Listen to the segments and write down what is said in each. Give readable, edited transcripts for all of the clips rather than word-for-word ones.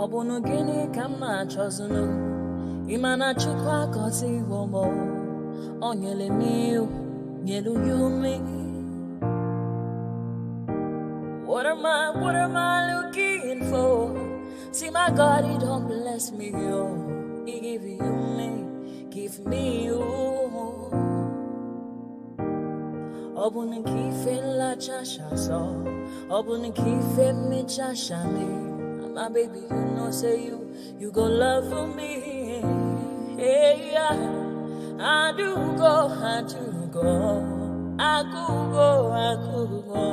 Ọbụnụ gịnị ka m na-achọzunu ịma na Chukwu agọziwo m o nyere m iwu nyelu ya ume. What am I looking for? See my God, he don't bless me, he give you me, give me you. Ọbụnụ ka ife nlachacha so, ọbụnụ ka ife mmechacha me. My baby, you know, say you go love for me. Hey, yeah. I do go. I could go.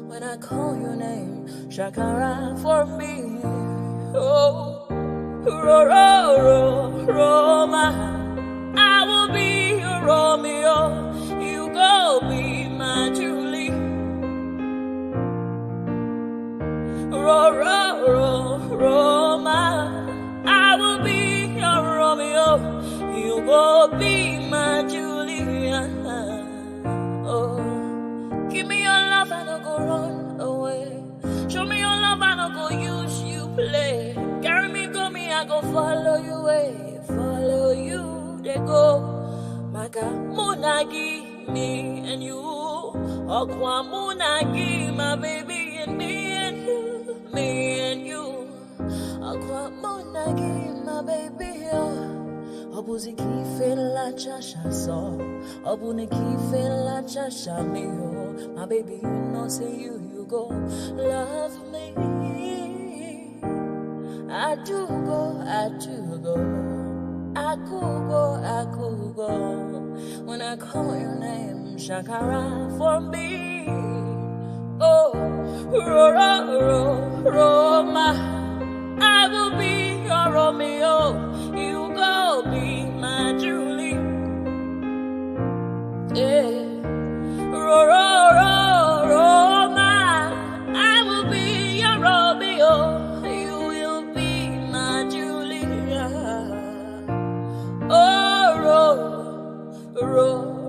When I call your name, Shakara for me. Oh, Roma. I will be your Romeo. You go be my Julie. Roma, I will be your Romeo. You will be my Julia. Oh, give me your love and I'll go run away. Show me your love and I'll go use you play. Carry me, go me, I go follow you way. Follow you, they go. Maka Munagi, me and you. Okwa Munagi, my baby and me and you. Me and you, Aqua Monagi, my baby. Obuziki fela chasha so, Obuniki fela chasha me. My baby, you know, say you go love me. I do go. I could go. When I call your name, Shakara for me. Oh, Roma, I will be your Romeo. You go be my Julie. Yeah, Roma, I will be your Romeo. You will be my Julia. Oh,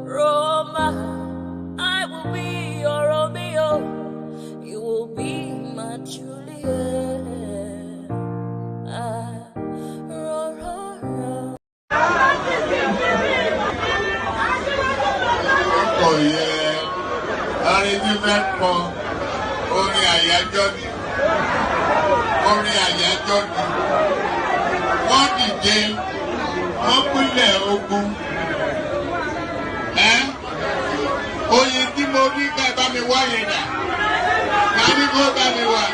Roma, I will be your Romeo. You will be my Juliet. Oh yeah, I did that for only a yacht. What the game? What will they open? Oh, you did not be by me. Why? Can you go by me? Why?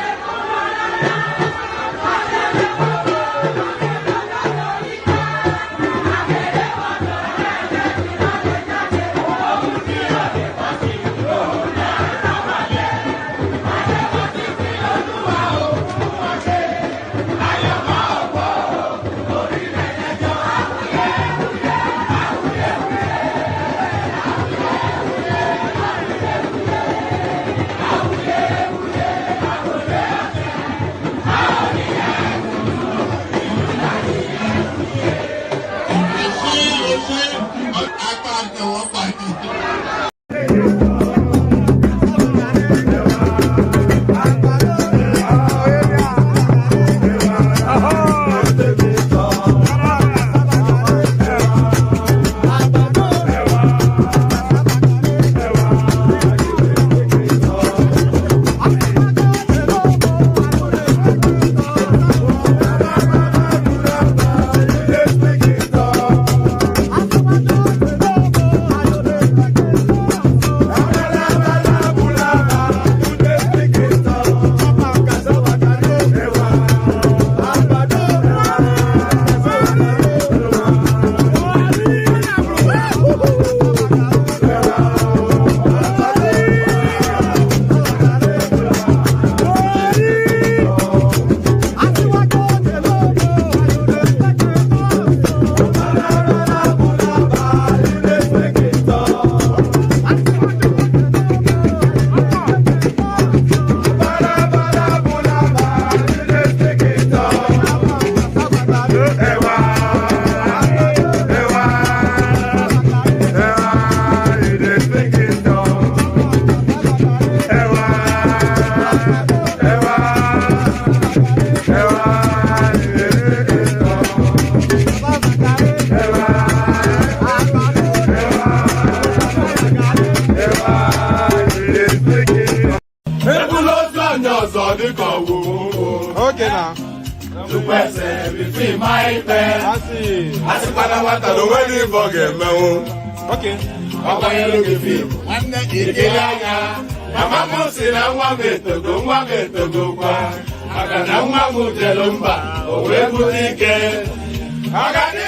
between my pen. I see Panamata, the wedding for game. Okay. I'm going to feel one day in Kenya. I'm going to say, I'm going to go. I got no Jelumba, or where would he get? I got the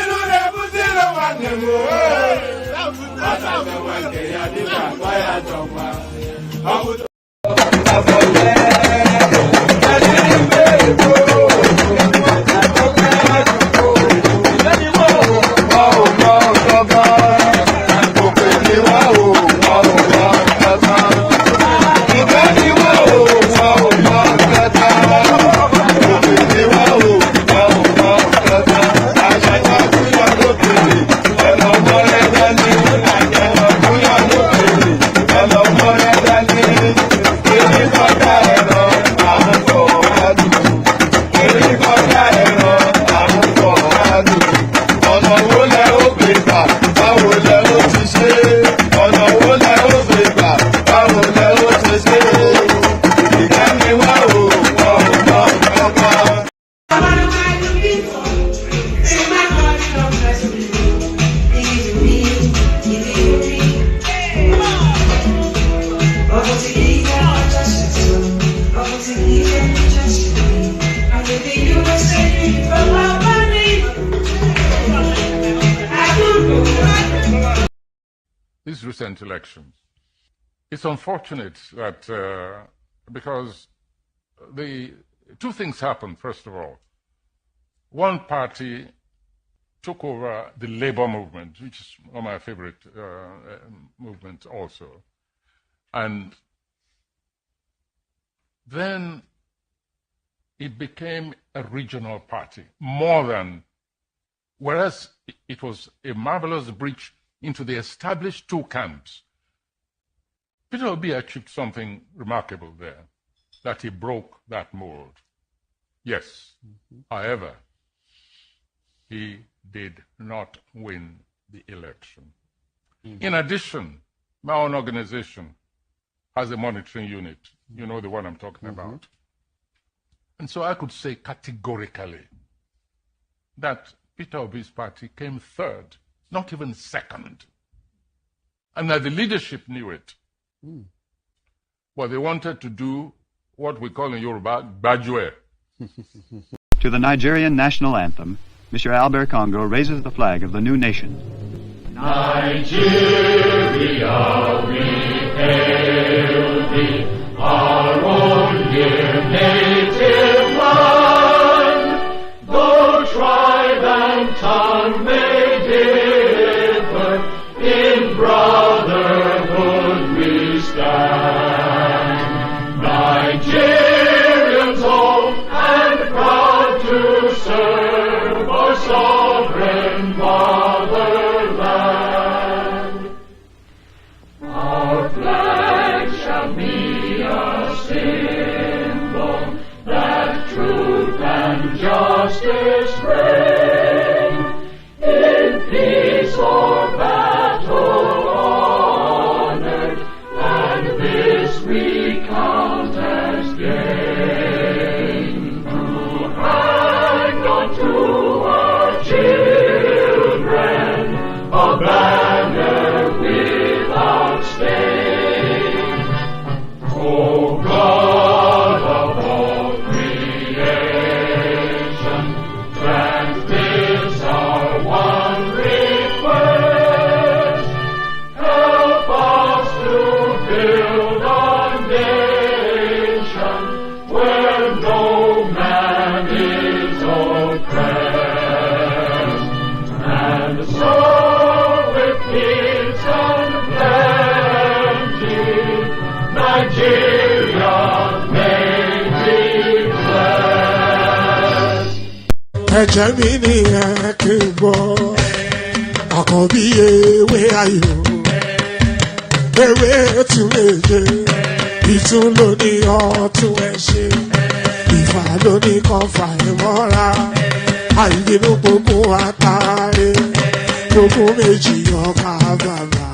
These recent elections. It's unfortunate that because the two things happened, first of all. One party took over the labor movement, which is one of my favorite movements also. And then it became a regional party, more than, whereas it was a marvelous breach into the established two camps. Peter Obi achieved something remarkable there, that he broke that mold. Yes, however, he did not win the election. In addition, my own organization has a monitoring unit. You know the one I'm talking about. And so I could say categorically that Peter Obi's party came third, not even second. And that the leadership knew it. But they wanted to do what we call in Yoruba, Bajue. To the Nigerian national anthem, Mr. Albert Congo raises the flag of the new nation. Nigeria, we hail thee, our own dear native land. Though tribe and tongue may differ, in brotherhood we stand. Nigerians old and proud to serve our sovereign fatherland. Our flag shall be a symbol that truth and justice reign. In peace or battle honored, and this we count as gain. To hang on to our children a banner without stain. O God of all creation, grant this our one request. Help us to build a nation where no man is oppressed. And so with peace and plenty, Nigeria may be blessed. Ẹ̀jẹ̀ mi ni ẹ kí n gbọ́, àkọ́bí ewé ayò, ewé tún méje, ìtún ló ní ọ̀tún ẹ̀ ṣe, ìfà ló ní kan fà ẹ̀ mọ́ra, àìbínú gbogbo àtàrẹ, gbogbo méjì ọkà bàbà,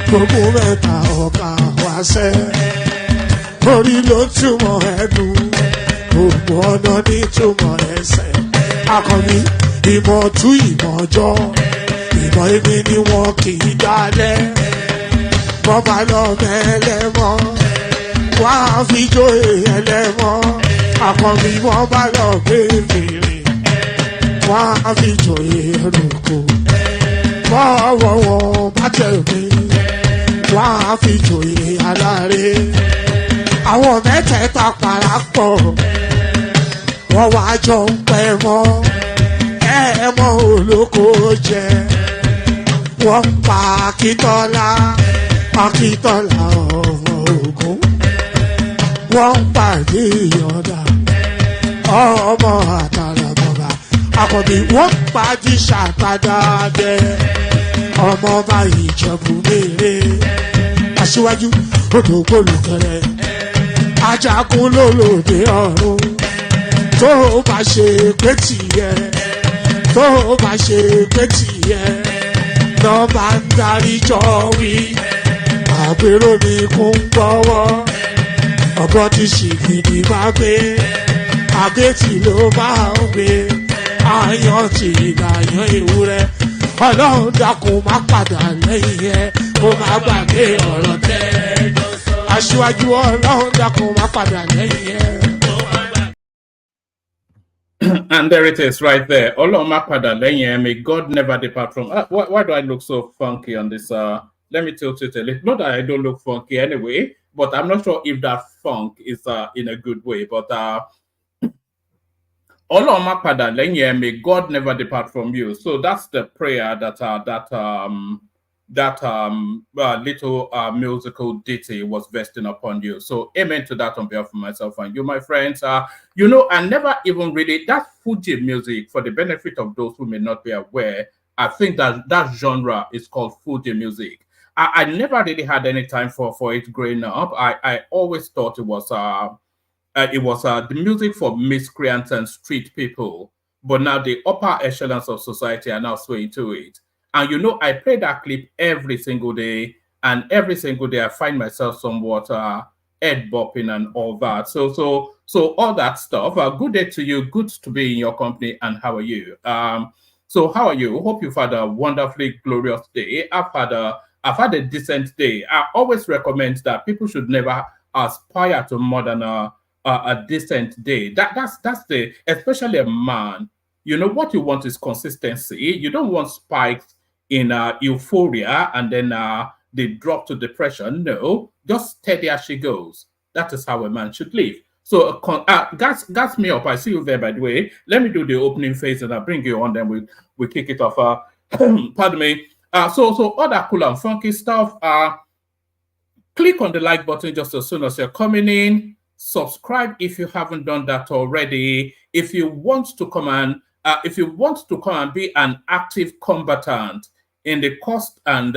gbogbo mẹ́ta ọkà wáṣẹ́, orí ló túmọ̀ ẹ̀dùn, gbogbo ọ̀nà nítumọ̀ ẹsẹ̀. Akọni ìmọ̀ tú ìmọ̀ ọjọ́, ìmọ̀ èmi ni wọn kì í dalẹ̀. Bọ́bá lọ mẹ́lẹ́mọ́, wá fi jóye ẹlẹ́mọ́. Akọni bọ́bá lọ bèbèrè, wá fi jóye ẹlòkó. Bọ́wọ́ wọn bá tẹ̀lé, wá fi jóye aláre. Àwọn mẹ́tẹ̀ẹ̀ta parapọ̀, wọ́n wá jọ ń pẹ́ mọ́. Ẹ̀mọ́ olóko jẹ, wọ́n pa Akíntọ́lá, Akíntọ́lá ọmọ Ògún. Wọ́n pàdé Ìyọ̀dà, ọmọ Àtàlàbọ̀bà. Àkọ́bí wọ́n pàdé Ṣàtàdàdẹ, ọmọ ọba Ìjẹ̀bú Mèrè. Aṣíwájú odò gbólùkẹrẹ, ajagun lólòdì ọ̀run. Tó bá ṣe pé tìyẹ, tó bá ṣe pé tìyẹ, náà bá ń darí jọ wí. Àpérò ni kò ń gbọ́wọ́, ọ̀bọ ti ṣìgìdì máa gbé, àbẹ́tì ló máa ń gbé. Àyàn ti ìlàyàn ewúrẹ́, Ọlọ́run dákun má padà lẹ́yìn ẹ̀, kó má gbàgbé ọ̀rọ̀ tẹ́. Aṣíwájú Ọlọ́run dákun má padà lẹ́yìn ẹ̀. And there it is right there. Oloma pada lenye, may God never depart from. Why do I look so funky on this? Let me tilt it a little. Not that I don't look funky anyway, but I'm not sure if that funk is in a good way. But Oloma pada lenye, may God never depart from you. So that's the prayer that little musical ditty was vesting upon you. So amen to that on behalf of myself and you, my friends. You know, I never even really, that Fuji music, for the benefit of those who may not be aware, I think that genre is called Fuji music. I never really had any time for it growing up. I always thought it was the music for miscreants and street people. But now the upper echelons of society are now swaying to it. And you know, I play that clip every single day, and every single day I find myself somewhat head bopping and all that. So all that stuff. Good day to you. Good to be in your company. And how are you? So how are you? Hope you've had a wonderfully glorious day. I've had a decent day. I always recommend that people should never aspire to more than a decent day. That's the, especially a man. You know, what you want is consistency. You don't want spikes in euphoria and then they drop to depression. No, just steady as she goes. That is how a man should live. So gas me up. I see you there, by the way. Let me do the opening phase and I'll bring you on, then we kick it off. Pardon me. So other cool and funky stuff. Click on the like button just as soon as you're coming in. Subscribe if you haven't done that already. If you want to come and be an active combatant in the cost and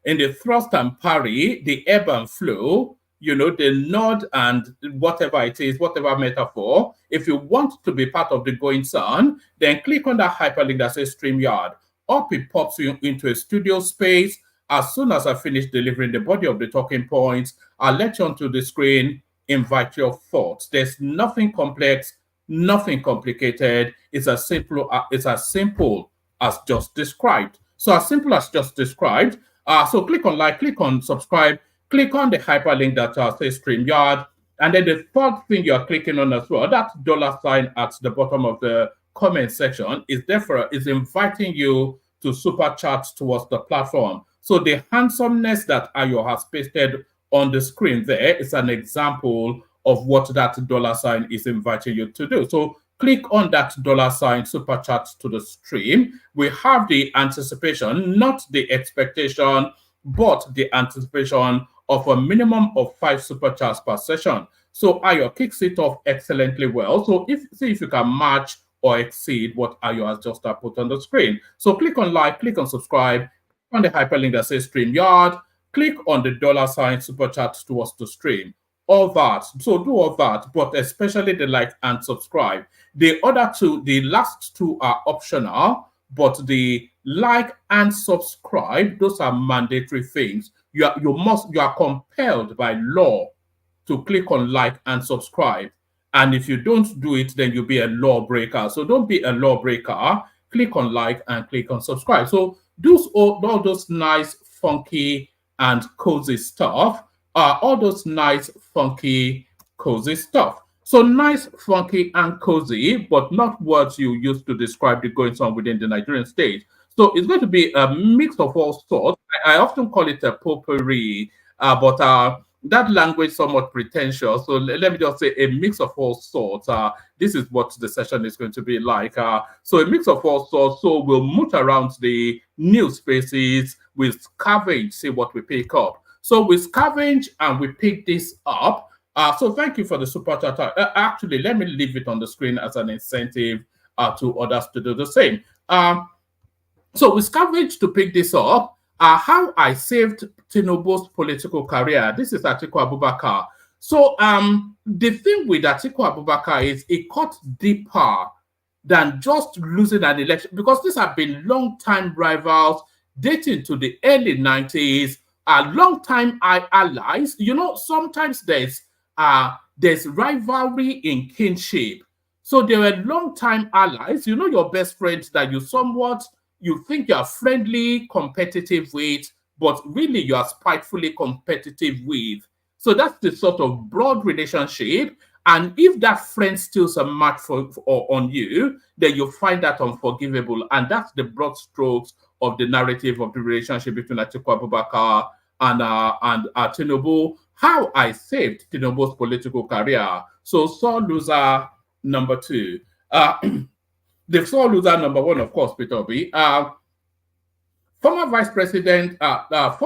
in the thrust and parry, the ebb and flow, you know, the nod and whatever it is, whatever metaphor, if you want to be part of the going sun, then click on that hyperlink that says StreamYard. Up it pops you into a studio space. As soon as I finish delivering the body of the talking points, I'll let you onto the screen, invite your thoughts. There's nothing complex, nothing complicated. It's as simple as just described. So as simple as just described. So click on like, click on subscribe, click on the hyperlink that says StreamYard. And then the third thing you're clicking on as well, that $sign at the bottom of the comment section is inviting you to super chat towards the platform. So the handsomeness that Ayo has pasted on the screen there is an example of what that $sign is inviting you to do. So click on that $sign super chat to the stream. We have the anticipation, not the expectation, but the anticipation of a minimum of 5 super chats per session. So Ayo kicks it off excellently well. So see if you can match or exceed what Ayo has just put on the screen. So click on like, click on subscribe, click on the hyperlink that says StreamYard, click on the $sign super chat towards the stream. All that. So do all that, but especially the like and subscribe. The other two, the last two are optional, but the like and subscribe, those are mandatory things. You are compelled by law to click on like and subscribe. And if you don't do it, then you'll be a lawbreaker. So don't be a lawbreaker. Click on like and click on subscribe. So all those nice, funky, and cozy stuff are all those nice, funky, cozy stuff. So nice, funky, and cozy, but not words you use to describe the goings on within the Nigerian state. So it's going to be a mix of all sorts. I often call it a potpourri, but that language somewhat pretentious. So let me just say a mix of all sorts. This is what the session is going to be like. So a mix of all sorts. So we'll move around the news spaces, we'll scavenge, see what we pick up. So we scavenge and we pick this up. So thank you for the super chat. Actually, let me leave it on the screen as an incentive to others to do the same. So we scavenged to pick this up. How I saved Tinubu's political career. This is Atiku Abubakar. So the thing with Atiku Abubakar is it cut deeper than just losing an election, because these have been long-time rivals dating to the early 90s, long-time allies. You know, sometimes there's rivalry in kinship. So they were long-time allies. You know, your best friends that you think you're friendly, competitive with, but really you are spitefully competitive with. So that's the sort of broad relationship. And if that friend steals a match on you, then you find that unforgivable. And that's the broad strokes of the narrative of the relationship between Atiku Abubakar and Tinubu. How I saved Tinubu's political career. So sore loser number 2. The sore loser number 1, of course, Peter Obi. Former Vice President Atiku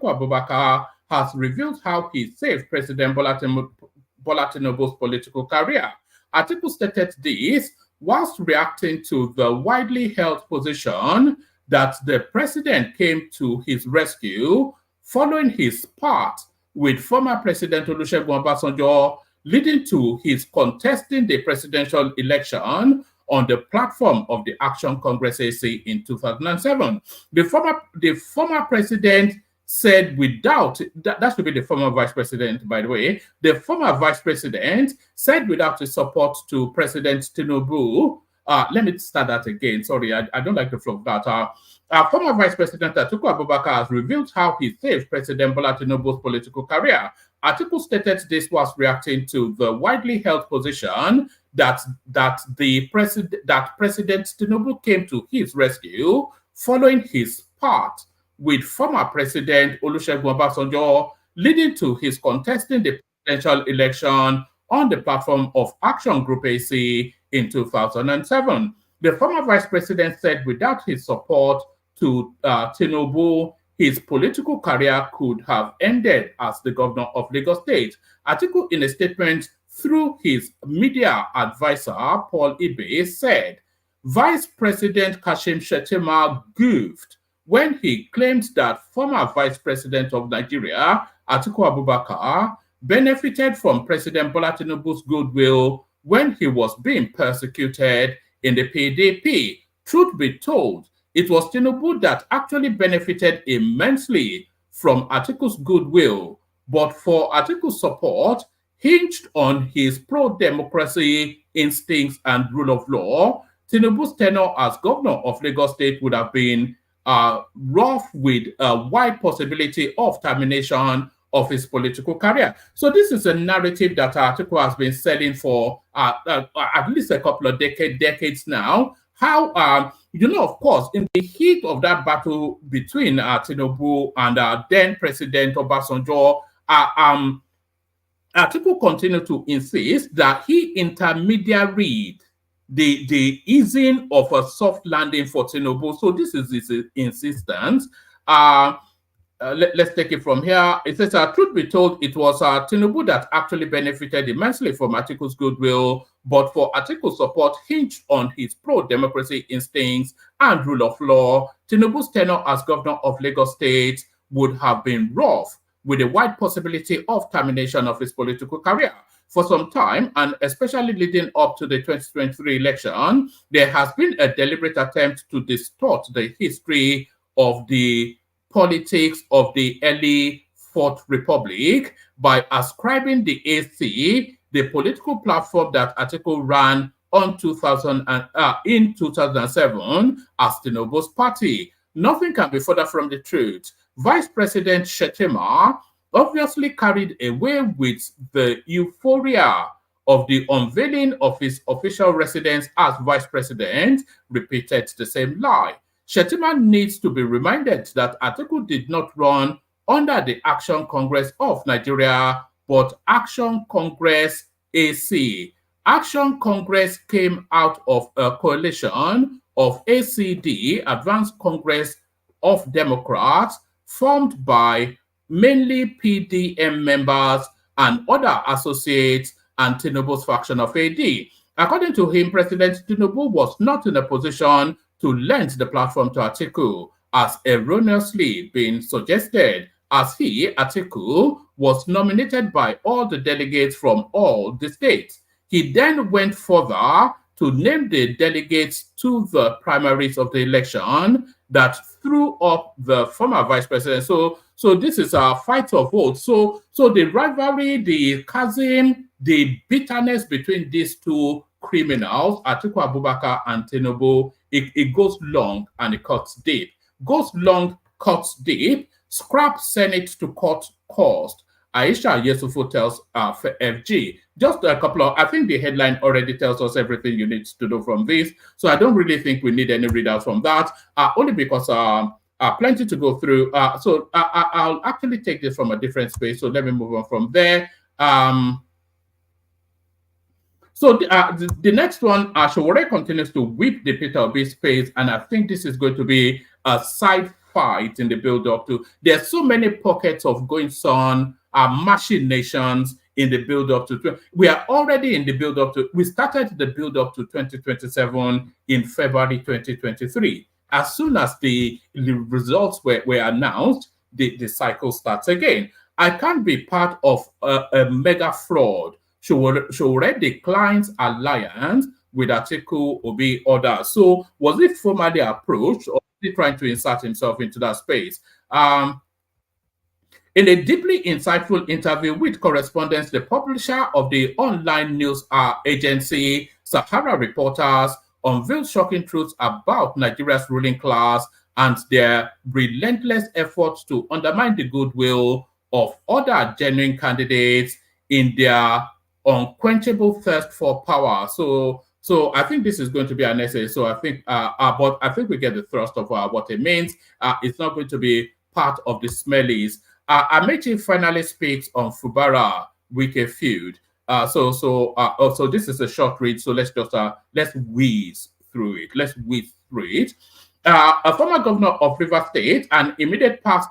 Abubakar has revealed how he saved President Bola Tinubu's political career. Atiku stated this whilst reacting to the widely held position that the president came to his rescue following his spat with former President Olusegun Obasanjo, leading to his contesting the presidential election on the platform of the Action Congress AC in 2007. The former president said that should be the former vice president, by the way. The former vice president said without his support to President Tinubu, let me start that again. Sorry, I don't like the flow of that. Former Vice President Atiku Abubakar has revealed how he saved President Bola Tinubu's political career. Atiku stated this was reacting to the widely held position that President Tinubu came to his rescue following his spat with former President Olusegun Obasanjo, leading to his contesting the presidential election on the platform of Action Group AC in 2007. The former vice president said without his support to Tinubu, his political career could have ended as the governor of Lagos State. Atiku, in a statement through his media advisor, Paul Ibe, said Vice President Kashim Shettima goofed when he claimed that former Vice President of Nigeria, Atiku Abubakar, benefited from President Bola Tinubu's goodwill when he was being persecuted in the PDP. Truth be told, it was Tinubu that actually benefited immensely from Atiku's goodwill, but for Atiku's support hinged on his pro-democracy instincts and rule of law, Tinubu's tenure as governor of Lagos State would have been rough, with a wide possibility of termination of his political career. So this is a narrative that Atiku has been selling for at least a couple of decades now. How, of course, in the heat of that battle between Tinubu and then President Obasanjo, Atiku continued to insist that he intermediaried the easing of a soft landing for Tinubu. So this is his insistence. Let's take it from here. It says, truth be told, it was Tinubu that actually benefited immensely from Atiku's goodwill, but for Atiku's support hinged on his pro-democracy instincts and rule of law, Tinubu's tenure as governor of Lagos State would have been rough, with a wide possibility of termination of his political career. For some time, and especially leading up to the 2023 election, there has been a deliberate attempt to distort the history of the politics of the early Fourth Republic by ascribing the AC the political platform that Atiku ran on in 2007 as Tinubu's party. Nothing can be further from the truth. Vice President Shettima obviously carried away with the euphoria of the unveiling of his official residence as vice president, repeated the same lie. Shettima needs to be reminded that Atiku did not run under the Action Congress of Nigeria, but Action Congress AC. Action Congress came out of a coalition of ACD, Advanced Congress of Democrats, formed by mainly PDM members and other associates and Tinubu's faction of AD. According to him, President Tinubu was not in a position to lend the platform to Atiku, as erroneously been suggested, as he, Atiku, was nominated by all the delegates from all the states. He then went further to name the delegates to the primaries of the election that threw up the former vice president. So this is a fight of votes. So the rivalry, the chasm, the bitterness between these two criminals, Atiku Abubakar and Tinubu, it goes long and it cuts deep. Goes long, cuts deep. Scrap Senate to cut cost. Aisha Yesufu tells FG. Just a couple of, I think the headline already tells us everything you need to know from this. So I don't really think we need any readouts from that, only because plenty to go through. So I'll actually take this from a different space. So let me move on from there. So the next one, Showore continues to whip the Peter Obi space, and I think this is going to be a side fight in the build-up to. There's so many pockets of goings on, machinations in the build-up to. We are already in the build-up to. We started the build-up to 2027 in February 2023. As soon as the results were announced, the cycle starts again. I can't be part of a mega fraud. Showore declines alliance with Atiku Obi others. So was it formally approached, or was he trying to insert himself into that space? In a deeply insightful interview with correspondents, the publisher of the online news agency Sahara Reporters unveiled shocking truths about Nigeria's ruling class and their relentless efforts to undermine the goodwill of other genuine candidates in their unquenchable thirst for power. So I think this is going to be an essay. So I think, but I think we get the thrust of what it means. It's not going to be part of the smellies. Amechi finally speaks on Fubara Wike feud. So this is a short read. So let's just let's whiz through it. A former governor of Rivers State and immediate past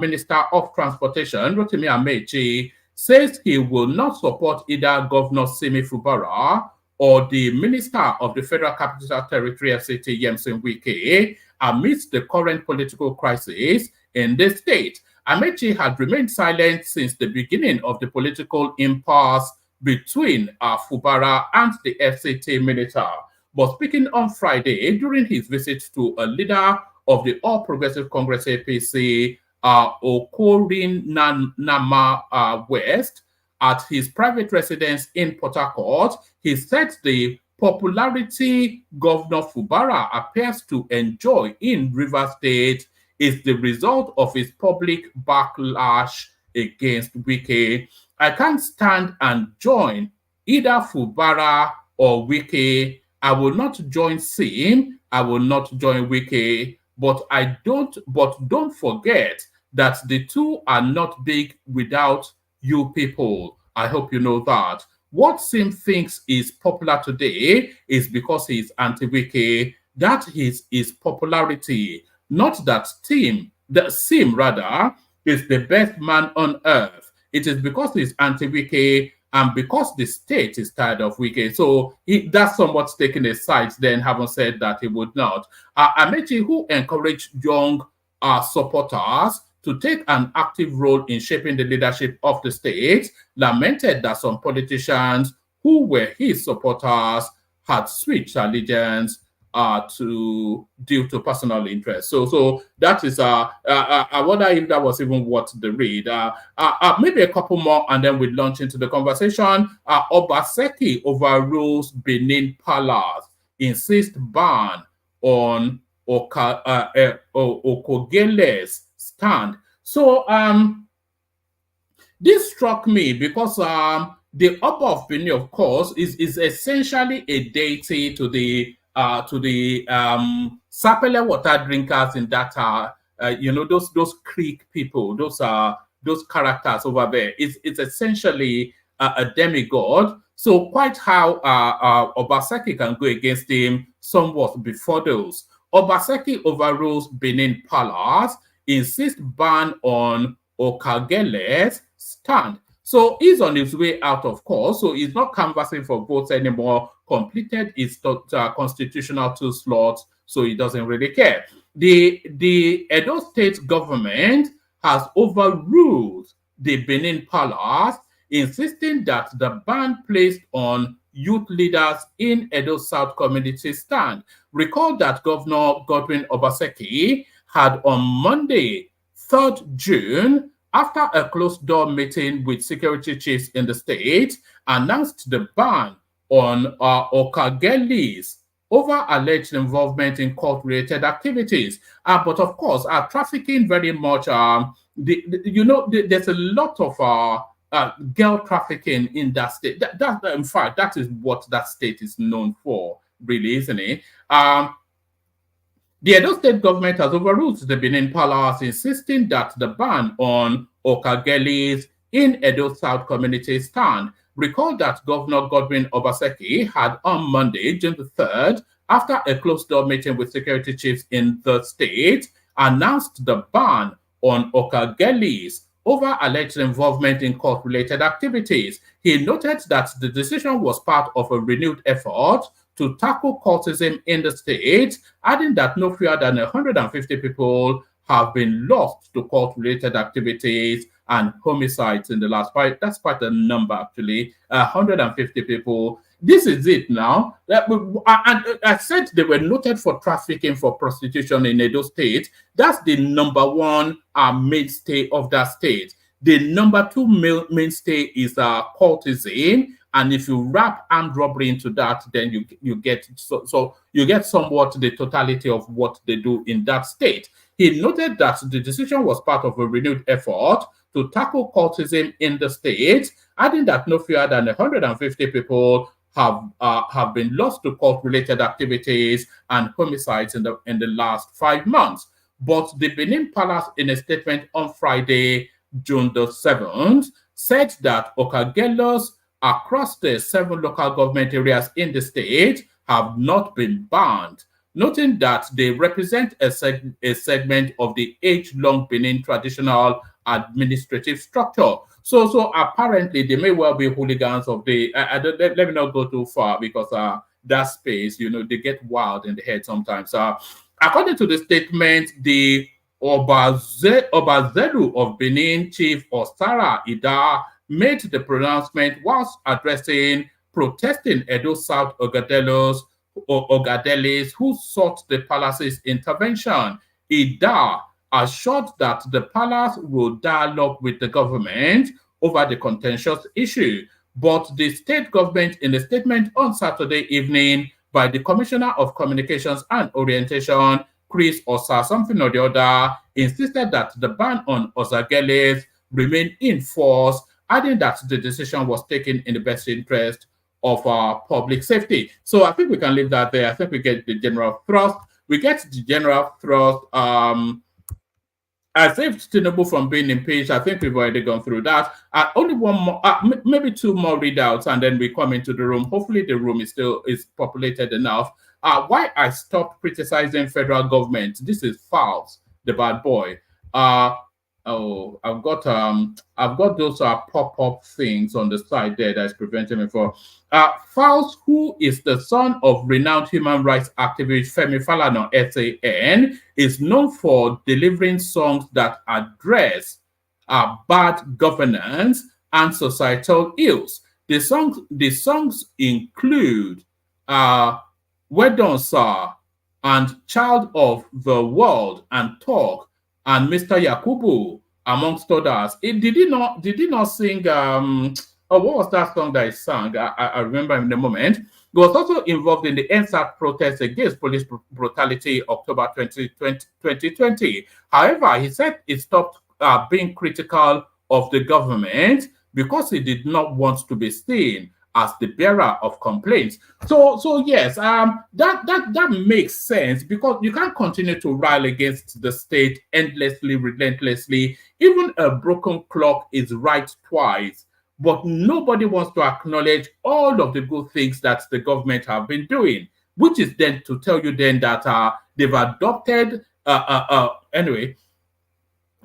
Minister of Transportation, Rotimi Amechi, says he will not support either Governor Simi Fubara or the Minister of the Federal Capital Territory FCT Yemson Wike amidst the current political crisis in the state. Amechi had remained silent since the beginning of the political impasse between Fubara and the FCT minister. But speaking on Friday during his visit to a leader of the All Progressive Congress APC, Okorin Nama West, at his private residence in Port Harcourt, he said the popularity Governor Fubara appears to enjoy in Rivers State is the result of his public backlash against Wike. I can't stand and join either Fubara or Wike. I will not join Sim. I will not join Wike. But don't forget that the two are not big without you people. I hope you know that. What Sim thinks is popular today is because he's anti-Wike. That is his popularity. Not that Sim rather is the best man on earth. It is because he's anti-Wike and because the state is tired of Wike. So that's somewhat taking a side, then having said that he would not. Amechi, who encouraged young supporters to take an active role in shaping the leadership of the state, lamented that some politicians who were his supporters had switched allegiance due to personal interest. So that is I wonder if that was even worth the read. Maybe a couple more, and then we launch into the conversation. Obaseki overrules Benin Palace, insists ban on Okogele's stand. So this struck me because the Oba of Benin, of course, is essentially a deity to the sapele water drinkers in that those creek people, those characters over there. It's essentially a demigod. So quite how Obaseki can go against him somewhat before those. Obaseki overrules Benin Palace, insists ban on Okagele's stand. So he's on his way out, of course. So he's not canvassing for votes anymore. Completed his constitutional 2 slots, so he doesn't really care. The Edo State government has overruled the Benin Palace, insisting that the ban placed on youth leaders in Edo South community stand. Recall that Governor Godwin Obaseki had on Monday, 3rd June, after a closed-door meeting with security chiefs in the state, announced the ban on Okageli's over alleged involvement in cult-related activities. But of course, trafficking very much, there's a lot of girl trafficking in that state. In fact, that is what that state is known for, really, isn't it? The Edo State government has overruled the Benin Palace, insisting that the ban on Okageli's in Edo South community stand. Recall that Governor Godwin Obaseki had on Monday, June the 3rd, after a closed-door meeting with security chiefs in the state, announced the ban on Okageli's over alleged involvement in cult-related activities. He noted that the decision was part of a renewed effort to tackle cultism in the state, adding that no fewer than 150 people have been lost to cult-related activities and homicides in the last fight. That's quite a number, actually. 150 people. This is it now. And I said they were noted for trafficking for prostitution in Edo State. That's the number one mainstay of that state. The number 2 mainstay is cultism. And if you wrap armed robbery into that, then you get so you get somewhat the totality of what they do in that state. He noted that the decision was part of a renewed effort to tackle cultism in the state, adding that no fewer than 150 people have been lost to cult-related activities and homicides in the last 5 months. But the Benin Palace, in a statement on Friday, June the 7th, said that Okagelos across the 7 local government areas in the state have not been banned, noting that they represent a segment of the age-long Benin traditional administrative structure. So apparently they may well be hooligans of the. Let me not go too far because that space, they get wild in the head sometimes. According to the statement, the Obazelu of Benin Chief Ostara Ida made the pronouncement whilst addressing protesting Edo South Ogadelis who sought the palace's intervention. Ida assured that the palace will dialogue with the government over the contentious issue. But the state government, in a statement on Saturday evening by the Commissioner of Communications and Orientation, Chris Osa, something or the other, insisted that the ban on Ozageles remain in force, adding that the decision was taken in the best interest of public safety. So I think we can leave that there. I think we get the general thrust. We get the general thrust. I saved Tinubu from being impeached. I think we've already gone through that. Only one more, maybe 2 more readouts, and then we come into the room. Hopefully the room is populated enough. Why I stopped criticizing federal government. This is Fowles, the bad boy. I've got those pop-up things on the side there that's preventing me from. Fowles, who is the son of renowned human rights activist Femi Falana, SAN, is known for delivering songs that address bad governance and societal ills. The songs include "Well Done, Sir," and Child of the World and Talk and Mr. Yakubu, amongst others. Did he not sing what was that song that he sang? I remember in a moment. He was also involved in the NSAC protests against police brutality October 2020. However, he said he stopped being critical of the government because he did not want to be seen as the bearer of complaints. So yes, that makes sense, because you can't continue to rile against the state endlessly, relentlessly. Even a broken clock is right twice. But nobody wants to acknowledge all of the good things that the government have been doing, which is then to tell you then that they've adopted, anyway,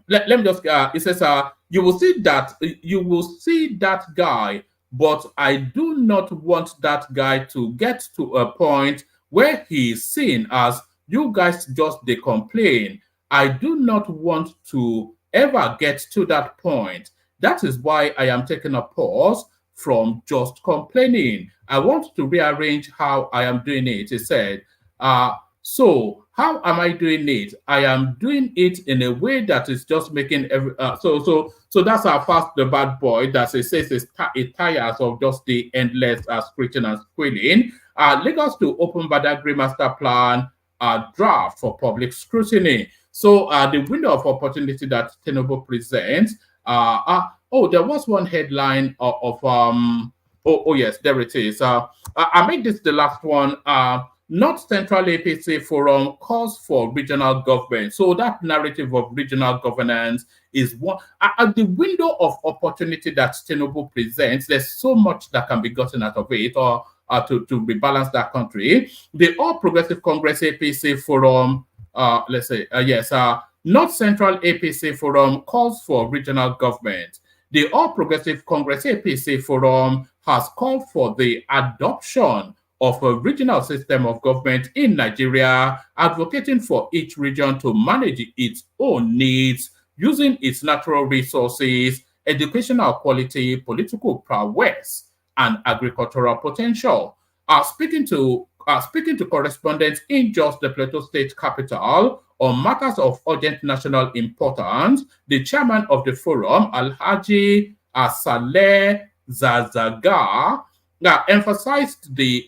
let me just, it says, you will see that guy, but I do not want that guy to get to a point where he is seen as, you guys just they complain. I do not want to ever get to that point. That is why I am taking a pause from just complaining. I want to rearrange how I am doing it. He said, so how am I doing it? I am doing it in a way that is just making so that's our first, the bad boy that it says it tires of just the endless screeching and squealing. Lagos to open Badagry master plan draft for public scrutiny. So the window of opportunity that Tinubu presents. There was one headline yes, there it is. I made this the last one. North Central APC Forum calls for regional government. So that narrative of regional governance is one. At the window of opportunity that Tinubu presents, there's so much that can be gotten out of it, or to rebalance that country. The All Progressive Congress APC Forum, North Central APC Forum calls for regional government. The All Progressive Congress APC Forum has called for the adoption of a regional system of government in Nigeria, advocating for each region to manage its own needs using its natural resources, educational quality, political prowess, and agricultural potential. Speaking to correspondents in just the Plateau State capital on matters of urgent national importance, the chairman of the forum, Alhaji Saleh Zazaga, emphasized the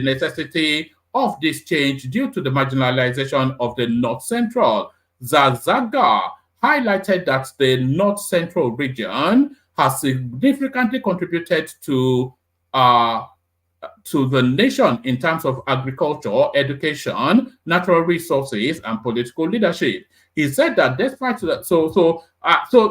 necessity of this change due to the marginalization of the North Central. Zazaga highlighted that the North Central region has significantly contributed to the nation in terms of agriculture, education, natural resources, and political leadership. He said that despite that,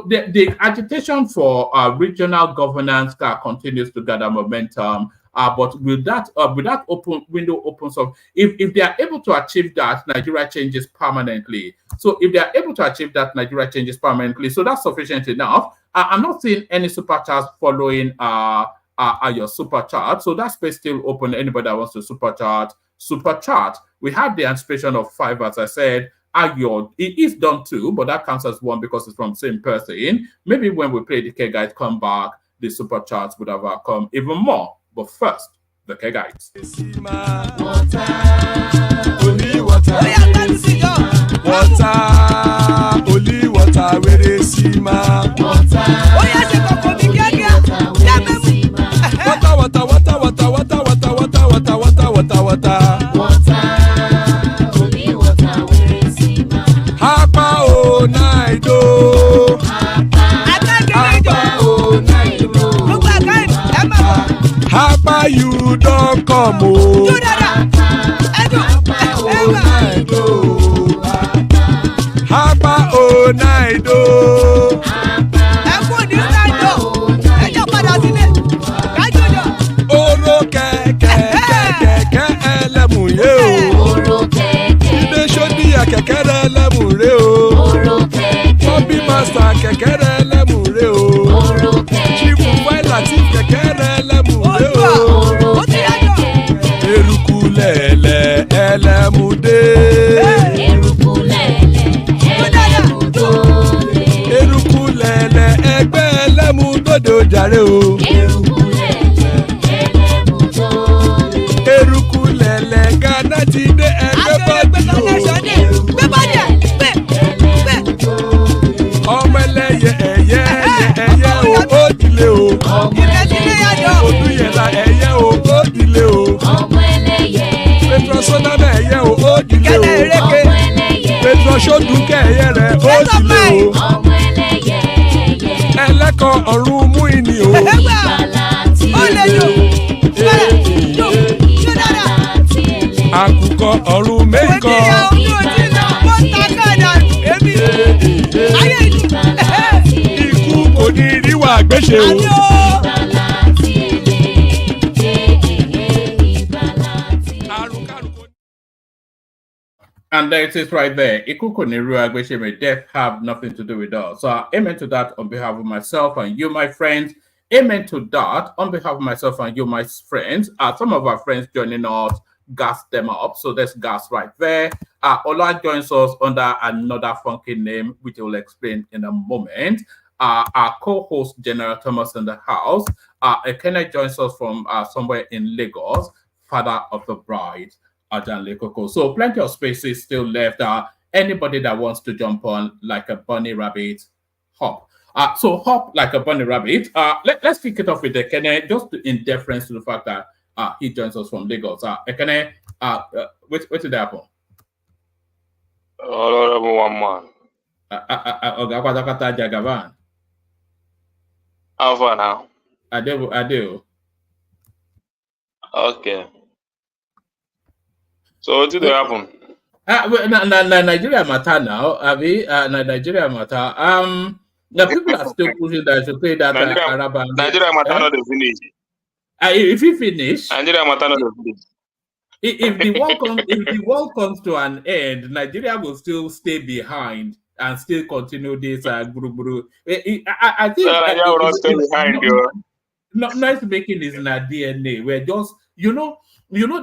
the agitation for regional governance continues to gather momentum. But with that open window opens up, if they are able to achieve that, Nigeria changes permanently. So if they are able to achieve that, Nigeria changes permanently. So that's sufficient enough. I'm not seeing any super chats following your super chat. So that space still open. Anybody that wants to super chat. We have the anticipation of 5, as I said. It is done too, but that counts as 1 because it's from the same person. Maybe when we play the K Guides come back, the super chats would have come even more. But first, the K Guides. Only water, where they see my water. Hapa you don't come oh. Hapa oh night oh. Oro keke elemu ye o. Ibe shodi ya keke elemu re o. Bobby master keke elemu re o. Chifu wela ti keke elemu re o. Eruku lele elemu de. Eruku ọ̀run mẹ́kọ̀. Ikú kò ní ríwà gbéṣe o. And there it is right there. Ikuko Niru Agbesheme, death have nothing to do with us. So amen to that on behalf of myself and you, my friends. Amen to that on behalf of myself and you, my friends. Some of our friends joining us, gas them up. So there's gas right there. Ola joins us under another funky name, which I will explain in a moment. Our co-host, General Thomas in the house. Ekene joins us from somewhere in Lagos, father of the bride. So plenty of spaces still left. Anybody that wants to jump on like a bunny rabbit, hop. So hop like a bunny rabbit. Let's kick it off with Ekene, just in deference to the fact that he joins us from Lagos. Ekene, what did happen? Honorable one man. Jagaban. How far now? I do. Okay. So what did happen? Nigeria matter now. Nigeria matter. The people are still pushing that to play that Nigeria matter not the finish. If you finish, Nigeria matter not the finish. If the world comes to an end, Nigeria will still stay behind and still continue this guru. I think Nigeria will not stay behind, yo. Noise making is in our DNA. We're just, you know,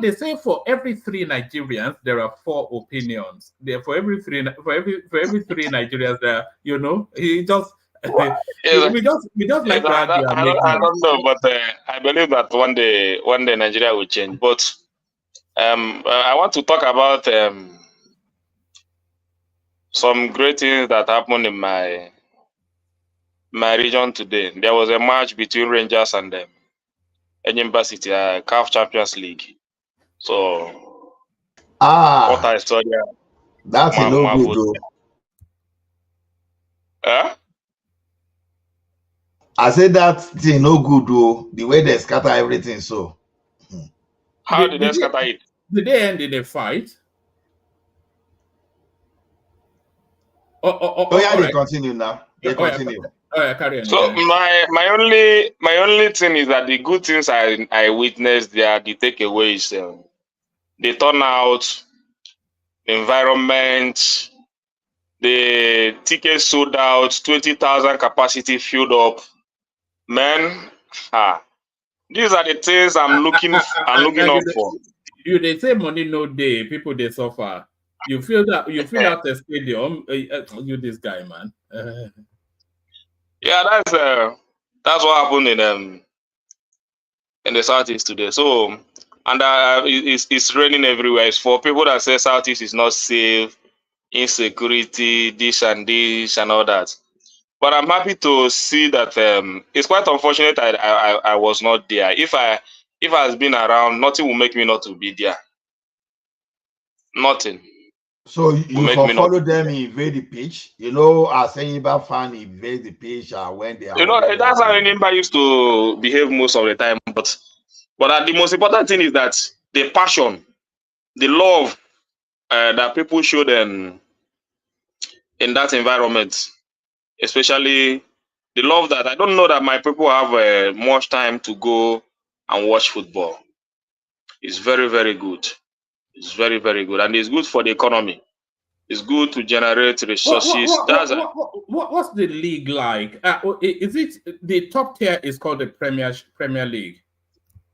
they say for every 3 Nigerians there are 4 opinions. There for every three Nigerians there, you know, we just like to argue. I don't know, but I believe that one day Nigeria will change. But I want to talk about some great things that happened in my region today. There was a match between Rangers and Enyimba City, CAF Champions League. So, what I saw there, that's no good though. I said that thing no good though. The way they scatter everything, so. How did they scatter it? Did they end in a fight? Yeah, they continue now. They continue. Carry on. So my only thing is that the good things I witnessed there, the takeaway is the turnout, the environment, the tickets sold out, 20,000 capacity filled up. Man, these are the things I'm looking up for. They say money no day, people they suffer. You feel that the stadium. You this guy, man. Yeah, that's what happened in the Southeast today. So, and it's raining everywhere. It's for people that say Southeast is not safe, insecurity, this and all that. But I'm happy to see that it's quite unfortunate I was not there. If I had been around, nothing will make me not to be there. Nothing. So you can follow them invade the pitch. You know, as Enyimba fan invade the pitch when they are. You know, that's how Enyimba used to behave most of the time. But the most important thing is that the passion, the love that people showed in that environment, especially the love that I don't know that my people have much time to go and watch football. It's very, very good. It's very, very good, and it's good for the economy. It's good to generate resources. What's the league like? Is it the top tier? Is called the Premier League.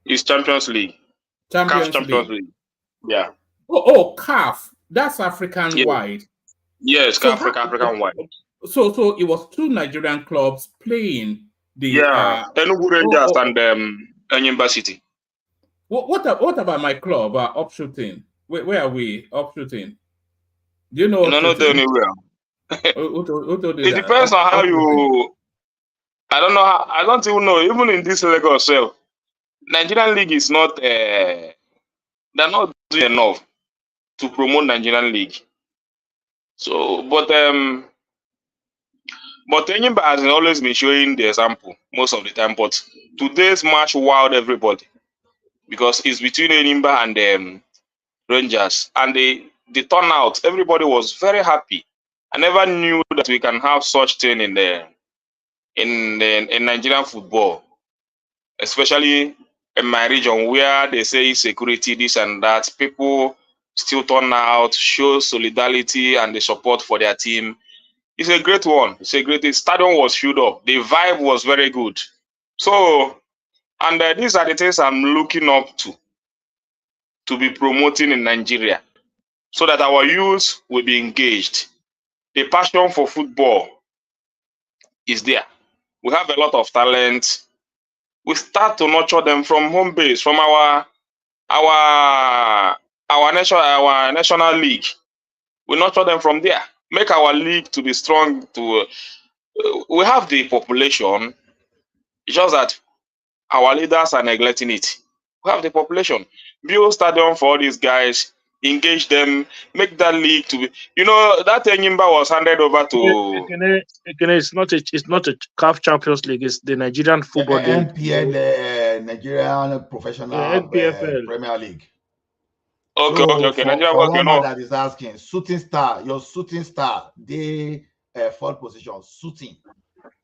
It's Champions League. Champions League. Yeah. Oh, CAF. That's African wide. Yes, so African wide. So it was 2 Nigerian clubs playing the Enugu Rangers and Enyimba City. What about my club? Upshooting. Where are we? Upshooting. Do you know? No, not anywhere. It depends on how you. I don't know. I don't even know. Even in this Lagos, Nigerian League is not. They're not doing enough to promote Nigerian League. So, but Enyimba has always been showing the example most of the time. But today's match wowed everybody because it's between Enyimba and Rangers, and the turnout, everybody was very happy. I never knew that we can have such thing in Nigerian football, especially in my region where they say security, this and that. People still turn out, show solidarity and the support for their team. It's a great one. It's a great. The stadium was filled up. The vibe was very good. So, and these are the things I'm looking up to be promoting in Nigeria, so that our youth will be engaged. The passion for football is there. We have a lot of talent. We start to nurture them from home base, from our national league. We nurture them from there. Make our league to be strong. We have the population. It's just that our leaders are neglecting it. We have the population. Build stadium for all these guys. Engage them. Make that league to be. You know that Enyimba was handed over to. It's not a CAF Champions League. It's the Nigerian Football League. NPL, Nigerian Professional Premier League. Okay, so okay. For one man that is asking, shooting star, your shooting star, they fourth position, shooting,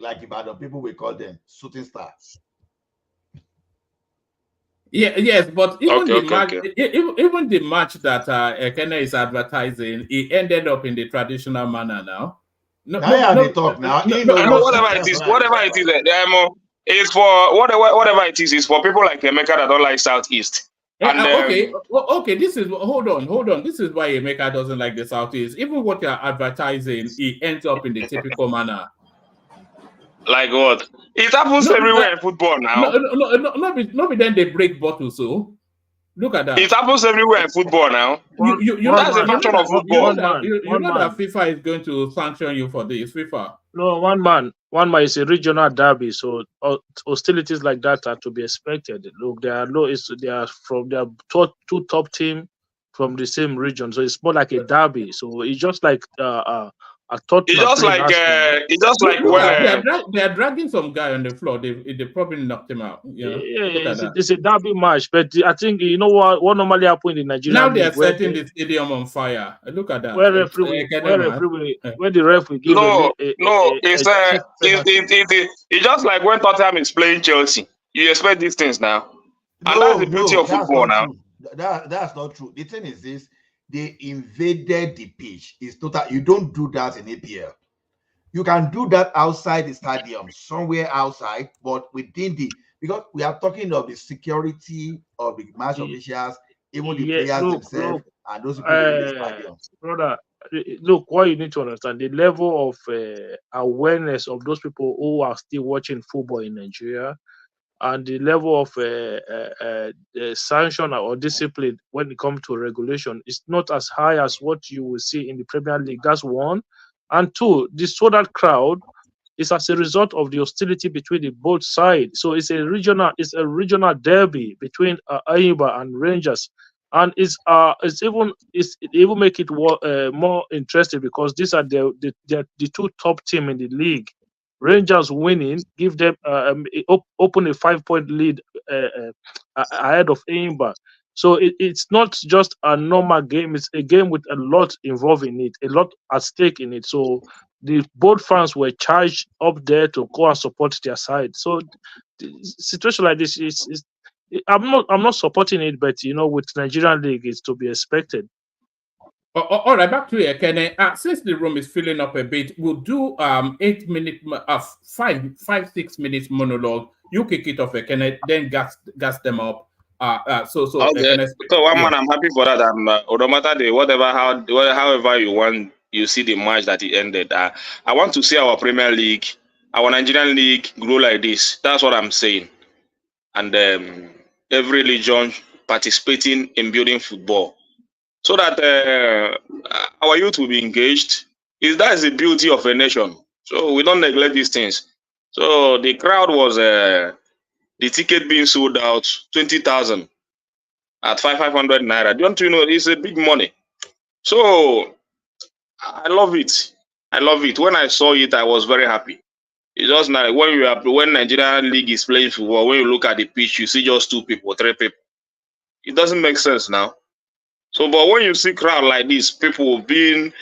like Ibadan people we call them shooting stars. Yeah, yes, but even even the match that Ekene is advertising, it ended up in the traditional manner now. They talk now. Whatever it is, it's for whatever it is for people like Emeka that don't like Southeast. And, okay. This is hold on. This is why Emeka doesn't like the Southeast. Even what you're advertising, it ends up in the typical manner. Like what? It happens everywhere in football now. No, then they break bottles. So look at that. It happens everywhere in football now. That's a function of football. You know that FIFA is going to sanction you for this. FIFA. No, one man is a regional derby, so hostilities like that are to be expected. Look, they are from their two top team from the same region, so it's more like a derby. So it's just like It's just like when they are dragging some guy on the floor. They probably knocked him out. You know? It's a derby match, but I think you know what normally happens in Nigeria. Now they are setting the stadium on fire. Look at that. Where the ref will give it's just like when Tottenham is playing Chelsea. You expect these things now, and that's the beauty of football now. That's not true. The thing is this. They invaded the pitch. It's total. You don't do that in APL. You can do that outside the stadium, somewhere outside, but within because we are talking of the security of the match officials, even the players themselves, and those people in the stadium. Brother, look, what you need to understand, the level of awareness of those people who are still watching football in Nigeria, and the level of sanction or discipline when it comes to regulation is not as high as what you will see in the Premier League. That's one. And two, the sold-out crowd is as a result of the hostility between the both sides. So it's a regional derby between Ayimba and Rangers, and it even make it more interesting because these are the two top teams in the league. Rangers winning give them open a 5-point lead ahead of Ayimba. So it's not just a normal game; it's a game with a lot involved in it, a lot at stake in it. So both fans were charged up there to go and support their side. So the situation like this is I'm not supporting it, but with Nigerian league, it's to be expected. All right, back to you, Kenny. Since the room is filling up a bit, we'll do 6 minutes monologue. You kick it off, Kenny, then gas them up. Okay. So one man, I'm happy for that. No matter however you want, you see the match that it ended. I want to see our Premier League, our Nigerian league grow like this. That's what I'm saying. And every region participating in building football, so that our youth will be engaged. That is the beauty of a nation. So we don't neglect these things. So the crowd was the ticket being sold out 20,000 at 500 naira. Don't you know it's a big money? So I love it. When I saw it, I was very happy. It's just like when Nigerian league is playing football, when you look at the pitch, you see just 2 people, 3 people. It doesn't make sense now. So, but when you see crowd like this, people having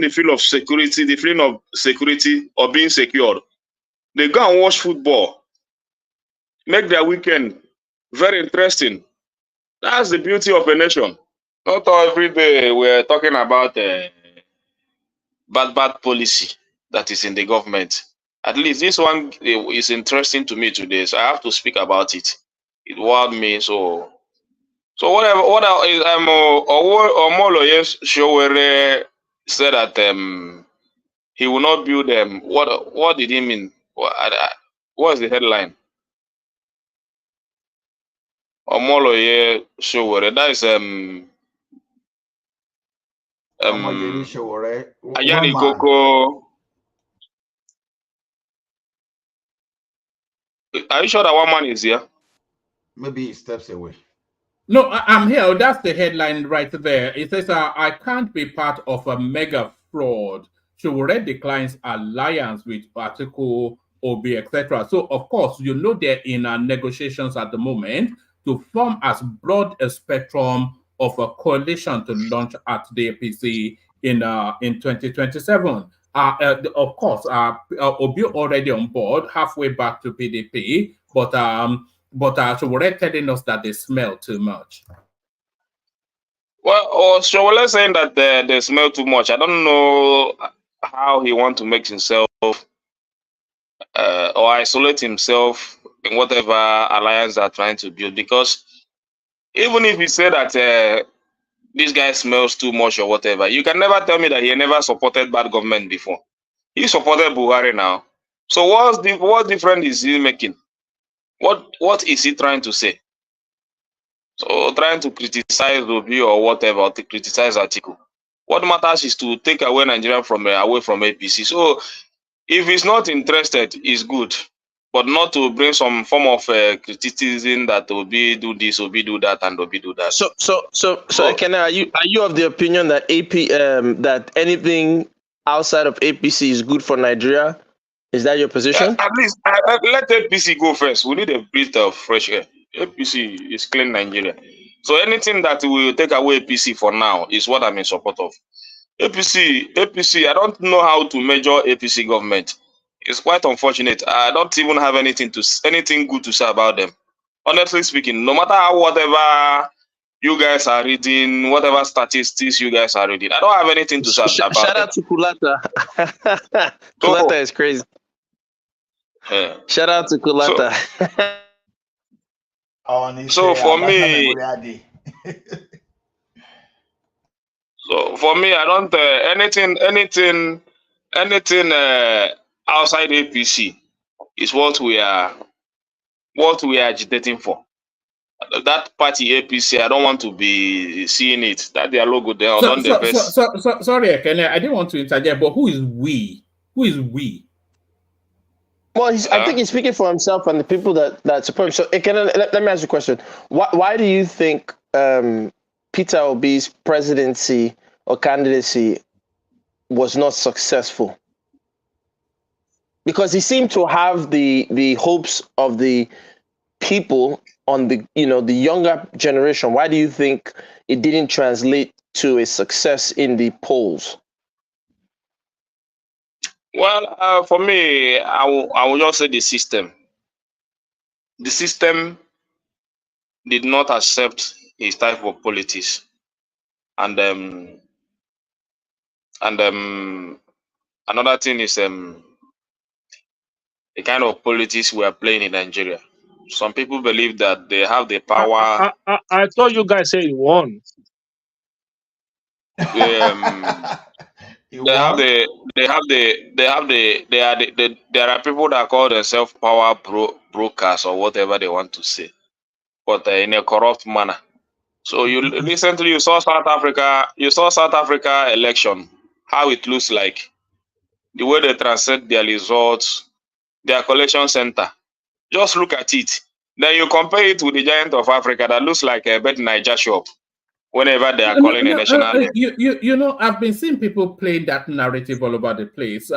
the feel of security, the feeling of security or being secured, they go and watch football, make their weekend very interesting. That's the beauty of a nation. Not every day we're talking about bad policy that is in the government. At least this one is interesting to me today, so I have to speak about it. It wowed me. So whatever. What Omoloye Sowore said that he will not build them. What did he mean? What's the headline? Omoloye Sowore. That is Ayani Koko. Are you sure that one man is here? Maybe he steps away. No, I'm here. That's the headline right there. It says, I can't be part of a mega fraud. Sowore declines alliance with Article OB, etc. So, of course, you know they're in negotiations at the moment to form as broad a spectrum of a coalition to launch at the APC in 2027. Of course, Obi already on board, halfway back to PDP, but Sowore telling us that they smell too much. Well, Sowore saying that they smell too much. I don't know how he wants to make himself or isolate himself in whatever alliance they're trying to build. Because even if he said that this guy smells too much or whatever, you can never tell me that he never supported bad government before. He supported Buhari now. So what difference is he making? What is he trying to say? So trying to criticize Obi or whatever, or to criticize Atiku. What matters is to take away Nigeria away from APC. So if he's not interested, it's good, but not to bring some form of criticism that Obi do this, Obi do that, and Obi do that. So, Ekene, are you of the opinion that that anything outside of APC is good for Nigeria? Is that your position? At least let APC go first. We need a breath of fresh air. APC is clean Nigeria. So anything that will take away APC for now is what I'm in support of. APC, I don't know how to measure APC government. It's quite unfortunate. I don't even have anything good to say about them. Honestly speaking, no matter whatever you guys are reading, whatever statistics you guys are reading, I don't have anything to say about them. Shout out to Kulata. Kulata is crazy. Shout out to Kulata. So for me, I don't anything outside APC is what we are agitating for. That party APC, I don't want to be seeing it. That their logo there. Sorry, Ekene, I didn't want to interject, but who is we? Who is we? Well, I think he's speaking for himself and the people that support him. So, Ekene, let me ask you a question. Why do you think Peter Obi's presidency or candidacy was not successful? Because he seemed to have the hopes of the people on the younger generation. Why do you think it didn't translate to a success in the polls? Well, for me, I will just say the system. The system did not accept his type of politics, and another thing is the kind of politics we are playing in Nigeria. Some people believe that they have the power. I thought you guys say he won. There are people that call themselves power brokers or whatever they want to say, but in a corrupt manner. So recently you saw South Africa election, how it looks like, the way they translate their results, their collection center. Just look at it. Then you compare it with the giant of Africa that looks like a Bet Niger shop. Whenever they are calling a national you know, I've been seeing people playing that narrative all over the place.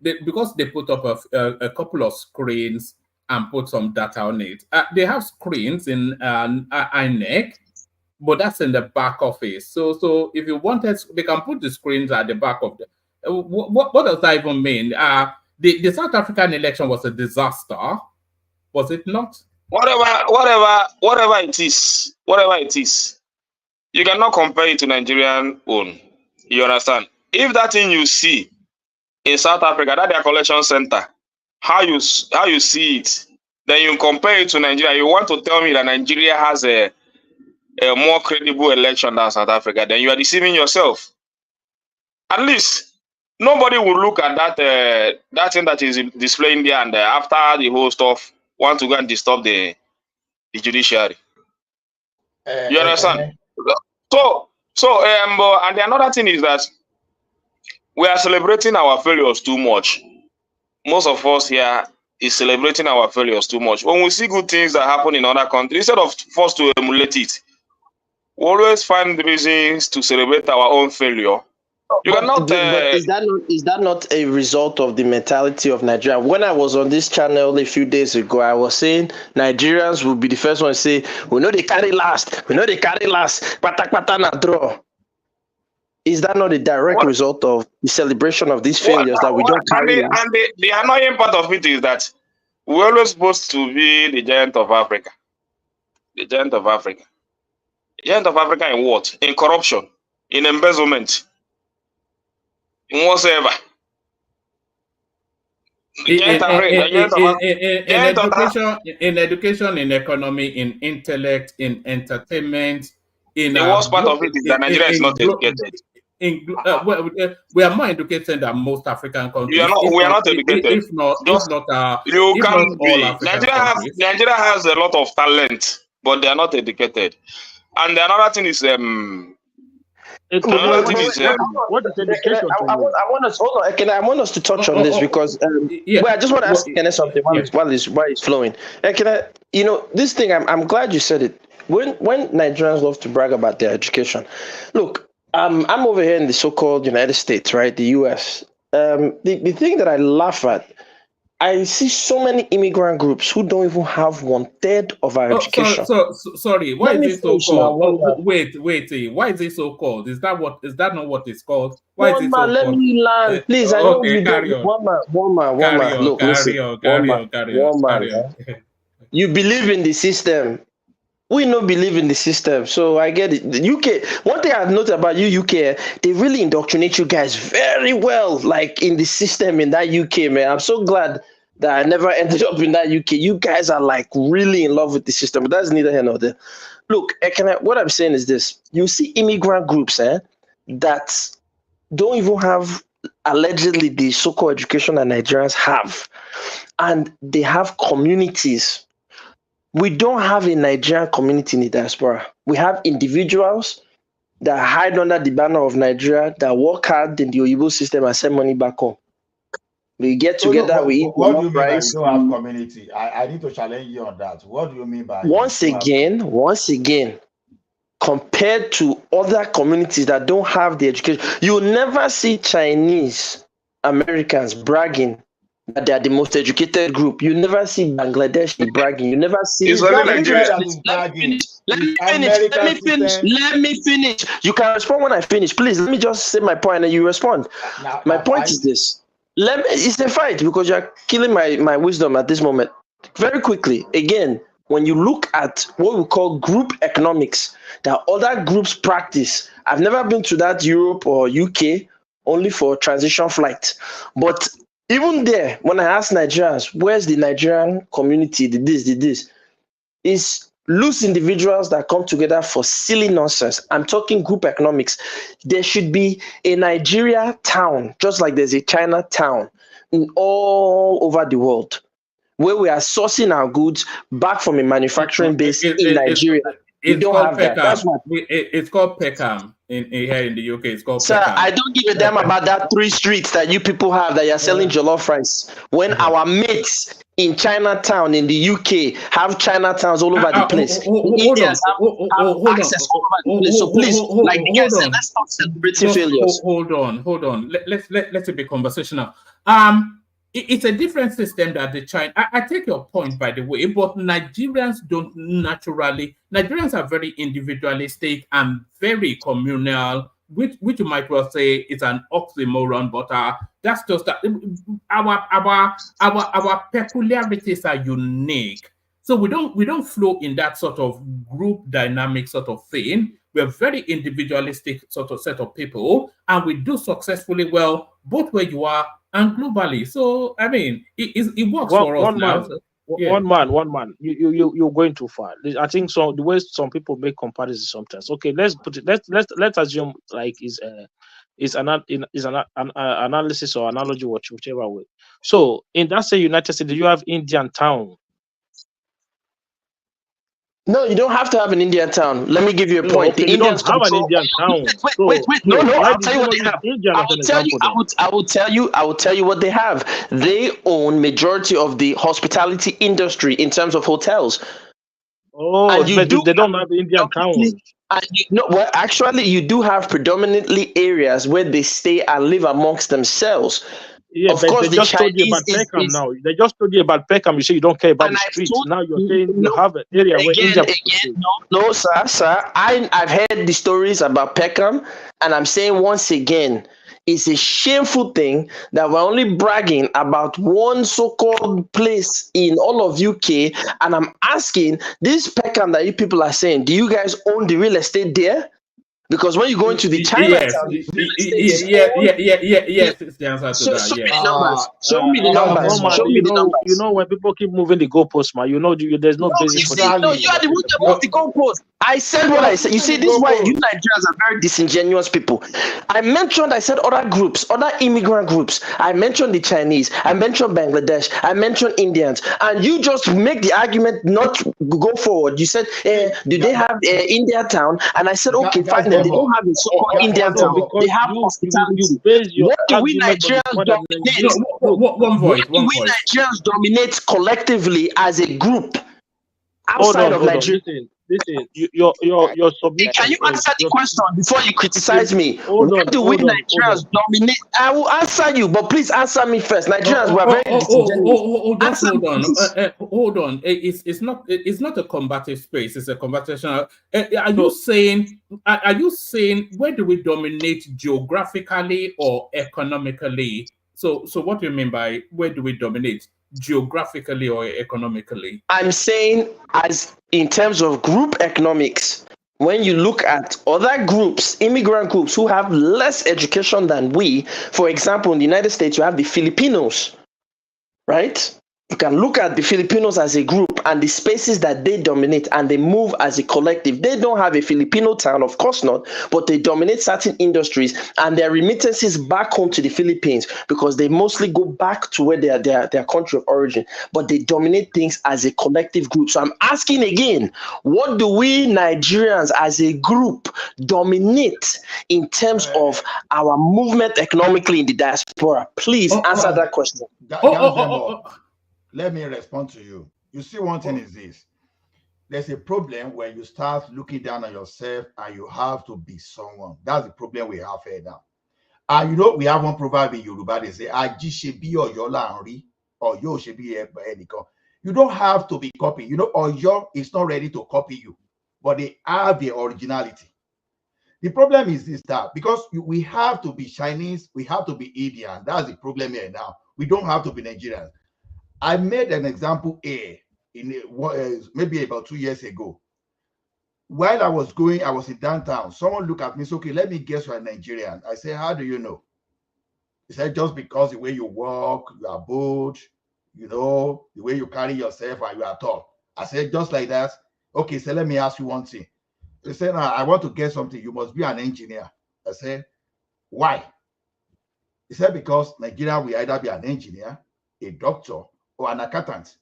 Because they put up a couple of screens and put some data on it. They have screens in INEC but that's in the back office. So if you wanted, they can put the screens at the back of the. What does that even mean? The South African election was a disaster, was it not? Whatever it is, you cannot compare it to Nigerian own. You understand? If that thing you see in South Africa, that their collection center, how you see it, then you compare it to Nigeria. You want to tell me that Nigeria has a more credible election than South Africa? Then you are deceiving yourself. At least nobody will look at that thing that is displaying there, and after the whole stuff, want to go and disturb the judiciary. You understand? So and the another thing is that we are celebrating our failures too much. Most of us here is celebrating our failures too much. When we see good things that happen in other countries, instead of forced to emulate it, we always find reasons to celebrate our own failure. You cannot. But is that not a result of the mentality of Nigeria? When I was on this channel a few days ago, I was saying Nigerians will be the first one to say, "We know they carry last. We know they carry last. Pata na draw." Is that not a direct result of the celebration of these failures that we don't carry last? And the annoying part of it is that we're always supposed to be the giant of Africa. The giant of Africa. The giant of Africa in what? In corruption, in embezzlement. In whatsoever. In education, in economy, in intellect, in entertainment, in the worst part of it is that Nigeria is not educated. We are more educated than most African countries. We are not educated. If not all African countries. Nigeria has a lot of talent, but they are not educated. And another thing is what is education? I want us to touch on this because I just want to ask Kenneth something while it's flowing. This thing, I'm glad you said it. When Nigerians love to brag about their education, look, I'm over here in the so-called United States, right? The US. The thing that I laugh at, I see so many immigrant groups who don't even have 1/3 of our education. Sorry, why is it so called? Wait, why is it so called? Is that not what it's called? Why is it so called? Let me learn, please. I know you carry don't. on. One man. Look, listen. One man. You believe in the system. We don't believe in the system, so I get it. The UK, one thing I've noted about you, UK, they really indoctrinate you guys very well, like in the system in that UK, man. I'm so glad that I never ended up in that UK. You guys are like really in love with the system, but that's neither here nor there. Look, what I'm saying is this. You see immigrant groups that don't even have allegedly the so-called education that Nigerians have, and they have communities. We don't have a Nigerian community in the diaspora. We have individuals that hide under the banner of Nigeria, that work hard in the Oyibo system and send money back home. We get together, we eat. What do you mean by you don't have community? I need to challenge you on that. What do you mean by once again, compared to other communities that don't have the education, you'll never see Chinese Americans bragging that they are the most educated group. You never see Bangladeshi bragging. You never see. Let me finish. You can respond when I finish. Please, let me just say my point and you respond. My point is this. It's a fight because you're killing my wisdom at this moment. Very quickly, again, when you look at what we call group economics, that other groups practice. I've never been to that Europe or UK, only for transition flight. But even there, when I ask Nigerians, where's the Nigerian community, the this, is loose individuals that come together for silly nonsense. I'm talking group economics. There should be a Nigeria town, just like there's a China town in all over the world, where we are sourcing our goods back from a manufacturing base in Nigeria. We don't have that. That's what it's called Peckham here in the UK. It's called Sir, Peckham. I don't give a damn about that 3 streets that you people have that you're selling jollof rice. When our mates in Chinatown in the UK have Chinatowns all over the place. Indians have access all over the place. So please, like the guy said, let's stop celebrating failures. Hold on. Let's be conversational. it's a different system that the China. I take your point, by the way, but Nigerians don't naturally. Nigerians are very individualistic and very communal, which you might well say is an oxymoron, but that's just that our peculiarities are unique. So we don't flow in that sort of group dynamic sort of thing. We're very individualistic sort of set of people, and we do successfully well both where you are and globally. So I mean, it works for us now. So, yeah. One man. You're going too far. I think so. The way some people make comparisons sometimes. Okay, let's put it. Let's assume like is an analysis or analogy, whichever way. So in that say United States, you have Indian town. No, you don't have to have an Indian town. Let me give you a point. Okay, the Indians don't have an Indian town. Wait. No. I'll tell you what they have. I will tell you what they have. They own majority of the hospitality industry in terms of hotels. Oh, and they don't have Indian town. Well, actually, you do have predominantly areas where they stay and live amongst themselves. Yeah, of course, they just told you about Peckham now. They just told you about Peckham. You say you don't care about the streets. Now you're saying you have an area where India. No, sir. I've heard the stories about Peckham, and I'm saying once again, it's a shameful thing that we're only bragging about one so-called place in all of UK, and I'm asking this Peckham that you people are saying, do you guys own the real estate there? Because when you go into the China, yes, it's the answer to that. Show me the numbers. Show me the numbers. You know when people keep moving the goalposts, man. You know there's no basis for that. No, you are the one that moved the goalposts. I said what I said. You see, this is why you Nigerians are very disingenuous people. I said other groups, other immigrant groups. I mentioned the Chinese. I mentioned Bangladesh. I mentioned Indians, and you just make the argument not go forward. You said, do they have India town? And I said, okay, fine. They don't have a so-called Indian town. They have hospitality. What do we Nigerians dominate? One voice. We Nigerians dominate collectively as a group outside of Nigeria. Listen, your submission. Can you answer the question before you criticize me? What do we Nigerians dominate? I will answer you, but please answer me first. Nigerians were very hold on. It's not a combative space. It's a conversational. Are you saying where do we dominate geographically or economically? So what do you mean by where do we dominate? Geographically or economically? I'm saying as in terms of group economics, when you look at other groups, immigrant groups who have less education than we, for example, in the United States, you have the Filipinos, right? You can look at the Filipinos as a group and the spaces that they dominate, and they move as a collective. They don't have a Filipino town, of course not, but they dominate certain industries, and their remittances back home to the Philippines because they mostly go back to where their country of origin, but they dominate things as a collective group. So I'm asking again, what do we Nigerians as a group dominate in terms of our movement economically in the diaspora? Please answer that question. Let me respond to you. You see, one thing is this. There's a problem when you start looking down on yourself and you have to be someone. That's the problem we have here now. And you know, we have one proverb in Yoruba. They say, Aji shebi Oyo laanri, Oyo shebi eniko. You don't have to be copied. You know, Oyo is not ready to copy you, but they have the originality. The problem is this, that because we have to be Chinese, we have to be Indian. That's the problem here now. We don't have to be Nigerians. I made an example in maybe about 2 years ago. While I was in downtown. Someone looked at me and said, okay, let me guess you're a Nigerian. I said, how do you know? He said, just because the way you walk, you are bold, you know, the way you carry yourself and you are tall. I said, just like that. Okay, so let me ask you one thing. He said, I want to get something. You must be an engineer. I said, why? He said, because Nigeria will either be an engineer, a doctor, or an accountant.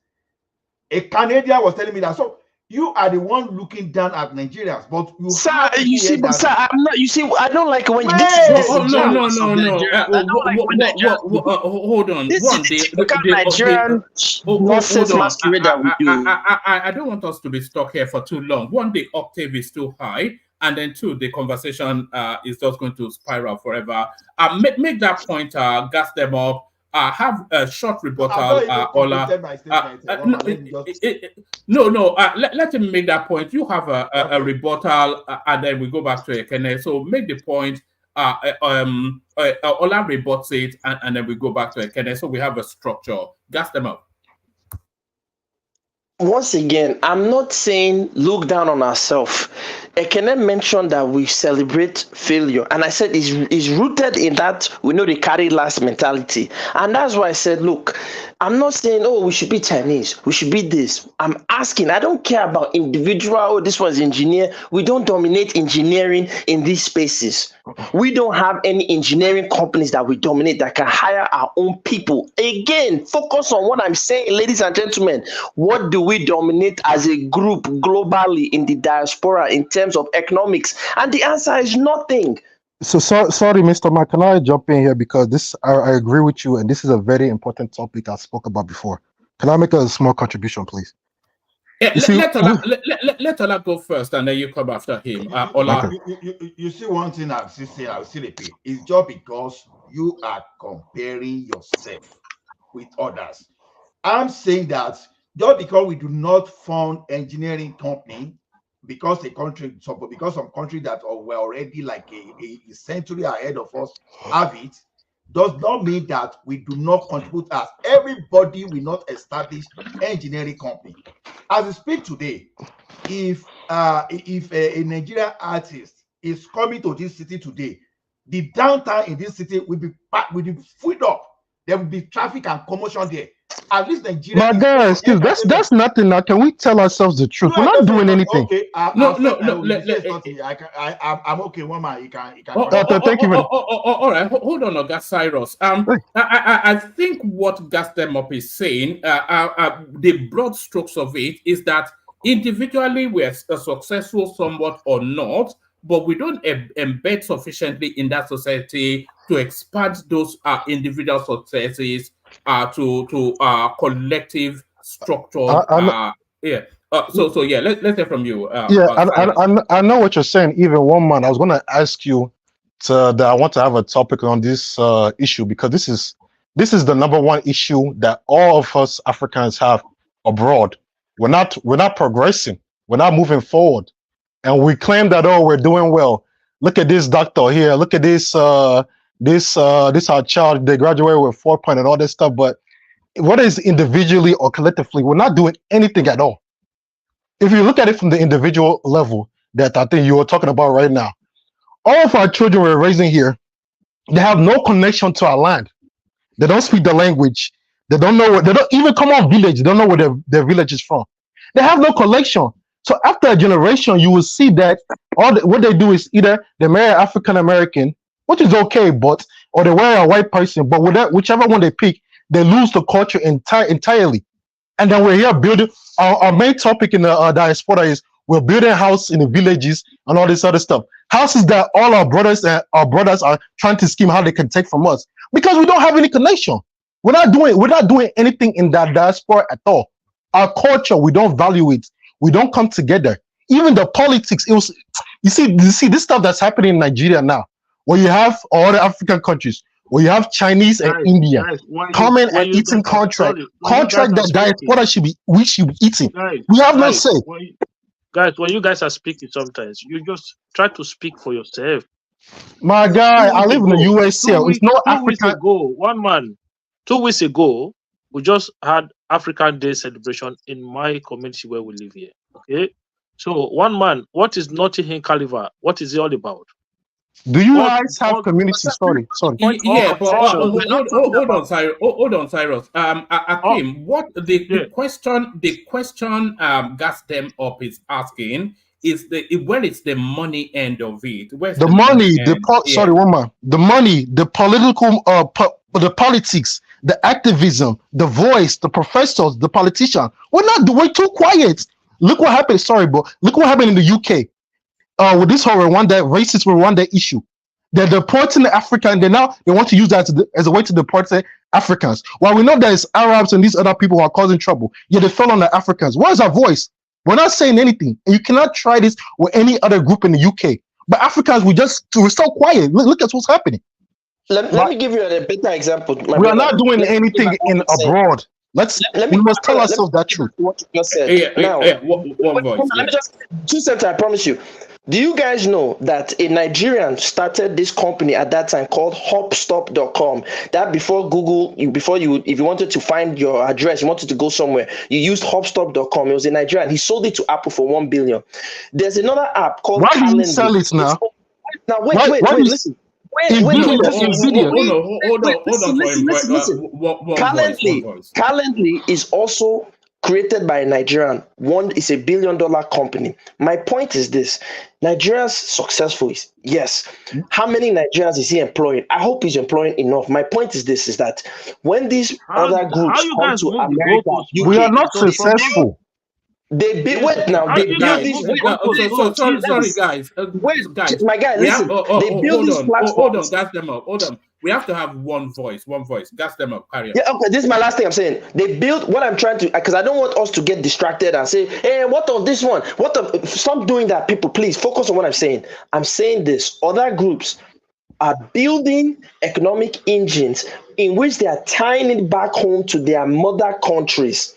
A Canadian was telling me that. So you are the one looking down at Nigerians, but you sir, you see, but sir, I'm not. You see, I don't like when no. Hold on. This one day, Nigerian nonsense masquerade that we do. I don't want us to be stuck here for too long. One day, octave is too high, and then two, the conversation is just going to spiral forever. Make that point, gas them up. have a short rebuttal. Ola. Let him make that point. You have a rebuttal, and then we go back to Ekene. So make the point. Ola rebuts it, and then we go back to Ekene. So we have a structure. Gas them up. Once again, I'm not saying look down on ourselves. Ekene mentioned that we celebrate failure, and I said it's rooted in that we know the carry last mentality, and that's why I said, look, I'm not saying, oh, we should be Chinese, we should be this. I'm asking, I don't care about individual, oh, this one's engineer. We don't dominate engineering in these spaces. We don't have any engineering companies that we dominate that can hire our own people. Again, focus on what I'm saying, ladies and gentlemen. What do we dominate as a group globally in the diaspora in terms of economics? And the answer is nothing. So sorry, Mr. Mark, can I jump in here, because this I agree with you, and this is a very important topic I spoke about before. Can I make a small contribution, please? Yeah, let Ola go first, and then you come after him. Ola. You see, one thing I'll still repeat, is just because you are comparing yourself with others. I'm saying that just because we do not fund engineering company, because some country that were already like a century ahead of us have it, does not mean that we do not contribute as everybody will not establish engineering company. As we speak today, if a Nigerian artist is coming to this city today, the downtown in this city will be filled up. There will be traffic and commotion there. At least Nigeria. My guys, that's nothing now. Can we tell ourselves the truth? We're not doing anything. Okay, I'm okay. One man, you can. Thank you. All right, hold on, Oga Cyrus. I think what Gas Them Up is saying, the broad strokes of it is that individually we're successful somewhat or not, but we don't embed sufficiently in that society to expand those individual successes to collective structure. So let's hear from you. I know what you're saying. Even one man, I was going to ask you that I want to have a topic on this issue, because this is the number one issue that all of us Africans have abroad. We're not progressing. We're not moving forward, and we claim that, oh, we're doing well. Look at this doctor here. Look at this our child. They graduated with 4 point and all this stuff. But whether it's individually or collectively, we're not doing anything at all. If you look at it from the individual level that I think you were talking about right now, all of our children we're raising here, they have no connection to our land. They don't speak the language. They don't know they don't even come on village. They don't know where their village is from. They have no connection. So after a generation, you will see that what they do is either they marry an African American, which is okay, or they marry a white person, but whichever one they pick, they lose the culture entirely. And then we're here building. Our main topic in the diaspora is we're building houses in the villages and all this other stuff. Houses that all our brothers are trying to scheme how they can take from us, because we don't have any connection. We're not doing anything in that diaspora at all. Our culture, we don't value it. We don't come together. Even the politics, you see this stuff that's happening in Nigeria now, where you have all the African countries, where you have Chinese and India coming and eating contract that diaspora should be eating. We have no say. Guys, when you guys are speaking, sometimes you just try to speak for yourself. My guy, I live in the US here. It's no African. 2 weeks ago, we just had African Day celebration in my community where we live here. Okay, so one man, what is Notting Hill Carnival? What is it all about? Do you guys have community? Sorry. Yeah, but hold on, Cyrus. Akim, what the question Gas Them Up is asking is where is the money end of it? Where's the money? The money, the political, the politics, the activism, the voice, the professors, the politicians. We're too quiet. Look what happened. Sorry, but look what happened in the UK. With this whole racist Rwanda issue. They're deporting Africa, and they want to use that as a way to deport Africans. While we know there's Arabs and these other people who are causing trouble, yet they fell on the Africans. Where's our voice? We're not saying anything. And you cannot try this with any other group in the UK. But Africans, we're so quiet. Look at what's happening. Let me give you a better example. We are not doing anything in abroad. We must tell ourselves that truth. What you just said. One voice. Let me just 2 cents. I promise you. Do you guys know that a Nigerian started this company at that time called hopstop.com? That before Google, if you wanted to find your address, you wanted to go somewhere, you used hopstop.com. It was a Nigerian. He sold it to Apple for $1 billion. There's another app called Why Calendly. do you sell it now? Now wait, listen. Listen. Calendly is also created by a Nigerian. One is $1 billion company. My point is this: Nigeria's successful. Yes. How many Nigerians is he employing? I hope he's employing enough. My point is this: is that when these other groups come to America, we are not successful. They build sorry guys. My guy, listen. They build these platforms. Hold on, gas them up. Hold on. We have to have one voice. Gas them up. Carry on. Yeah, okay. This is my last thing I'm saying. They build what I'm trying to, because I don't want us to get distracted and say, hey, what of this one? Stop doing that, people. Please focus on what I'm saying. I'm saying this. Other groups are building economic engines in which they are tying it back home to their mother countries.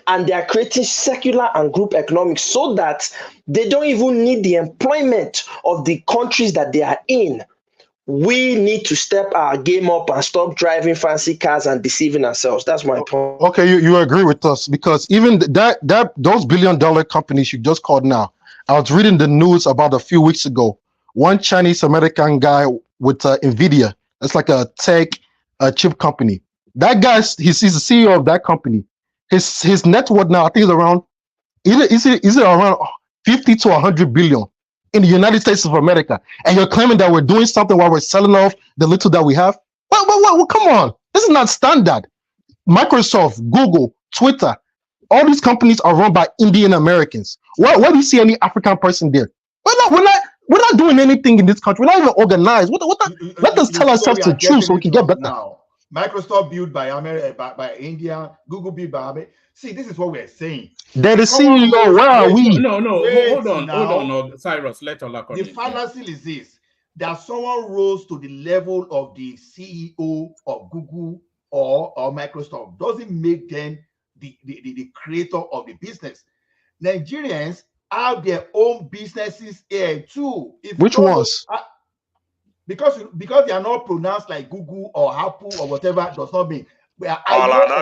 And they are creating secular and group economics so that they don't even need the employment of the countries that they are in. We need to step our game up and stop driving fancy cars and deceiving ourselves. That's my point. Okay, you agree with us, because even those $1 billion companies you just called now, I was reading the news about a few weeks ago. One Chinese American guy with NVIDIA, that's like a tech chip company. That guy, he's the CEO of that company. His net worth now, I think, is around around 50 to 100 billion in the United States of America. And you're claiming that we're doing something while we're selling off the little that we have? Well, come on. This is not standard. Microsoft, Google, Twitter, all these companies are run by Indian Americans. Why do you see any African person there? We're not doing anything in this country. We're not even organized. Let us tell ourselves the truth so we can get better. Now. Microsoft built by by India, Google built by America. See, this is what we're saying. They're the CEO. Where are we? No, hold on, Cyrus. Let Allah come. The fallacy is this: that someone rose to the level of the CEO of Google or Microsoft doesn't make them the creator of the business. Nigerians have their own businesses here too. Which ones? Because they are not pronounced like Google or Apple or whatever does not mean. That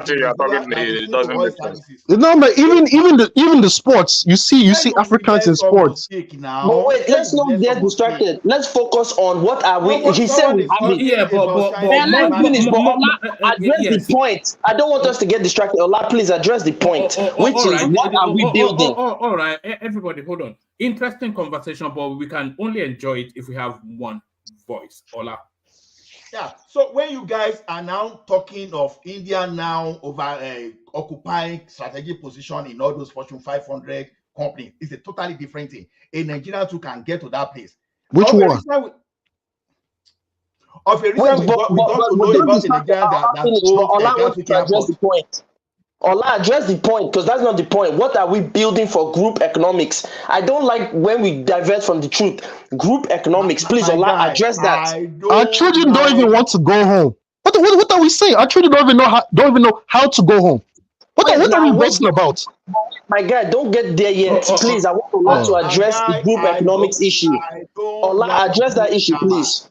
thing you're talking it doesn't make sense. No, but even the sports, you see Africans in sports. But wait, let's not get distracted. Let's focus on what are we. He said we have it. Yeah, but address the point. I don't want us to get distracted. Ola, please address the point, which is what are we building? All right, everybody, hold on. Interesting conversation, but we can only enjoy it if we have one voice. Ola. Yeah, so when you guys are now talking of India now over occupying strategic position in all those Fortune 500 companies, it's a totally different thing. A Nigerian too can get to that place. Which one? Of a reason we got to know about the Nigerian that address the point. Ola, address the point, because that's not the point. What are we building for group economics? I don't like when we divert from the truth. Group economics, please, Ola, address that. Our children don't even want to go home. What are we saying? Our children don't even know how to go home. What are we boasting about? My guy, don't get there yet, please. I want Ola to address the group economics issue. Ola, address that issue, please.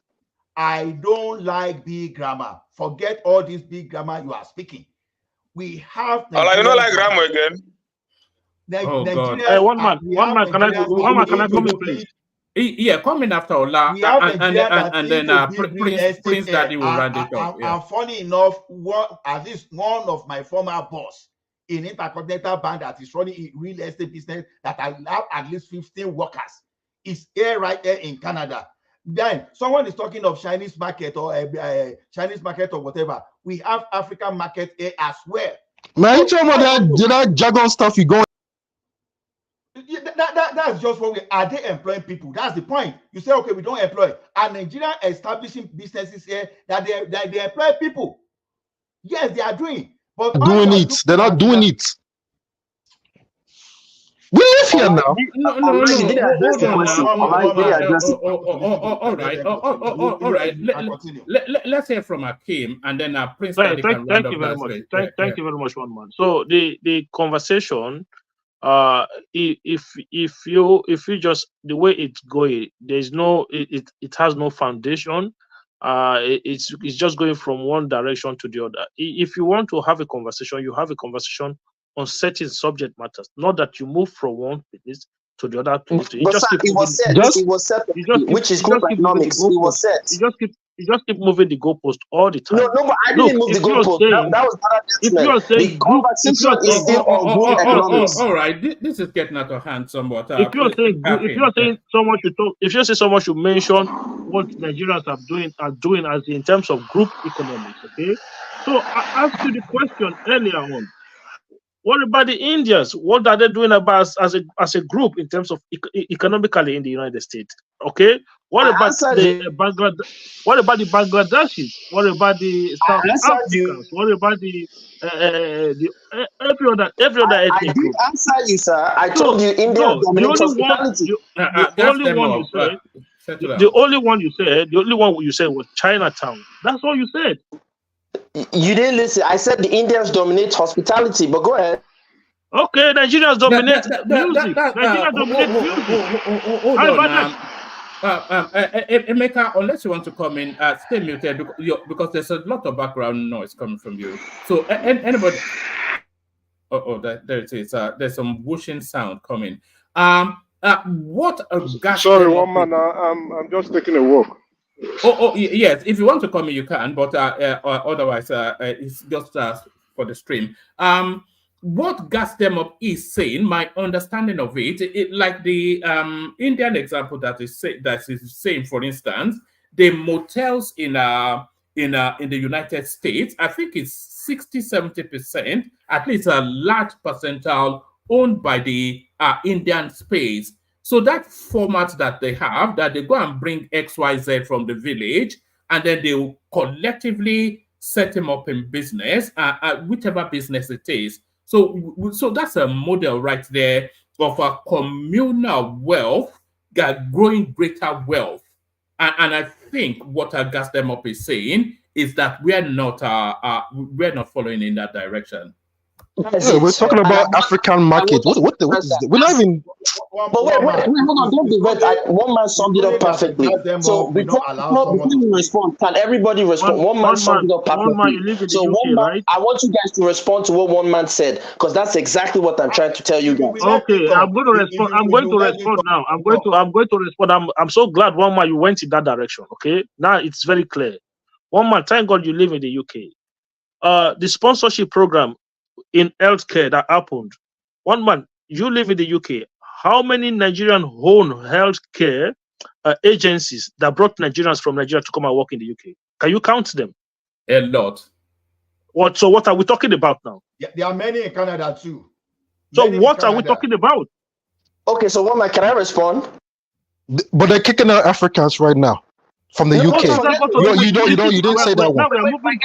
I don't like big grammar. Forget all this big grammar you are speaking. We have. You don't like grammar again? Oh God! Hey, one man, can I come in, please? Yeah, come in after Ola, and then Prince Daddy will round it up. And funny enough, at least one of my former boss in Intercontinental Bank that is running a real estate business that I have at least 15 workers is here right there in Canada. Then someone is talking of Chinese market or Chinese market or whatever. We have African market here as well. Man, you talking about that jargon stuff you going? That's just what we are. They employing people? That's the point. You say, okay, we don't employ. And Nigeria establishing businesses here that they employ people. Yes, they are doing. But doing it. They're not doing it. We live here now. No. You didn't address the question. All right. Let's hear from Akeem, and then Prince Daddy can round up. Thank you very much. Thank you very much, one man. So the conversation, if you just the way it's going, there's no it has no foundation. It's just going from one direction to the other. If you want to have a conversation, you have a conversation on certain subject matters, not that you move from one place to the other place. It was set, which is group economics. It was set. You just keep moving the goalpost all the time. No, but I didn't move the goalpost. That was not the conversation is still on group economics. All right, this is getting out of hand somewhat. If you're saying someone should talk, if you say someone should mention what Nigerians are doing as in terms of group economics, okay? So I asked you the question earlier on. What about the Indians? What are they doing about as a group in terms of economically in the United States? Okay. What about the Bangladeshis? What about the South Africans? What about the every other ethnic group? I did answer you, sir. I told you India dominates hospitality. The only one you said was Chinatown. That's all you said. You didn't listen. I said the Indians dominate hospitality, but go ahead. Okay, Nigerians dominate music. Nigerians dominate music. Hold on. Emeka, unless you want to come in, stay muted because there's a lot of background noise coming from you. So anybody? There it is. There's some whooshing sound coming. What a gas? Sorry, one man. I'm just taking a walk. Yes. If you want to come in, you can. But otherwise, it's just for the stream. What gas them up is saying, my understanding of it like the Indian example that is saying, for instance, the motels in the United States, I think it's 60-70%, at least a large percentile owned by the Indian space. So that format that they have, that they go and bring XYZ from the village, and then they will collectively set them up in business, whichever business it is. So that's a model right there of a communal wealth, growing greater wealth. And I think what Gas Them Up is saying is that we're not following in that direction. Yeah, we're talking about African market. What is we're not even. But wait, hold on, don't be wet. One man summed it up perfectly. So before you respond, can everybody respond? One man summed it up perfectly. So one man, I want you guys to respond to what one man said, because that's exactly what I'm trying to tell you guys. Okay, I'm going to respond. I'm going to respond now. I'm going to respond. I'm so glad, one man, you went in that direction. Okay, now it's very clear. One man, thank God you live in the UK. The sponsorship program in healthcare that happened. One man, you live in the UK. How many Nigerian owned healthcare agencies that brought Nigerians from Nigeria to come and work in the UK? Can you count them? A lot. So what are we talking about now? Yeah, there are many in Canada too. So what are we talking about? Okay, so one man, can I respond? But they're kicking out Africans right now from the UK. You didn't say that one. We are moving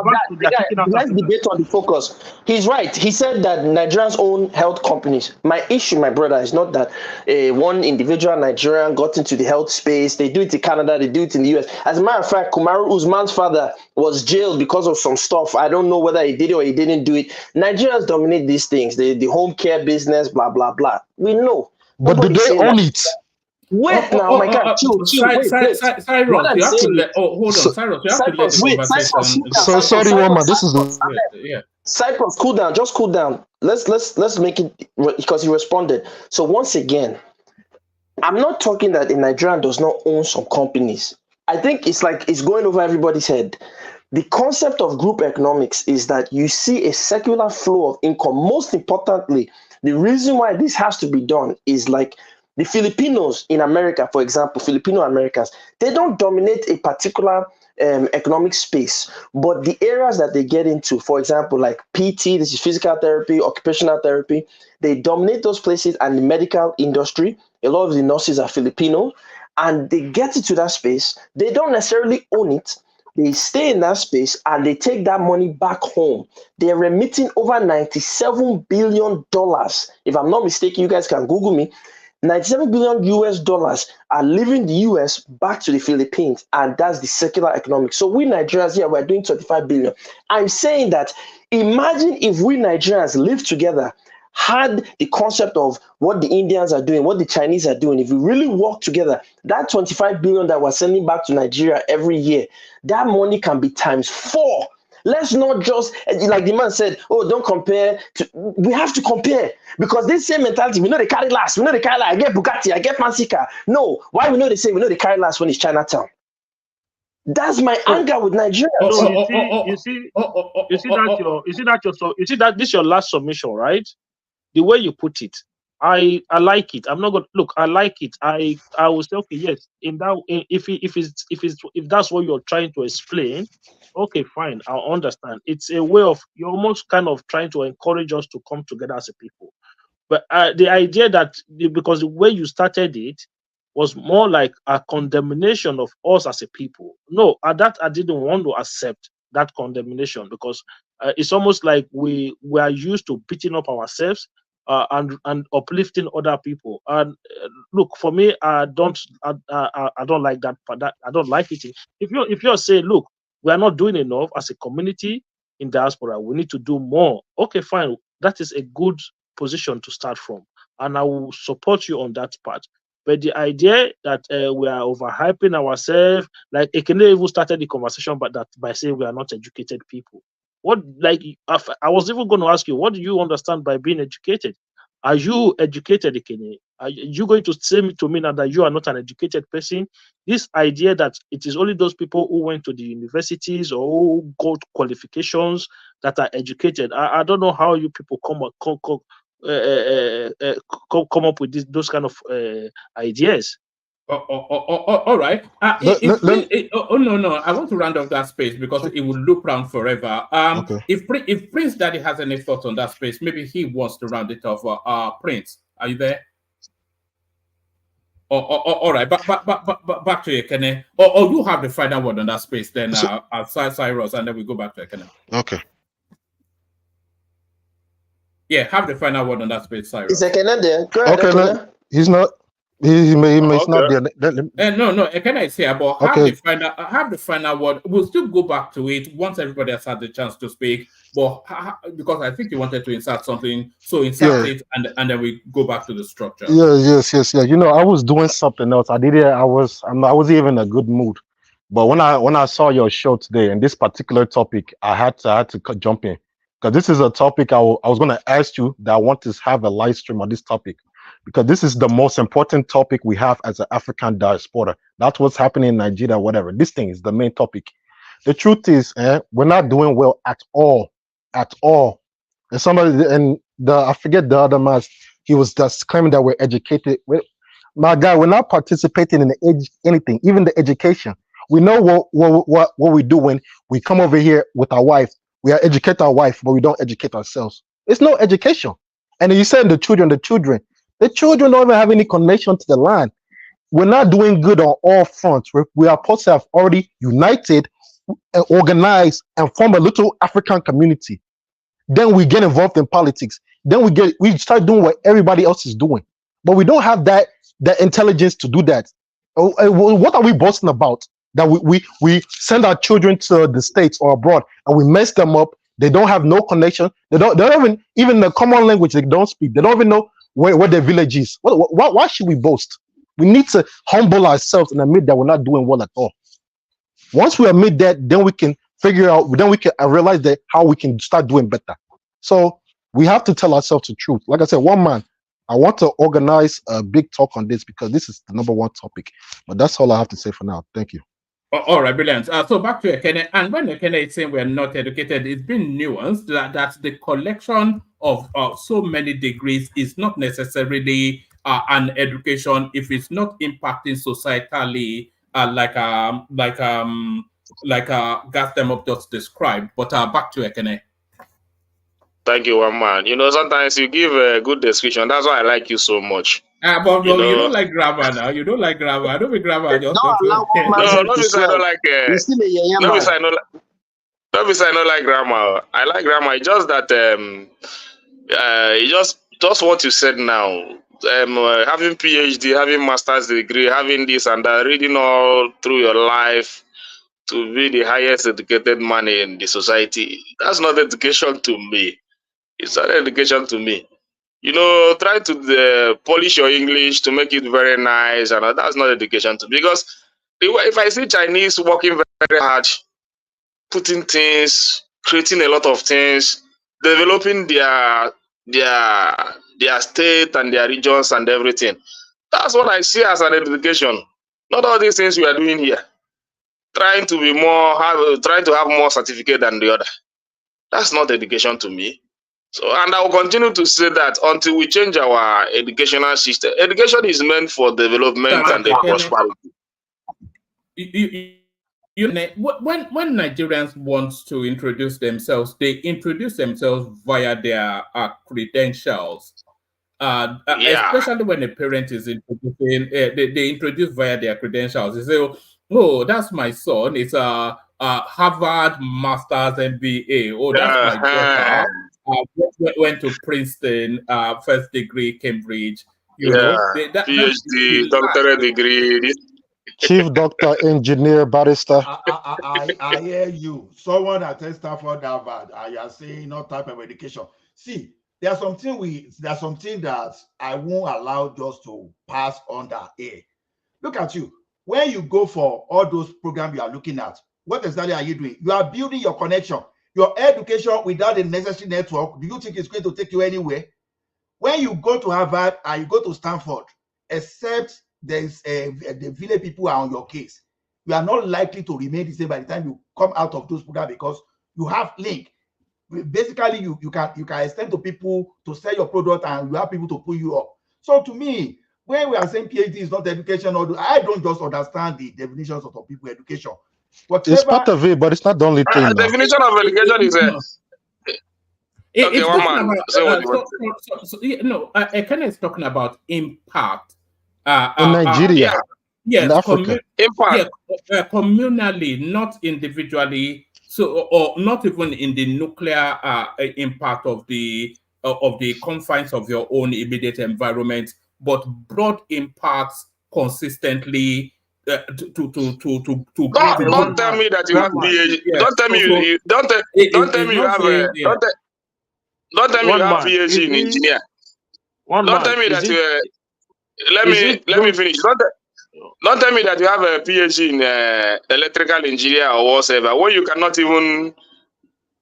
back to the let's debate on the focus. He's right. He said that Nigerians own health companies. My issue, my brother, is not that one individual Nigerian got into the health space. They do it in Canada, they do it in the US. As a matter of fact, Kumaru Usman's father was jailed because of some stuff. I don't know whether he did it or he didn't do it. Nigerians dominate these things. The home care business, blah, blah, blah. We know. But do they own it? Wait now, my God, chill. Cyrus, you have to let. Hold on, Cyrus, you have to let the conversation. So sorry, Roma. This is Cyprus, cool down. Just cool down. Let's make it, because he responded. So once again, I'm not talking that a Nigerian does not own some companies. I think it's like it's going over everybody's head. The concept of group economics is that you see a secular flow of income. Most importantly, the reason why this has to be done is like the Filipinos in America, for example, Filipino Americans, they don't dominate a particular economic space, but the areas that they get into, for example, like PT, this is physical therapy, occupational therapy, they dominate those places, and the medical industry, a lot of the nurses are Filipino, and they get into that space. They don't necessarily own it, They stay in that space and they take that money back home. They're remitting over $97 billion. If I'm not mistaken, you guys can Google me. 97 billion US dollars are leaving the US back to the Philippines, and that's the circular economics. So we Nigerians here, we're doing 25 billion. I'm saying that imagine if we Nigerians live together, had the concept of what the Indians are doing, what the Chinese are doing. If we really work together, that 25 billion that we're sending back to Nigeria every year, that money can be times 4. Let's not just, like the man said, oh, don't compare. We have to compare, because this same mentality, we know they carry last. We know they carry last. I get Bugatti, I get fancy car. No, why we know they say we know they carry last when it's Chinatown? That's my anger with Nigeria. So you see that this your last submission, right? The way you put it, I like it. I'm not gonna look. I like it. I will say, okay, yes. If that's what you're trying to explain, okay, fine. I'll understand. It's a way of, you're almost kind of trying to encourage us to come together as a people. But the idea that because the way you started it was more like a condemnation of us as a people. No, that I didn't want to accept that condemnation, because it's almost like we are used to beating up ourselves and uplifting other people. And look, for me, I don't like that. I don't like it. If you're saying, look, we are not doing enough as a community in diaspora, we need to do more. Okay, fine. That is a good position to start from, and I will support you on that part. But the idea that we are overhyping ourselves, like Ekene even started the conversation, but that by saying we are not educated people. What, like, I was even going to ask you, what do you understand by being educated? Are you educated, Ekene? Are you going to say to me now that you are not an educated person? This idea that it is only those people who went to the universities or who got qualifications that are educated. I don't know how you people come up with those kind of ideas. All right. No. I want to round off that space because it will loop round forever. Okay. If Prince Daddy has any thoughts on that space, maybe he wants to round it off. Prince, are you there? All right. But back to Ekene. Or you have the final word on that space, then Cyrus, and then we go back to Ekene. Okay. Yeah, have the final word on that space, Cyrus. Is Ekene there? Go ahead, Okay, Ekene. no, he's not. He may not be. No, Ekene is here, but have the final word. We'll still go back to it once everybody has had the chance to speak. But because I think you wanted to insert something, so insert it, and then we go back to the structure. Yes. You know, I was doing something else. I wasn't even in a good mood. But when I saw your show today and this particular topic, I had to jump in, because this is a topic I was going to ask you that I want to have a live stream on this topic, because this is the most important topic we have as an African diaspora. That's what's happening in Nigeria, whatever. This thing is the main topic. The truth is, we're not doing well at all. And I forget the other man, he was just claiming that we're educated. My guy, we're not participating in anything, even the education. We know what we do when we come over here with our wife. We educate our wife, but we don't educate ourselves. It's no education. And you said the children don't even have any connection to the land. We're not doing good on all fronts. We are supposed to have already united and organized and form a little African community. Then we get involved in politics. Then we start doing what everybody else is doing. But we don't have that intelligence to do that. What are we boasting about? That we send our children to the States or abroad and we mess them up. They don't have no connection. They don't even the common language they don't speak. They don't even know where their village is. Why should we boast? We need to humble ourselves and admit that we're not doing well at all. Once we admit that, then we can figure out, then we can realize that how we can start doing better. So we have to tell ourselves the truth. Like I said, one man, I want to organize a big talk on this because this is the #1 topic. But that's all I have to say for now. Thank you. All right, brilliant. So back to Ekene, and when Ekene is saying we're not educated, it's been nuanced that the collection of so many degrees is not necessarily an education if it's not impacting societally, like Gastem just described. But back to Ekene. Thank you, one man. You know, sometimes you give a good description. That's why I like you so much. But You you know, don't like grammar now. You don't like grammar. I don't be grammar. Just Don't allow one man no, self not to because I don't swear. like. He's still a yaya Not because I man. don't like. Not because I don't like grammar. I like grammar. It's just that just what you said now. Having PhD, having master's degree, having this and that, reading all through your life to be the highest educated man in the society. That's not education to me. It's not education to me. You know, try to polish your English to make it very nice, and that's not education to me. Because if I see Chinese working very hard, putting things, creating a lot of things, developing their state and their regions and everything, that's what I see as an education. Not all these things we are doing here. Trying to be trying to have more certificate than the other. That's not education to me. So, and I will continue to say that until we change our educational system. Education is meant for development and prosperity. When Nigerians want to introduce themselves, they introduce themselves via their credentials. Especially when a parent is introducing, they introduce via their credentials. They say, "Oh, that's my son. It's a Harvard Master's MBA. Oh, that's my daughter. Went to Princeton, first degree, Cambridge. You know, PhD, doctorate degree." Chief doctor, engineer, barrister. I hear you. Someone that attends Stanford, Harvard, and you are saying no type of education. See, there's something that I won't allow just to pass under air. Look at you. When you go for all those programs you are looking at, what exactly are you doing? You are building your connection. Your education without the necessary network, do you think it's going to take you anywhere? When you go to Harvard and you go to Stanford, except there's the village people are on your case, you are not likely to remain the same by the time you come out of those programs because you have link. Basically, you can extend to people to sell your product and you have people to pull you up. So to me, when we are saying PhD is not education, I don't just understand the definitions of people education. Whatever, it's part of it, but it's not the only thing. The definition of education is Ekene is talking about impact. In Nigeria, in Africa. Impact. Communally, not individually. So, or not even in the nuclear impact of the confines of your own immediate environment, but broad impacts consistently. Don't tell me that you have PhD. Don't tell me you don't tell me you have don't tell me you have PhD in engineer. Don't tell me that you let me finish. Don't tell me that you have a PhD in electrical engineer or whatever, when you cannot even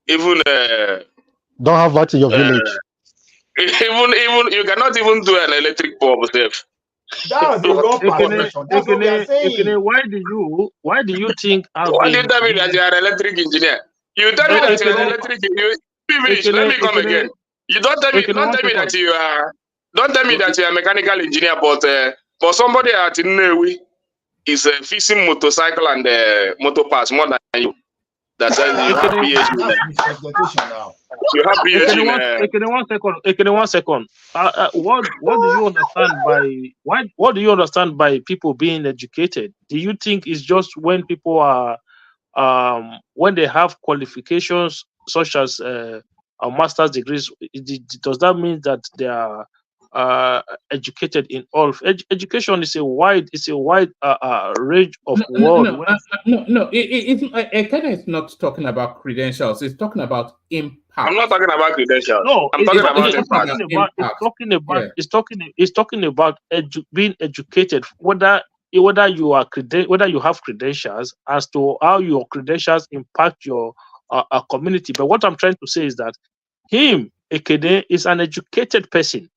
don't have that in your village. Even you cannot even do an electric bulb yourself. That's the wrong perception. That's what we are saying. Why do you think? Why do you tell me that you are an electric engineer? You tell me that you are an electric engineer. Let me come again. You don't tell me that you are. Don't tell me that you are a mechanical engineer, but somebody at Nnewi is fixing motorcycle and motor parts more than you. That says you have PhD now. You have PhD. One second. What do you understand by what do you understand by people being educated? Do you think it's just when people are when they have qualifications such as master's degrees? Does that mean that they are educated in all? Education is a wide range of world. Ekene is not talking about credentials. It's talking about impact. I'm not talking about credentials. No, I'm talking about impact. It's talking about being educated, whether you have credentials, as to how your credentials impact your community. But what I'm trying to say is that Ekene is an educated person.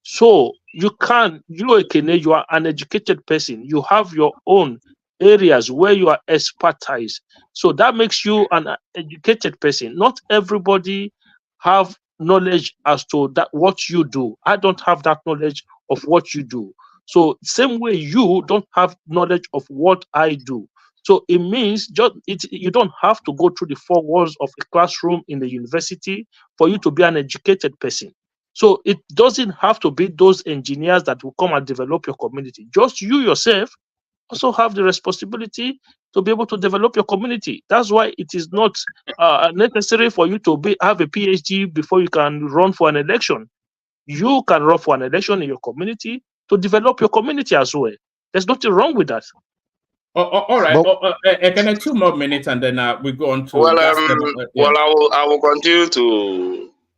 So Ekene, you are an educated person. You have your own areas where you are expertise. So that makes you an educated person. Not everybody have knowledge as to that what you do. I don't have that knowledge of what you do. So same way you don't have knowledge of what I do. So it means you don't have to go through the four walls of a classroom in the university for you to be an educated person. So it doesn't have to be those engineers that will come and develop your community. Just you yourself also have the responsibility to be able to develop your community. That's why it is not necessary for you to have a PhD before you can run for an election. You can run for an election in your community to develop your community as well. There's nothing wrong with that. All right. Can I 2 more minutes and then we go on to well, I will continue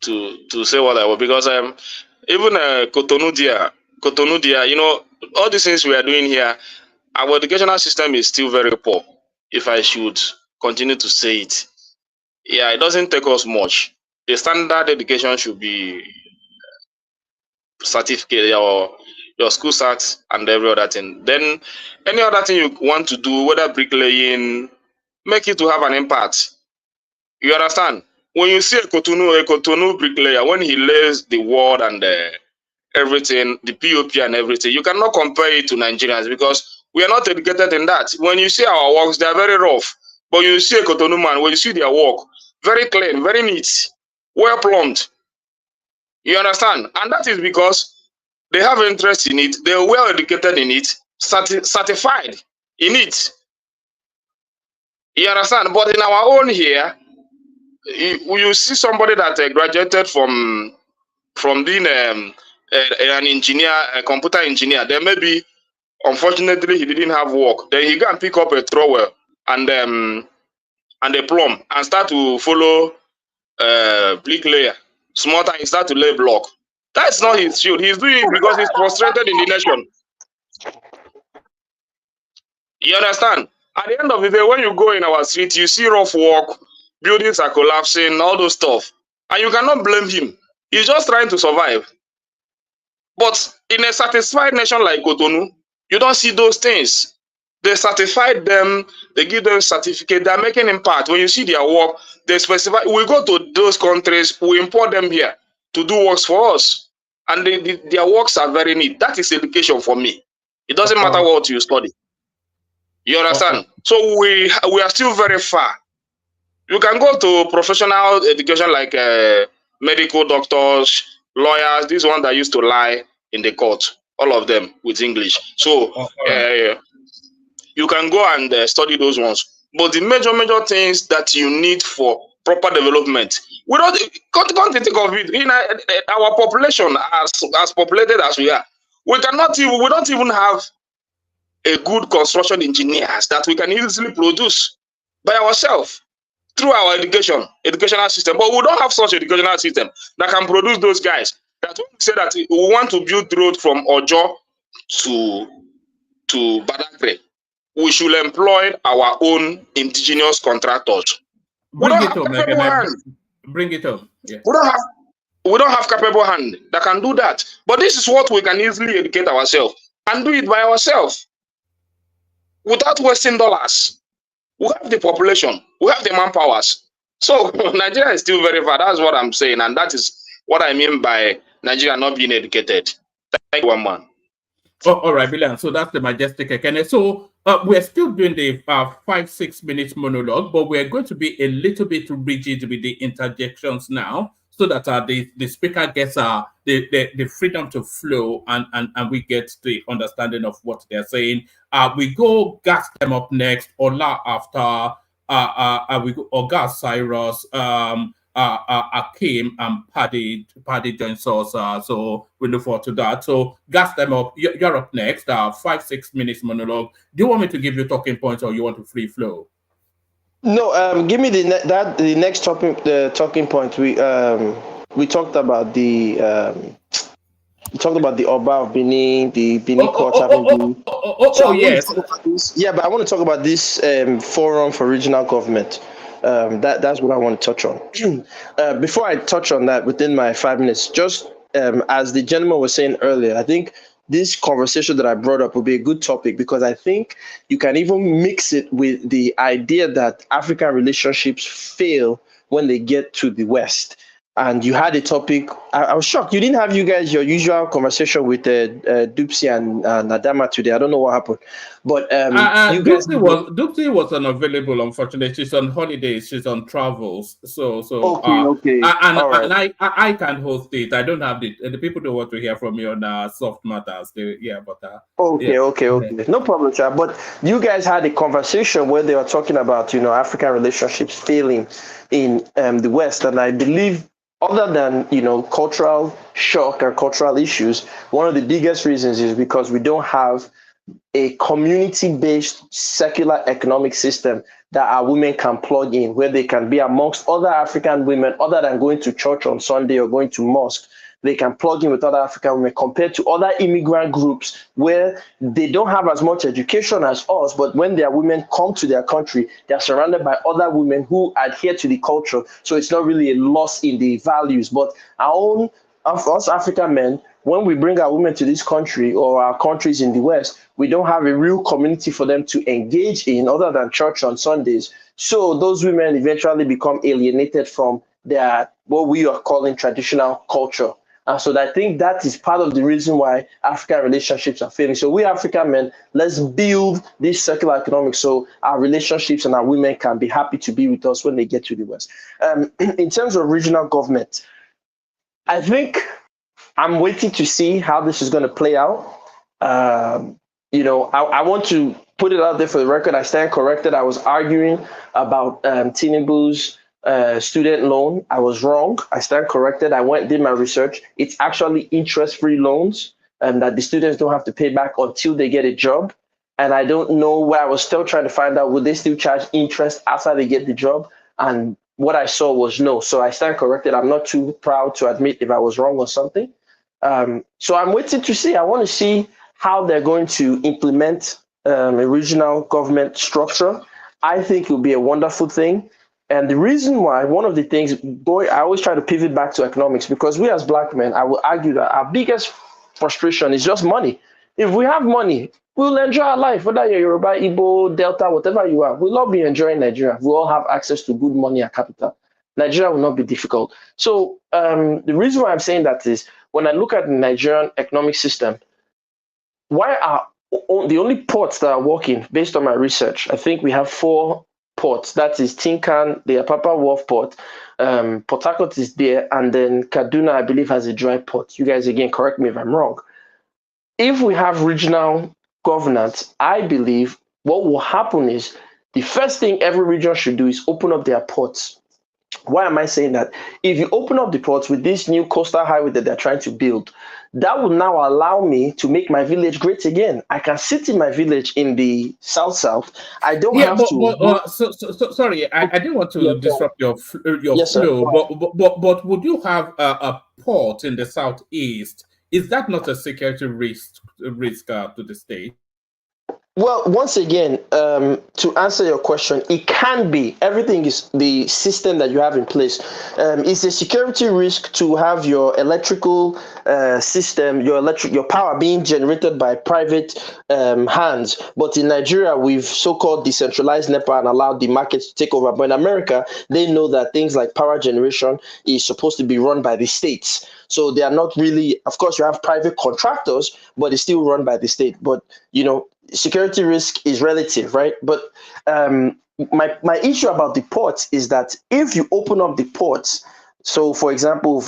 to say what I will, because even Cotonou dia, you know, all these things we are doing here, our educational system is still very poor. If I should continue to say it, yeah, it doesn't take us much. The standard education should be certificate or your school cert and every other thing. Then any other thing you want to do, whether bricklaying, make it to have an impact. You understand? When you see a Cotonou bricklayer, when he lays the wall and everything, the POP and everything, you cannot compare it to Nigerians because we are not educated in that. When you see our works, they are very rough. But you see a Cotonou man, when you see their work, very clean, very neat, well plumbed. You understand? And that is because they have interest in it, they are well educated in it, certified in it. You understand? But in our own here, you see somebody that graduated from being an engineer, a computer engineer. Then maybe, unfortunately, he didn't have work. Then he go and pick up a trowel and a plumb and start to follow bricklayer. Small time, he start to lay block. That's not his field. He's doing it because he's frustrated in the nation. You understand? At the end of the day, when you go in our street, you see rough work, buildings are collapsing, all those stuff. And you cannot blame him. He's just trying to survive. But in a satisfied nation like Cotonou, you don't see those things. They certified them, they give them certificate, they're making impact. When you see their work, they specify. We go to those countries, we import them here to do works for us. And their works are very neat. That is education for me. It doesn't matter what you study. You understand? So we are still very far. You can go to professional education like medical doctors, lawyers, these ones that used to lie in the court, all of them with English. So you can go and study those ones. But the major things that you need for proper development, we don't think of it. In our population, as populated as we are, we don't even have a good construction engineers that we can easily produce by ourselves through our educational system. But we don't have such educational system that can produce those guys. That when we say that we want to build road from Ojo to Badagry, we should employ our own indigenous contractors. Bring it up. Yeah. We don't have capable hand that can do that. But this is what we can easily educate ourselves and do it by ourselves without wasting dollars. We have the population, we have the manpowers. So Nigeria is still very far. That's what I'm saying, and that is what I mean by Nigeria not being educated. Thank you, one man. All right, Billion. So that's the majestic Ekene. So we're still doing the 5-6 minutes monologue, but we're going to be a little bit rigid with the interjections now, so that the speaker gets the freedom to flow and we get the understanding of what they're saying. We go gas them up next, Ola after, we go Oga Cyrus, Akim and Paddy joins us. So we look forward to that. So gas them up. You're up next. 5-6 minutes monologue. Do you want me to give you talking points or you want to free flow? No, give me the next topic. The talking point. We talked about the Oba of Benin, the Benin court having yes. Yeah, but I want to talk about this forum for regional government. That's what I want to touch on. Before I touch on that, within my 5 minutes, just as the gentleman was saying earlier, I think this conversation that I brought up will be a good topic, because I think you can even mix it with the idea that African relationships fail when they get to the West. and you had a topic. I was shocked. You didn't have your usual conversation with Dupsy and Nadama today. I don't know what happened, but you guys. Dupsy was unavailable. Unfortunately, she's on holidays. She's on travels. Okay. I can host it. I don't have the people don't want to hear from me on soft matters. Okay. No problem, Chad. But you guys had a conversation where they were talking about African relationships failing in the West, and I believe, other than cultural shock and cultural issues, one of the biggest reasons is because we don't have a community-based secular economic system that our women can plug in, where they can be amongst other African women, other than going to church on Sunday or going to mosque. They can plug in with other African women compared to other immigrant groups where they don't have as much education as us, but when their women come to their country, they're surrounded by other women who adhere to the culture. So it's not really a loss in the values, but us African men, when we bring our women to this country or our countries in the West, we don't have a real community for them to engage in other than church on Sundays. So those women eventually become alienated from their, what we are calling traditional culture. And so I think that is part of the reason why African relationships are failing. So we African men, let's build this circular economics so our relationships and our women can be happy to be with us when they get to the West. In terms of regional government, I think I'm waiting to see how this is going to play out. I want to put it out there for the record. I stand corrected. I was arguing about Tinubu's student loan. I was wrong. I stand corrected. I did my research. It's actually interest-free loans that the students don't have to pay back until they get a job. And I don't know where I was still trying to find out, would they still charge interest after they get the job? And what I saw was no. So I stand corrected. I'm not too proud to admit if I was wrong or something. So I'm waiting to see. I want to see how they're going to implement a regional government structure. I think it will be a wonderful thing. And the reason why, one of the things, I always try to pivot back to economics, because we as Black men, I will argue that our biggest frustration is just money. If we have money, we'll enjoy our life, whether you're Yoruba, Igbo, Delta, whatever you are. We'll all be enjoying Nigeria. We all have access to good money and capital. Nigeria will not be difficult. So the reason why I'm saying that is, when I look at the Nigerian economic system, why are the only ports that are working, based on my research, I think we have 4 ports. That is Tinkan, the Apapa Wharf port, Port Harcourt is there, and then Kaduna, I believe, has a dry port. You guys, again, correct me if I'm wrong. If we have regional governance, I believe what will happen is the first thing every region should do is open up their ports. Why am I saying that? If you open up the ports with this new coastal highway that they're trying to build, that will now allow me to make my village great again. I can sit in my village in the south. I don't have to. Sorry, I didn't want to disrupt your yes, flow, but would you have a port in the southeast? Is that not a security risk to the state? Well, once again, to answer your question, it can be. Everything is the system that you have in place. It's a security risk to have your electrical system, your power being generated by private hands. But in Nigeria, we've so-called decentralized NEPA and allowed the markets to take over. But in America, they know that things like power generation is supposed to be run by the states. So they are not really, of course, you have private contractors, but it's still run by the state. But, security risk is relative, right? But my issue about the ports is that if you open up the ports, so for example,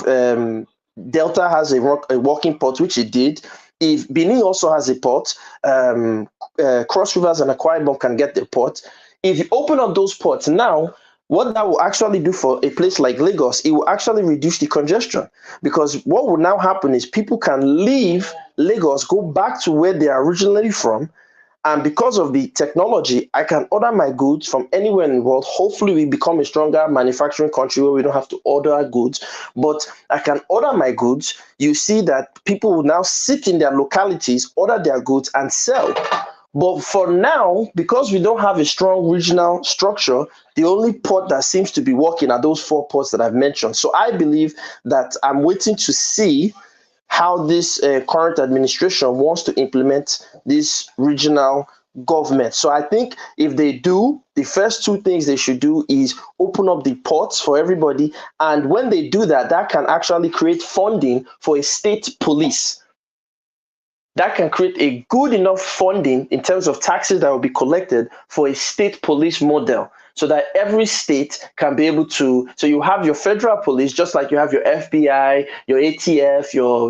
Delta has a working port, which it did. If Benin also has a port, Cross Rivers and Akwa Ibom can get the port. If you open up those ports now, what that will actually do for a place like Lagos, it will actually reduce the congestion, because what will now happen is people can leave Lagos, go back to where they are originally from. And because of the technology, I can order my goods from anywhere in the world. Hopefully, we become a stronger manufacturing country where we don't have to order our goods. But I can order my goods. You see that people will now sit in their localities, order their goods, and sell. But for now, because we don't have a strong regional structure, the only port that seems to be working are those 4 ports that I've mentioned. So I believe that I'm waiting to see how this current administration wants to implement this regional government. So I think if they do, the first two things they should do is open up the ports for everybody. And when they do that, that can actually create funding for a state police. That can create a good enough funding in terms of taxes that will be collected for a state police model, so that every state can be able to, so you have your federal police, just like you have your FBI, your ATF, your,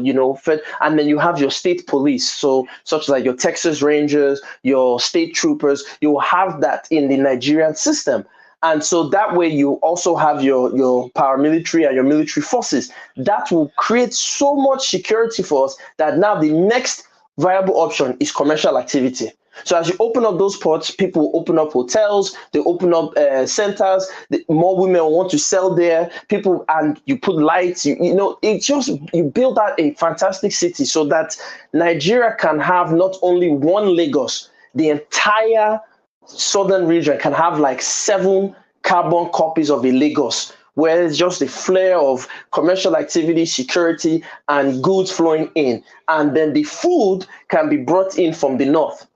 and then you have your state police. So such like your Texas Rangers, your state troopers, you have that in the Nigerian system. And so that way you also have your paramilitary and your military forces. That will create so much security for us that now the next viable option is commercial activity. So as you open up those ports, people will open up hotels, they open up centers, more women want to sell there, people, and you put lights, you build out a fantastic city so that Nigeria can have not only one Lagos, the entire southern region can have like 7 carbon copies of a Lagos, where it's just a flare of commercial activity, security, and goods flowing in. And then the food can be brought in from the north.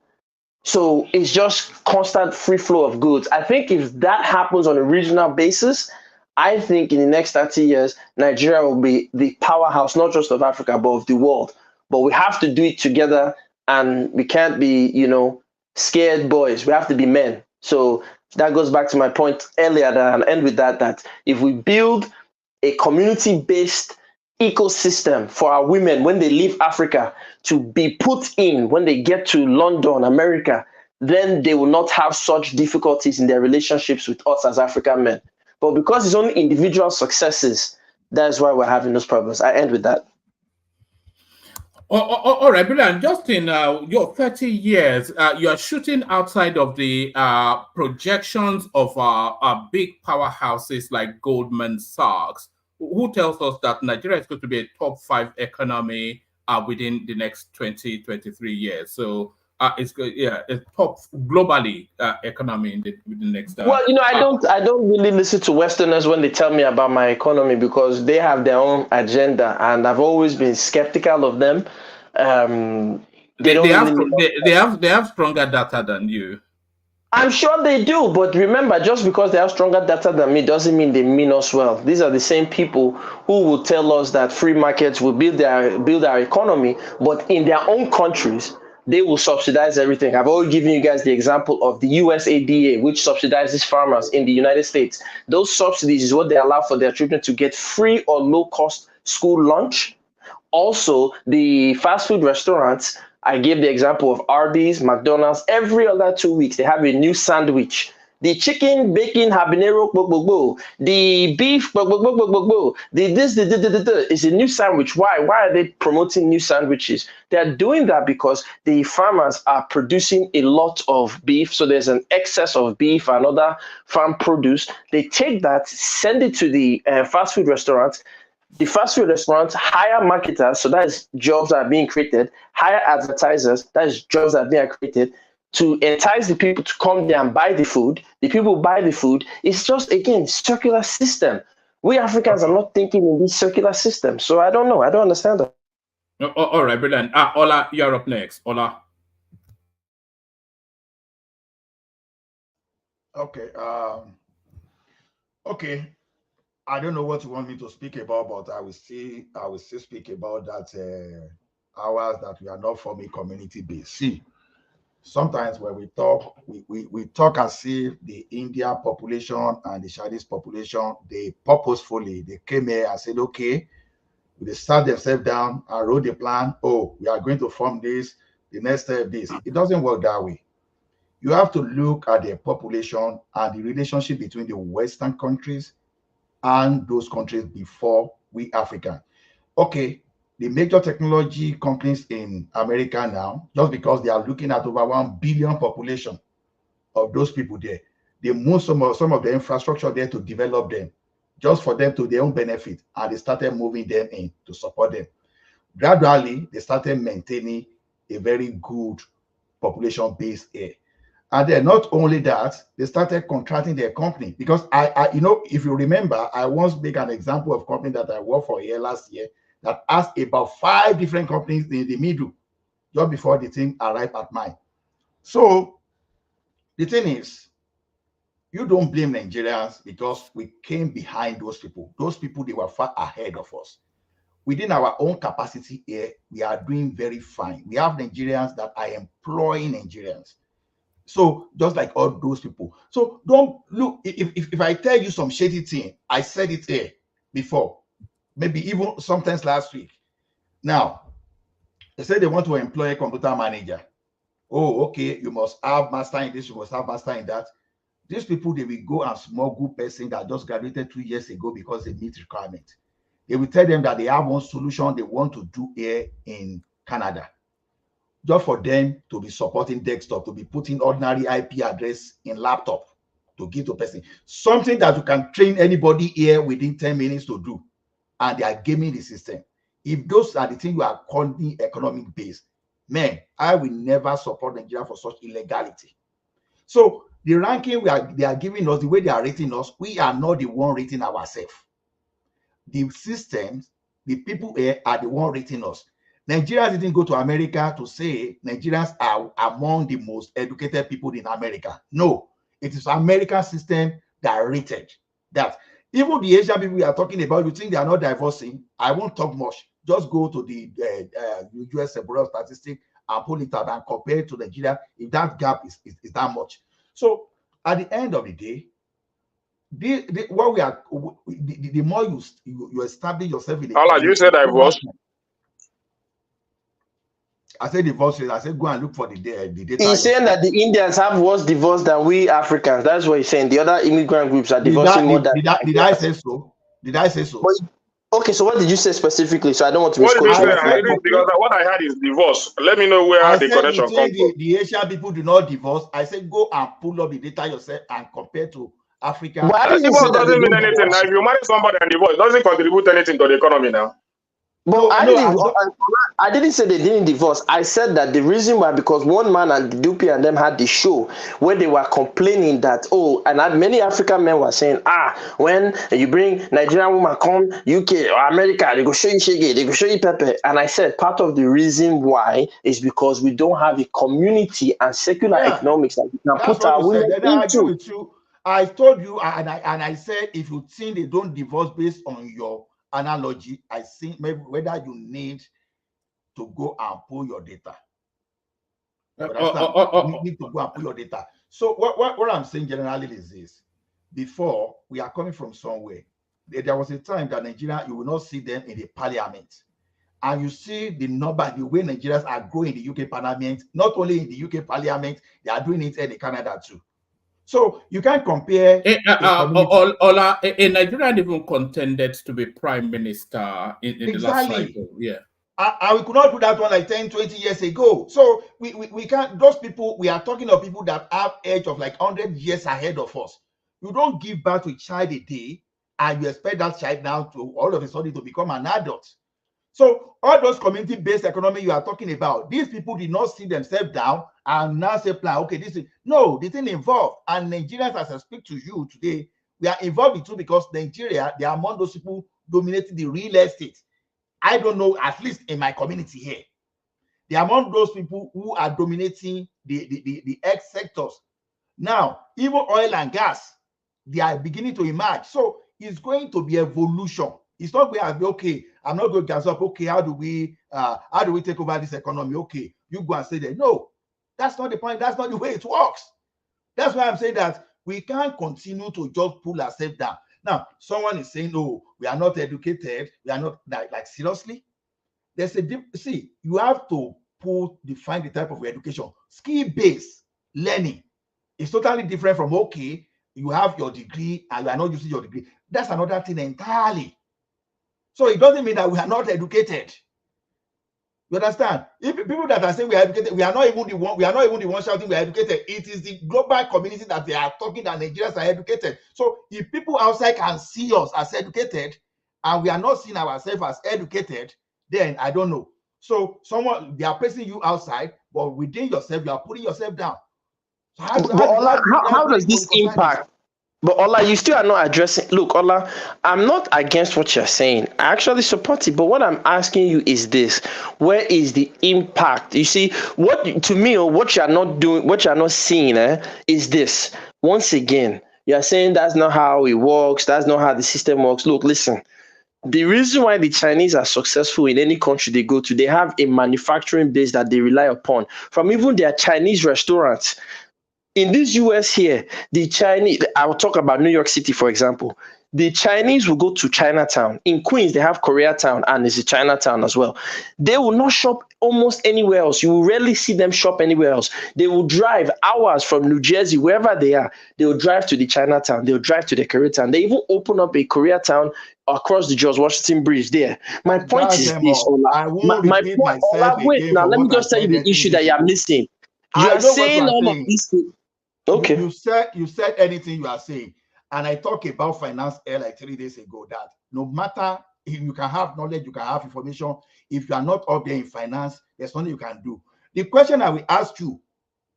So it's just constant free flow of goods. I think if that happens on a regional basis, I think in the next 30 years, Nigeria will be the powerhouse, not just of Africa, but of the world. But we have to do it together, and we can't be, scared boys. We have to be men. So that goes back to my point earlier, that I'll end with that if we build a community-based ecosystem for our women when they leave Africa to be put in when they get to London, America, then they will not have such difficulties in their relationships with us as African men. But because it's only individual successes, that's why we're having those problems. I end with that. All right, brilliant. Just in your 30 years, you are shooting outside of the projections of big powerhouses like Goldman Sachs, who tells us that Nigeria is going to be a top 5 economy within the next 23 years. So it's good, a top globally economy in the next. Well, I don't really listen to Westerners when they tell me about my economy, because they have their own agenda, and I've always been skeptical of them. They have stronger data than you. I'm sure they do, but remember, just because they have stronger data than me doesn't mean they mean us well. These are the same people who will tell us that free markets will build our economy, but in their own countries, they will subsidize everything. I've already given you guys the example of the USADA, which subsidizes farmers in the United States. Those subsidies is what they allow for their children to get free or low-cost school lunch. Also, the fast food restaurants, I gave the example of Arby's, McDonald's. Every other 2 weeks, they have a new sandwich. The chicken, bacon, habanero, the beef, is a new sandwich. Why? Why are they promoting new sandwiches? They're doing that because the farmers are producing a lot of beef. So there's an excess of beef and other farm produce. They take that, send it to the fast food restaurants. The fast food restaurants hire marketers, so that is jobs that are being created, hire advertisers, that is jobs that are being created, to entice the people to come there and buy the food. The people buy the food. It's just, again, circular system. We Africans are not thinking in this circular system. So I don't know. I don't understand that. All right, brilliant. Ola, you're up next. Ola. Okay. Okay. I don't know what you want me to speak about, but I will still speak about that hours that we are not forming community base. See, sometimes when we talk, we talk as if the India population and the Chinese population, they purposefully, they came here and said, okay, they start themselves down and wrote the plan. Oh, we are going to form this, the next step this. It doesn't work that way. You have to look at the population and the relationship between the Western countries and those countries before we African. Okay, the major technology companies in America now, just because they are looking at over 1 billion population of those people there, they move some of the infrastructure there to develop them, just for them to their own benefit, and they started moving them in to support them. Gradually, they started maintaining a very good population base here. And then not only that, they started contracting their company, because I if you remember, I once made an example of company that I worked for here last year that asked about 5 different companies in the middle just before the thing arrived at mine. So The thing is, you don't blame Nigerians because we came behind those people. Those people, they were far ahead of us. Within our own capacity here, we are doing very fine. We have Nigerians that are employing Nigerians. So just like all those people. So don't look, if I tell you some shady thing, I said it here before, maybe even sometimes last week. Now, they say they want to employ a computer manager. Oh, okay, you must have master in this, you must have master in that. These people, they will go and smuggle person that just graduated 2 years ago because they meet requirements. They will tell them that they have one solution they want to do here in Canada, just for them to be supporting desktop, to be putting ordinary IP address in laptop to give to person. Something that you can train anybody here within 10 minutes to do, and they are gaming the system. If those are the things you are calling economic base, man, I will never support Nigeria for such illegality. So the ranking they are giving us, the way they are rating us, we are not the one rating ourselves. The systems, the people here are the one rating us. Nigerians didn't go to America to say Nigerians are among the most educated people in America. No, it is American system that rated that. Even the Asian people we are talking about, you think they are not divorcing? I won't talk much. Just go to the US Bureau of Statistics and pull it out and compare it to Nigeria if that gap is that much. So at the end of the day, the more you establish yourself in Allah, you said divorce. I said divorce. I said go and look for the data. He's saying that the Indians have worse divorce than we Africans. That's what he's saying. The other immigrant groups are divorcing more than. Did I say so? Did I say so? Okay, so what did you say specifically? So I don't want to misquote. What did you say? Because what I heard is divorce. Let me know where the connection comes from. The Asian people do not divorce. I said go and pull up the data yourself and compare to Africa. Divorce doesn't mean anything. Now, if you marry somebody and divorce, it doesn't contribute anything to the economy now. But I didn't say they didn't divorce. I said that the reason why, because one man and Dupi and them had the show where they were complaining that, and many African men were saying, when you bring Nigerian woman come UK or America, they go show you shege, they go show you pepper. And I said part of the reason why is because we don't have a community and secular economics that we can put our women into. I agree with you. I told you, and I said, if you think they don't divorce based on your analogy, I think maybe whether you need to go and pull your data. You need to go and pull your data. So what I'm saying generally is this: before, we are coming from somewhere. There was a time that Nigeria, you will not see them in the parliament, and you see the number, the way Nigerians are growing in the UK parliament. Not only in the UK parliament, they are doing it in Canada too. So you can't compare. A Nigerian even contended to be prime minister in the last cycle. Yeah. We could not do that one like 10, 20 years ago. So we can't, those people, we are talking of people that have age of like 100 years ahead of us. You don't give birth to a child a day and you expect that child now to all of a sudden to become an adult. So all those community-based economy you are talking about, these people did not sit themselves down and now say, plan, okay, this is, no, the thing involved. And Nigerians, as I speak to you today, we are involved in too because Nigeria, they are among those people dominating the real estate. I don't know, at least in my community here. They are among those people who are dominating the X sectors. Now, even oil and gas, they are beginning to emerge. So it's going to be evolution. It's not going to be, okay, I'm not going to gas up, okay, how do we take over this economy? Okay, you go and say that. No, that's not the point. That's not the way it works. That's why I'm saying that we can't continue to just pull ourselves down. Now, someone is saying, oh, we are not educated. We are not, like seriously? There's a see, you have to define the type of education. Skill-based learning is totally different from, okay, you have your degree and you are not using your degree. That's another thing entirely. So it doesn't mean that we are not educated. You understand? If people that are saying we are educated, we are not even the one shouting we are educated. It is the global community that they are talking that Nigerians are educated. So if people outside can see us as educated and we are not seeing ourselves as educated, then I don't know. So they are pressing you outside, but within yourself, you are putting yourself down. So how does this impact? But Ola, you still are not addressing. Look, Ola, I'm not against what you're saying. I actually support it. But what I'm asking you is this: where is the impact? You see, what to me, or what you're not doing, what you're not seeing, is this. Once again, you're saying that's not how it works. That's not how the system works. Look, listen. The reason why the Chinese are successful in any country they go to, they have a manufacturing base that they rely upon. From even their Chinese restaurants. In this US here, the Chinese, I will talk about New York City, for example. The Chinese will go to Chinatown. In Queens, they have Koreatown and it's a Chinatown as well. They will not shop almost anywhere else. You will rarely see them shop anywhere else. They will drive hours from New Jersey, wherever they are. They will drive to the Chinatown. They will drive to the Koreatown. They even open up a Koreatown across the George Washington Bridge there. My point is this, Ola. I won't My repeat point, myself Ola, wait, again now for let me what I just tell you said the 30 issue that minutes you are ago. missing. You I are know what you saying are all of saying. these things. Okay. You said anything you are saying, and I talked about finance air like 3 days ago that no matter if you can have knowledge, you can have information. If you are not up there in finance, there's nothing you can do. The question I will ask you: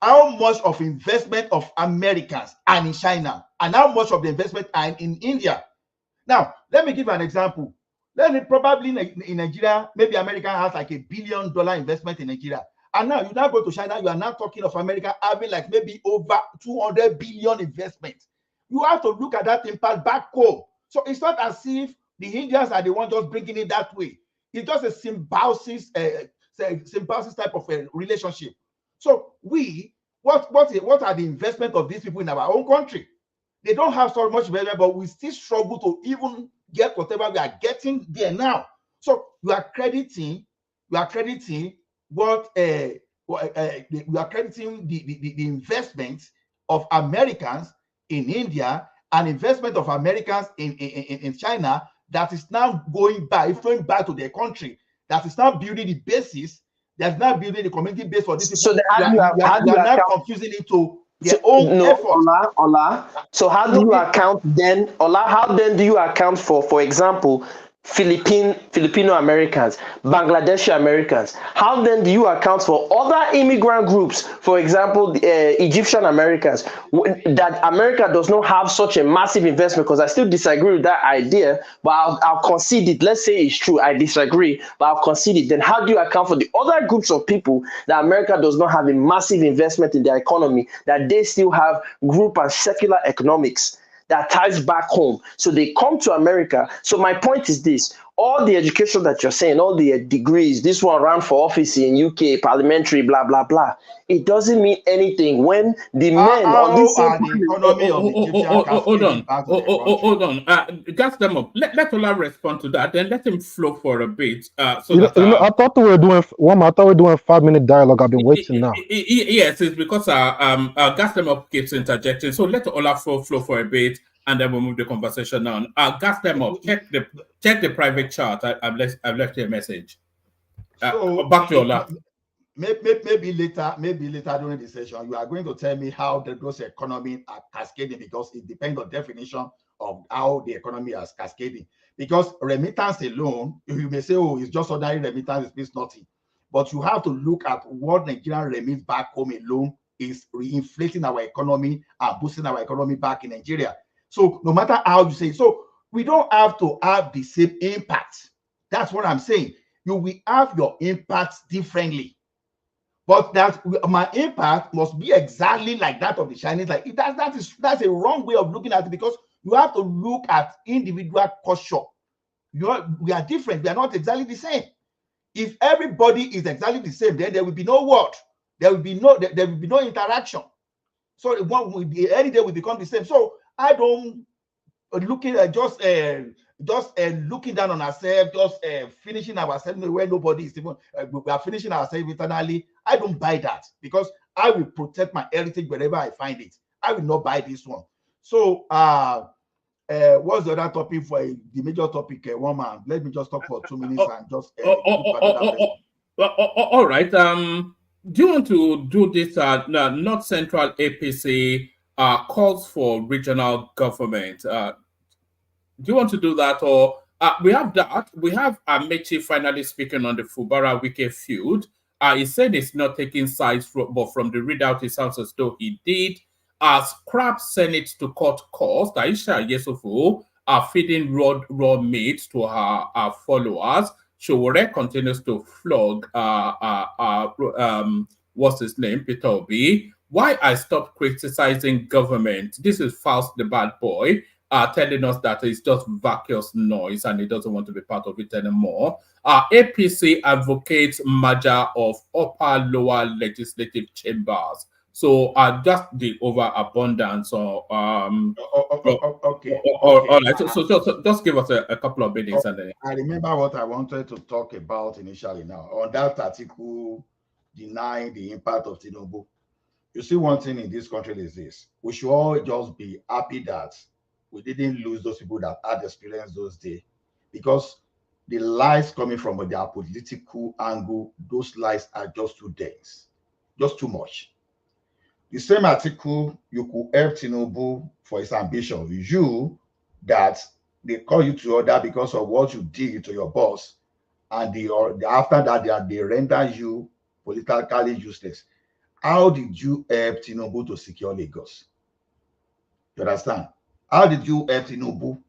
how much of investment of Americans are in China, and how much of the investment are in India? Now, let me give an example. Let me probably in Nigeria, maybe America has like $1 billion investment in Nigeria. And now you now go to China, you are now talking of America having like maybe over 200 billion investment. You have to look at that impact back home. So it's not as if the Indians are the ones just bringing it that way. It's just a symbiosis type of a relationship. So what are the investment of these people in our own country? They don't have so much investment, but we still struggle to even get whatever we are getting there now. So we are crediting what we are crediting the investment of Americans in India and investment of Americans in China that is now going back to their country, that is now building the basis, that's now building the community base for this. So then how do you now account? confusing it to their own effort. Ola. So how do you account then, Ola? How then do you account for example, Filipino Americans, Bangladeshi Americans? How then do you account for other immigrant groups, for example, Egyptian Americans, that America does not have such a massive investment? Because I still disagree with that idea, but I'll concede it. Let's say it's true. I disagree, but I'll concede it. Then how do you account for the other groups of people that America does not have a massive investment in their economy, that they still have group and secular economics that ties back home? So they come to America. So my point is this: all the education that you're saying, all the degrees, this one ran for office in UK, parliamentary, blah, blah, blah. It doesn't mean anything when the men on this same hold on. Gas them up. Let Ola respond to that. Then let him flow for a bit. I thought we were doing 5-minute dialogue. I've been waiting now. Yes, it's because Gas them up keeps interjecting. So let Ola flow for a bit, and then we'll move the conversation on. Gas them up. Check the private chat. I've left you a message. So back to Ola. Maybe later during the session, you are going to tell me how those economies are cascading, because it depends on definition of how the economy is cascading. Because remittance alone, you may say, oh, it's just ordinary remittance, it means nothing. But you have to look at what Nigerian remits back home alone is reinflating our economy and boosting our economy back in Nigeria. So no matter how you say it, so we don't have to have the same impact. That's what I'm saying. You will have your impacts differently. But that my impact must be exactly like that of the Chinese. Like that's a wrong way of looking at it, because you have to look at individual culture. We are different. We are not exactly the same. If everybody is exactly the same, then there will be no word. There will be no interaction. So any day will become the same. So I don't looking at just looking down on ourselves, just finishing ourselves where nobody is even. We are finishing ourselves internally. I don't buy that, because I will protect my heritage wherever I find it. I will not buy this one. So, what's the other topic for the major topic? One man, let me just talk for 2 minutes and just. All right. Do you want to do this? North Central APC calls for regional government. Do you want to do that, or we have that? We have Amechi finally speaking on the Fubara Wike feud. He said it's not taking sides, but from the readout, it sounds as though he did. scrap Senate to cut costs. Aisha Yesufu are feeding raw meat to her followers. Showore continues to flog what's his name, Peter Obi. Why I stopped criticizing government? This is Faust the bad boy, telling us that it's just vacuous noise and he doesn't want to be part of it anymore. APC advocates merger of upper lower legislative chambers. So just the overabundance or okay. All right. So just give us a couple of minutes and then I remember what I wanted to talk about initially now. On that article denying the impact of Tinubu. You see, one thing in this country is this: we should all just be happy that we didn't lose those people that had experience those days, because the lies coming from their political angle, those lies are just too dense, just too much. The same article, you could help Tinubu for his ambition. You that they call you to order because of what you did to your boss, and after that they render you politically useless. How did you help Tinubu to secure Lagos? You understand? How did you help Tinubu?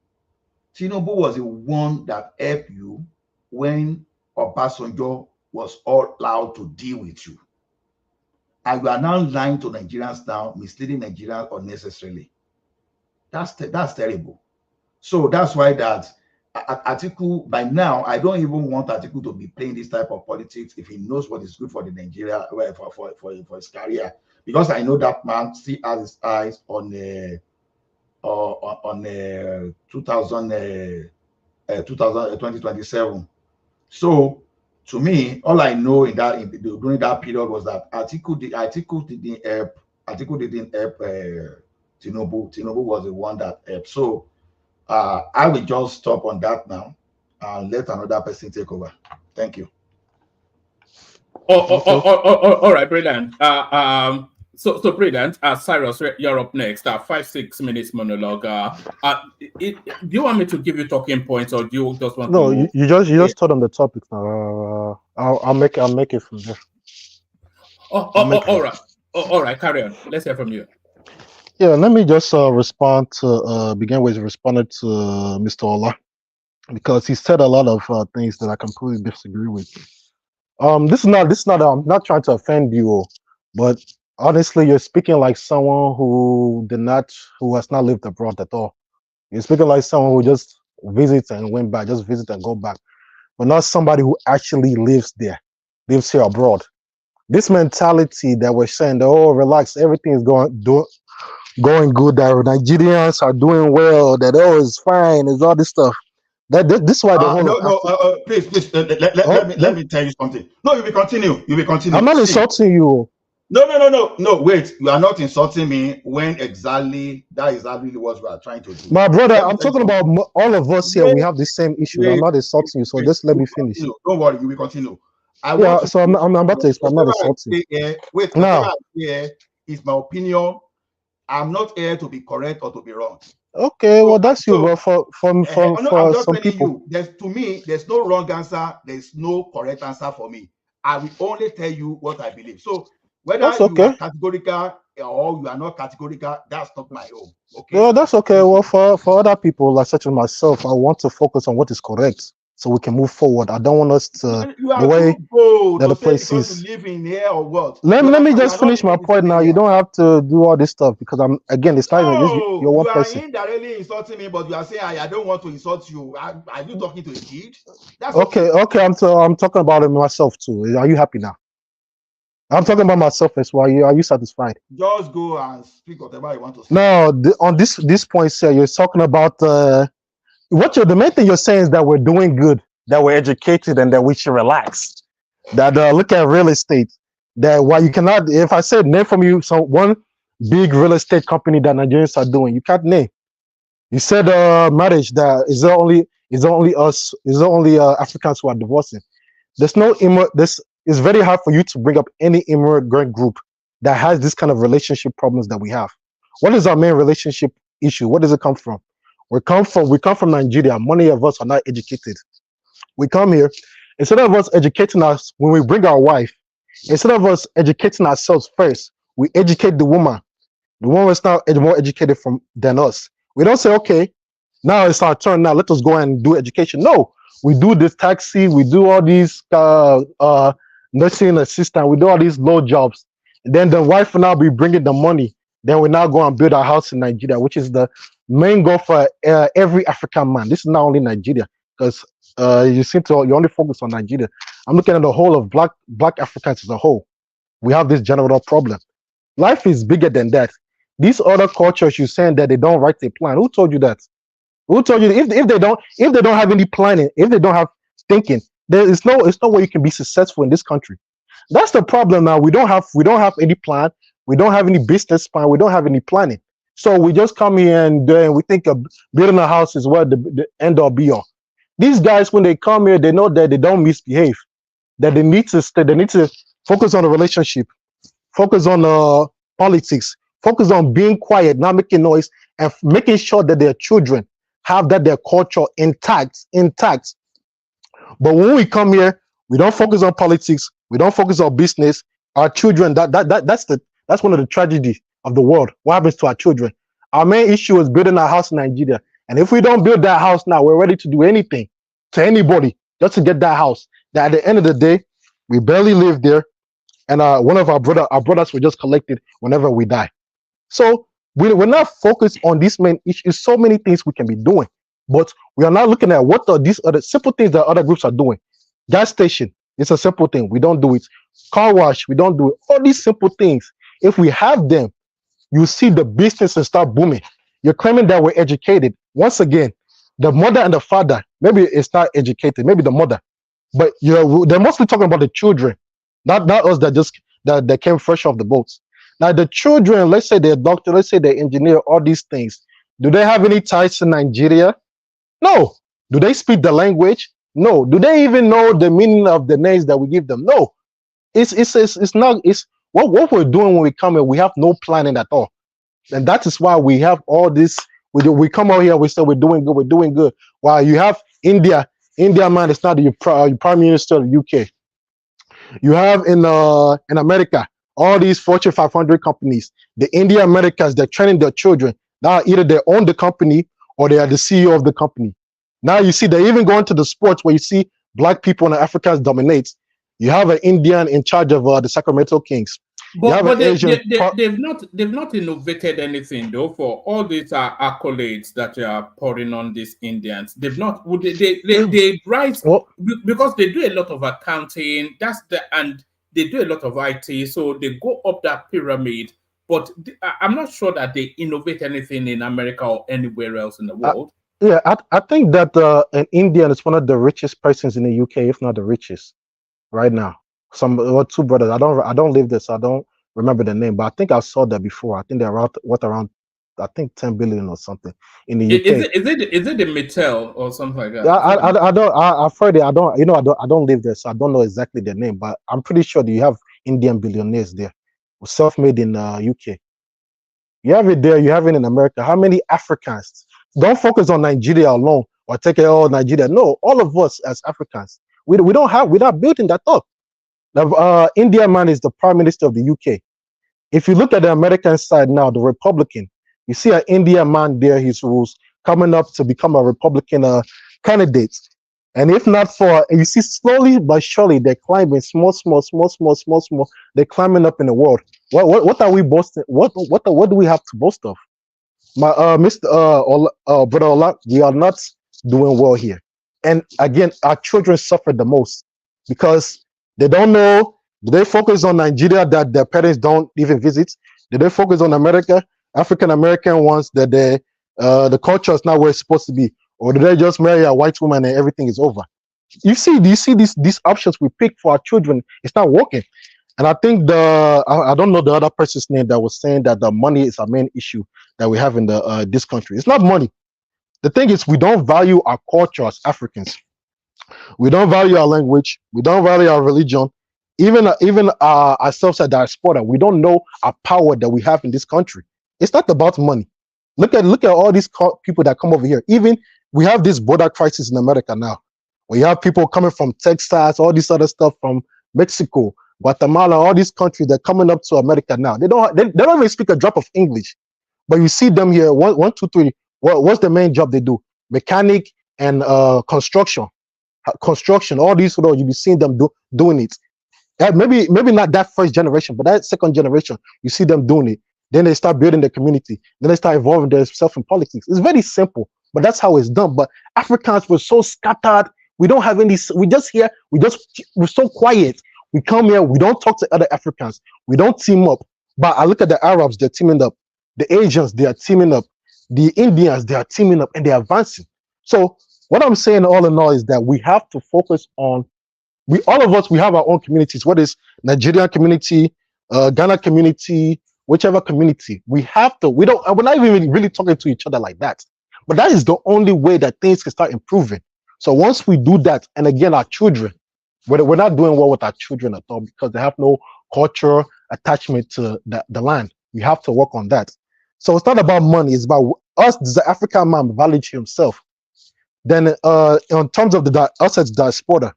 Tinubu was the one that helped you when Obasanjo was all allowed to deal with you. And you are now lying to Nigerians now, misleading Nigerians unnecessarily. That's terrible. So that's why that Atiku, by now, I don't even want Atiku to be playing this type of politics if he knows what is good for the Nigeria, for his career. Because I know that man still has his eyes on 2027. So to me, all I know during that period was that Atiku didn't help Tinubu. Tinubu was the one that helped. So I will just stop on that now and let another person take over. Thank you. All right, brilliant. So brilliant. Cyrus, you're up next. 5-6 minutes monologue. Do you want me to give you talking points, or do you just want No, to? you just told them the topic now. I'll make it from there. All right. All right, carry on. Let's hear from you. Yeah, let me just respond to begin with responding to Mr. Ola, because he said a lot of things that I completely disagree with. This is not. I'm not trying to offend you, but honestly, you're speaking like someone who has not lived abroad at all. You're speaking like someone who just visits and went back, just visit and go back, but not somebody who actually lives here abroad. This mentality that we're saying that, oh, relax, everything is going good, that Nigerians are doing well, that it's fine, it's all this stuff. This is why the whole please let me tell you something. No, you will continue. I'm not insulting you. No, wait, you are not insulting me when that is exactly what we are trying to do. My brother, I'm talking about all of us here. We have the same issue. I'm not insulting you, so just let me finish. Don't worry, you will continue. I'm about to explain. I'm not insulting. Wait, now is my opinion. I'm not here to be correct or to be wrong. Okay, well that's you. But for some people, to me, there's no wrong answer. There's no correct answer for me. I will only tell you what I believe. So whether you are categorical or you are not categorical, that's not my own. Okay. Well, that's okay. Well, for other people like such as myself, I want to focus on what is correct, so we can move forward. I don't want us to the way that the place is. You live in here or what? Let me just finish my point now. You don't have to do all this stuff because it's not even just you're one person. You are indirectly insulting me, but you are saying I don't want to insult you. Are you talking to a kid? That's okay. I'm talking about it myself too. Are you happy now? I'm talking about myself as well. Are you satisfied? Just go and speak whatever you want to say. No, on this point, sir, you're talking about the main thing you're saying is that we're doing good, that we're educated, and that we should relax. That look at real estate. That why you cannot, if I said name from you one big real estate company that Nigerians are doing, you can't name. You said marriage, that is only Africans who are divorcing. It's very hard for you to bring up any immigrant group that has this kind of relationship problems that we have. What is our main relationship issue? Where does it come from? We come from Nigeria. Many of us are not educated. We come here, instead of us educating us when we bring our wife, instead of us educating ourselves first, we educate the woman. the one that's now more educated than us. We don't say, okay, now it's our turn. Now let us go and do education. No, we do this taxi, we do all these nursing assistant, we do all these low jobs. And then the wife will now be bringing the money. Then we now go and build our house in Nigeria, which is the main goal for every African man. This is not only Nigeria, because you only focus on Nigeria. I'm looking at the whole of black Africans as a whole. We have this general problem. Life is bigger than that. These other cultures, you're saying that they don't write a plan. Who told you that? Who told you if they don't have any planning, if they don't have thinking, there is no way you can be successful in this country. That's the problem now. We don't have any plan. We don't have any business plan. We don't have any planning. So we just come here and we think of building a house is what the end all be all. These guys, when they come here, they know that they don't misbehave, that they need to stay. They need to focus on the relationship, focus on politics, focus on being quiet, not making noise, and making sure that their children have their culture intact. But when we come here, we don't focus on politics. We don't focus on business. Our children, that's one of the tragedies of the world. What happens to our children? Our main issue is building our house in Nigeria. And if we don't build that house now, we're ready to do anything to anybody just to get that house. That at the end of the day, we barely live there. And one of our brothers were just collected whenever we die. So we're not focused on these main issues. So many things we can be doing, but we are not looking at what are these other simple things that other groups are doing. Gas station, it's a simple thing. We don't do it. Car wash, we don't do it. All these simple things, if we have them, you see the business and start booming. You're claiming that we're educated. Once again, the mother and the father, maybe it's not educated, maybe the mother, but they're mostly talking about the children, not us that came fresh off the boats. Now the children, let's say they're doctor, let's say they're engineer, all these things. Do they have any ties to Nigeria? No. Do they speak the language? No. Do they even know the meaning of the names that we give them? No. It's not. It's what we're doing when we come here. We have no planning at all, and that is why we have all this. We come out here. We say we're doing good. We're doing good. While you have India, man, it's not the prime minister of the UK. You have in America all these Fortune 500 companies. The India Americans, they're training their children. Now either they own the company or they are the CEO of the company. Now you see they even go into the sports where you see black people and Africans dominate. You have an Indian in charge of the Sacramento Kings. But they've not innovated anything though for all these accolades that you are pouring on these Indians. They've not. They rise because they do a lot of accounting. And they do a lot of IT, so they go up that pyramid. But I'm not sure that they innovate anything in America or anywhere else in the world. I think that an Indian is one of the richest persons in the UK, if not the richest, right now. Two brothers. I don't live there, so I don't remember the name, but I think I saw that before. I think they're around I think 10 billion or something in the UK. Is it the Mattel or something like that? I've heard it. I don't live there, so I don't know exactly their name, but I'm pretty sure that you have Indian billionaires there, self-made in UK. You have it there. You have it in America. How many Africans? Don't focus on Nigeria alone or take it all Nigeria. No, all of us as Africans, we're not building that up. The India man is the prime minister of the UK. If you look at the American side now, the Republican, you see an Indian man there, his rules coming up to become a Republican candidate. And if not for, you see slowly but surely they're climbing small. They're climbing up in the world. What are we boasting? What do we have to boast of? Brother Ola, we are not doing well here. And again, our children suffer the most because they don't know. Do they focus on Nigeria that their parents don't even visit? Do they focus on America, African American ones that the culture is not where it's supposed to be? Or do they just marry a white woman and everything is over? Do you see these options we pick for our children? It's not working. And I think I don't know the other person's name that was saying that the money is our main issue that we have in this country. It's not money. The thing is, we don't value our culture as Africans. We don't value our language. We don't value our religion. Even ourselves at diaspora, we don't know our power that we have in this country. It's not about money. Look at all these people that come over here. Even we have this border crisis in America now. We have people coming from Texas, all this other stuff from Mexico, Guatemala, all these countries, they're coming up to America now. They don't even speak a drop of English, but you see them here. One, two, three. What's the main job they do? Mechanic and construction. All these, you be seeing them doing it. Maybe not that first generation, but that second generation, you see them doing it. Then they start building the community. Then they start involving themselves in politics. It's very simple, but that's how it's done. But Africans were so scattered. We don't have any. We're so quiet. We come here. We don't talk to other Africans. We don't team up. But I look at the Arabs. They're teaming up. The Asians, they are teaming up. The Indians, they are teaming up, and they're advancing. So what I'm saying, all in all, is that we have to focus on. All of us, we have our own communities. What is Nigerian community, Ghana community, whichever community. We have to. We're not even really talking to each other like that. But that is the only way that things can start improving. So once we do that, and again, our children, we're not doing well with our children at all because they have no cultural attachment to the land. We have to work on that. So it's not about money. It's about us, the African man, value himself. Then in terms of us as diaspora,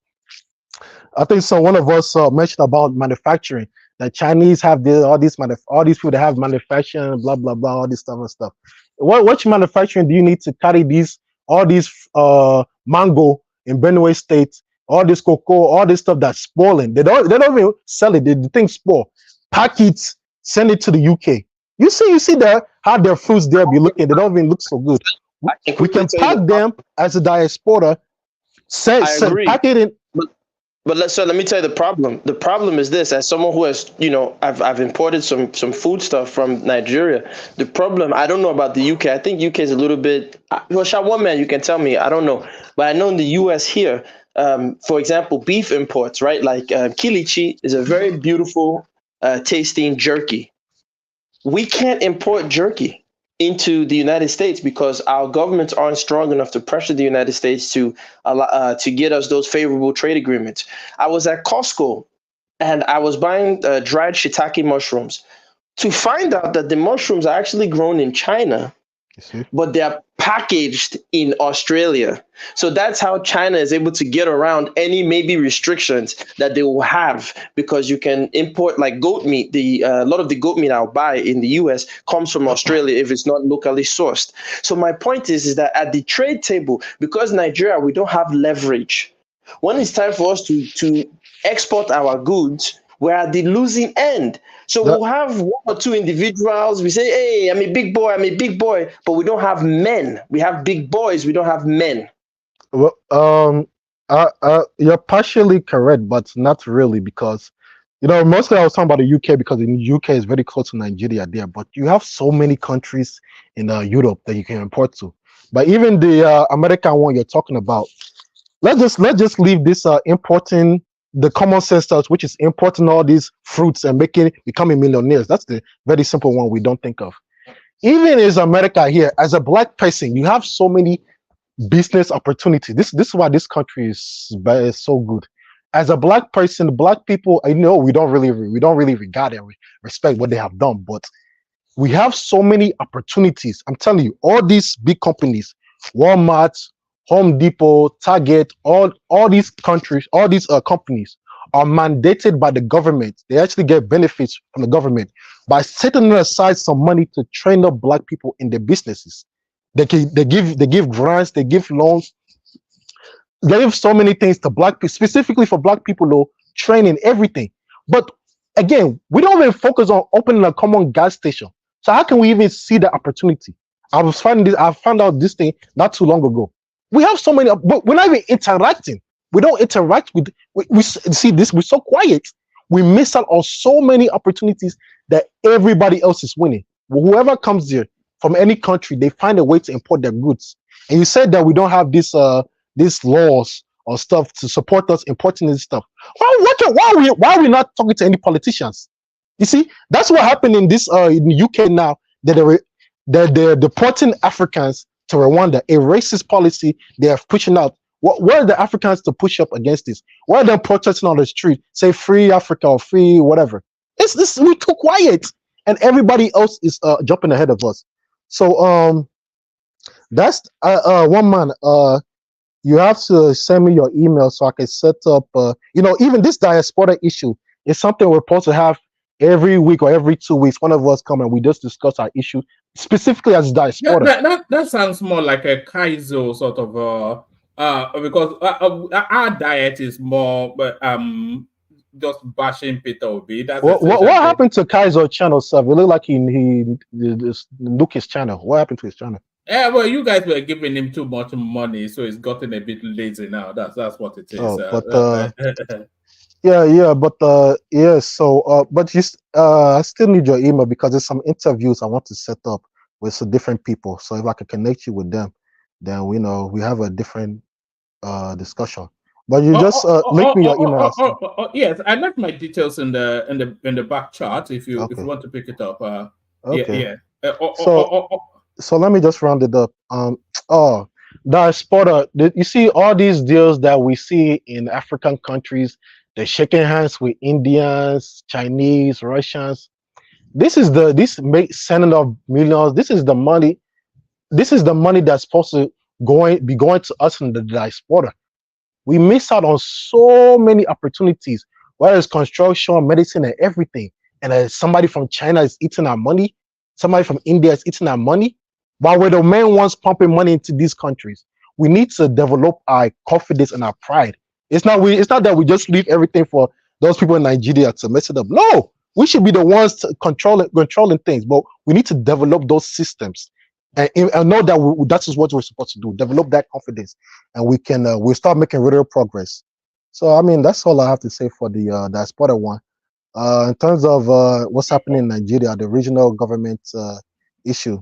I think one of us mentioned about manufacturing. The Chinese have all these people that have manufacturing, blah blah blah, all this stuff and stuff. What manufacturing do you need to carry all these mango in Benue State, all this cocoa, all this stuff that's spoiling? They don't even sell it. The thing spoil. Pack it, send it to the UK. You see how their fruits there be looking. They don't even look so good. We can pack them as a diaspora. Pack it in. But let me tell you the problem. The problem is this: as someone who has, I've imported some food stuff from Nigeria. The problem, I don't know about the UK. I think UK is a little bit. One man, you can tell me. I don't know, but I know in the US here, for example, beef imports, right? Like kilichi is a very beautiful, tasting jerky. We can't import jerky into the United States because our governments aren't strong enough to pressure the United States to get us those favorable trade agreements. I was at Costco and I was buying dried shiitake mushrooms to find out that the mushrooms are actually grown in China, but they are packaged in Australia. So that's how China is able to get around any maybe restrictions that they will have, because you can import like goat meat. A lot of the goat meat I'll buy in the US comes from Australia if it's not locally sourced. So my point is that at the trade table, because Nigeria, we don't have leverage. When it's time for us to export our goods, we're at the losing end. So we'll have one or two individuals. We say, hey, I'm a big boy, but we don't have men. We have big boys. We don't have men. Well, you're partially correct, but not really, because, mostly I was talking about the UK because the UK is very close to Nigeria there, but you have so many countries in Europe that you can import to. But even the American one you're talking about, let's just leave this importing the common sense stuff, which is importing all these fruits and becoming millionaires. That's the very simple one we don't think of. Even as America here, as a black person, you have so many business opportunities. This is why this country is so good. As a black person, black people, I know we don't really regard and respect what they have done, but we have so many opportunities. I'm telling you, all these big companies, Walmart, Home Depot, Target, all these companies are mandated by the government. They actually get benefits from the government by setting aside some money to train up black people in their businesses. They give grants, they give loans, they give so many things to black people, specifically for black people, though, training, everything. But again, we don't even focus on opening a common gas station. So how can we even see the opportunity? I found out this thing not too long ago. We have so many, but we're not even interacting. We don't interact with. We see this. We're so quiet. We miss out on so many opportunities that everybody else is winning. Whoever comes here from any country, they find a way to import their goods. And you said that we don't have these laws or stuff to support us importing this stuff. Why are we not talking to any politicians? You see, that's what happened in this in the UK now. That they're deporting Africans to Rwanda, a racist policy they are pushing out. What are the Africans to push up against this? Why are they protesting on the street, say free Africa or free whatever? We're too quiet, and everybody else is jumping ahead of us. So that's one man. You have to send me your email so I can set up. Even this diaspora issue It's something we're supposed to have every week or every 2 weeks. One of us come and we just discuss our issue specifically as diaspora. That sounds more like a Kaizo sort of because our diet is more just bashing Peter Obi. That's what happened to Kaiser channel stuff? It looked like he look his channel. What happened to his channel? Yeah, well, you guys were giving him too much money, so he's gotten a bit lazy now. That's what it is. But I still need your email because there's some interviews I want to set up with some different people. So if I can connect you with them, then we have a different discussion. But you just link me your email. Yes, I left my details in the back chart if you want to pick it up. Okay. So let me just round it up. Diaspora. You see all these deals that we see in African countries. They're shaking hands with Indians, Chinese, Russians. This sending of millions. This is the money. This is the money that's supposed to be going to us in the diaspora. We miss out on so many opportunities, whether it's construction, medicine, and everything. And somebody from China is eating our money. Somebody from India is eating our money. While we're the main ones pumping money into these countries, we need to develop our confidence and our pride. It's not that we just leave everything for those people in Nigeria to mess it up. No, we should be the ones controlling things. But we need to develop those systems and know that that is what we're supposed to do. Develop that confidence, and we'll start making real progress. So I mean, that's all I have to say for the diaspora one. In terms of what's happening in Nigeria, the regional government issue.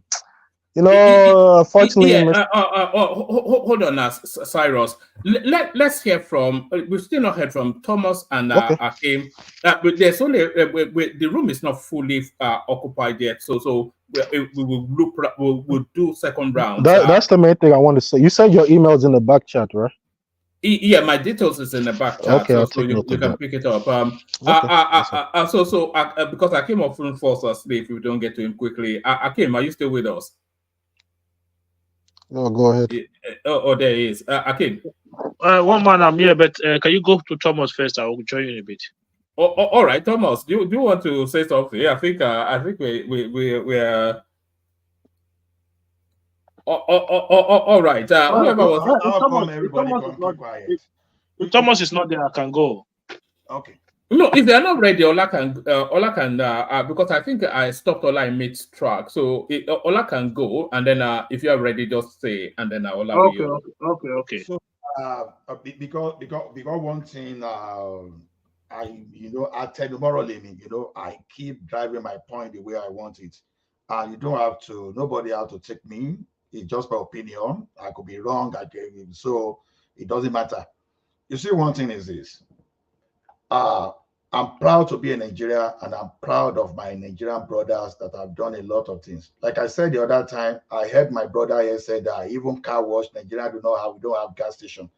Unfortunately, hold on, Cyrus. Let's hear from. We've still not heard from Thomas and Akim. But there's only the room is not fully occupied yet, so we will look. We'll do second round. That's the main thing I want to say. You said your email is in the back chat, right? Yeah, my details is in the back chat, so you can pick it up. Because Akim often falls asleep if we don't get to him quickly. Akim, are you still with us? No, go ahead. There he is. Akim. One man, I'm here, but can you go to Thomas first? I will join you in a bit. All right, Thomas. Do you want to say something? Yeah, I think we're. All right. Whoever was. If Thomas is not there, I can go. Okay. No, if they are not ready, Ola can because I think I stopped Ola in mid-track. So Ola can go, and then if you are ready, just say, and then Ola will. Okay. So because one thing I tell you morally, I keep driving my point the way I want it, and you don't have to. Nobody has to take me. It's just my opinion. I could be wrong. So it doesn't matter. You see, one thing is this. I'm proud to be a Nigerian, and I'm proud of my Nigerian brothers that have done a lot of things. Like I said the other time, I heard my brother here say that even car wash, Nigeria we don't have gas station.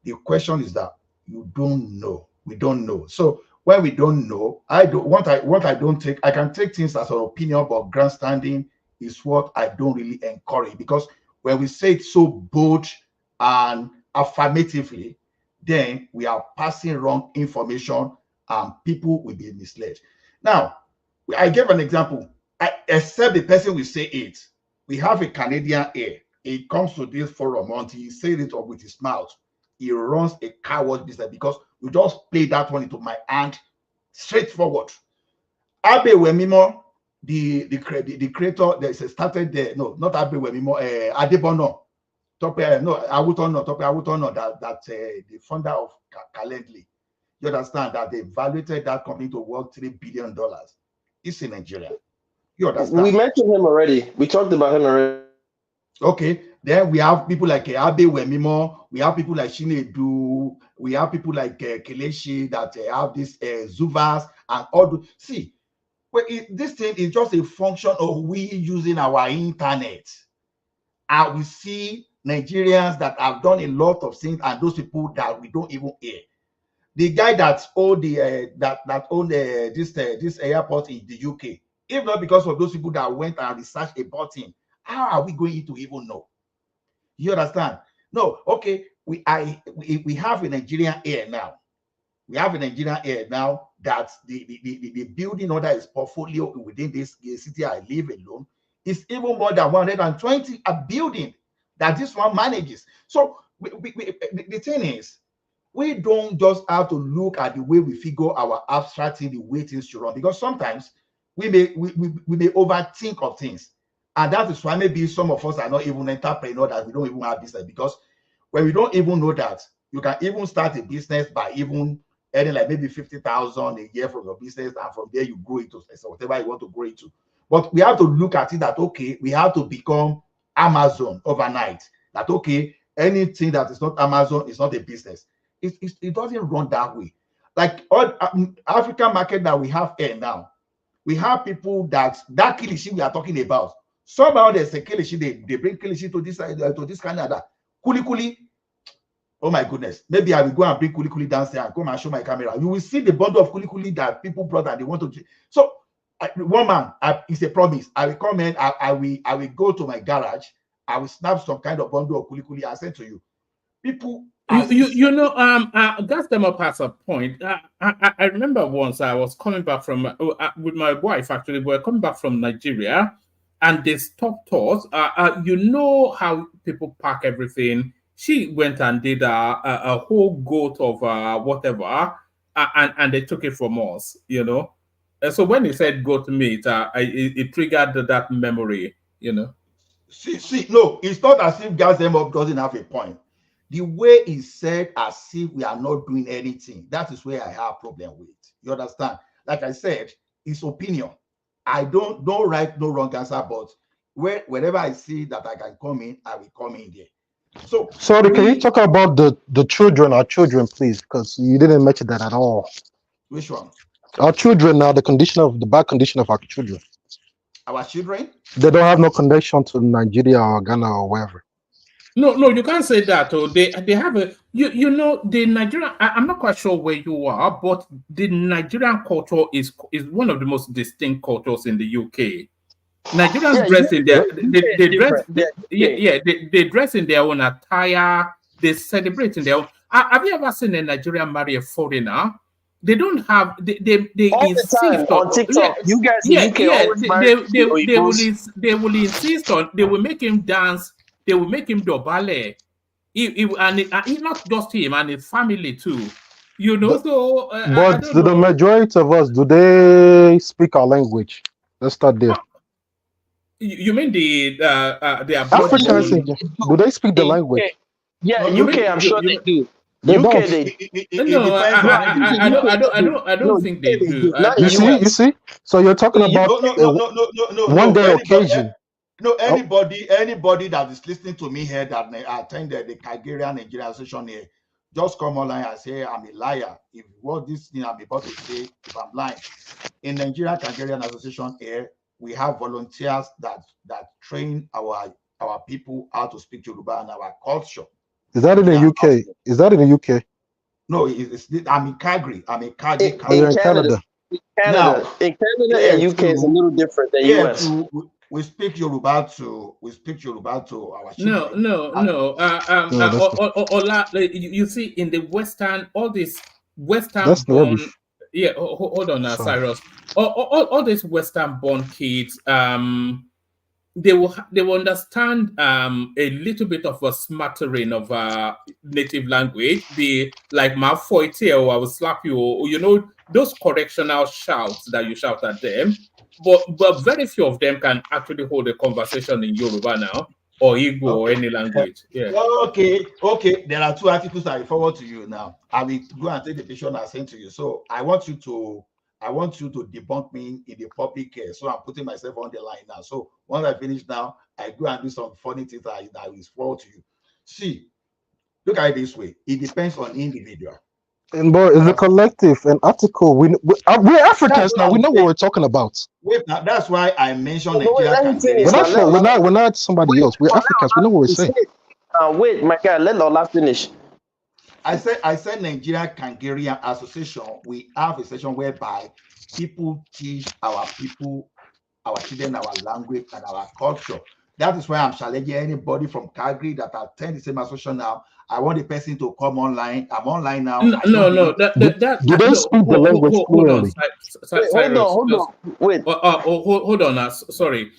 The question is that you don't know. We don't know. So when we don't know, I can take things as an opinion, but grandstanding is what I don't really encourage, because when we say it so bold and affirmatively, then we are passing wrong information and people will be misled. Now, I gave an example. Except the person will say it. We have a Canadian Air. He comes to this forum until he says it up with his mouth. He runs a car wash business because we just play that one into my hand straightforward. Abe Wemimo, the creator that started there. No, not Abe Wemimo, Adebono. The founder of Calendly. You understand that they evaluated that company to worth $3 billion. It's in Nigeria. You understand? We mentioned him already. We talked about him already. Okay. Then we have people like Abe Wemimo. We have people like Shinedu. We have people like Kelechi that have this Zuvas and all. See, this thing is just a function of we using our internet. And we see Nigerians that have done a lot of things, and those people that we don't even hear. The guy that owned this airport in the UK, if not because of those people that went and researched about him, how are we going to even know? You understand? No, okay. We have a Nigerian Air now. We have a Nigerian Air now that the building order is portfolio within this city I live alone is even more than 120 a building that this one manages. So the thing is, we don't just have to look at the way we figure our abstract thing, the way things should run, because sometimes we may overthink of things. And that is why maybe some of us are not even entrepreneurs, that we don't even have business, because when we don't even know that you can even start a business by even earning like maybe 50,000 a year from your business, and from there you grow into whatever you want to grow into. But we have to look at it that, okay, we have to become Amazon overnight. That, okay, anything that is not Amazon is not a business. It doesn't run that way. Like all African market that we have here now, we have people that kilishi we are talking about. Somehow there's a kilishi, they bring kilishi to this Canada. Kuli. Oh my goodness. Maybe I will go and bring kuli downstairs and come and show my camera. You will see the bundle of kuli that people brought and they want to. So one man, it's a promise. I will come in, I will go to my garage, I will snap some kind of bundle of kuli and send to you. People, Gas them up as a point. I remember once I was coming back from with my wife. Actually, we were coming back from Nigeria, and they stopped us. You know how people pack everything. She went and did a whole goat of whatever, and they took it from us. You know, so when he said goat meat, it triggered that memory. You know. See, no, it's not as if Gas them up doesn't have a point. The way it's said as if we are not doing anything, that is where I have a problem with. You understand? Like I said, it's opinion. I don't right, no wrong answer, but wherever I see that I can come in, I will come in there. So sorry, can you talk about the children, our children, please? Because you didn't mention that at all. Which one? Our children now, the bad condition of our children. Our children? They don't have no connection to Nigeria or Ghana or wherever. No, you can't say that. Oh, they have a you know the Nigerian. I'm not quite sure where you are, but the Nigerian culture is one of the most distinct cultures in the UK. Nigerians dress in their they dress in their own attire. They celebrate in their own. Have you ever seen a Nigerian marry a foreigner? They don't have they all insist the time on TikTok. You guys in UK they will insist on, they will make him dance. They will make him do ballet, and not just him and his family too. You know, but the majority of us, do they speak our language? Let's start there. You mean the Africans? Do they speak the language? Yeah, UK. I'm sure they do. They UK, don't. No, I don't think they do. You see. So you're talking about one day occasion. No, anybody that is listening to me here that attended the Nigerian Association here, just come online and say I'm a liar. If what this thing I'm about to say, if I'm lying. In Nigerian Association here, we have volunteers that train our people how to speak Yoruba and our culture. Is that in the UK? Is that in the UK? No, I'm in Calgary. I'm in Calgary. In Canada. In Canada and UK is a little different than US. We speak Yoruba to our children. No. You see, in the Western, all these Western born, hold on now, Cyrus. All these Western born kids, they will understand a little bit of a smattering of native language, be like my foite, or I will slap you, or you know, those correctional shouts that you shout at them. But very few of them can actually hold a conversation in Yoruba now, or Igbo, or any language. Yeah. Okay. There are two articles I will forward to you now. I will go and take the picture and send to you. So I want you to debunk me in the public care. So I'm putting myself on the line now. So once I finish now, I go and do some funny things that I will forward to you. See, look at it this way. It depends on individual. But it's a collective, an article. We're Africans now. We know what we're talking about. Wait, now, that's why I mentioned Nigeria. We're not somebody else. We're Africans. We know what we're saying. Wait, my guy, let Lola finish. I said Nigeria Hungarian Association. We have a session whereby people teach our people, our children, our language and our culture. That is why I'm challenging anybody from Calgary that attend the same association now. I want the person to come online. I'm online now. No, no. Do they speak the language Hold on, fluently? Cyrus. Hold on. Wait. Hold on. Sorry.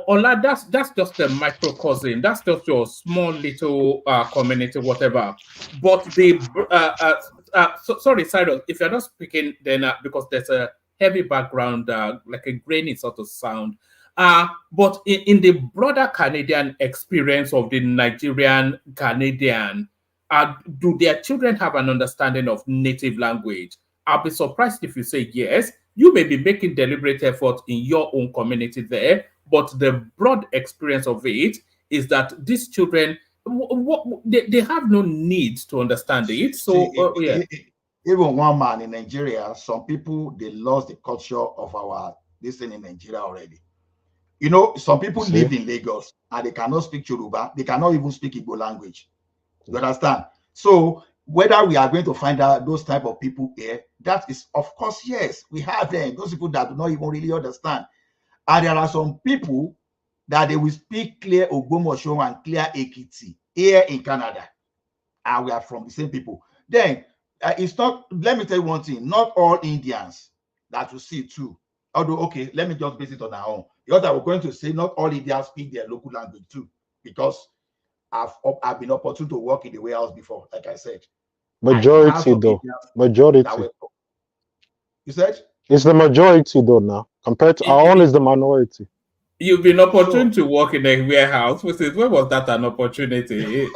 Ola, that's just a microcosm. That's just your small little community, whatever. But sorry, Cyrus. If you're not speaking, then because there's a heavy background, like a grainy sort of sound. But in the broader Canadian experience of the Nigerian Canadian, do their children have an understanding of native language? I'll be surprised if you say yes. You may be making deliberate effort in your own community there, but the broad experience of it is that these children, they have no need to understand it. So, yeah. Even one man in Nigeria, some people, they lost the culture of our this thing in Nigeria already. You know, some people live in Lagos and they cannot speak Yoruba. They cannot even speak Igbo language. You understand? So whether we are going to find out those type of people here, that is, of course, yes, we have them. Those people that do not even really understand. And there are some people that they will speak clear Ogbomoso and clear Ekiti here in Canada. And we are from the same people. Then it's not, let me tell you one thing, not all Indians that you see too. Although, okay, let me just base it on our own. Because I was going to say not all Indians speak their local language too, because I've been opportune to work in the warehouse before, like I said. Majority though. Majority. You said? It's the majority though now. Compared to our own is the minority. You've been opportune to work in a warehouse. When was that an opportunity?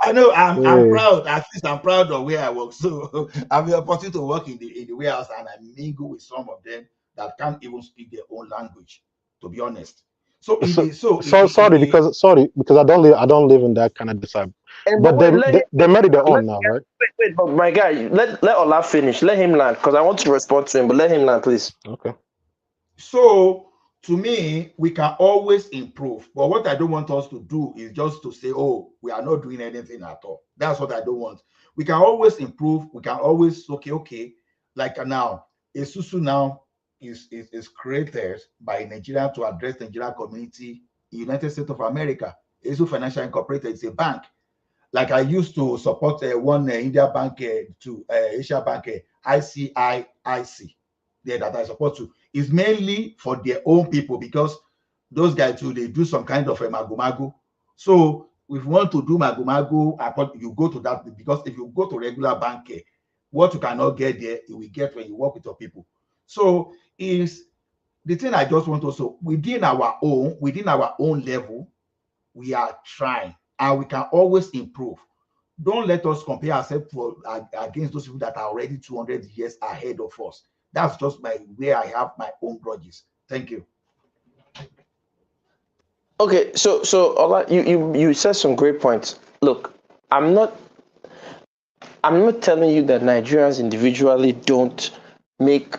I know I'm proud. At least I'm proud of where I work. So I've been opportunity to work in the warehouse, and I mingle with some of them that can't even speak their own language, to be honest. Sorry because I don't live in that kind of side. But they married their own now, right? Wait, but my guy, let Ola finish. Let him land, because I want to respond to him, but let him land, please. Okay. So to me, we can always improve. But what I don't want us to do is just to say, oh, we are not doing anything at all. That's what I don't want. We can always improve. We can always, okay. Like now, Esusu now is created by Nigeria to address the Nigerian community in the United States of America. Esu Financial Incorporated is a bank. Like I used to support one India bank to Asia bank, ICIC, there that I support to. Is mainly for their own people, because those guys too, they do some kind of a magu-magu. So if you want to do magu-magu, you go to that, because if you go to regular bank, what you cannot get there, you will get when you work with your people. So is the thing I just want also, within our own level, we are trying, and we can always improve. Don't let us compare ourselves against those people that are already 200 years ahead of us. That's just where I have my own grudges. Thank you. Okay, so Ola, you said some great points. Look, I'm not telling you that Nigerians individually don't make,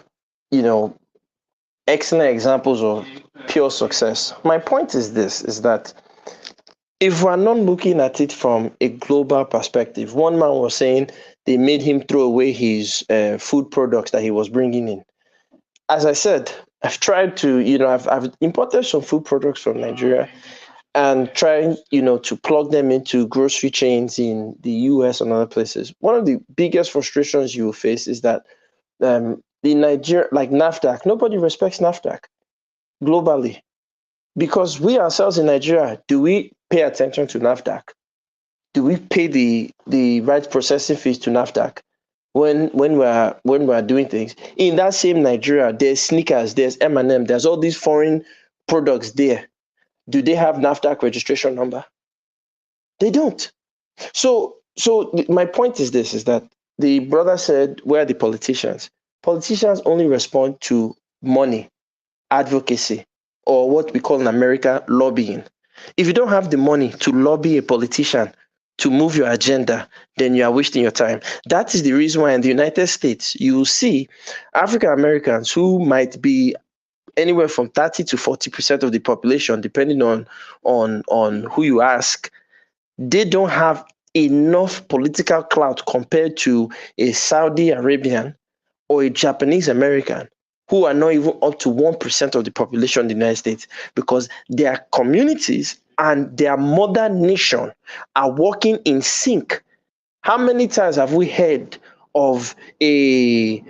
excellent examples of pure success. My point is this, is that if we're not looking at it from a global perspective, one man was saying they made him throw away his food products that he was bringing in. As I said, I've tried to, I've imported some food products from Nigeria and trying, to plug them into grocery chains in the US and other places. One of the biggest frustrations you will face is that the Nigeria, like NAFDAC, nobody respects NAFDAC globally. Because we ourselves in Nigeria, do we pay attention to NAFDAC? Do we pay the right processing fees to NAFDAC when we're doing things? In that same Nigeria, there's sneakers, there's M&M, there's all these foreign products there. Do they have NAFDAC registration number? They don't. So my point is this, is that the brother said, where are the politicians? Politicians only respond to money, advocacy, or what we call in America, lobbying. If you don't have the money to lobby a politician to move your agenda, then you are wasting your time. That is the reason why in the United States, you will see African Americans who might be anywhere from 30 to 40% of the population, depending on who you ask, they don't have enough political clout compared to a Saudi Arabian or a Japanese American who are not even up to 1% of the population in the United States, because their communities and their mother nation are working in sync. How many times have we heard of a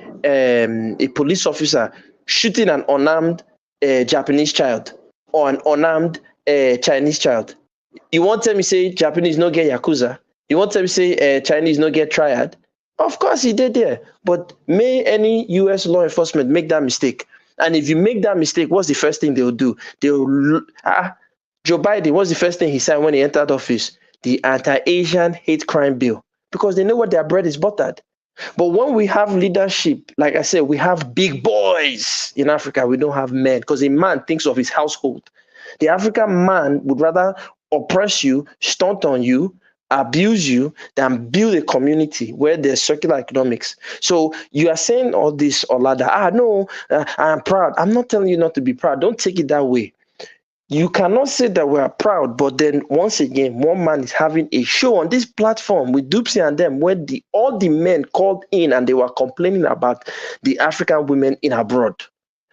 police officer shooting an unarmed Japanese child or an unarmed Chinese child? You won't tell me say Japanese no get Yakuza? You won't tell me say Chinese no get triad? Of course he did there. But may any US law enforcement make that mistake? And if you make that mistake, what's the first thing they'll do? Joe Biden, what's the first thing he signed when he entered office? The Anti-Asian Hate Crime Bill. Because they know what their bread is buttered. But when we have leadership, like I said, we have big boys in Africa. We don't have men, because a man thinks of his household. The African man would rather oppress you, stunt on you, abuse you, than build a community where there's circular economics. So you are saying all this, Olada, no, I'm proud. I'm not telling you not to be proud. Don't take it that way. You cannot say that we are proud, but then once again, one man is having a show on this platform with Dupsy and them, where all the men called in and they were complaining about the African women in abroad,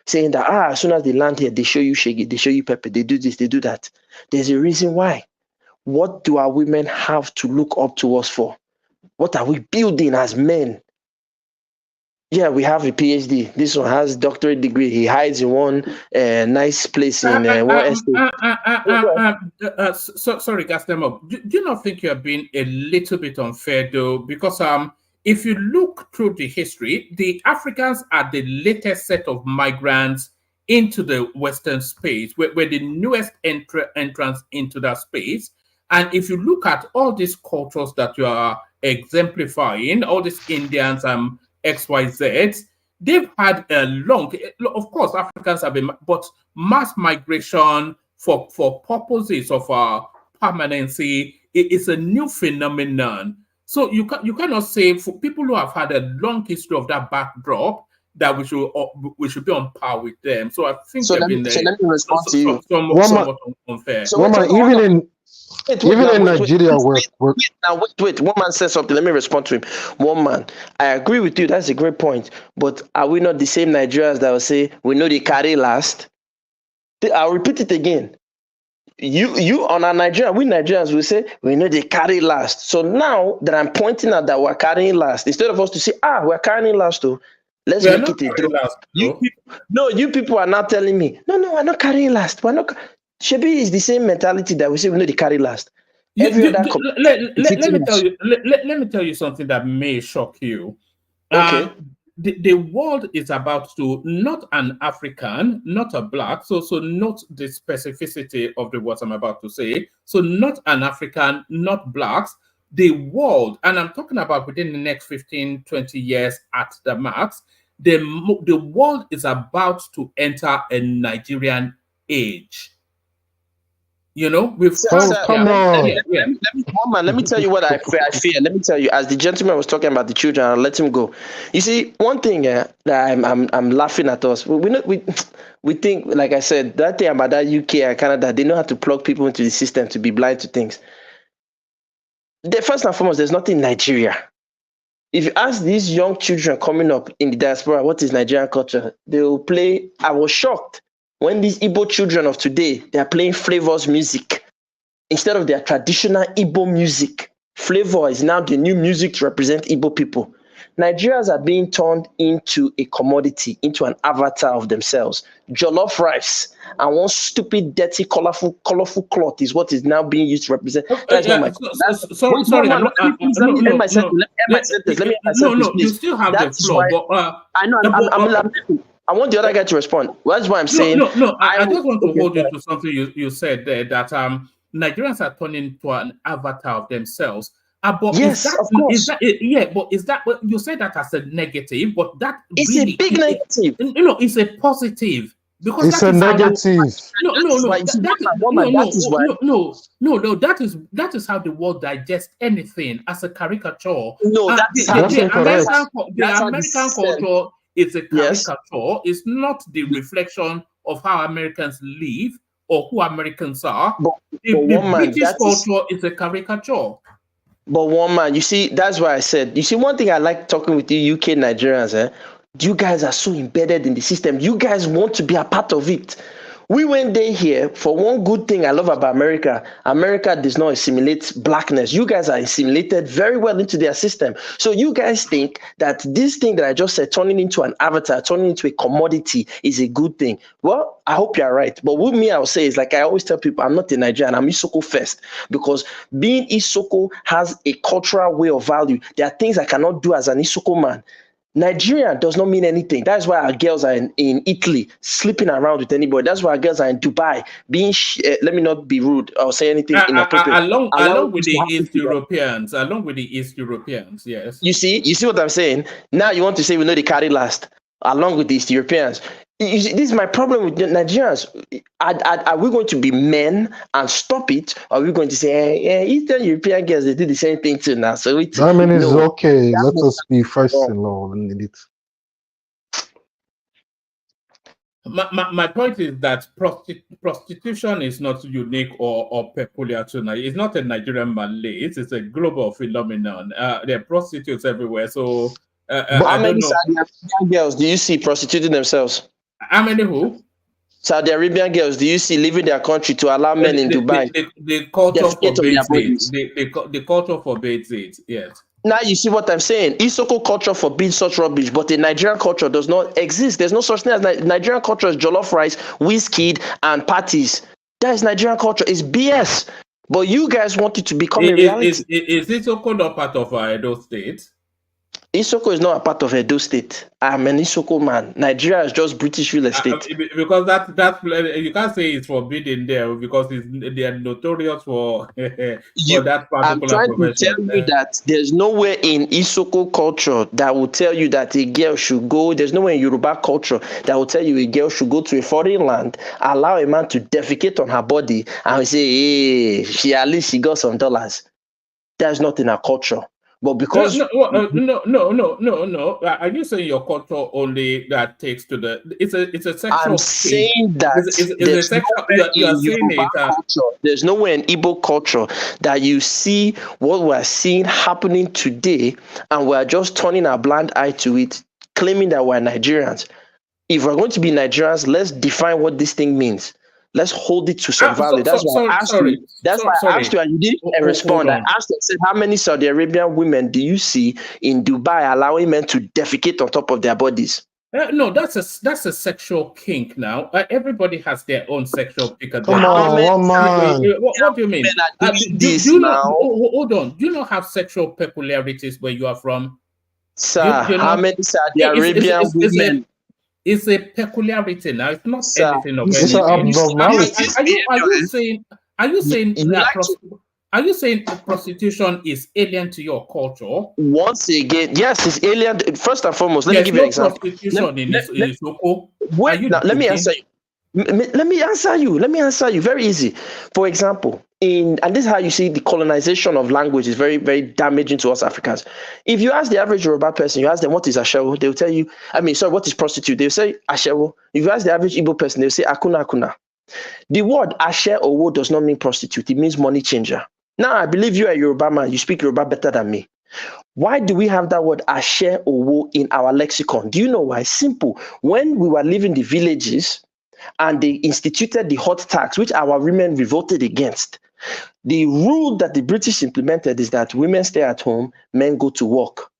saying that as soon as they land here, they show you shaggy, they show you pepper, they do this, they do that. There's a reason why. What do our women have to look up to us for? What are we building as men? Yeah, we have a PhD. This one has doctorate degree. He hides in one nice place in one estate. Sorry, Gaston. Do you not think you're being a little bit unfair, though? Because if you look through the history, the Africans are the latest set of migrants into the Western space. We're the newest entrance into that space. And if you look at all these cultures that you are exemplifying, all these Indians, XYZ, they've had a of course, Africans have been, but mass migration for purposes of permanency is a new phenomenon. So you cannot say, for people who have had a long history of that backdrop, that we should be on par with them. So I think let me respond to you. Somewhat unfair. So even in Nigeria, wait. One man said something. Let me respond to him. One man, I agree with you. That's a great point. But are we not the same Nigerians that will say we know they carry last? I'll repeat it again. You on our Nigerian, we Nigerians will say we know they carry last. So now that I'm pointing out that we're carrying last, instead of us to say we're carrying last too, let's make it a draw. You people are not telling me no, we're not carrying last. We're not. Shebi is the same mentality that we say we know they carry last. Let me tell you something that may shock you. Okay. The world is about to, not an African, not a black, so not the specificity of the words I'm about to say. So not an African, not blacks. The world, and I'm talking about within the next 15, 20 years at the max, the world is about to enter a Nigerian age. You know, we've come on. Let me tell you what I fear. Let me tell you, as the gentleman was talking about the children, I'll let him go. You see, one thing that I'm laughing at us. We think, like I said, that thing about that UK and Canada, they know how to plug people into the system to be blind to things. First and foremost, there's nothing in Nigeria. If you ask these young children coming up in the diaspora, what is Nigerian culture? They will play. I was shocked when these Igbo children of today, they are playing Flavor's music instead of their traditional Igbo music. Flavor is now the new music to represent Igbo people. Nigerians are being turned into a commodity, into an avatar of themselves. Jollof rice and one stupid, dirty, colorful cloth is what is now being used to represent. That's not my. Sorry. Let me end my sentence. You still have the floor. But I know. I want the other guy to respond. Well, that's why I'm saying. No. I just want to hold you to something you said there, that Nigerians are turning into an avatar of themselves. But yes, of course. But is that you said that as a negative? But that it's really, a big negative. It's a positive, because it's a negative. That is how the world digests anything, as a caricature. No, that's the American culture. It's a caricature. Yes. It's not the reflection of how Americans live or who Americans are. The British culture is a caricature. But one man, you see, that's why I said, you see, one thing I like talking with you UK Nigerians, You guys are so embedded in the system. You guys want to be a part of it. We went there here for one good thing I love about America. America does not assimilate blackness. You guys are assimilated very well into their system. So you guys think that this thing that I just said, turning into an avatar, turning into a commodity is a good thing. Well, I hope you're right. But with me, I'll say is like I always tell people, I'm not a Nigerian, I'm Isoko first. Because being Isoko has a cultural way of value. There are things I cannot do as an Isoko man. Nigeria does not mean anything. That's why our girls are in Italy sleeping around with anybody. That's why our girls are in Dubai being. Let me not be rude or say anything inappropriate. Along with the East Europeans, yes. You see what I'm saying? Now you want to say we know the carry last, along with the East Europeans. You see, this is my problem with Nigerians. Are we going to be men and stop it? Or are we going to say, Eastern European girls, they do the same thing too now? So it's okay. Let us be first in law. My point is that prostitution is not unique or peculiar to Nigeria. It's not a Nigerian Malay. It's a global phenomenon. There are prostitutes everywhere. So, but how many Saudi Arabian girls do you see prostituting themselves? How many who? Saudi Arabian girls do you see leaving their country to allow men in Dubai? The culture forbids it. The culture forbids it, yes. Now you see what I'm saying. Isoko culture forbids such rubbish, but the Nigerian culture does not exist. There's no such thing as Nigerian culture is jollof rice, whiskey, and parties. That is Nigerian culture. It's BS. But you guys want it to become a reality. Is Isoko not part of Edo State? Isoko is not a part of Edo State. I'm an Isoko man. Nigeria is just British real estate. Because that you can't say it's forbidden there because they are notorious for that particular I'm trying to tell you that there's nowhere in Isoko culture that will tell you that a girl should go. There's nowhere in Yoruba culture that will tell you a girl should go to a foreign land, allow a man to defecate on her body, and say, hey, at least she got some dollars. That's not in our culture. But because no. Are you saying your culture only that takes to the? It's a sexual. I'm saying that it's a sexual. You are saying it. Culture, there's nowhere in Igbo culture that you see what we're seeing happening today, and we're just turning our blind eye to it, claiming that we're Nigerians. If we're going to be Nigerians, let's define what this thing means. Let's hold it to some value. That's why I asked you. That's why I asked you, and you didn't respond. I asked and said, how many Saudi Arabian women do you see in Dubai allowing men to defecate on top of their bodies? No, that's a sexual kink now. Everybody has their own sexual pick. Come on, what do you mean? Do you know, hold on. Do you not have sexual peculiarities where you are from? Sir, how many Saudi Arabian women? It's a peculiarity now. It's not anything of anything. Are you saying prostitution is alien to your culture? Once again, yes, it's alien. First and foremost, let me give you an example. Prostitution in Isoko. Let me answer you. Let me answer you. Very easy. For example, and this is how you see the colonization of language is very, very damaging to us Africans. If you ask the average Yoruba person, you ask them what is Ashewo, they'll tell you, what is prostitute? They'll say Ashewo. If you ask the average Igbo person, they'll say Akuna Akuna. The word Ashe Owo does not mean prostitute, it means money changer. Now, I believe you are a Yoruba man, you speak Yoruba better than me. Why do we have that word Ashe Owo in our lexicon? Do you know why? Simple. When we were living the villages, and they instituted the hot tax, which our women revolted against. The rule that the British implemented is that women stay at home, men go to work.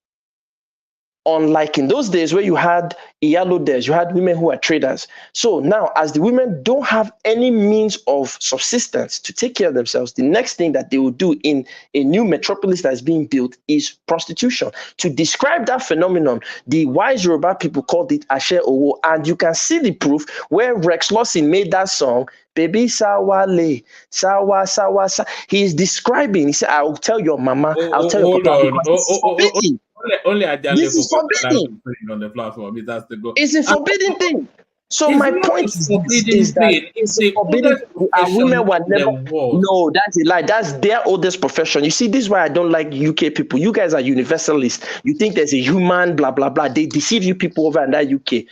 Unlike in those days where you had Iyalodes, you had women who were traders. So now, as the women don't have any means of subsistence to take care of themselves, the next thing that they will do in a new metropolis that is being built is prostitution. To describe that phenomenon, the wise Yoruba people called it Ashe Owo, and you can see the proof where Rex Lawson made that song, Baby Sawale, Sawa, Sawa, Sawa. He is describing, he said, I'll tell your mama, I'll tell your papa, because it's forbidden. This is forbidden. On the platform. That's the goal. It's a forbidden thing. So my point is that it's a forbidden thing. And women were never. No, that's a lie. That's their oldest profession. You see, this is why I don't like UK people. You guys are universalists. You think there's a human, blah, blah, blah. They deceive you people over in that UK.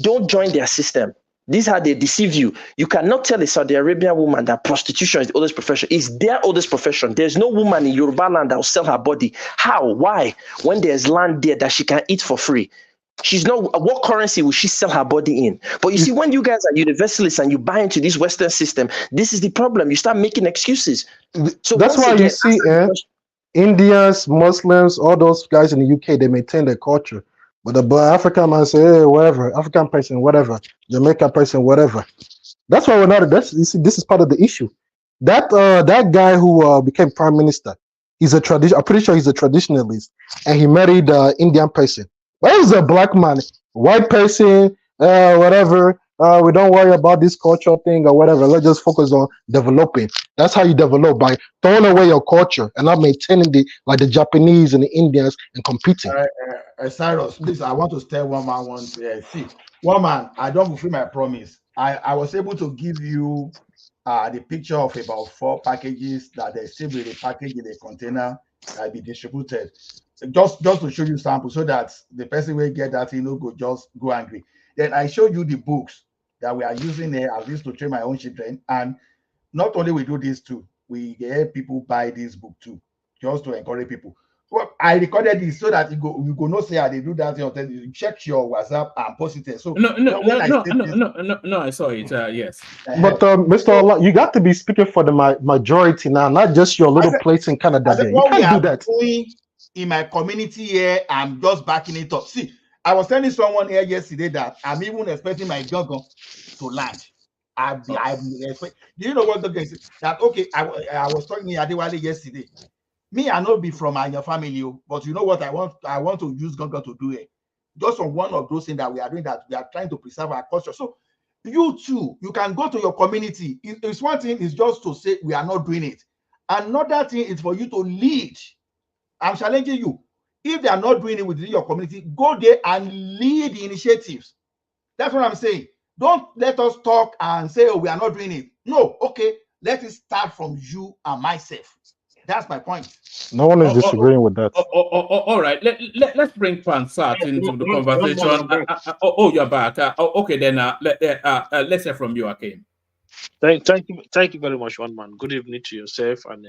Don't join their system. This is how they deceive you. You cannot tell a Saudi Arabian woman that prostitution is the oldest profession. It's their oldest profession. There's no woman in Yoruba land that will sell her body. How? Why? When there's land there that she can eat for free. She's not. What currency will she sell her body in? But you see, when you guys are universalists and you buy into this Western system, this is the problem. You start making excuses. So that's once why again, you see Indians, Muslims, all those guys in the UK, they maintain their culture. But the African man say, hey, whatever, African person, whatever, Jamaican person, whatever. That's why we're not. That's you see, this is part of the issue. That guy who became prime minister, he's a tradition. I'm pretty sure he's a traditionalist, and he married an Indian person. But he's a black man, white person, whatever. We don't worry about this culture thing or whatever. Let's just focus on developing. That's how you develop, by throwing away your culture and not maintaining the Japanese and the Indians and competing. Cyrus, please, I want to tell one man one. See, one man, I don't fulfill my promise. I was able to give you the picture of about 4 packages that they still be repackaged in a container that be distributed. Just to show you samples so that the person will get that go just go angry. Then I showed you the books that we are using there. I used to train my own children, and not only we do this too, we help people buy this book too, just to encourage people. Well, I recorded this so that you go not say how they do that. You check your WhatsApp and post it there. So no, I saw it. Yes. But Mr. Allah, you got to be speaking for the majority now, not just your little place in Canada. There. You can't do that. Doing in my community here, I'm just backing it up. See, I was telling someone here yesterday that I'm even expecting my jungle to land. Do you know what the guy said? That okay, I was talking to Adewale yesterday. Me, I not be from your family, but you know what I want to use Gongo to do it. Just on one of those things that we are doing, that we are trying to preserve our culture. So you too, you can go to your community. It's one thing is just to say we are not doing it. Another thing is for you to lead. I'm challenging you. If they are not doing it within your community, go there and lead the initiatives. That's what I'm saying. Don't let us talk and say, oh, we are not doing it. No, okay, let it start from you and myself. That's my point. No one is disagreeing with that. All right. Let's bring Pansat into the conversation. You're back. Okay, then let's hear from you, Akim. Thank you very much, one man. Good evening to yourself and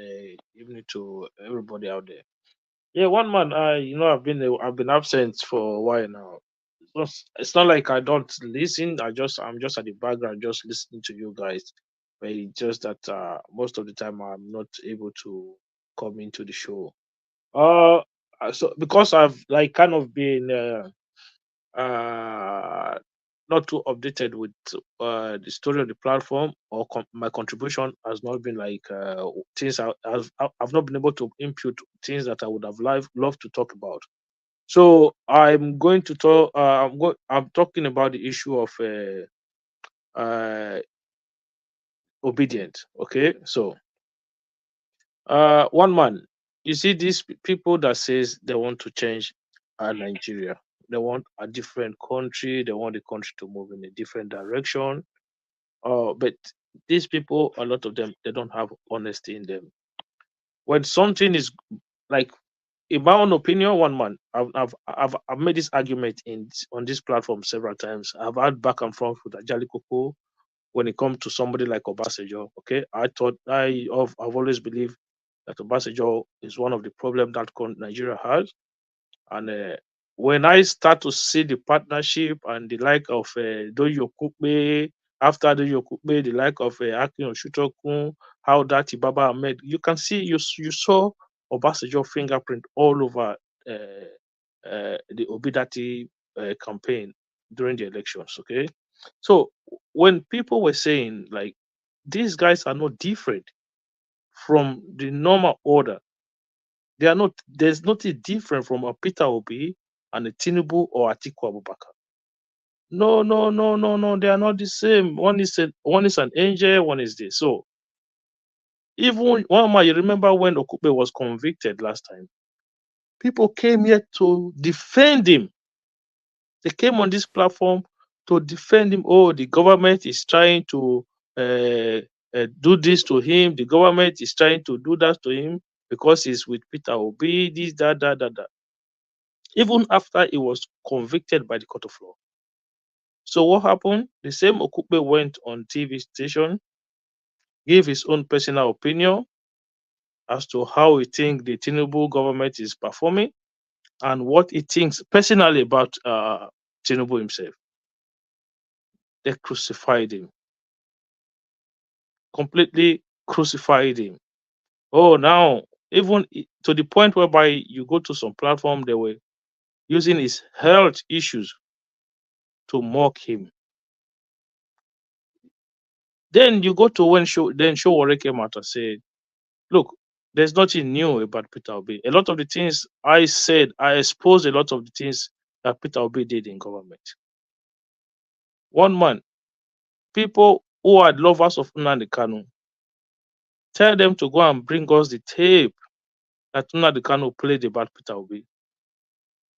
evening to everybody out there. Yeah, one man. I've been absent for a while now. It's not like I don't listen. I'm just at the background, just listening to you guys. But it's just that most of the time I'm not able to come into the show. So because I've like kind of been not too updated with the story of the platform, or my contribution has not been like things I've not been able to impute things that I would have loved to talk about. So I'm going to talk. I'm talking about the issue of obedient. Okay, so one man, you see these people that says they want to change Nigeria. They want a different country. They want the country to move in a different direction. But these people, a lot of them, they don't have honesty in them. When something is like, in my own opinion, one man, I've made this argument on this platform several times. I've had back and forth with Ajali Koko when it comes to somebody like Obasanjo. Okay, I've always believed that Obasanjo is one of the problems that Nigeria has, and when I start to see the partnership and the like of Doyo Kukbe, after Doyo Kukbe, the like of Akin Oshutokun, how that Ibaba Ahmed, you can see, you saw Obasanjo fingerprint all over the Obidati campaign during the elections. Okay, so when people were saying like these guys are not different from the normal order, they are not. There's nothing different from a Peter Obi and a Tinubu or Atiku Abubakar. No. They are not the same. One is an angel. One is this. So even one man, you remember when Okupe was convicted last time? People came here to defend him. They came on this platform to defend him. Oh, the government is trying to do this to him. The government is trying to do that to him because he's with Peter Obi. This, that. Even after he was convicted by the court of law. So what happened? The same Okupe went on TV station, gave his own personal opinion as to how he thinks the Tinubu government is performing and what he thinks personally about Tinubu himself. They crucified him. Completely crucified him. Oh, now, even to the point whereby you go to some platform, they were using his health issues to mock him. Then you go to when Showore came out and said, look, there's nothing new about Peter Obi. A lot of the things I said, I exposed a lot of the things that Peter Obi did in government. One man, people who are lovers of Nnamdi Kanu, tell them to go and bring us the tape that Nnamdi Kanu played about Peter Obi.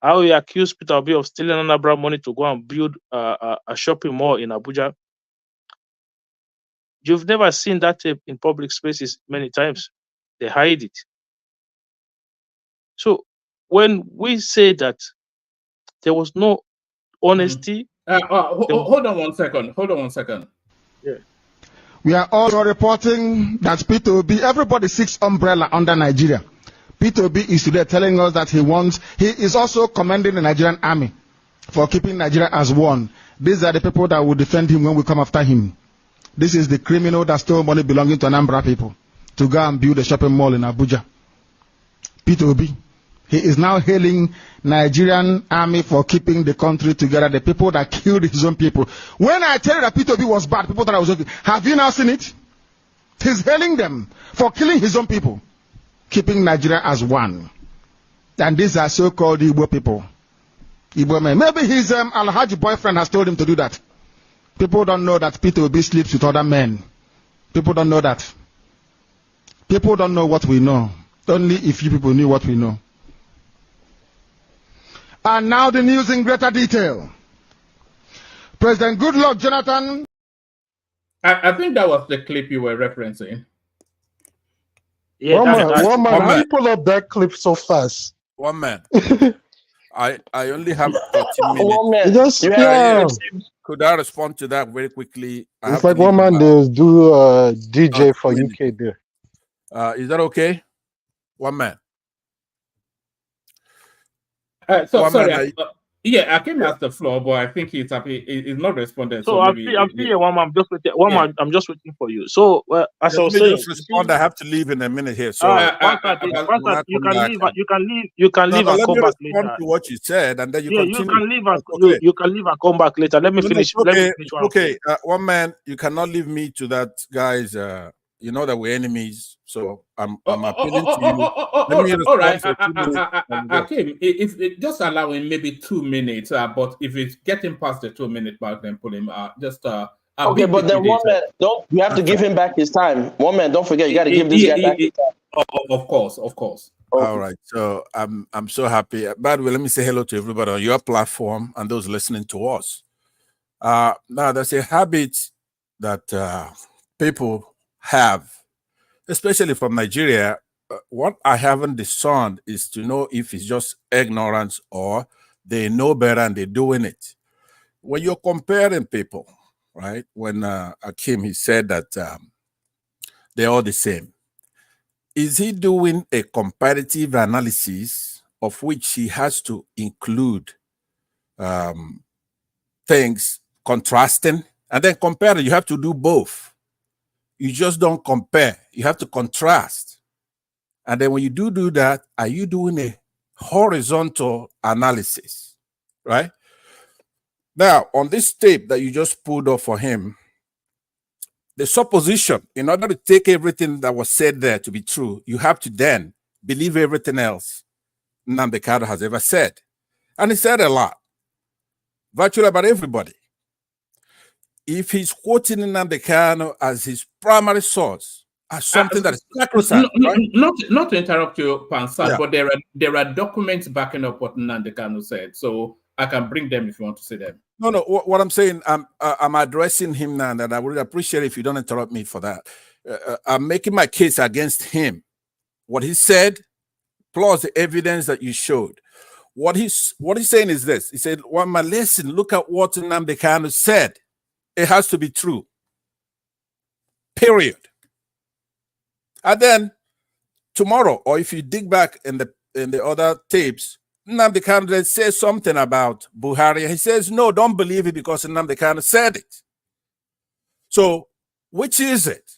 How he accused Peter Obi of stealing Anambra money to go and build a shopping mall in Abuja. You've never seen that tape in public spaces many times. They hide it. So when we say that there was no honesty. Hold on 1 second. Hold on 1 second. Yeah. We are also reporting that Peter Obi, everybody seeks umbrella under Nigeria. Peter Obi is today telling us that he is also commending the Nigerian army for keeping Nigeria as one. These are the people that will defend him when we come after him. This is the criminal that stole money belonging to Anambra people to go and build a shopping mall in Abuja. Peter Obi. He is now hailing Nigerian army for keeping the country together, the people that killed his own people. When I tell you that Peter Obi was bad, people thought I was joking. Have you now seen it? He's hailing them for killing his own people, keeping Nigeria as one. And these are so-called Igbo people. Igbo men. Maybe his Alhaji boyfriend has told him to do that. People don't know that Peter Obi sleeps with other men. People don't know that. People don't know what we know. Only if you people knew what we know. And now the news in greater detail. President Goodluck Jonathan. I think that was the clip you were referencing. Yeah, one man, how you pull up that clip so fast? One man. I only have 13 minutes. Could I respond to that very quickly? It's like one man does do DJ for UK there. Is that okay? One man. Sorry. I came off the floor, but I think he's happy. He's not responding. So I'm still one man. I'm just waiting. Man, I'm just waiting for you. So as I was saying, just respond. I have to leave in a minute here. So you can leave and come back later. To what you said, and then you continue. You can leave and you can leave and come back later. Let me finish. Okay. One man, you cannot leave me to that guy's. You know that we're enemies, so I'm appealing to you. Let me all right, Akim, if just allow him maybe 2 minutes, but if it's getting past the 2 minute mark, then pull him just okay, but then one man, you have to give him back his time. One man, don't forget, you got to give this guy back his time. Of course. Okay. All right, so I'm so happy. By the way, let me say hello to everybody on your platform and those listening to us. Now, there's a habit that people have, especially from Nigeria. What I haven't discerned is to know if it's just ignorance or they know better and they're doing it. When you're comparing people, right? When Akim, he said that they're all the same. Is he doing a comparative analysis of which he has to include things contrasting and then compare? You have to do both. You just don't compare. You have to contrast. And then when you do that, are you doing a horizontal analysis, right? Now, on this tape that you just pulled up for him, the supposition, in order to take everything that was said there to be true, you have to then believe everything else Nnamdi Kanu has ever said. And he said a lot, virtually about everybody. If he's quoting Nnamdi Kanu as his primary source, as something that is sacrosanct, right? Not to interrupt you, Pansan, but there are documents backing up what Nnamdi Kanu said, so I can bring them if you want to see them. No. What I'm saying, I'm addressing him now, and I would appreciate it if you don't interrupt me for that. I'm making my case against him. What he said, plus the evidence that you showed. What he's saying is this. He said, "Well, my listen. Look at what Nnamdi Kanu said. It has to be true. Period." And then tomorrow, or if you dig back in the other tapes, Nnamdi Kanu then says something about Buhari. He says, no, don't believe it because Nnamdi Kanu said it. So, which is it?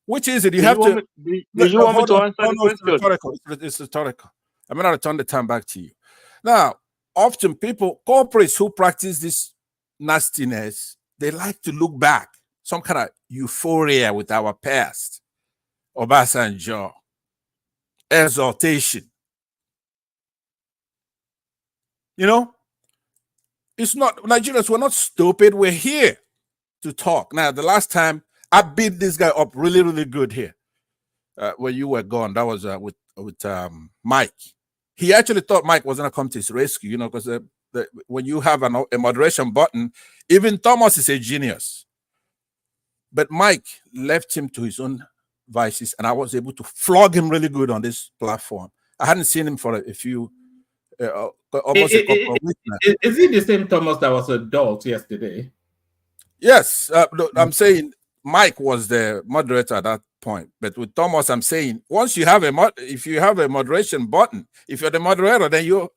Which is it? You have to. Do you want me to answer the question? It's rhetorical. It's rhetorical. I'm going to return the time back to you. Now, often corporates who practice this nastiness, they like to look back, some kind of euphoria with our past, Obasanjo, exaltation. You know, it's not, Nigerians, we're not stupid. We're here to talk. Now, the last time I beat this guy up really, really good here, when you were gone, that was with Mike. He actually thought Mike was going to come to his rescue, you know, because when you have a moderation button, even Thomas is a genius. But Mike left him to his own vices, and I was able to flog him really good on this platform. I hadn't seen him for a few, almost a couple of weeks now. Is it the same Thomas that was adult yesterday? Yes, I'm saying Mike was the moderator at that point, but with Thomas, I'm saying once you have if you have a moderation button, if you're the moderator, then you're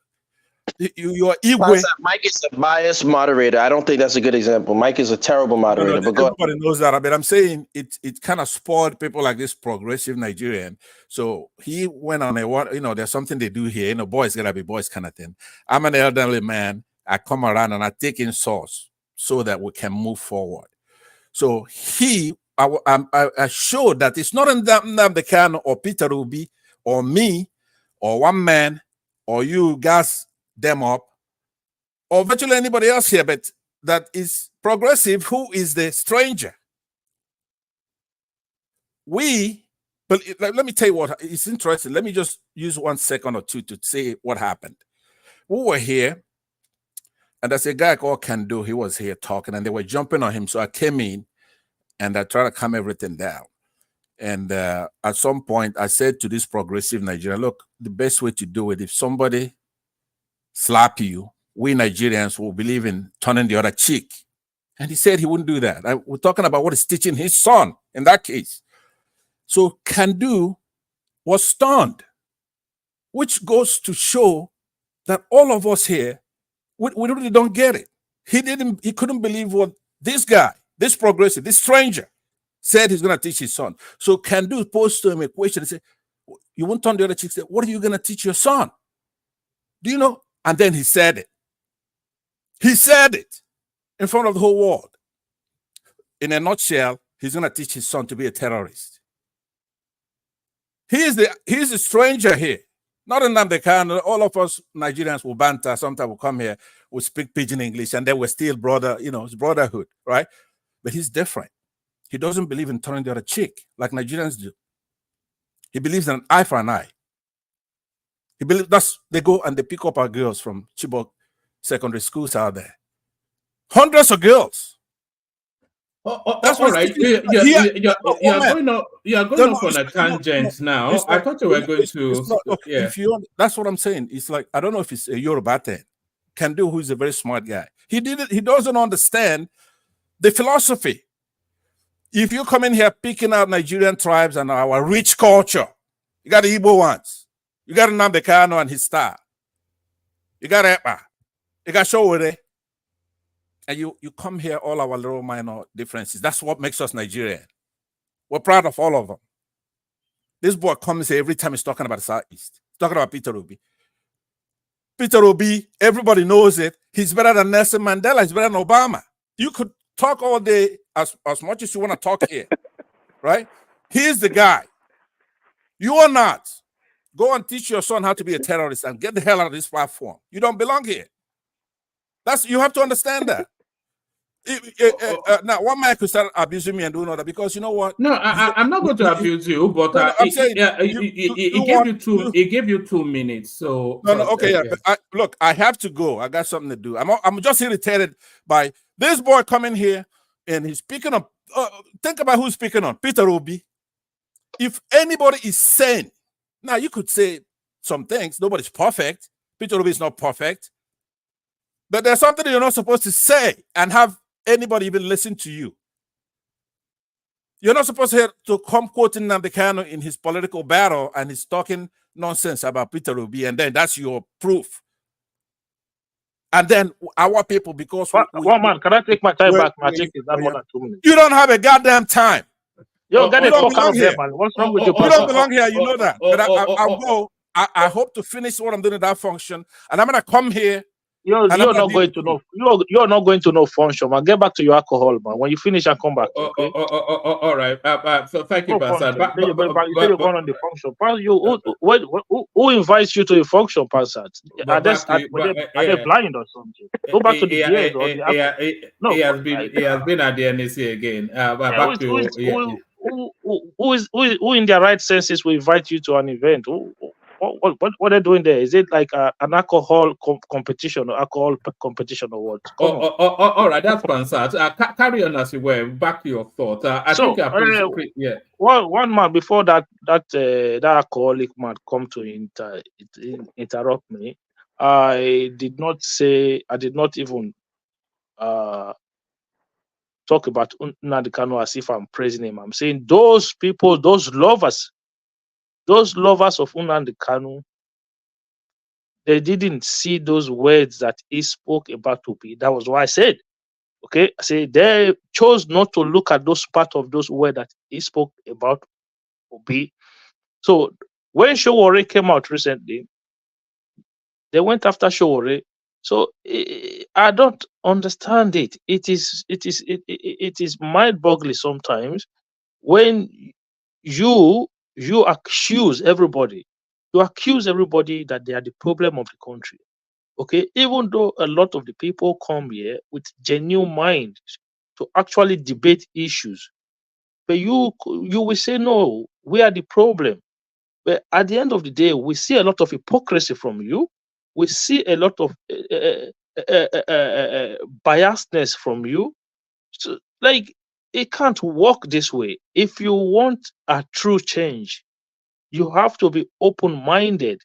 Mike is a biased moderator. I don't think that's a good example. Mike is a terrible moderator. But everybody knows that. But I'm saying it kind of spoiled people like this progressive Nigerian. So he went on there's something they do here. Boys gotta be boys kind of thing. I'm an elderly man. I come around and I take in source so that we can move forward. So I showed that it's not Nnamdi Kanu or Peter Obi or me or one man or you guys them up or virtually anybody else here, but that is progressive who is the stranger. But let me tell you what it's interesting. Let me just use 1 second or two to say what happened. We were here, and there's a guy called Kando. He was here talking, and they were jumping on him. So I came in, and I tried to calm everything down. And at some point, I said to this progressive Nigerian, look, the best way to do it, if somebody slap you, we Nigerians will believe in turning the other cheek. And he said he wouldn't do that. We're talking about what he's teaching his son in that case. So Kandu was stunned, which goes to show that all of us here, we really don't get it. He couldn't believe what this guy, this progressive, this stranger said he's going to teach his son. So Kandu posed to him a question and said, you won't turn the other cheek. Said, what are you going to teach your son? Do you know? And then he said it. He said it in front of the whole world. In a nutshell, he's going to teach his son to be a terrorist. He's the stranger here. Not in Nnamdi Kanu. All of us Nigerians will banter. Sometimes we'll come here, we'll speak pidgin English, and then we're still brother, it's brotherhood, right? But he's different. He doesn't believe in turning the other cheek like Nigerians do. He believes in an eye for an eye. He believes they go and they pick up our girls from Chibok secondary schools out there. Hundreds of girls. That's all right. You're going off on a tangent now. I thought you were going to. If that's what I'm saying. It's like, I don't know if it's a Yoruba thing. Kandu, who is a very smart guy. He doesn't understand the philosophy. If you come in here picking out Nigerian tribes and our rich culture, you got the Igbo ones. You got Nnamdi Kanu and his star. You got Epa. You got Showore. And you come here, all our little minor differences. That's what makes us Nigerian. We're proud of all of them. This boy comes here every time he's talking about the Southeast. He's talking about Peter Obi. Peter Obi, everybody knows it. He's better than Nelson Mandela. He's better than Obama. You could talk all day as much as you want to talk here, right? He's the guy. You are not. Go and teach your son how to be a terrorist and get the hell out of this platform. You don't belong here. You have to understand that. Now, one man could start abusing me and doing all that because you know what? No, I'm not going to abuse you, but I'm saying it gave you 2 minutes. So okay. But look, I have to go. I got something to do. I'm just irritated by this boy coming here and he's speaking on. Think about who's speaking on Peter Obi. If anybody is sane, now you could say some things. Nobody's perfect. Peter Obi is not perfect. But there's something you're not supposed to say and have anybody even listen to you. You're not supposed to come quoting Nnamdi Kanu in his political battle and he's talking nonsense about Peter Obi, and then that's your proof. And then our people, because one man, can I take my time back? I think it's not more than 2 minutes. You don't have a goddamn time. Yo, get you a don't fuck out belong of here. here, man. What's wrong with you, You don't belong here. You know that. But I'll go. I hope to finish what I'm doing at that function, and I'm gonna come here. You're not going to know. You're not going to know function, man. Get back to your alcohol, man. When you finish, and come back. Okay. All right. So thank you, Pastor. You say you're going on the function. Who invites you to a function, Pastor? Are they blind or something? Go back to the beers or the alcohol. No, he has been at the NEC again. Who in their right senses will invite you to an event? What they're doing there? Is it like an alcohol competition or alcohol competition or what? All right, that's Pansat. Carry on as you were. Back to your thought. One man before that alcoholic man come to interrupt me. I did not even talk about Nnamdi Kanu as if I'm praising him. I'm saying those people, those lovers of Nnamdi Kanu, they didn't see those words that he spoke about Obi. That was what I said. Okay, I say they chose not to look at those part of those words that he spoke about Obi. So when Showore came out recently, they went after Showore. So I don't understand it. It is mind-boggling sometimes when you accuse everybody. You accuse everybody that they are the problem of the country. Okay, even though a lot of the people come here with genuine mind to actually debate issues, but you will say no, we are the problem. But at the end of the day, we see a lot of hypocrisy from you. We see a lot of biasness from you. So, like, it can't work this way. If you want a true change, you have to be open-minded.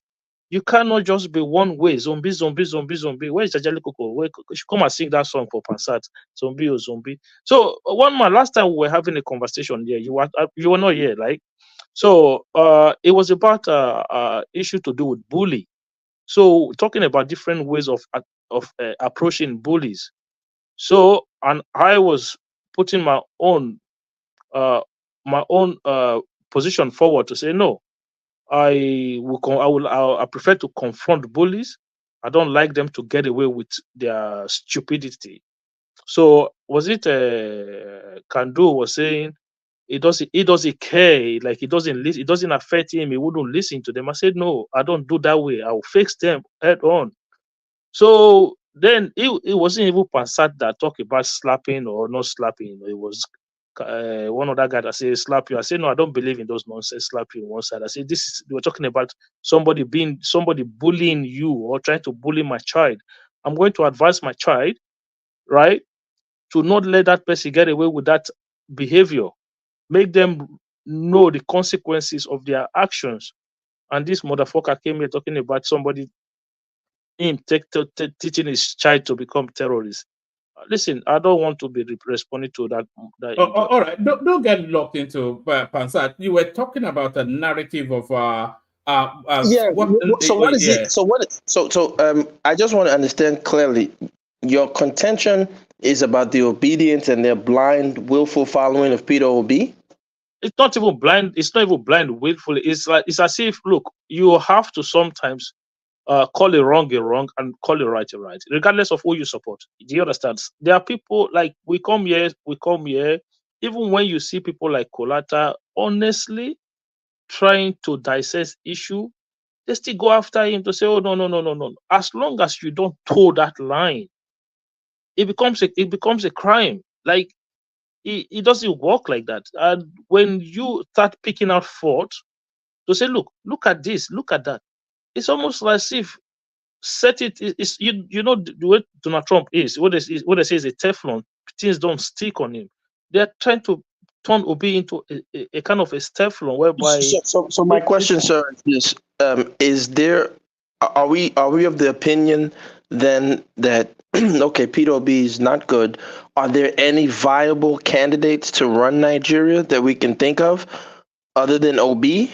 You cannot just be one way. Zombie, zombie, zombie, zombie. Where is Jajali Koko? You should come and sing that song for Pansat. Zombie or zombie. So one man, last time we were having a conversation here, you were not here, like. So it was about issue to do with bully. So talking about different ways of approaching bullies. So and I was putting my own position forward to say no. I prefer to confront bullies. I don't like them to get away with their stupidity. So was it Kandu was saying he doesn't care, like he doesn't listen, it doesn't affect him, he wouldn't listen to them. I said no, I don't do that way. I'll fix them head on. So then it wasn't even Pansat that talked about slapping or not slapping. It was one other guy that said slap you. I said no, I don't believe in those nonsense slap you on one side. I said we're talking about somebody bullying you or trying to bully my child. I'm going to advise my child, right, to not let that person get away with that behavior. Make them know the consequences of their actions. And this motherfucker came here talking about somebody teaching his child to become terrorists. Listen, I don't want to be responding to that. All right, don't get locked into Pansat. You were talking about a narrative of So what is it? So I just want to understand clearly. Your contention is about the obedience and their blind, willful following of Peter Obi. It's not even blind. It's not even blind willfully. It's as if, look, you have to sometimes call it wrong a wrong and call it right a right, regardless of who you support. Do you understand? There are people like we come here, even when you see people like Kolata honestly trying to dissect issue, they still go after him to say, oh no. As long as you don't toe that line, it becomes a crime. Like it doesn't work like that. And when you start picking out fault to say, look at this, look at that, it's almost as if you know the way Donald Trump is. What they say is a Teflon. Things don't stick on him. They're trying to turn Obi into a kind of a Teflon whereby. So my question, sir, is there? Are we of the opinion then that okay, Peter Obi is not good? Are there any viable candidates to run Nigeria that we can think of other than Obi?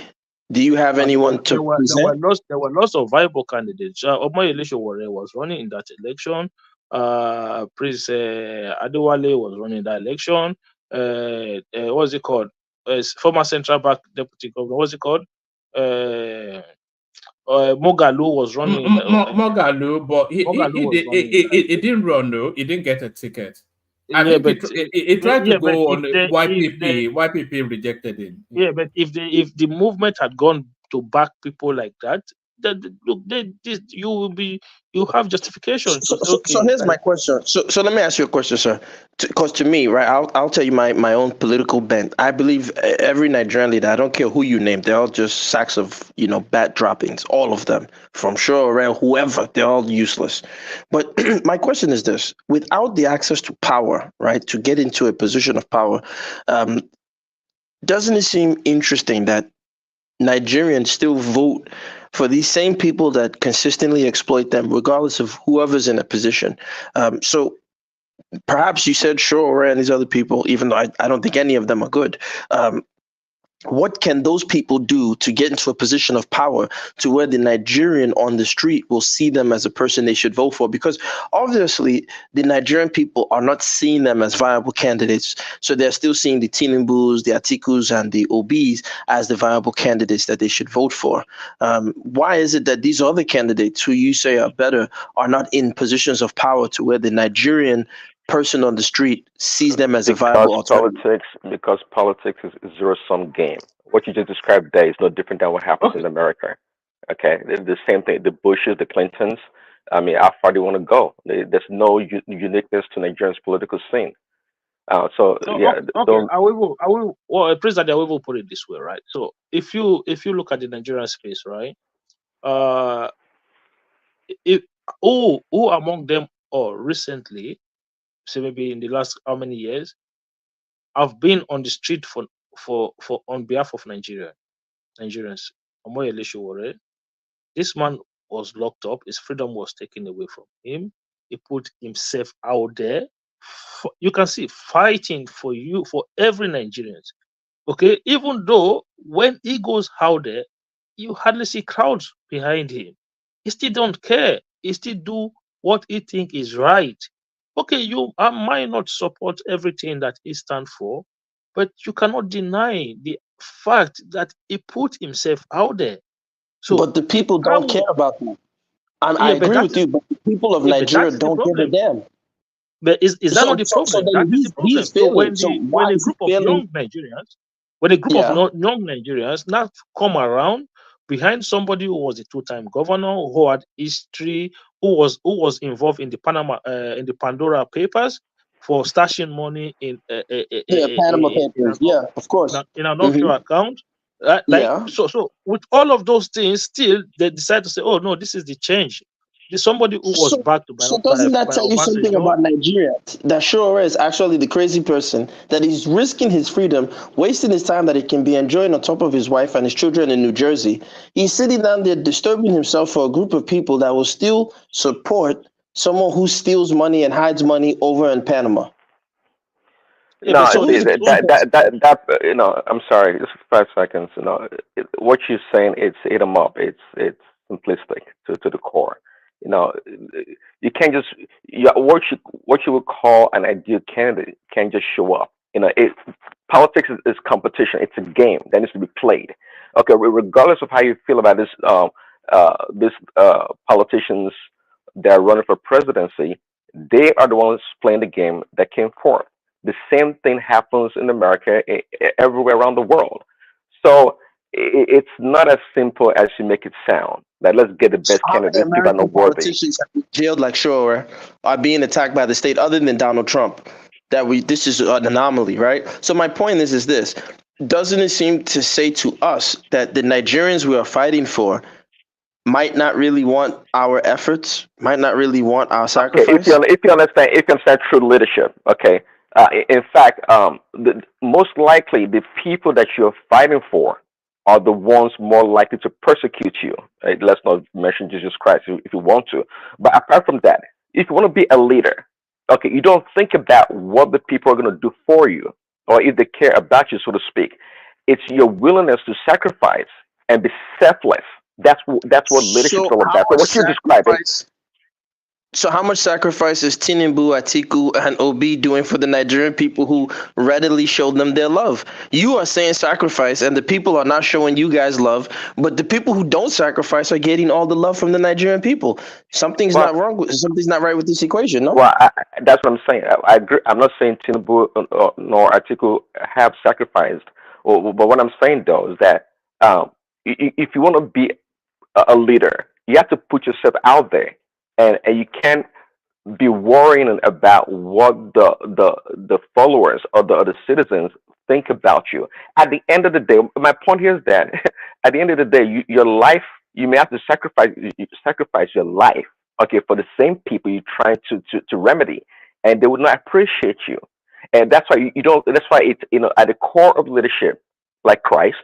Do you have anyone to present? There were lots of viable candidates. Omoyele Sowore was running in that election. Prince Adewale was running in that election. What's it called? Former Central Bank Deputy Governor. What's it called? Mogalu was running. Mogalu, but he didn't run. No, he didn't get a ticket. I think he tried to go on YPP. YPP rejected him. Yeah, but if the movement had gone to back people like that, look, you have justification to say, okay. So here's my question. So let me ask you a question, sir. Because to me, right, I'll tell you my own political bent. I believe every Nigerian leader, I don't care who you name, they're all just sacks of bat droppings. All of them, from Sure, whoever, they're all useless. But my question is this: without the access to power, right, to get into a position of power, doesn't it seem interesting that Nigerians still vote for these same people that consistently exploit them, regardless of whoever's in a position? So perhaps you said Sure and these other people, even though I don't think any of them are good. What can those people do to get into a position of power to where the Nigerian on the street will see them as a person they should vote for? Because obviously the Nigerian people are not seeing them as viable candidates. So they're still seeing the Tinubus, the Atikus, and the Obis as the viable candidates that they should vote for. Why is it that these other candidates who you say are better are not in positions of power to where the Nigerian person on the street sees them as a viable alternative? Because politics is a zero-sum game. What you just described there is no different than what happens in America. Okay, the same thing. The Bushes, the Clintons. I mean, how far do you want to go? There's no uniqueness to Nigeria's political scene. Okay. Well, President, I will put it this way, right? So if you look at the Nigerian space, right? Who among them or recently, say maybe in the last how many years, I've been on the street for on behalf of Nigerians. Omoyele Sowore, this man was locked up, his freedom was taken away from him. He put himself out there. You can see fighting for every Nigerian. Okay, even though when he goes out there, you hardly see crowds behind him. He still don't care. He still do what he think is right. Okay, I might not support everything that he stands for, but you cannot deny the fact that he put himself out there. So, but the people don't care about that. I agree with you, but the people of Nigeria don't give a damn. But is that not the problem? That is the problem. So when a group of young Nigerians now come around behind somebody who was a two-time governor, who had history, who was involved in the Pandora Papers for stashing money in Panama Papers, of course, in an offshore account. So with all of those things, still they decide to say, "Oh no, this is the change." There's somebody who was backed by. So doesn't that tell you something about Nigeria? That Sure is actually the crazy person, that he's risking his freedom, wasting his time that he can be enjoying on top of his wife and his children in New Jersey. He's sitting down there disturbing himself for a group of people that will still support someone who steals money and hides money over in Panama. No, I'm sorry, just 5 seconds. What you're saying, it's eat 'em up. It's simplistic to the core. You can't just what you would call an ideal candidate can't just show up. Politics is competition. It's a game that needs to be played. Okay, regardless of how you feel about this politicians that are running for presidency, they are the ones playing the game that came forth. The same thing happens in America, everywhere around the world. So it's not as simple as you make it sound. Like, let's get the best candidates. People are not worthy. Politicians have been jailed like Sure are being attacked by the state, other than Donald Trump. This is an anomaly, right? So my point is this: doesn't it seem to say to us that the Nigerians we are fighting for might not really want our efforts, might not really want our sacrifice? Okay, if you understand true leadership, okay. In fact, most likely the people that you're fighting for are the ones more likely to persecute you. Right? Let's not mention Jesus Christ if you want to. But apart from that, if you want to be a leader, okay, you don't think about what the people are going to do for you or if they care about you, so to speak. It's your willingness to sacrifice and be selfless. That's what leadership is So all how about. So much what you're describing, sacrifice? So how much sacrifice is Tinubu, Atiku, and Obi doing for the Nigerian people who readily showed them their love? You are saying sacrifice, and the people are not showing you guys love, but the people who don't sacrifice are getting all the love from the Nigerian people. Something's well, not wrong with something's not right with this equation, no? well, that's what I'm saying. I agree. I'm not saying Tinubu nor Atiku have sacrificed, but what I'm saying though is that if you want to be a leader, you have to put yourself out there, and you can't be worrying about what the followers or the citizens think about you. At the end of the day, my point here is that at the end of the day, your life, you may have to sacrifice your life, okay, for the same people you're trying to remedy, and they would not appreciate you. And that's why you don't. That's why it's at the core of leadership, like Christ,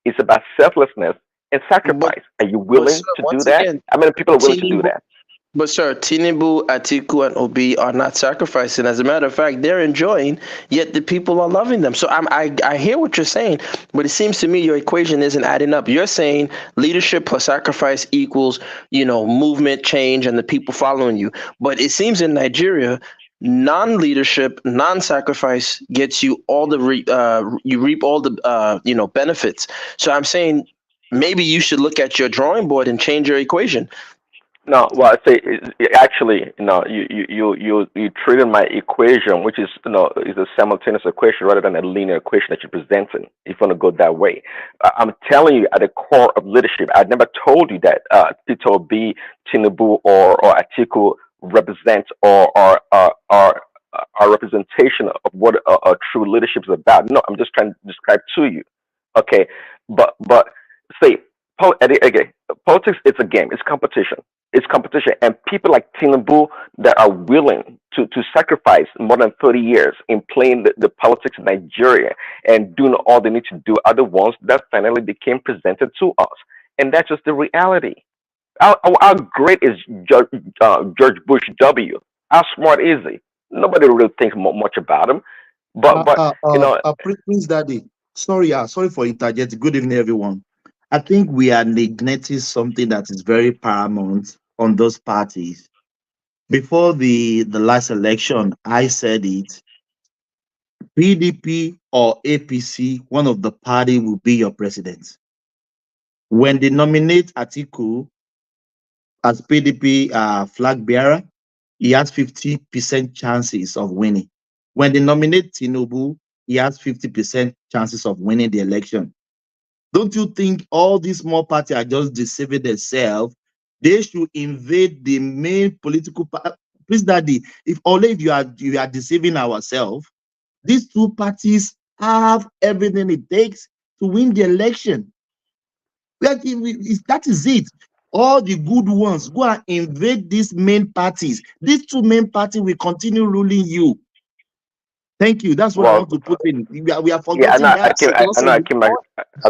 it's about selflessness and But sacrifice. Are you but sir, willing to do once that? again, I mean, people are willing to do Tinubu that. But sir, Tinubu, Atiku, and Obi are not sacrificing. As a matter of fact, they're enjoying, yet the people are loving them. So I hear what you're saying, but it seems to me your equation isn't adding up. You're saying leadership plus sacrifice equals, movement, change, and the people following you. But it seems in Nigeria, non-leadership, non-sacrifice gets you all you reap all the benefits. So I'm saying maybe you should look at your drawing board and change your equation. No, well, I say actually, you treated my equation, which is a simultaneous equation rather than a linear equation that you're presenting. If you want to go that way, I'm telling you, at the core of leadership, I never told you that Tito B, Tinubu, or Atiku represents or are a representation of what a true leadership is about. No, I'm just trying to describe to you. Okay, but say, again, politics, it's a game, it's competition. It's competition, and people like Tinubu that are willing to sacrifice more than 30 years in playing the politics of Nigeria and doing all they need to do are the ones that finally became presented to us. And that's just the reality. How great is George Bush W? How smart is he? Nobody really thinks much about him. But Prince Daddy, sorry for interjecting. Good evening, everyone. I think we are neglecting something that is very paramount on those parties. Before the last election, I said it. PDP or APC, one of the party will be your president. When they nominate Atiku as PDP flag bearer, he has 50% chances of winning. When they nominate Tinubu, he has 50% chances of winning the election. Don't you think all these small parties are just deceiving themselves? They should invade the main political party. Please, Daddy, if you are deceiving ourselves, these two parties have everything it takes to win the election. That is it. All the good ones go and invade these main parties. These two main parties will continue ruling you. Thank you. That's what I want to put in. We are forgetting that. I have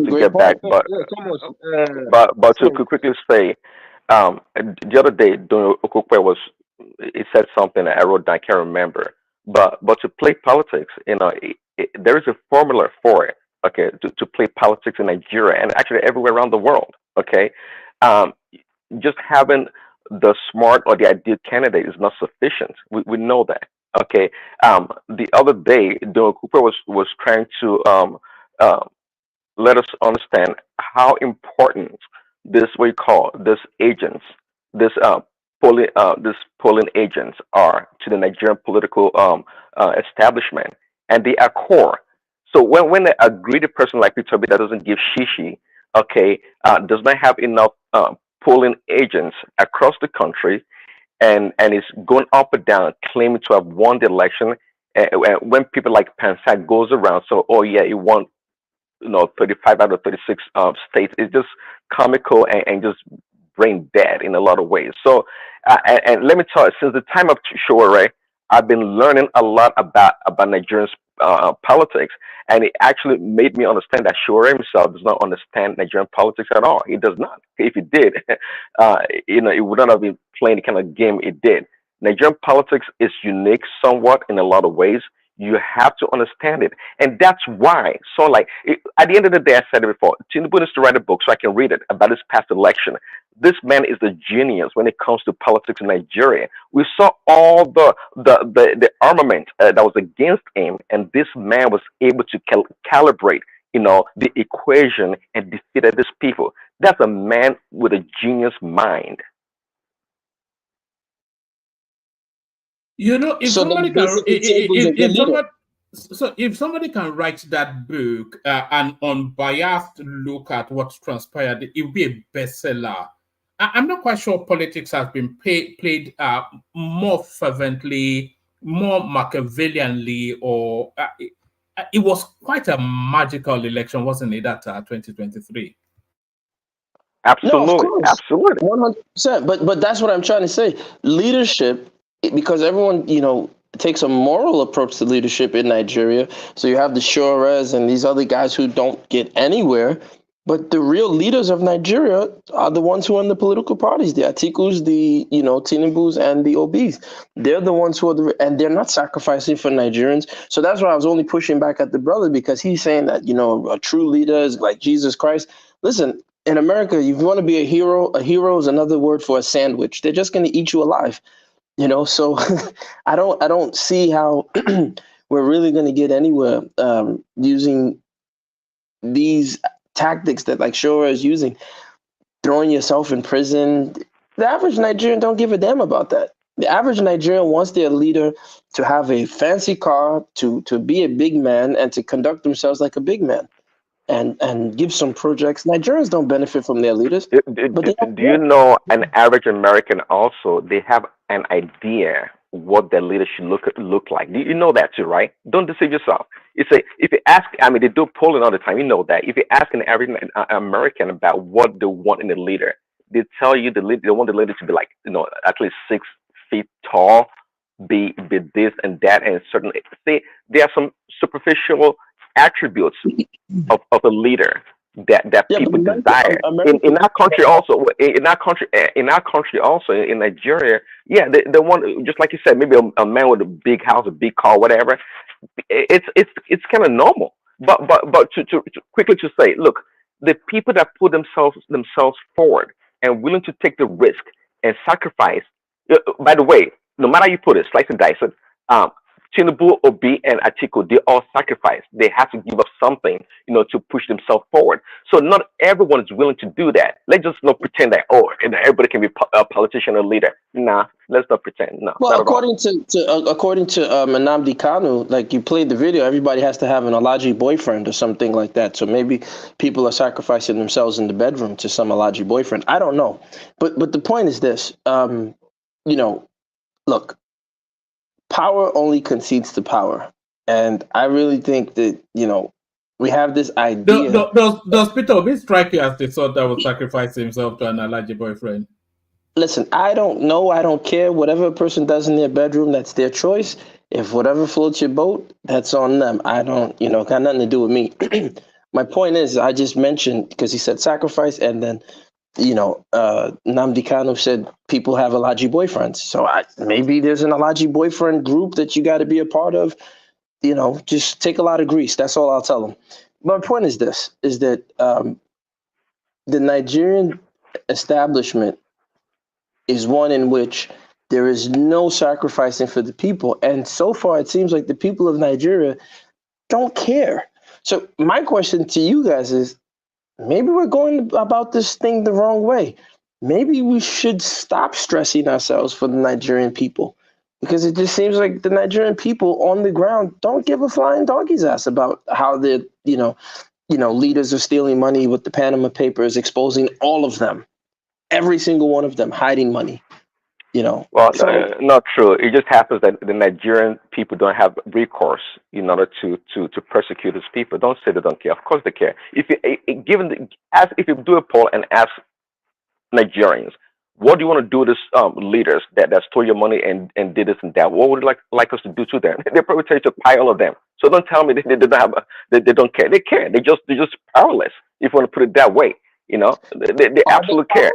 to get back, but to quickly say, the other day, Okukwe he said something I wrote down, I can't remember. But to play politics, there is a formula for it. Okay, to play politics in Nigeria and actually everywhere around the world. Okay, just having the smart or the ideal candidate is not sufficient. We know that. Okay. The other day, Don Cooper was trying to let us understand how important this agents, this polling agents are to the Nigerian political establishment, and they are core. So when a greedy person like Peter B that doesn't give shishi, okay, does not have enough polling agents across the country, and is going up and down claiming to have won the election, and when people like Pansak goes around, so oh yeah, he won 35 out of 36 states, it's just comical and just brain dead in a lot of ways. So and let me tell you, since the time of Shore, I've been learning a lot about Nigerian politics, and it actually made me understand that Shore himself does not understand Nigerian politics at all. He does not. If he did, it would not have been playing the kind of game it did. Nigerian politics is unique somewhat in a lot of ways. You have to understand it. And that's why. So, at the end of the day, I said it before, Tinubu needs to write a book so I can read it about his past election. This man is a genius when it comes to politics in Nigeria. We saw all the armament that was against him, and this man was able to calibrate, the equation and defeated these people. That's a man with a genius mind. If So somebody then can, basically Tinubu's a good leader. if somebody can write that book, an unbiased look at what's transpired, it will be a bestseller. I'm not quite sure politics has been played more fervently, more Machiavellianly, or it was quite a magical election, wasn't it? That 2023. No, of Absolutely, course, absolutely. 100%. But that's what I'm trying to say. Leadership, because everyone takes a moral approach to leadership in Nigeria. So you have the Shores and these other guys who don't get anywhere. But the real leaders of Nigeria are the ones who are in the political parties, the Atikus, the Tinubus, and the Obis. They're the ones who are and they're not sacrificing for Nigerians. So that's why I was only pushing back at the brother, because he's saying that a true leader is like Jesus Christ. Listen, in America, if you want to be a hero is another word for a sandwich. They're just going to eat you alive, So I don't see how we're really going to get anywhere using these tactics that like Shora is using, throwing yourself in prison. The average Nigerian don't give a damn about that. The average Nigerian wants their leader to have a fancy car, to be a big man, and to conduct themselves like a big man. And give some projects. Nigerians don't benefit from their leaders, but they don't Do you know an average American also, they have an idea what their leader should look like? Do you know that too, right? Don't deceive yourself. If you ask, they do polling all the time, you know that. If you ask an average American about what they want in a leader, they tell you they want the leader to be like, at least 6 feet tall, be this and that, and certainly there are some superficial attributes of a leader that people desire in our country also, in our country also, in Nigeria. They want, just like you said, maybe a man with a big house, a big car, whatever. It's kind of normal, but to quickly to say, look, the people that put themselves forward and willing to take the risk and sacrifice, by the way, no matter how you put it, slice and dice it, Tinubu, Obi, and Atiku, they all sacrifice. They have to give up something, to push themselves forward. So not everyone is willing to do that. Let's just not pretend that, everybody can be a politician or leader. Nah, let's not pretend. No. Well, according to Nnamdi Kanu, like you played the video, everybody has to have an Alaji boyfriend or something like that. So maybe people are sacrificing themselves in the bedroom to some Alaji boyfriend. I don't know, but the point is this: look. Power only concedes to power. And I really think that, we have this idea. Does Peter Obi strike you as the sort that would sacrifice himself to an Alaji boyfriend? Listen, I don't know. I don't care. Whatever a person does in their bedroom, that's their choice. If whatever floats your boat, that's on them. I don't, got nothing to do with me. My point is, I just mentioned, because he said sacrifice, and then Nnamdi Kanu said people have Alaji boyfriends. So maybe there's an Alaji boyfriend group that you got to be a part of. Just take a lot of grease. That's all I'll tell them. My point is this, is that the Nigerian establishment is one in which there is no sacrificing for the people. And so far, it seems like the people of Nigeria don't care. So my question to you guys is, maybe we're going about this thing the wrong way. Maybe we should stop stressing ourselves for the Nigerian people, because it just seems like the Nigerian people on the ground don't give a flying donkey's ass about how the leaders are stealing money with the Panama Papers, exposing all of them, every single one of them hiding money. Well, not true. It just happens that the Nigerian people don't have recourse in order to persecute these people. Don't say they don't care. Of course they care. If you do a poll and ask Nigerians, what do you want to do with these leaders that stole your money and did this and that? What would you like us to do to them? They probably tell you to pile all of them. So don't tell me they don't care. They care. They're just powerless. If you want to put it that way, they absolutely care.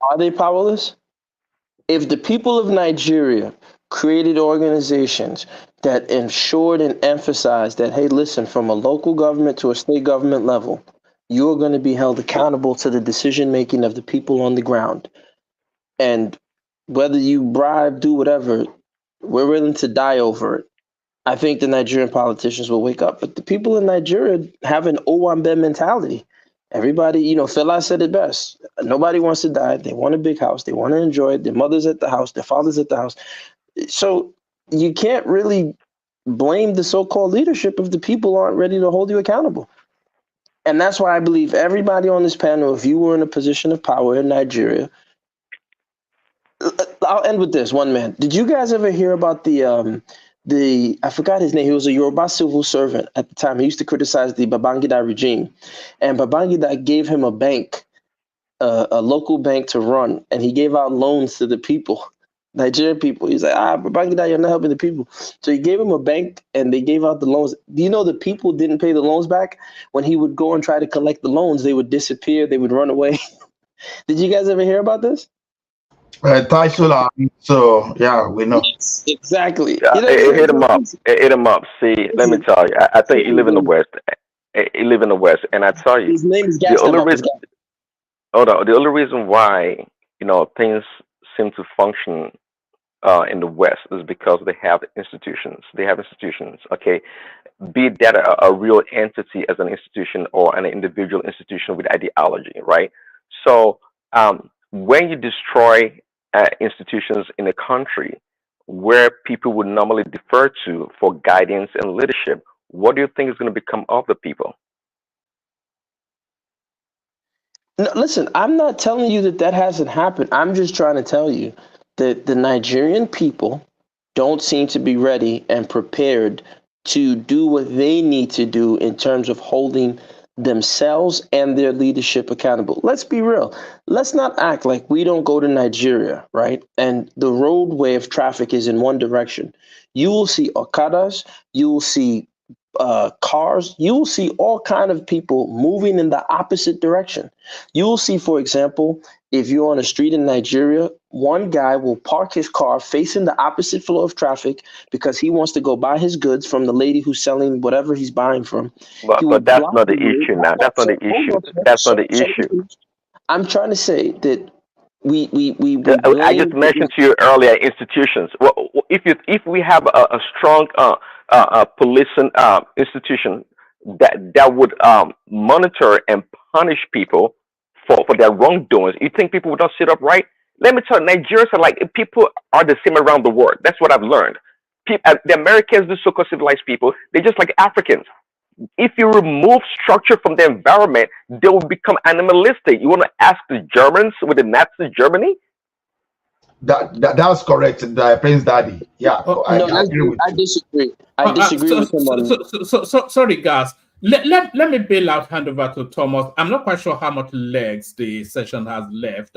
Are they powerless? If the people of Nigeria created organizations that ensured and emphasized that, hey, listen, from a local government to a state government level, you're going to be held accountable to the decision making of the people on the ground. And whether you bribe, do whatever, we're willing to die over it. I think the Nigerian politicians will wake up. But the people in Nigeria have an Oba Of Benin mentality. Everybody, Fela said it best. Nobody wants to die. They want a big house. They want to enjoy it. Their mother's at the house. Their father's at the house. So you can't really blame the so-called leadership if the people aren't ready to hold you accountable. And that's why I believe everybody on this panel, if you were in a position of power in Nigeria, I'll end with this one, man. Did you guys ever hear about the I forgot his name. He was a Yoruba civil servant at the time. He used to criticize the Babangida regime, and Babangida gave him a bank, a local bank to run, and he gave out loans to the people, Nigerian people. He's like, Babangida, you're not helping the people. So he gave him a bank, and they gave out the loans. Do you know the people didn't pay the loans back? When he would go and try to collect the loans, they would disappear. They would run away. Did you guys ever hear about this? So yeah, we know. Yes, exactly. Hit him up. Hit him up. See, let me tell you. I think you live in the West. You live in the West, and I tell you, his name is the only reason. Hold on. The only reason why things seem to function in the West is because they have institutions. They have institutions. Okay, be that a real entity as an institution or an individual institution with ideology, right? So when you destroy institutions in a country where people would normally defer to for guidance and leadership, what do you think is going to become of the people? No, listen, I'm not telling you that hasn't happened. I'm just trying to tell you that the Nigerian people don't seem to be ready and prepared to do what they need to do in terms of holding themselves and their leadership accountable. Let's be real. Let's not act like we don't go to Nigeria, right? And the roadway of traffic is in one direction. You will see Okadas, you will see cars, you will see all kind of people moving in the opposite direction. You will see, for example, if you're on a street in Nigeria, one guy will park his car facing the opposite flow of traffic because he wants to go buy his goods from the lady who's selling whatever he's buying from. But that's not the issue now. That's not the issue. That's not the issue. I'm trying to say that we I just mentioned to you earlier institutions. Well, if we have a strong policing institution that would monitor and punish people for their wrongdoings, you think people would not sit up, right? Let me tell you, Nigerians are like people are the same around the world. That's what I've learned. The Americans, the so-called civilized people, they're just like Africans. If you remove structure from the environment, they will become animalistic. You want to ask the Germans with the Nazi Germany? That's correct, Prince Daddy. Yeah, I agree with you. I disagree. I disagree with him on. Sorry, guys. Let me bail out, hand over to Thomas. I'm not quite sure how much legs the session has left.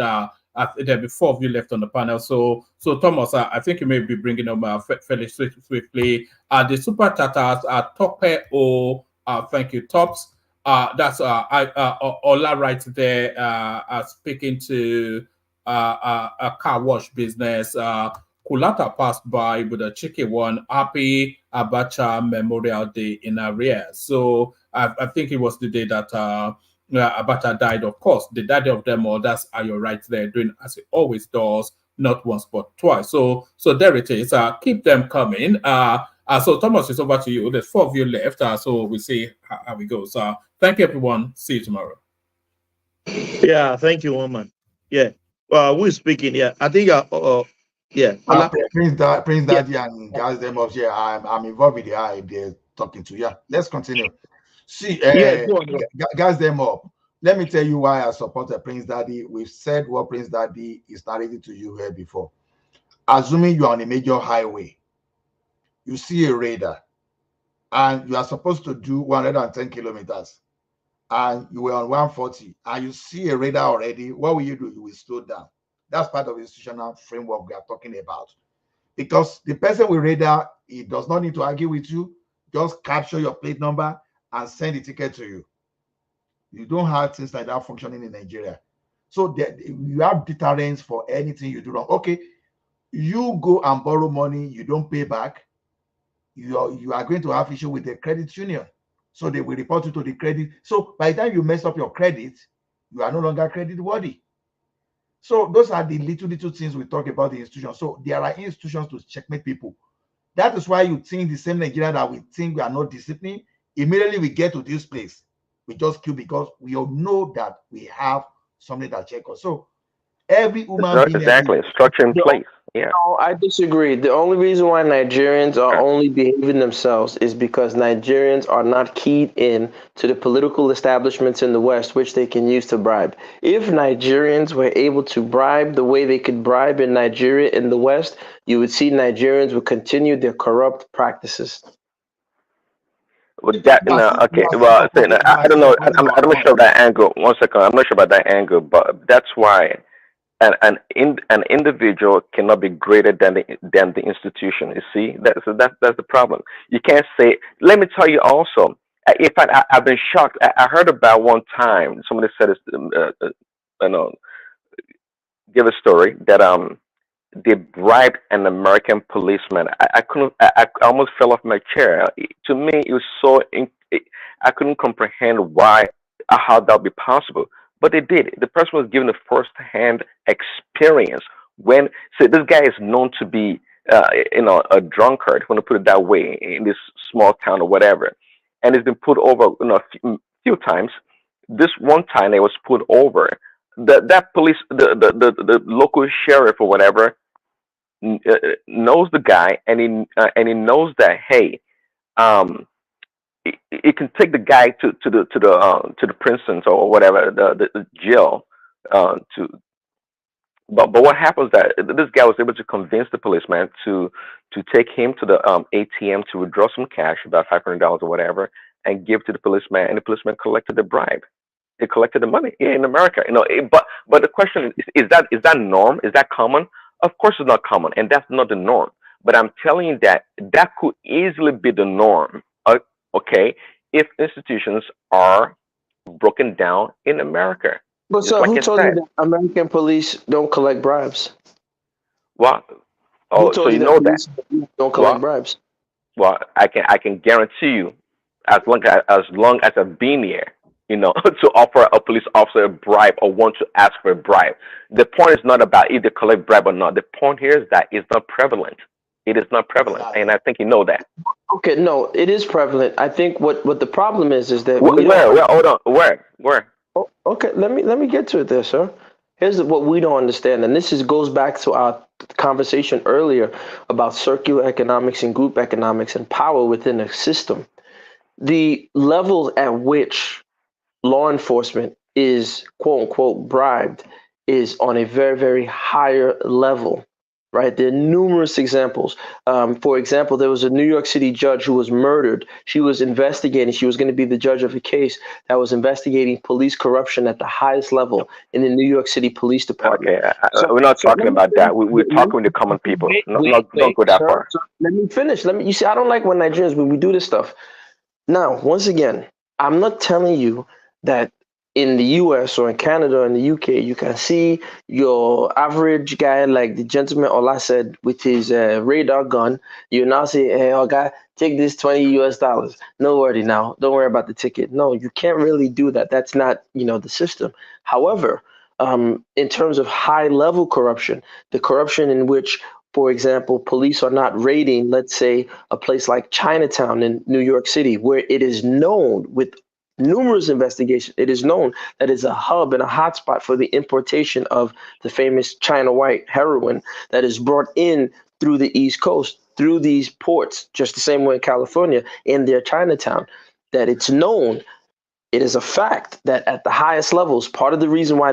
There be 4 of you left on the panel. So Thomas, I think you may be bringing up fairly swiftly. The super tatas are Tope O. Thank you, Tops. That's Ola right there. Speaking to a car wash business. Kulata passed by with a cheeky one. Happy Abacha Memorial Day in arrears. So I think it was the day that Abacha died. Of course, the daddy of them all. That's Ayo right there, doing as he always does, not once but twice. So there it is. Keep them coming. So Thomas, it's over to you. There's 4 of you left. So we'll see how it goes. Thank you, everyone. See you tomorrow. Yeah, thank you, woman. Yeah. Who is speaking? Yeah, I think. Yeah. Prince Daddy and guys them up here. I'm involved with the eye they're talking to. Yeah, let's continue. See, guys them up. Let me tell you why I support Prince Daddy. We've said what Prince Daddy is narrating to you here before. Assuming you are on a major highway, you see a radar, and you are supposed to do 110 kilometers, and you were on 140, and you see a radar already. What will you do? You will slow down. That's part of the institutional framework we are talking about. Because the person with radar, he does not need to argue with you. Just capture your plate number and send the ticket to you. You don't have things like that functioning in Nigeria. So you have deterrence for anything you do wrong. Okay, you go and borrow money, you don't pay back. you are going to have issue with the credit union. So they will report you to the credit. So by the time you mess up your credit, you are no longer credit worthy. So those are the little things we talk about the institutions. So there are institutions to checkmate people. That is why you think the same Nigeria that we think we are not disciplined. Immediately we get to this place, we just kill because we all know that we have something that check us. So every human being, Exactly, structure in place. Yeah. No, I disagree. The only reason why Nigerians are only behaving themselves is because Nigerians are not keyed in to the political establishments in the West, which they can use to bribe. If Nigerians were able to bribe the way they could bribe in Nigeria in the West, you would see Nigerians would continue their corrupt practices. Well, that okay. Well, I don't know. I'm not sure of that angle. One second. I'm not sure about that angle, but that's why an individual cannot be greater than the institution. You see, that's the problem. You can't say. Let me tell you also. In fact, I've been shocked. I heard about one time somebody said give a story that they bribed an American policeman. I couldn't. I almost fell off my chair. To me, it was so. I couldn't comprehend how that would be possible. But they did. The person was given a first-hand experience. When this guy is known to be, a drunkard. If you want to put it that way, in this small town or whatever, and he's been put over, a few times. This one time, they was put over. That police, the local sheriff or whatever, knows the guy, and he knows that, hey, it can take the guy to the prisons or whatever, the jail, but what happens that this guy was able to convince the policeman to take him to the ATM to withdraw some cash, about $500 or whatever, and give to the policeman, and the policeman collected the bribe. They collected the money here in America, but the question is that norm? Is that common? Of course, it's not common, and that's not the norm. But I'm telling you that could easily be the norm. Okay, if institutions are broken down in America. But so, who told you that American police don't collect bribes? Well, so you know that don't collect bribes. Well, I can guarantee you, as long as I've been here, to offer a police officer a bribe or want to ask for a bribe. The point is not about if they collect bribe or not. The point here is that it's not prevalent. It is not prevalent, and I think you know that. Okay, no, it is prevalent. I think what the problem is that where hold on, where? Oh, okay, let me get to it there, sir. Here's what we don't understand, and this goes back to our conversation earlier about circular economics and group economics and power within a system. The level at which law enforcement is quote unquote bribed is on a very, very higher level, right? There are numerous examples. For example, there was a New York City judge who was murdered. She was investigating. She was going to be the judge of a case that was investigating police corruption at the highest level in the New York City Police Department. Okay, we're not talking about that. We're talking with the common people. Don't go that far. Let me finish. You see, I don't like when Nigerians, when we do this stuff. Now, once again, I'm not telling you that in the US or in Canada or in the UK, you can see your average guy, like the gentleman Ola said, with his radar gun. You now say, hey, guy, take this $20 US. No worry now. Don't worry about the ticket. No, you can't really do that. That's not, the system. However, in terms of high level corruption, the corruption in which, for example, police are not raiding, let's say, a place like Chinatown in New York City, where it is known with numerous investigations, it is known that it's a hub and a hotspot for the importation of the famous China white heroin that is brought in through the East Coast, through these ports, just the same way in California, in their Chinatown, that it's known. It is a fact that at the highest levels, part of the reason why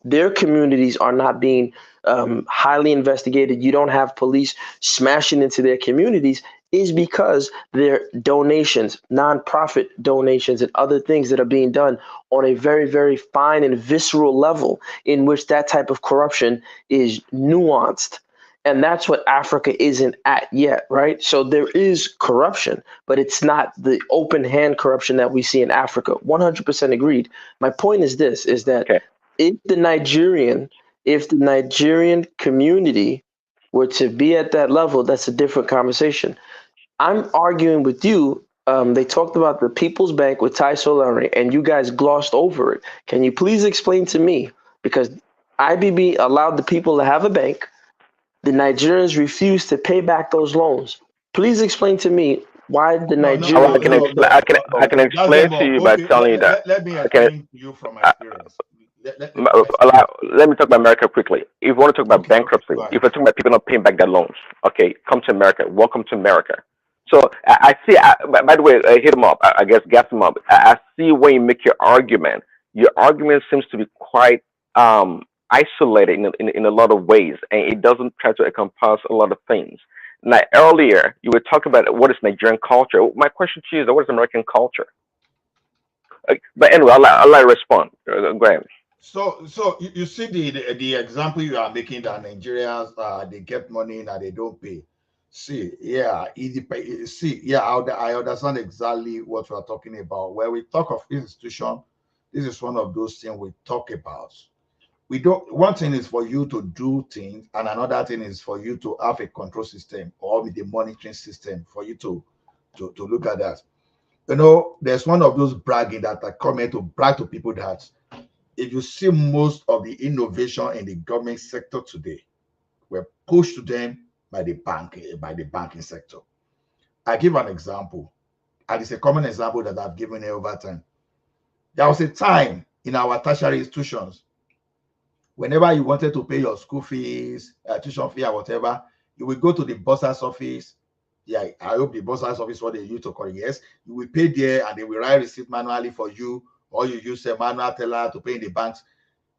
their communities are not being highly investigated, you don't have police smashing into their communities, is because their donations, nonprofit donations, and other things that are being done on a very, very fine and visceral level, in which that type of corruption is nuanced. And that's what Africa isn't at yet, right? So there is corruption, but it's not the open hand corruption that we see in Africa. 100% agreed. My point is this, is that if the Nigerian community were to be at that level, that's a different conversation. I'm arguing with you. They talked about the People's Bank with Ty Solari, and you guys glossed over it. Can you please explain to me? Because IBB allowed the people to have a bank. The Nigerians refused to pay back those loans. Please explain to me why the Nigerians. I can explain to you by Okay, telling you that. let me Okay, explain to you from my experience. Let me let me talk about America quickly. If you want to talk about bankruptcy, go if ahead. we're talking about people not paying back their loans, okay, come to America. Welcome to America. So I see. By the way, hit him up. I guess gas him up. I see when you make your argument. Your argument seems to be quite isolated in a lot of ways, and it doesn't try to encompass a lot of things. Now, earlier you were talking about what is Nigerian culture. My question to you is, what is American culture? But anyway, I'll let you respond. Go ahead. So you see the example you are making that Nigerians they get money and they don't pay. See, yeah, I understand exactly what we are talking about. When we talk of institution, this is one of those things we talk about. We don't. One thing is for you to do things, and another thing is for you to have a control system or with a monitoring system for you to look at that. You know, there's one of those bragging that I come here to brag to people that if you see most of the innovation in the government sector today were pushed to them by the banking sector. I give an example, and it's a common example that I've given here over time. There was a time in our tertiary institutions, whenever you wanted to pay your school fees, tuition fee, or whatever, you will go to the bursar's office. Yeah, I hope the bursar's office what they use to call it. Yes, you will pay there, and they will write receipt manually for you, or you use a manual teller to pay in the banks.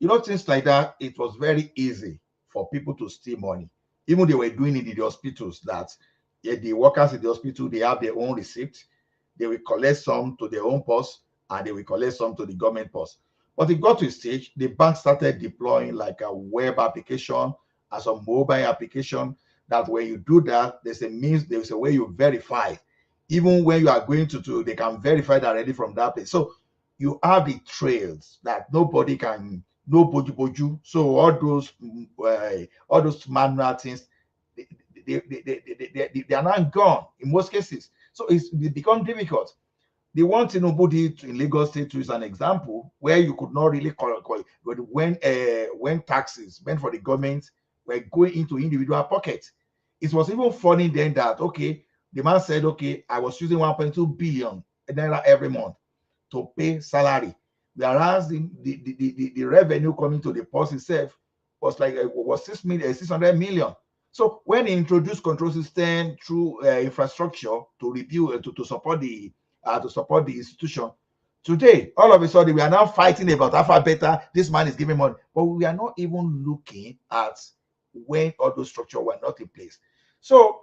You know, things like that. It was very easy for people to steal money. Even they were doing it in the hospitals that the workers in the hospital, they have their own receipt. They will collect some to their own purse and they will collect some to the government purse. But it got to a stage, the bank started deploying like a web application as a mobile application that when you do that, there's a way you verify. Even when you are going to they can verify directly from that place. So you have the trails that nobody can, no boju. So all those manual things, they are now gone in most cases. So it become difficult. The one thing nobody in Lagos State is an example where you could not really call when taxes meant for the government were going into individual pockets. It was even funny then that okay, the man said, okay, I was using 1.2 billion naira every month to pay salary, whereas the revenue coming to the post itself was like was 600 million. So when he introduced control system through infrastructure to review to support the institution, today all of a sudden we are now fighting about how better this man is giving money, but we are not even looking at when all those structures were not in place. So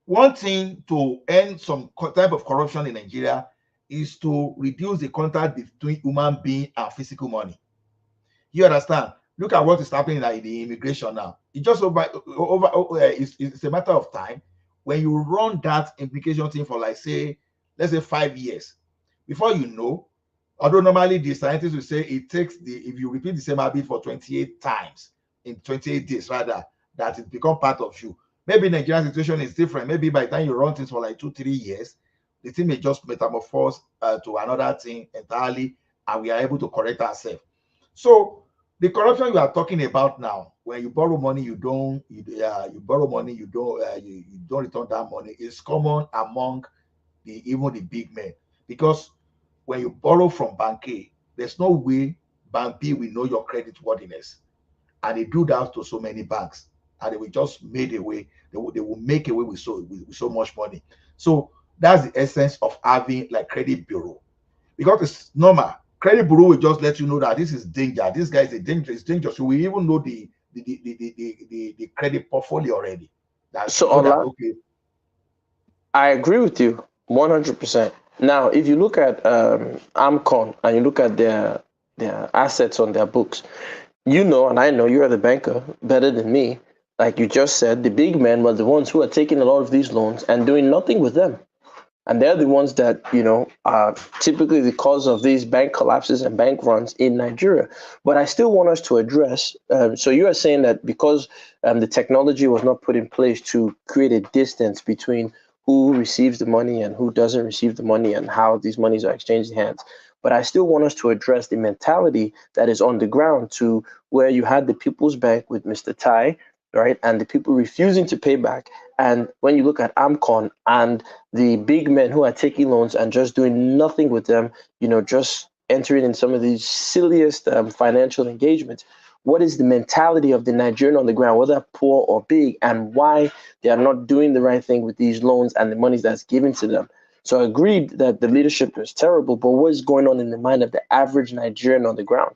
one thing to end some type of corruption in Nigeria is to reduce the contact between human being and physical money. You understand? Look at what is happening in the immigration now. It just it's a matter of time when you run that immigration thing for like let's say 5 years. Before you know, although normally the scientists will say it takes if you repeat the same habit for 28 times in 28 days rather, that it become part of you. Maybe Nigerian situation is different. Maybe by the time you run things for like 2-3 years, the thing may just metamorphose to another thing entirely, and we are able to correct ourselves. So the corruption you are talking about now, when you borrow money, you borrow money, you don't return that money, is common among even the big men, because when you borrow from Bank A, there's no way Bank B will know your credit worthiness, and they do that to so many banks, and they will just make a way. They will make away with so much money. So that's the essence of having like credit bureau, because it's normal. Credit bureau will just let you know that this is danger. This guy is a danger. It's dangerous. So we even know the credit portfolio already. So okay. I agree with you 100%. Now, if you look at Amcon and you look at their assets on their books, you know, and I know you're the banker better than me. Like you just said, the big men were the ones who are taking a lot of these loans and doing nothing with them. And they're the ones that, you know, are typically the cause of these bank collapses and bank runs in Nigeria. But I still want us to address, so you are saying that because the technology was not put in place to create a distance between who receives the money and who doesn't receive the money and how these monies are exchanged hands. But I still want us to address the mentality that is on the ground to where you had the People's Bank with Mr. Tai, right? And the people refusing to pay back. And when you look at AMCON and the big men who are taking loans and just doing nothing with them, just entering in some of these silliest financial engagements, what is the mentality of the Nigerian on the ground, whether poor or big, and why they are not doing the right thing with these loans and the money that's given to them? So I agreed that the leadership is terrible, but what is going on in the mind of the average Nigerian on the ground?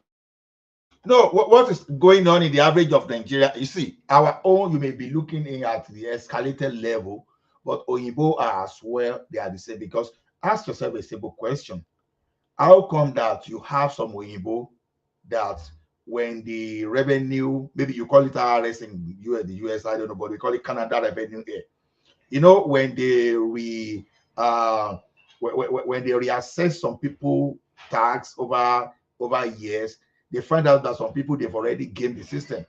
No, what is going on in the average of Nigeria? You see, our own, you may be looking in at the escalated level, but Oyinbo are as well, they are the same. Because ask yourself a simple question. How come that you have some Oyinbo that when the revenue, maybe you call it IRS in the US, I don't know, but we call it Canada revenue here. When they when they reassess some people tax over years, they find out that some people they've already gamed the system.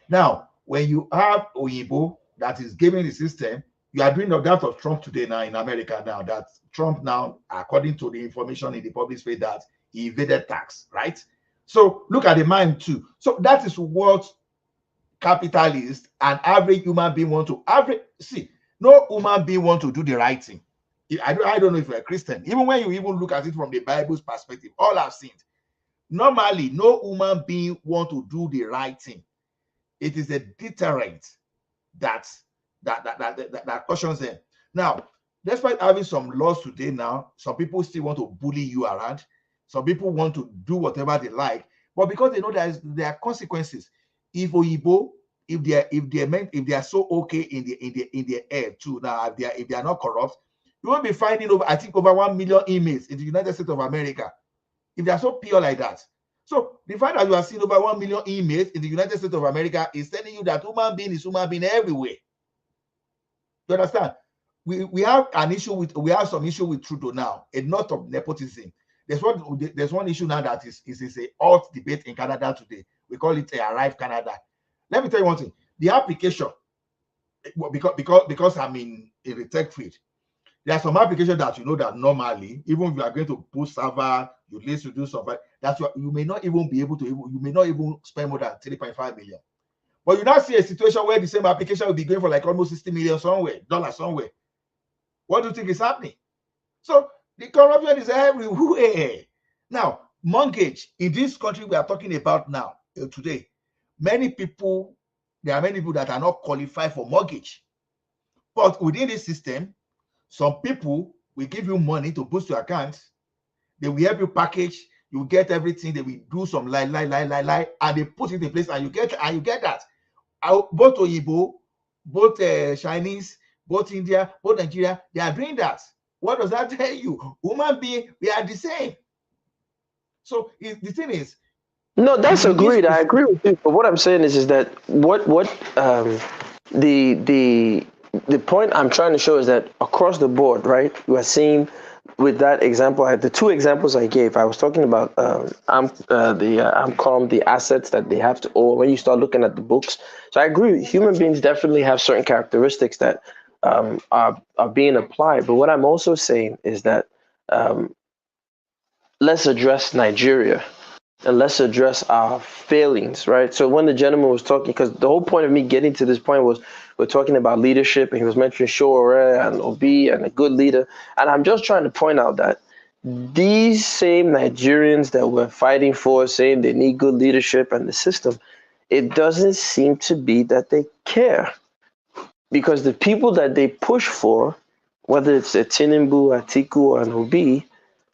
Now, when you have Oyinbo that is gaming the system, you are doing that of Trump today now in America now, that Trump now, according to the information in the public space, that he evaded tax, right? So look at the mind too. So that is what capitalists and average human being want to see. No human being want to do the right thing. I don't know if you're a Christian. Even when you even look at it from the Bible's perspective, all I've seen, normally no human being want to do the right thing. It is a deterrent that cautions them. Now, despite having some laws today now, some people still want to bully you around. Some people want to do whatever they like, but because they know there are consequences. If Oyinbo, if they are so okay in the air too, now if they are not corrupt, you won't be finding over 1 million emails in the United States of America. If they are so pure like that. So the fact that you are seeing over 1 million emails in the United States of America is telling you that human being is human being everywhere. You understand? We have some issue with Trudeau now, a lot of nepotism. There's one issue now that is a hot debate in Canada today. We call it Arrive Canada. Let me tell you one thing. The application, because I'm in the tech field, there are some applications that that normally, even if you are going to put server, you need to do something, that's what you may not even be able to, you may not even spend more than 3.5 million. But you now see a situation where the same application will be going for like almost 60 million dollars somewhere. What do you think is happening? So the corruption is everywhere. Now, mortgage in this country we are talking about now, today, there are many people that are not qualified for mortgage. But within this system, some people will give you money to boost your account. They will help you package. You get everything. They will do some lie, and they put it in place, and you get that. Both Oyinbo, both Chinese, both India, both Nigeria, they are doing that. What does that tell you? Human being, we are the same. So the thing is, no, that's agreed. I agree with you. But what I'm saying is that the point I'm trying to show is that across the board, right? You are seeing with that example, the two examples I gave, I was talking about AMCOM, the assets that they have to owe when you start looking at the books. So I agree, human beings definitely have certain characteristics that are being applied. But what I'm also saying is that let's address Nigeria and let's address our failings, right? So when the gentleman was talking, because the whole point of me getting to this point was we're talking about leadership, and he was mentioning Shore and Obi and a good leader. And I'm just trying to point out that these same Nigerians that we're fighting for, saying they need good leadership and the system, it doesn't seem to be that they care. Because the people that they push for, whether it's a Tinubu, Atiku, or an Obi,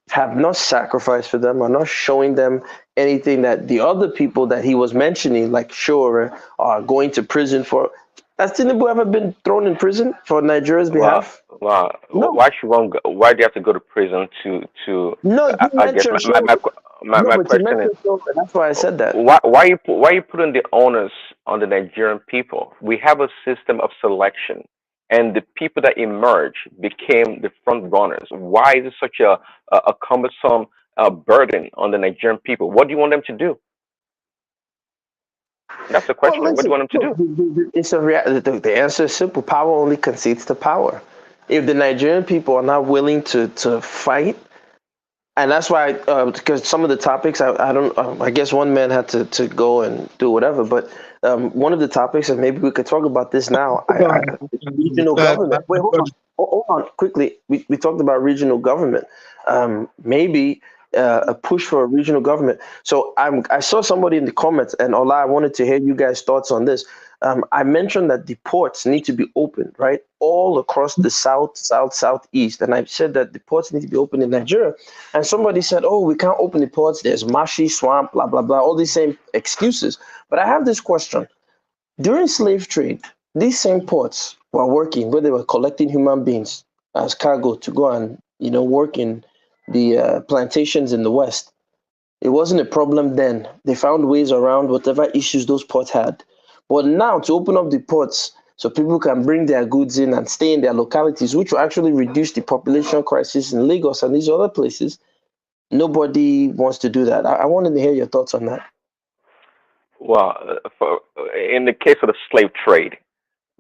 have not sacrificed for them, are not showing them anything that the other people that he was mentioning, like Shore, are going to prison for. Has Tinubu ever been thrown in prison for Nigeria's behalf? Wow. No. Why do you have to go to prison to? No, you mentioned Shore. My question is, that's why I said that. Why are you putting the onus on the Nigerian people? We have a system of selection, and the people that emerge became the front runners. Why is it such a cumbersome burden on the Nigerian people? What do you want them to do? That's the question. Well, listen, what do you want them to do? It's the answer is simple. Power only concedes to power. if the Nigerian people are not willing to fight, and that's why because some of the topics I don't I guess one man had to go and do whatever, but one of the topics, and maybe we could talk about this now. Regional government. Wait, hold on, quickly. We talked about regional government. Maybe a push for a regional government. So I saw somebody in the comments, and Ola, I wanted to hear you guys' thoughts on this. I mentioned that the ports need to be opened, right, all across the southeast, and I said that the ports need to be open in Nigeria. And somebody said, "Oh, we can't open the ports. There's marshy swamp, blah blah blah, all these same excuses." But I have this question: during slave trade, these same ports were working where they were collecting human beings as cargo to go and work in the plantations in the West. It wasn't a problem then. They found ways around whatever issues those ports had. But now to open up the ports so people can bring their goods in and stay in their localities, which will actually reduce the population crisis in Lagos and these other places, nobody wants to do that. I wanted to hear your thoughts on that. Well, in the case of the slave trade,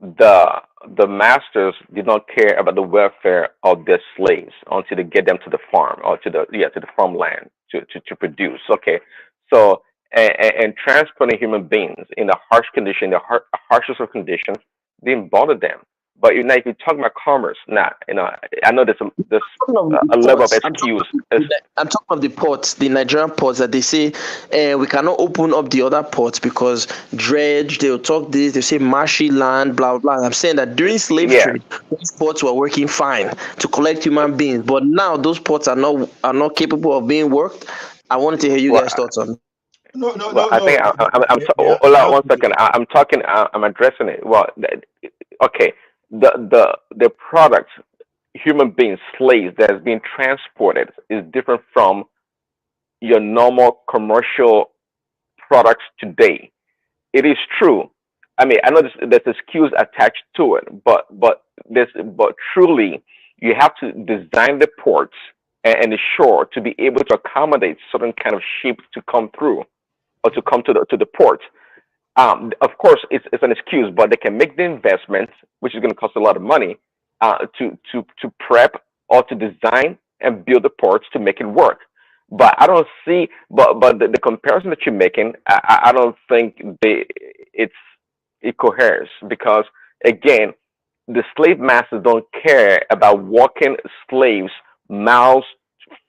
the masters did not care about the welfare of their slaves until they get them to the farm or to the farmland to produce. Okay, so and transporting human beings in a harsh condition, the harshest of conditions, didn't bother them. But if you talk about commerce, I know there's a level of excuse. I'm talking of the ports, the Nigerian ports, that they say we cannot open up the other ports because dredge. They'll talk this. They say marshy land, blah blah. I'm saying that during slave trade, those ports were working fine to collect human beings, but now those ports are not capable of being worked. I wanted to hear you guys' thoughts on. I think one second. I'm addressing it. Well, okay. The product, human beings, slaves that is being transported is different from your normal commercial products today. It is true. I mean, I know there's excuse attached to it, but truly, you have to design the ports and the shore to be able to accommodate certain kind of ships to come through or to come to the port. Of course, it's an excuse, but they can make the investments, which is going to cost a lot of money, to prep or to design and build the ports to make it work. But I don't see, but the comparison that you're making, I don't think it coheres, because again, the slave masters don't care about walking slaves miles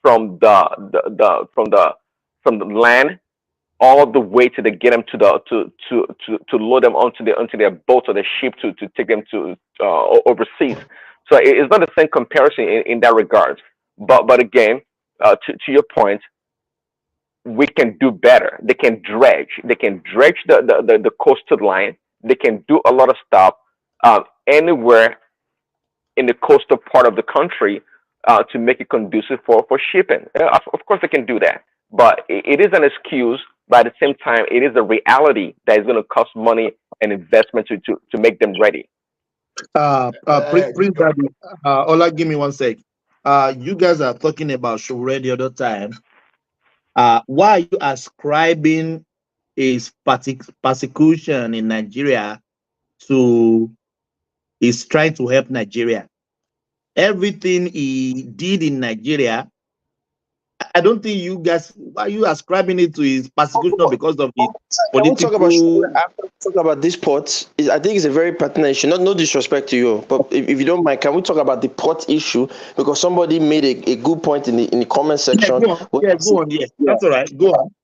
from the land all the way to get them to load them onto their boats or their ship to take them to overseas. So it's not the same comparison in that regard. But again, to your point, we can do better. They can dredge. They can dredge the coastal line. They can do a lot of stuff anywhere in the coastal part of the country to make it conducive for shipping. Of course, they can do that. But it is an excuse. But at the same time, it is a reality that is going to cost money and investment to make them ready. Prince Daddy, Ola, give me 1 sec. You guys are talking about Shure the other time. Why are you ascribing his persecution in Nigeria to is trying to help Nigeria? Everything he did in Nigeria, I don't think you guys, why are you ascribing it to his persecution because of the political... Talk about this port. I think it's a very pertinent issue. No disrespect to you, but if you don't mind, can we talk about the port issue? Because somebody made a good point in the comment section. Go on. Yeah, that's all right. Go on.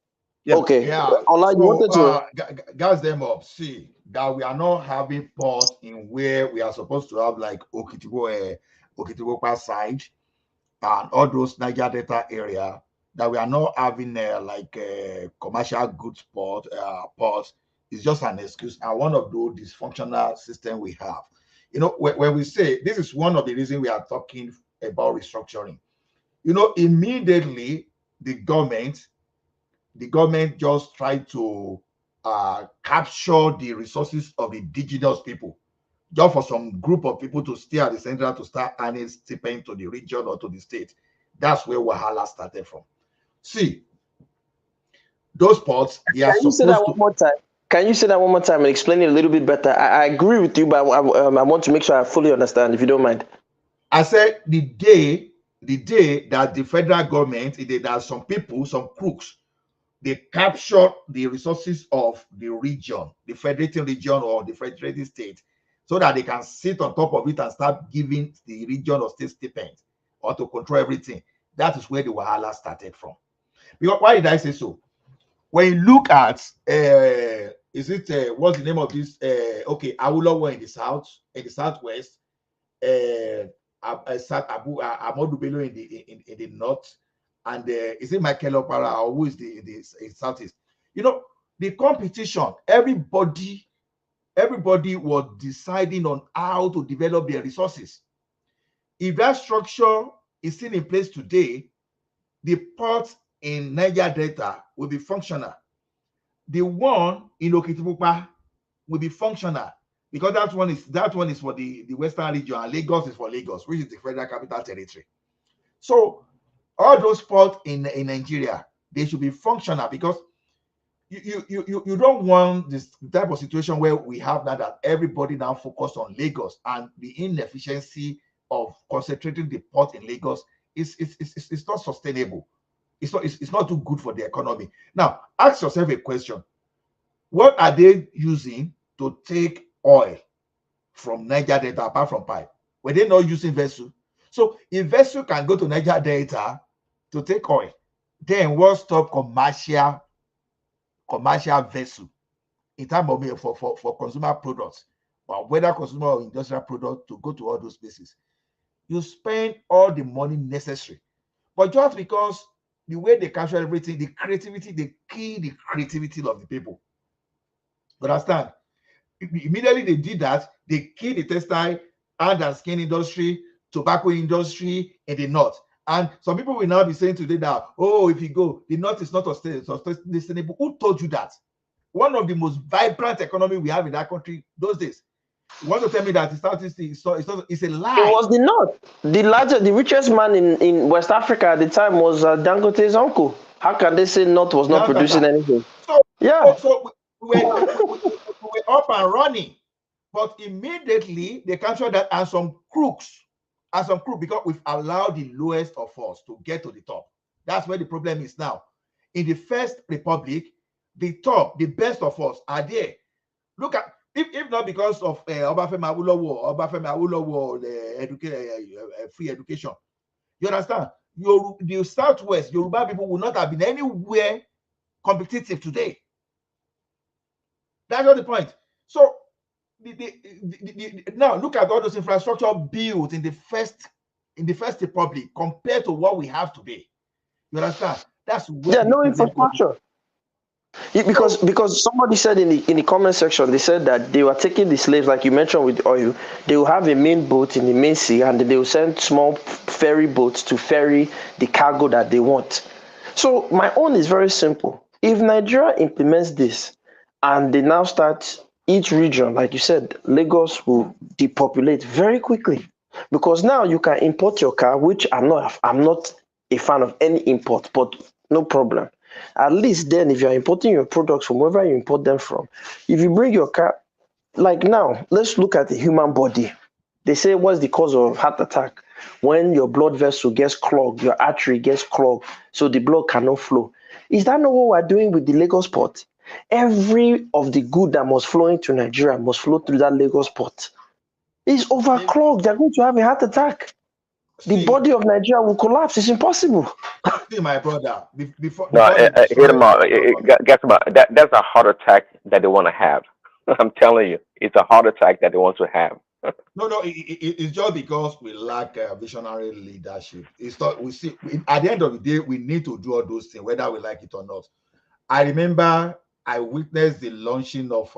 Yeah. Okay. Yeah. Ola, you wanted to gas them up. See that we are not having ports in where we are supposed to have, like Okitibo side and all those Niger Delta area, that we are not having commercial goods ports. Is just an excuse and one of those dysfunctional systems we have. When we say this is one of the reasons we are talking about restructuring. Immediately the government just tried to capture the resources of indigenous people, just for some group of people to stay at the center to start earning stipend to the region or to the state. That's where Wahala started from. See, those ports, they are supposed to... one more time? Can you say that one more time and explain it a little bit better? I agree with you, but I want to make sure I fully understand, if you don't mind. I said the day that the federal government, there are some people, some crooks, they capture the resources of the region, the federating region or the federating state, so that they can sit on top of it and start giving the region or state stipends or to control everything. That is where the Wahala started from. Because why did I say so? When you look at what's the name of this? Awolowo in the southwest, Ahmadu Bello in the north, and is it Michael Opara or who is the southeast? You know, the competition, everybody was deciding on how to develop their resources. If that structure is still in place today, the port in Niger Delta will be functional. The one in Okitipupa will be functional, because that one is for the western region, and Lagos is for Lagos, which is the federal capital territory. So all those ports in Nigeria, they should be functional, because you don't want this type of situation where we have now that everybody now focus on Lagos, and the inefficiency of concentrating the port in Lagos is not sustainable. It's not too good for the economy. Now, ask yourself a question. What are they using to take oil from Niger Delta apart from pipe? Were they not using vessel? So if vessel can go to Niger Delta to take oil, then what stop commercial vessel in terms of for consumer products, or whether consumer or industrial product, to go to all those places? You spend all the money necessary, but just because the way they capture everything, the creativity, they kill the creativity of the people. Understand? Immediately they did that, they killed the textile and skin industry, tobacco industry in the north. And some people will now be saying today that, oh, if you go, the north is not sustainable. Who told you that? One of the most vibrant economy we have in that country those days. You want to tell me that the southeast it's a lie? It was the north. The richest man in West Africa at the time was Dangote's uncle. How can they say north was not producing anything? So we were up and running, but immediately they captured that, and some crooks, because we've allowed the lowest of us to get to the top. That's where the problem is now. In the First Republic, the top, the best of us are there. Look at, if not because of Obafemi Awolowo, free education. You understand? The Southwest, Yoruba people would not have been anywhere competitive today. That's not the point. So now look at all those infrastructure built in the First Republic compared to what we have today. You understand? That's where no infrastructure. Because somebody said in the comment section, they said that they were taking the slaves, like you mentioned with oil. They will have a main boat in the main sea, and they will send small ferry boats to ferry the cargo that they want. So my own is very simple. If Nigeria implements this, and they now start each region, like you said, Lagos will depopulate very quickly, because now you can import your car, which I'm not a fan of any import, but no problem. At least then, if you're importing your products from wherever you import them from, if you bring your car, like now, let's look at the human body. They say, what's the cause of heart attack? When your blood vessel gets clogged, your artery gets clogged, so the blood cannot flow. Is that not what we're doing with the Lagos port? Every of the good that must flow into Nigeria must flow through that Lagos port. It's overclogged. They're going to have a heart attack. The body of Nigeria will collapse. It's impossible. See, my brother, before that's a heart attack that they want to have. I'm telling you, it's a heart attack that they want to have. No, it's just because we lack visionary leadership. It's not. We see at the end of the day, we need to do all those things, whether we like it or not. I remember I witnessed the launching of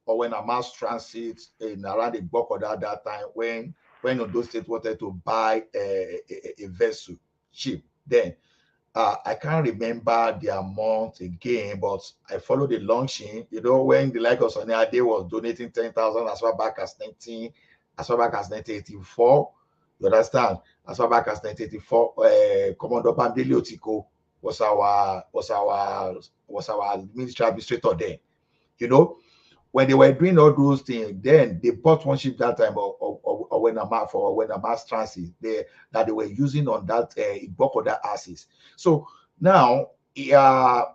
when a mass transit in around the Bokoda at that time, when Ondo State wanted to buy a vessel cheap. Then I can't remember the amount again, but I followed the launching. You know, when the like of Sonny Ade was donating 10,000 as far back as 1984. You understand? As far back as 1984, Commander Bandeli Otiko was our military administrator then. You know, when they were doing all those things, then they bought one ship that time or when a map or when a mass transit there that they were using on that other assets. So now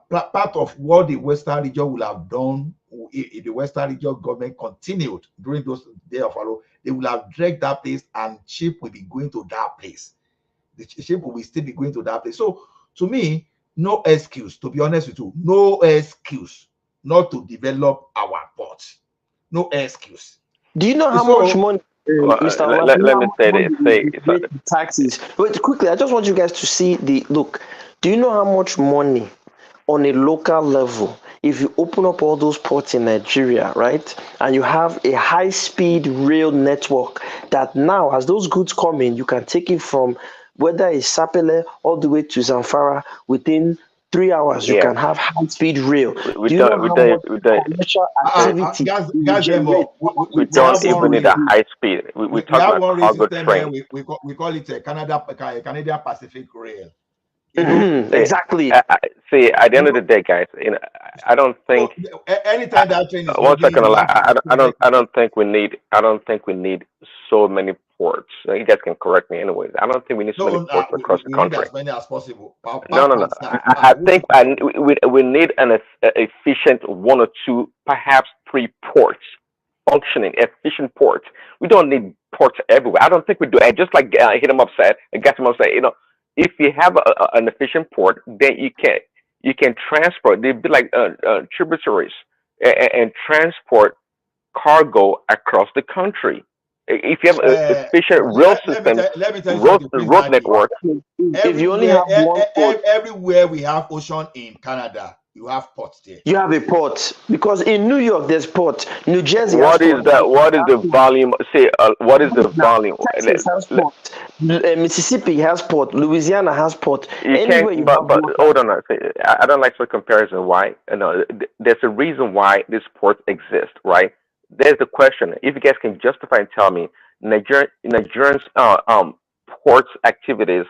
part of what the Western region will have done, if the Western region government continued during those days of Pharaoh, they will have dragged that place and ship will be going to that place. The ship will still be going to that place. So to me, no excuse, to be honest with you, no excuse not to develop our ports. No excuse. Do you know how much money, Mr. Ola, let me say this. The taxes. Wait, quickly, I just want you guys to see the look. Do you know how much money on a local level, if you open up all those ports in Nigeria, right, and you have a high-speed rail network that now, as those goods come in, you can take it from whether it's Sapele all the way to Zamfara within 3 hours. You can have high-speed rail. Do you know how much commercial activity we don't even need a high speed. We talk about cargo train. We call it a Canadian Pacific Rail. Exactly. See, at the end of the day, guys, I don't think anytime that train is one second, I don't think we need so many ports. You guys can correct me, anyways. I don't think we need so many ports across the country. Need as many as possible. No. I think we need an efficient 1 or 2, perhaps 3 ports, functioning efficient ports. We don't need ports everywhere. I don't think we do. And just like Hidem said, if you have an efficient port, then you can transport. They'd be like tributaries and transport cargo across the country. If you have an efficient rail system, road network. If you only have one port, everywhere we have ocean in Canada, you have ports there. You have a port because in New York there's port. New Jersey. What is that? What is the volume? Say, what is the volume? Texas has port. Mississippi has port. Louisiana has port. You can't. But hold on. I don't like the comparison. Why? No, there's a reason why these ports exist, right? There's the question. If you guys can justify and tell me Nigerians ports activities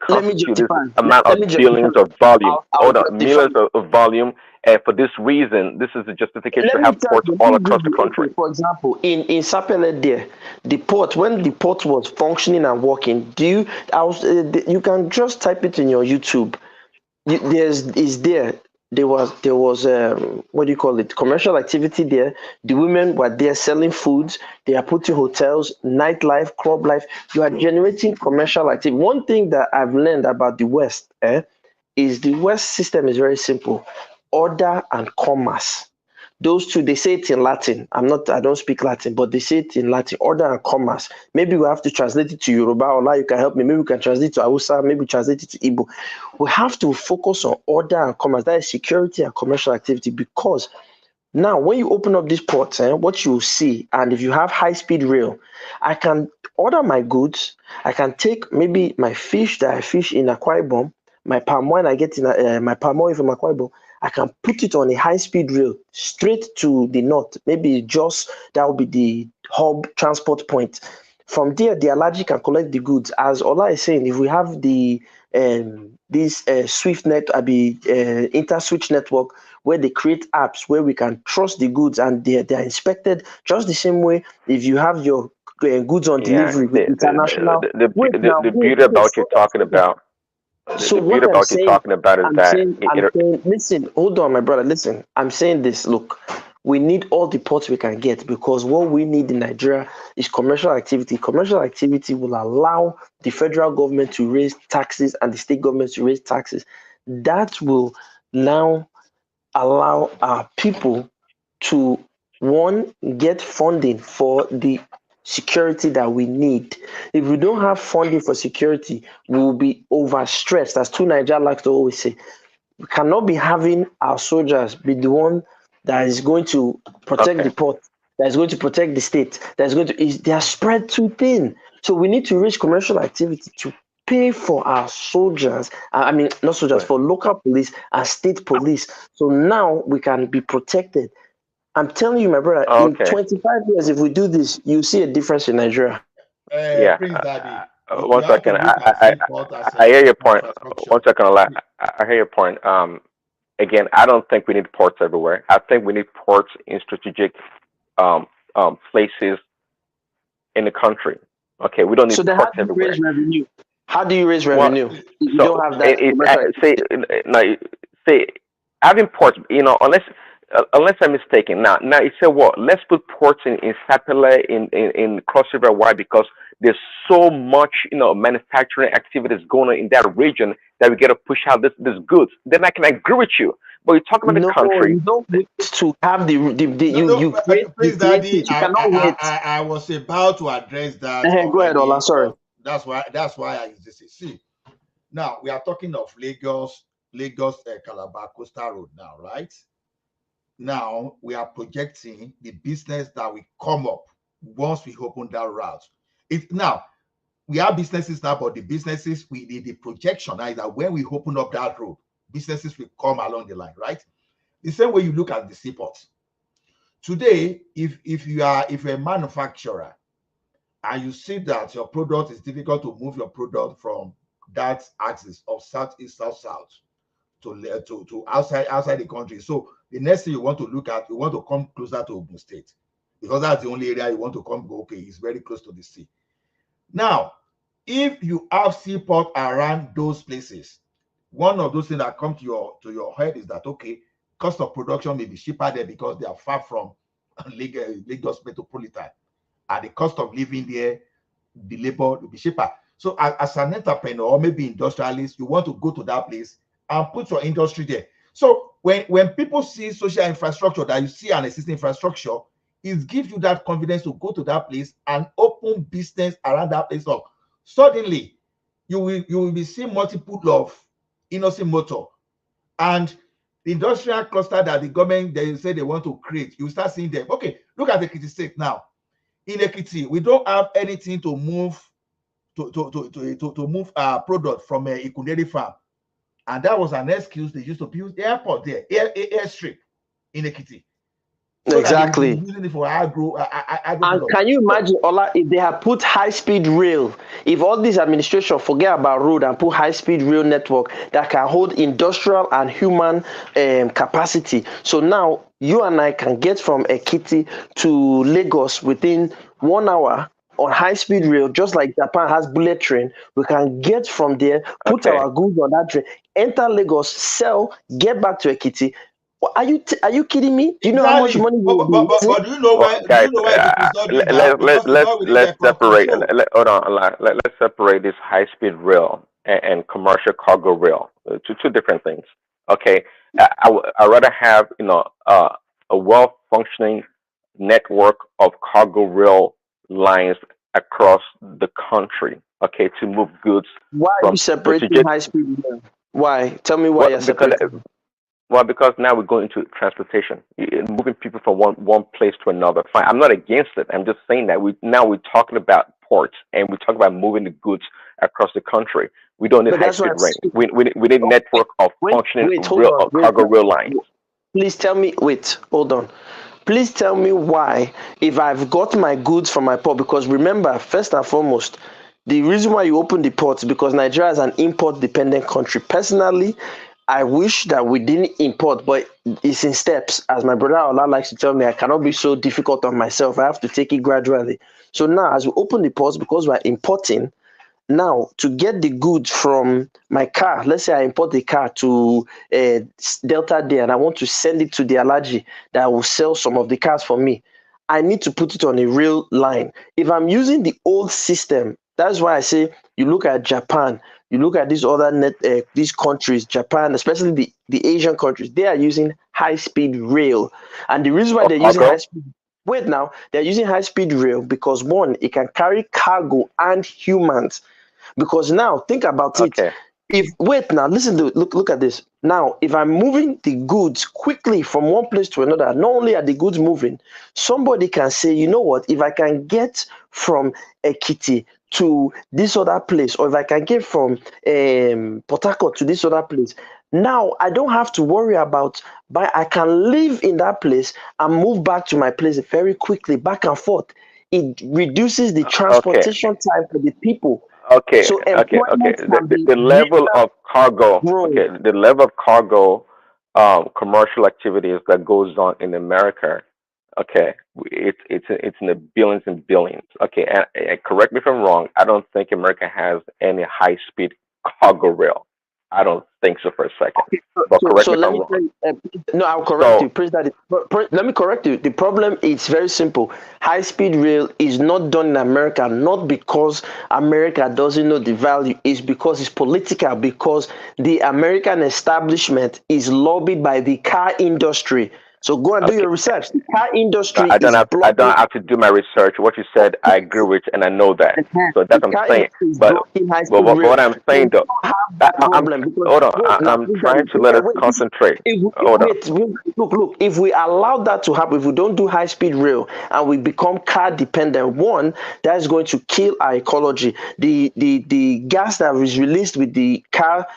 constitute this amount of billions of volume. Hold on, millions of volume, and for this reason, this is the justification to have ports all across the country. For example, in Sapele there, the port, when the port was functioning and working, you can just type it in your YouTube. There was what do you call it, commercial activity there. The women were there selling foods. They are putting hotels, nightlife, club life. You are generating commercial activity. One thing that I've learned about the West is the West system is very simple: order and commerce. Those two, they say it in Latin. I don't speak Latin, but they say it in Latin, order and commerce. Maybe we have to translate it to Yoruba. Ola, you can help me. Maybe we can translate it to Hausa. Maybe translate it to Igbo. We have to focus on order and commerce. That is security and commercial activity, because now when you open up these ports, what you see, and if you have high-speed rail, I can order my goods. I can take maybe my fish that I fish in Akwa Ibom, my palm wine I get in my palm oil from Akwa Ibom. I can put it on a high-speed rail straight to the north. Maybe just that will be the hub transport point. From there, the Alaji can collect the goods. As Ola is saying, if we have the this Swift net, inter-switch network where they create apps where we can trust the goods and they're inspected just the same way. If you have your goods on delivery with international, the beauty about what you're talking about. So the what beauty I'm about saying, you talking about is I'm that saying, listen, hold on, my brother, listen. I'm saying this, look, we need all the ports we can get, because what we need in Nigeria is commercial activity. Commercial activity will allow the federal government to raise taxes and the state government to raise taxes. That will now allow our people to, one, get funding for the security that we need. If we don't have funding for security, we will be overstressed. As 2Nigeria likes to always say, we cannot be having our soldiers be the one that is going to protect the port, that is going to protect the state, that is going to, they are spread too thin. So we need to reach commercial activity to pay for our soldiers, not soldiers, for local police and state police. So now we can be protected. I'm telling you, my brother, in 25 years, if we do this, you see a difference in Nigeria. Prince Daddy. 1 second. I hear your point. 1 second. I hear your point. again, I don't think we need ports everywhere. I think we need ports in strategic places in the country. Okay, we don't need So then, how ports do you everywhere. raise revenue? How do you raise Well, revenue if you so don't have that commercial? say having ports, unless I'm mistaken. Now you say what? Let's put ports in Sapele, in Cross River. Why? Because there's so much manufacturing activities going on in that region that we got to push out this goods. Then I can agree with you. But you're talking about the country. You don't wait to have you create Please, Daddy, you cannot wait. I was about to address that. Go ahead, Ola. Sorry. That's why I use this. See, now we are talking of Lagos Calabar Coastal Road now, right? Now we are projecting the business that will come up once we open that route. Now we have businesses now, but the businesses the projection now is that when we open up that road, businesses will come along the line, right? The same way you look at the seaports. Today, if you're a manufacturer and you see that your product is difficult to move your product from that axis of southeast, south to outside the country. So the next thing you want to look at, you want to come closer to Ogun State, because that's the only area you want to come. Okay, it's very close to the sea. Now, if you have seaport around those places, one of those things that come to your head is that, okay, cost of production may be cheaper there because they are far from Lagos metropolitan, and the cost of living there, the labor will be cheaper. So as an entrepreneur or maybe industrialist, you want to go to that place and put your industry there. So when people see social infrastructure, that you see an existing infrastructure, it gives you that confidence to go to that place and open business around that place. So suddenly you will be seeing multiple of innocent motor, and the industrial cluster that the government they say they want to create, you start seeing them. Okay, look at the Ekiti State now. In Ekiti, we don't have anything to move to move our product from a Ikunderi farm, and that was an excuse they used to build the airport there, airstrip in Ekiti. So exactly. Using it for agro and can you imagine, Ola, if they have put high-speed rail, if all this administration forget about road and put high-speed rail network that can hold industrial and human capacity. So now you and I can get from Ekiti to Lagos within 1 hour on high-speed rail, just like Japan has bullet train. We can get from there, put our goods on that train, enter Lagos, sell, get back to Ekiti. Are you kidding me? Do you know how much money we will but do you know why? Guys, let's separate. Hold on. Let's separate this high-speed rail and commercial cargo rail. Two different things. Okay, I rather have a well-functioning network of cargo rail lines across the country. Okay, to move goods. Why are you separating high-speed rail? Why? Tell me why you're separating. Well, because now we're going into transportation, moving people from one place to another. Fine, I'm not against it. I'm just saying that we're talking about ports, and we talk about moving the goods across the country. We don't need high-speed rail. We need network of functioning cargo rail lines. Please tell me. Hold on. Please tell me why, if I've got my goods from my port, because remember, first and foremost, the reason why you open the ports because Nigeria is an import-dependent country. Personally, I wish that we didn't import, but it's in steps. As my brother Ola likes to tell me, I cannot be so difficult on myself. I have to take it gradually. So now, as we open the ports, because we're importing, now to get the goods from my car, let's say I import the car to Delta Day and I want to send it to the Alaji that will sell some of the cars for me, I need to put it on a rail line. If I'm using the old system, that's why I say you look at Japan, you look at these other these countries, Japan, especially the Asian countries, they are using high-speed rail. And the reason why they're using they're using high-speed rail because one, it can carry cargo and humans. Because now think about it. Look at this. Now, if I'm moving the goods quickly from one place to another, not only are the goods moving, somebody can say, you know what, if I can get from Ekiti to this other place, or if I can get from Port Harcourt to this other place, now I don't have to worry about, but I can live in that place and move back to my place very quickly, back and forth. It reduces the transportation time for the people. The level of cargo. The level of cargo commercial activities that goes on in America, okay, it's in the billions and billions. Okay, and correct me if I'm wrong. I don't think America has any high-speed cargo rail. I don't think so for a second. But correct me if I'm wrong. No, I'll correct So- you. Praise that. Let me correct you. The problem is very simple. High-speed rail is not done in America, not because America doesn't know the value. It's because it's political, because the American establishment is lobbied by the car industry. So go and do your research. The car industry No, I don't blocking. have to do my research. What you said, I agree with, and I know that. So that's what I'm saying. But what I'm saying though, hold on. I'm trying to let us concentrate. Hold on. Look. If we allow that to happen, if we don't do high-speed rail and we become car dependent, one, that is going to kill our ecology. The gas that is released with the car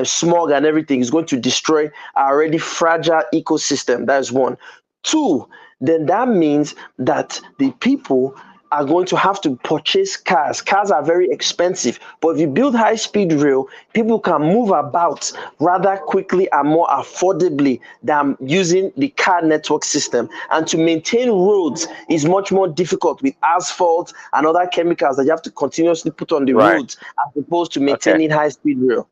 smog and everything is going to destroy our already fragile ecosystem. That is one. Two, then that means that the people are going to have to purchase cars. Cars are very expensive, but if you build high-speed rail, people can move about rather quickly and more affordably than using the car network system. And to maintain roads is much more difficult with asphalt and other chemicals that you have to continuously put on the roads as opposed to maintaining high-speed rail.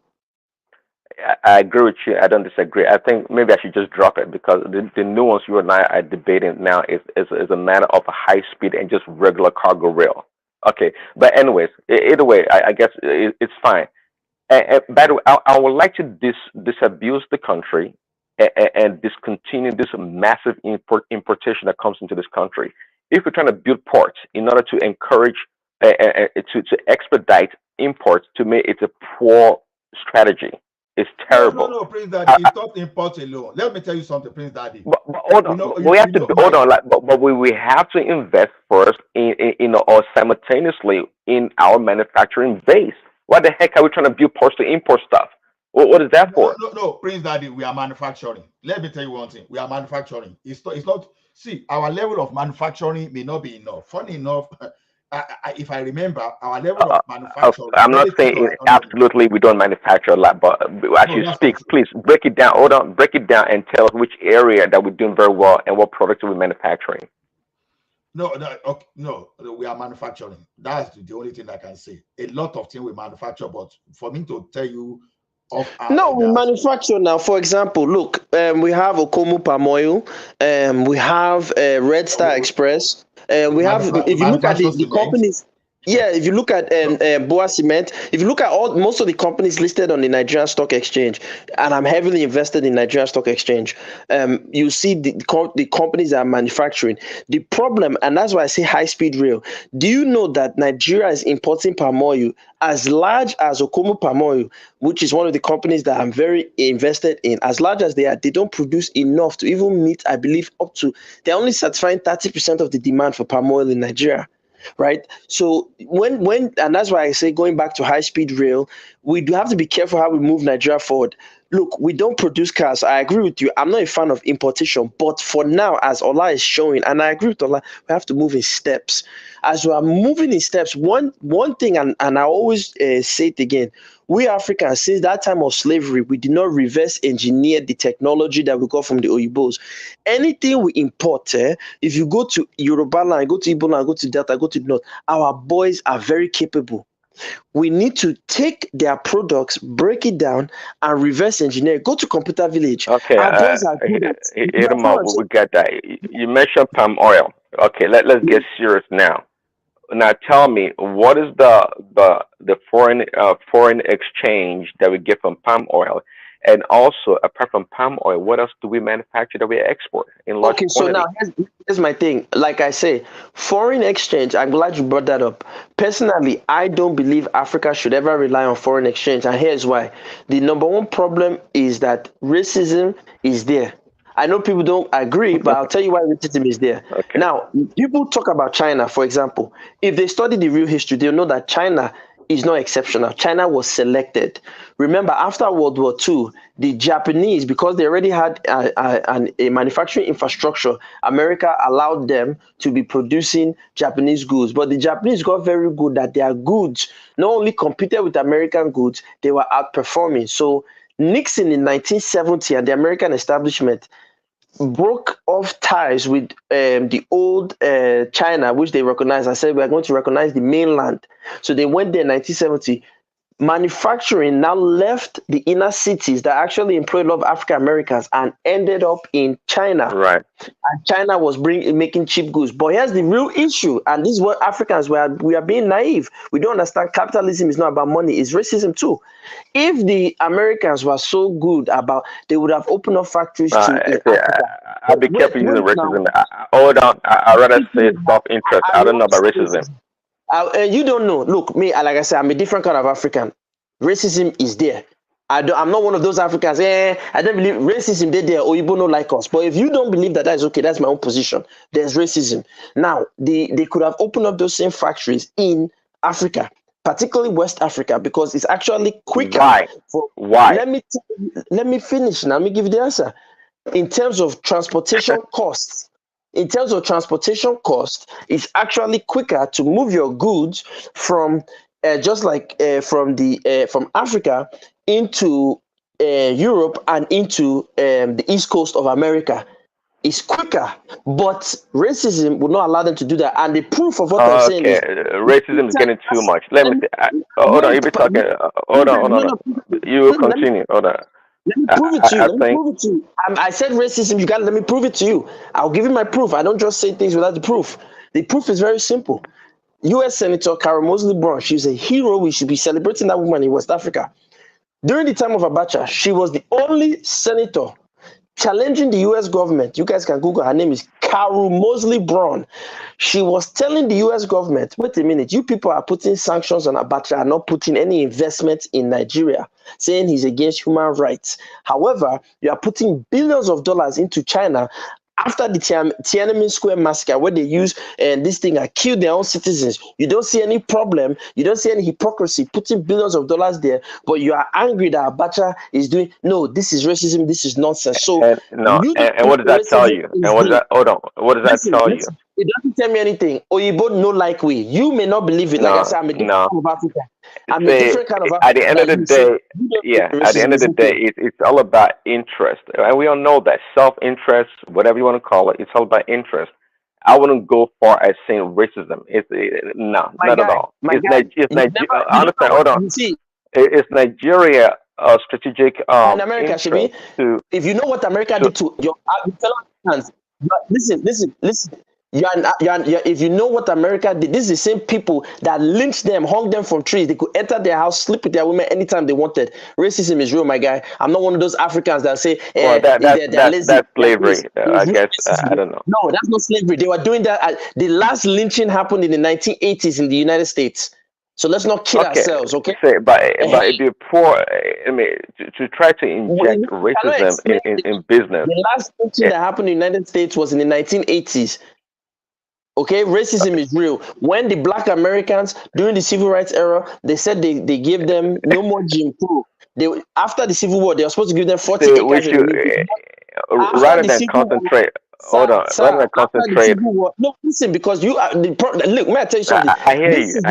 I agree with you. I don't disagree. I think maybe I should just drop it because the nuance you and I are debating now is a matter of a high speed and just regular cargo rail. Okay, but anyways, either way, I guess it's fine. And by the way, I would like to disabuse the country and discontinue this massive importation that comes into this country. If we're trying to build ports in order to encourage to expedite imports, to me, it's a poor strategy. It's terrible. No, Prince Daddy, it's not import alone. Let me tell you something, Prince Daddy. But hold on, we have to hold on. But we have to invest first or simultaneously in our manufacturing base. What the heck are we trying to build ports to import stuff? What is that for? No, Prince Daddy, we are manufacturing. Let me tell you one thing: we are manufacturing. It's not. See, our level of manufacturing may not be enough. Funny enough. If I remember, our level of manufacturing. I'm not saying absolutely we don't manufacture a lot, but as you speak, please break it down. Hold on, break it down and tell us which area that we're doing very well and what products are we manufacturing. No, we are manufacturing. That's the only thing I can say. A lot of things we manufacture, but for me to tell you, we manufacture now. For example, look, we have Okomu palm oil, we have Red Star Express. We have, if you look at the companies, if you look at Boa Cement, if you look at most of the companies listed on the Nigerian Stock Exchange, and I'm heavily invested in Nigerian Stock Exchange, you see the companies that are manufacturing. The problem, and that's why I say high-speed rail, do you know that Nigeria is importing palm oil as large as Okomu palm oil, which is one of the companies that I'm very invested in? As large as they are, they don't produce enough to even meet, I believe, they're only satisfying 30% of the demand for palm oil in Nigeria. Right. So and that's why I say, going back to high speed rail, we do have to be careful how we move Nigeria forward. Look, we don't produce cars. I agree with you. I'm not a fan of importation, but for now, as Ola is showing, and I agree with Ola, we have to move in steps. As we are moving in steps, one thing, and I always say it again, we Africans, since that time of slavery, we did not reverse engineer the technology that we got from the Oyibos. Anything we import, if you go to Yoruba land, go to Igbo land, go to Delta, go to the North, our boys are very capable. We need to take their products, break it down, and reverse engineer. Go to Computer Village. Okay, our boys are good at it. We got that. You mentioned palm oil. Okay, let's get serious now. Now tell me, what is the foreign exchange that we get from palm oil? And also, apart from palm oil, what else do we manufacture that we export in large quantity? So now here's my thing. Like I say, foreign exchange, I'm glad you brought that up. Personally, I don't believe Africa should ever rely on foreign exchange. And here's why. The number one problem is that racism is there. I know people don't agree, but I'll tell you why racism is there. Okay. Now, people talk about China, for example. If they study the real history, they'll know that China is not exceptional. China was selected. Remember, after World War II, the Japanese, because they already had a manufacturing infrastructure, America allowed them to be producing Japanese goods. But the Japanese got very good that their goods not only competed with American goods, they were outperforming. So Nixon in 1970 and the American establishment broke off ties with the old China, which they recognized. I said we are going to recognize the mainland. So they went there in 1970. Manufacturing now left the inner cities that actually employed a lot of African Americans and ended up in China. Right. And China was making cheap goods. But here's the real issue, and this is what Africans we are being naive. We don't understand capitalism is not about money, it's racism too. If the Americans were so good about, they would have opened up factories I'll be careful using racism. Hold on. I'd rather say self-interest. I don't know about racism. You don't know. Look, me, like I said, I'm a different kind of African. Racism is there. I'm not one of those Africans. I don't believe racism. They're there. Or you don't like us. But if you don't believe that is okay, that's my own position. There's racism. Now, they could have opened up those same factories in Africa, particularly West Africa, because it's actually quicker. Why? Let me finish. Now, let me give you the answer. In terms of transportation costs. In terms of transportation cost, it's actually quicker to move your goods from from Africa into Europe and into the East Coast of America. It's quicker, but racism would not allow them to do that. And the proof of what I'm saying is racism is getting too much. Let me hold on. You be talking. Hold on. You will continue. Hold on. Let me prove it to you. Let me prove it to you. I said racism. You gotta let me prove it to you. I'll give you my proof. I don't just say things without the proof. The proof is very simple. U.S. Senator Carol Mosley Brown. She's a hero. We should be celebrating that woman in West Africa. During the time of Abacha, she was the only senator challenging the U.S. government. You guys can Google. Her name is Carol Mosley Brown. She was telling the U.S. government, wait a minute, you people are putting sanctions on Abacha and not putting any investment in Nigeria, saying he's against human rights. However, you are putting billions of dollars into China after the Tiananmen Square massacre, where they use this thing and kill their own citizens. You don't see any problem. You don't see any hypocrisy putting billions of dollars there, but you are angry that Abacha is doing. No, this is racism. This is nonsense. So and what does that tell you? And what does that? Hold on. What does that tell you? It doesn't tell me anything. Oyibo no like we. You may not believe it. Like I said, I'm a different kind of Africa. I'm a different kind of Africa. At the end of the day, at the end of the day, it's all about interest. And we all know that self-interest, whatever you want to call it, it's all about interest. I wouldn't go far as saying racism. Not at all. It's Nigeria. Understand? Hold on. It's Nigeria strategic in America, Shibi, if you know what America did to your fellow Americans, listen. If you know what America did, this is the same people that lynched them, hung them from trees. They could enter their house, sleep with their women anytime they wanted. Racism is real, my guy. I'm not one of those Africans that say that's slavery. I guess I don't know. No, that's not slavery. They were doing that. The last lynching happened in the 1980s in the United States. So let's not kid ourselves, okay? But the poor, I mean, to try to inject racism in business. The last thing that happened in the United States was in the 1980s. Okay, racism is real. When the Black Americans during the Civil Rights era, they said they gave them no more Jim Crow. After the Civil War, they were supposed to give them 40 acres. Rather than concentrate. Hold on. Rather than concentrate. No, listen, because you are look. May I tell you something? I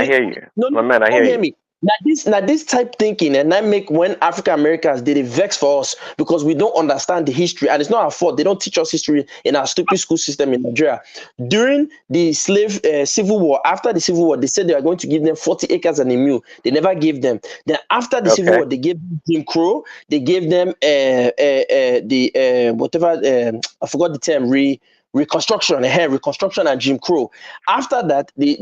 hear you. No, my man, I hear you. Now this type thinking, and I make when African Americans they vex for us because we don't understand the history, and it's not our fault. They don't teach us history in our stupid school system in Nigeria. During the slave civil war, after the civil war, they said they are going to give them 40 acres and a mule. They never gave them. Then after the civil war, they gave them Jim Crow. They gave them I forgot the term reconstruction and Jim Crow. After that, they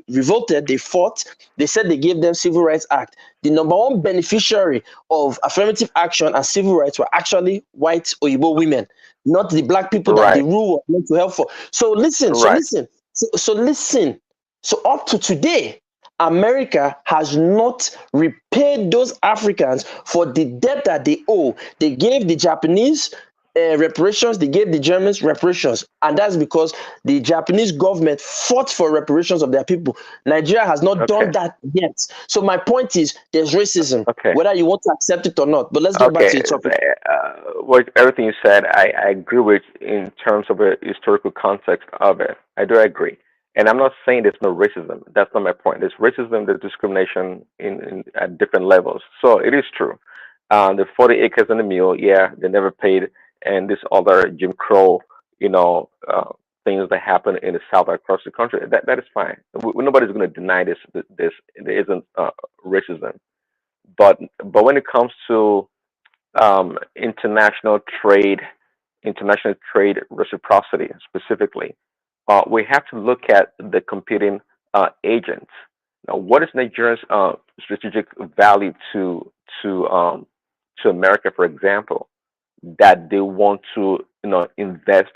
revolted, they fought. They said they gave them Civil Rights Act. The number one beneficiary of affirmative action and civil rights were actually white Oyibo women, not the Black people that the rule was meant to help for. So listen. So up to today, America has not repaid those Africans for the debt that they owe. They gave the Japanese reparations, they gave the Germans reparations, and that's because the Japanese government fought for reparations of their people. Nigeria has not done that yet. So my point is, there's racism, whether you want to accept it or not. But let's get back to the topic. Everything you said, I agree with in terms of a historical context of it. I do agree. And I'm not saying there's no racism. That's not my point. There's racism, there's discrimination at different levels. So it is true. The 40 acres and a mule, yeah, they never paid, and this other Jim Crow, things that happen in the South across the country. That is fine. Nobody's going to deny this. This there isn't racism, but when it comes to international trade reciprocity specifically, we have to look at the competing agents. Now, what is Nigeria's strategic value to America, for example, that they want to invest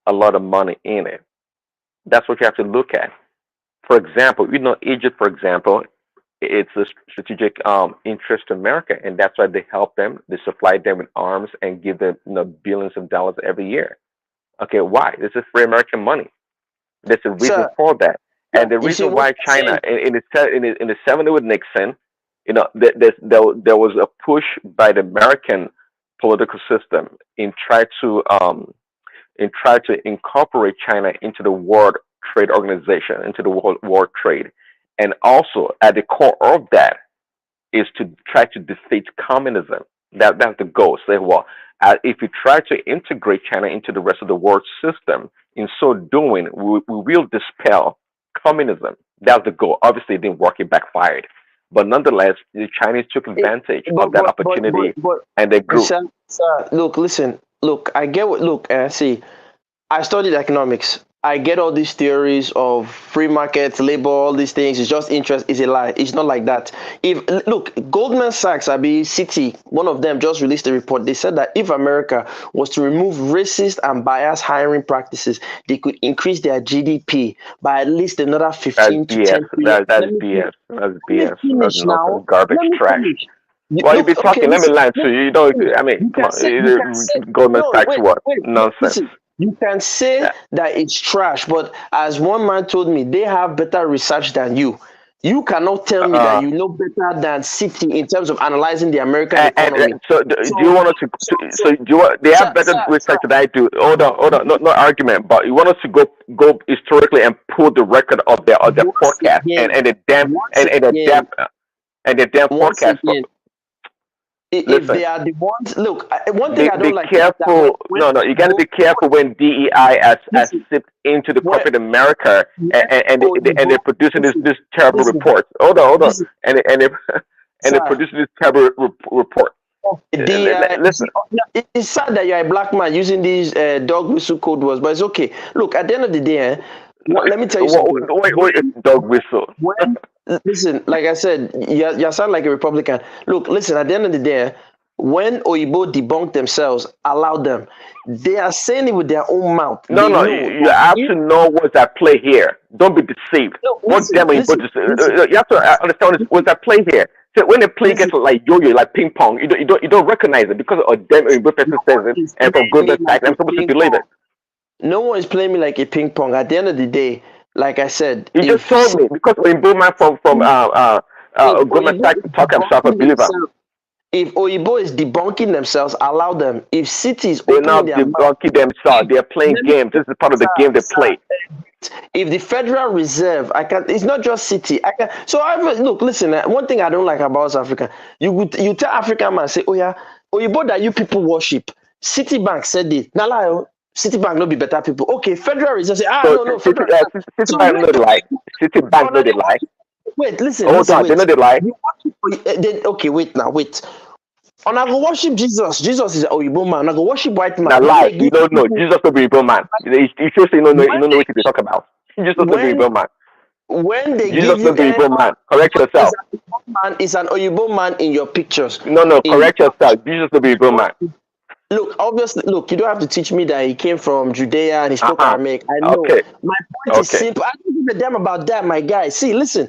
a lot of money in it? That's what you have to look at. For example, Egypt, for example, it's a strategic interest to America, and that's why they help them. They supply them with arms and give them billions of dollars every year. Okay, why? This is free American money. There's a reason for that, and the reason why China in the 70s with Nixon, there was a push by the American political system in try to incorporate China into the World Trade Organization, into the world trade. And also, at the core of that is to try to defeat communism. That's the goal. Say, well, if you try to integrate China into the rest of the world system, in so doing, we will dispel communism. That's the goal. Obviously, it didn't work. It backfired. But nonetheless, the Chinese took advantage of that opportunity, and they grew. Sir, look, I get what, see, I studied economics. I get all these theories of free market, labor, all these things. It's just interest. It's a lie. It's not like that. Look, Goldman Sachs, Citi, one of them just released a report. They said that if America was to remove racist and biased hiring practices, they could increase their GDP by at least another 15 to 10 That's BS. That's BS. That's garbage trash. While you be talking, let me line to you. I mean, come on. Goldman Sachs, what? Nonsense. Listen. You can say that it's trash, but as one man told me, they have better research than you. You cannot tell me that you know better than Citi in terms of analyzing the American economy. So do you want us to? They have better research than I do. Hold on, no argument. But you want us to go historically and pull the record of their forecast and the damn forecast. If they are the ones, look, one thing I don't like. Be careful. No, you got to be careful when DEI has sipped into the corporate America and they're producing this terrible report. Hold on, and they're producing this terrible report. Listen, it's sad that you're a black man using these dog whistle code words, but it's okay. Look, at the end of the day, let me tell you something. What is dog whistle? Listen, like I said, you sound like a Republican. Look, listen, at the end of the day, when Oyibo debunk themselves, allow them. They are saying it with their own mouth. No, you have to know what's at play here. Don't be deceived. You have to understand what's at play here. So when the play gets like yo-yo, like ping pong, you don't recognize it because a damn Oyibo person says it, and from Goldman Sachs, I'm supposed to believe it. No one is playing me like a ping pong. At the end of the day, like I said, you just told me because Oyibo man from Goldman Sachs talk himself a believer. If Oyibo is debunking themselves, allow them. If Citi is they're not debunking themselves, they're playing games. This is part of the game they play. If the Federal Reserve, it's not just Citi. Look, listen. One thing I don't like about South Africa, you tell African man say, oh yeah, Oyibo that you people worship. Citibank said it. Now, Citibank no be better people. Okay, Federal Reserve say, no. Citibank no lie. Citibank no they lie. Wait, listen. Hold on, they know they lie. Okay, wait. And I go worship Jesus. Jesus is an Oyibo man. I go worship white man. Now lie. You don't know. Jesus will be Oyibo man. You should say you don't know what you talk about. Jesus will be Oyibo man. When they Jesus give you Oyibo man. Correct yourself. Is an Oyibo man in your pictures. No, correct yourself. Jesus will be Oyibo man. Look, obviously, you don't have to teach me that he came from Judea and he spoke Aramaic. I know. Okay. My point is simple. I don't give a damn about that, my guy. See, listen,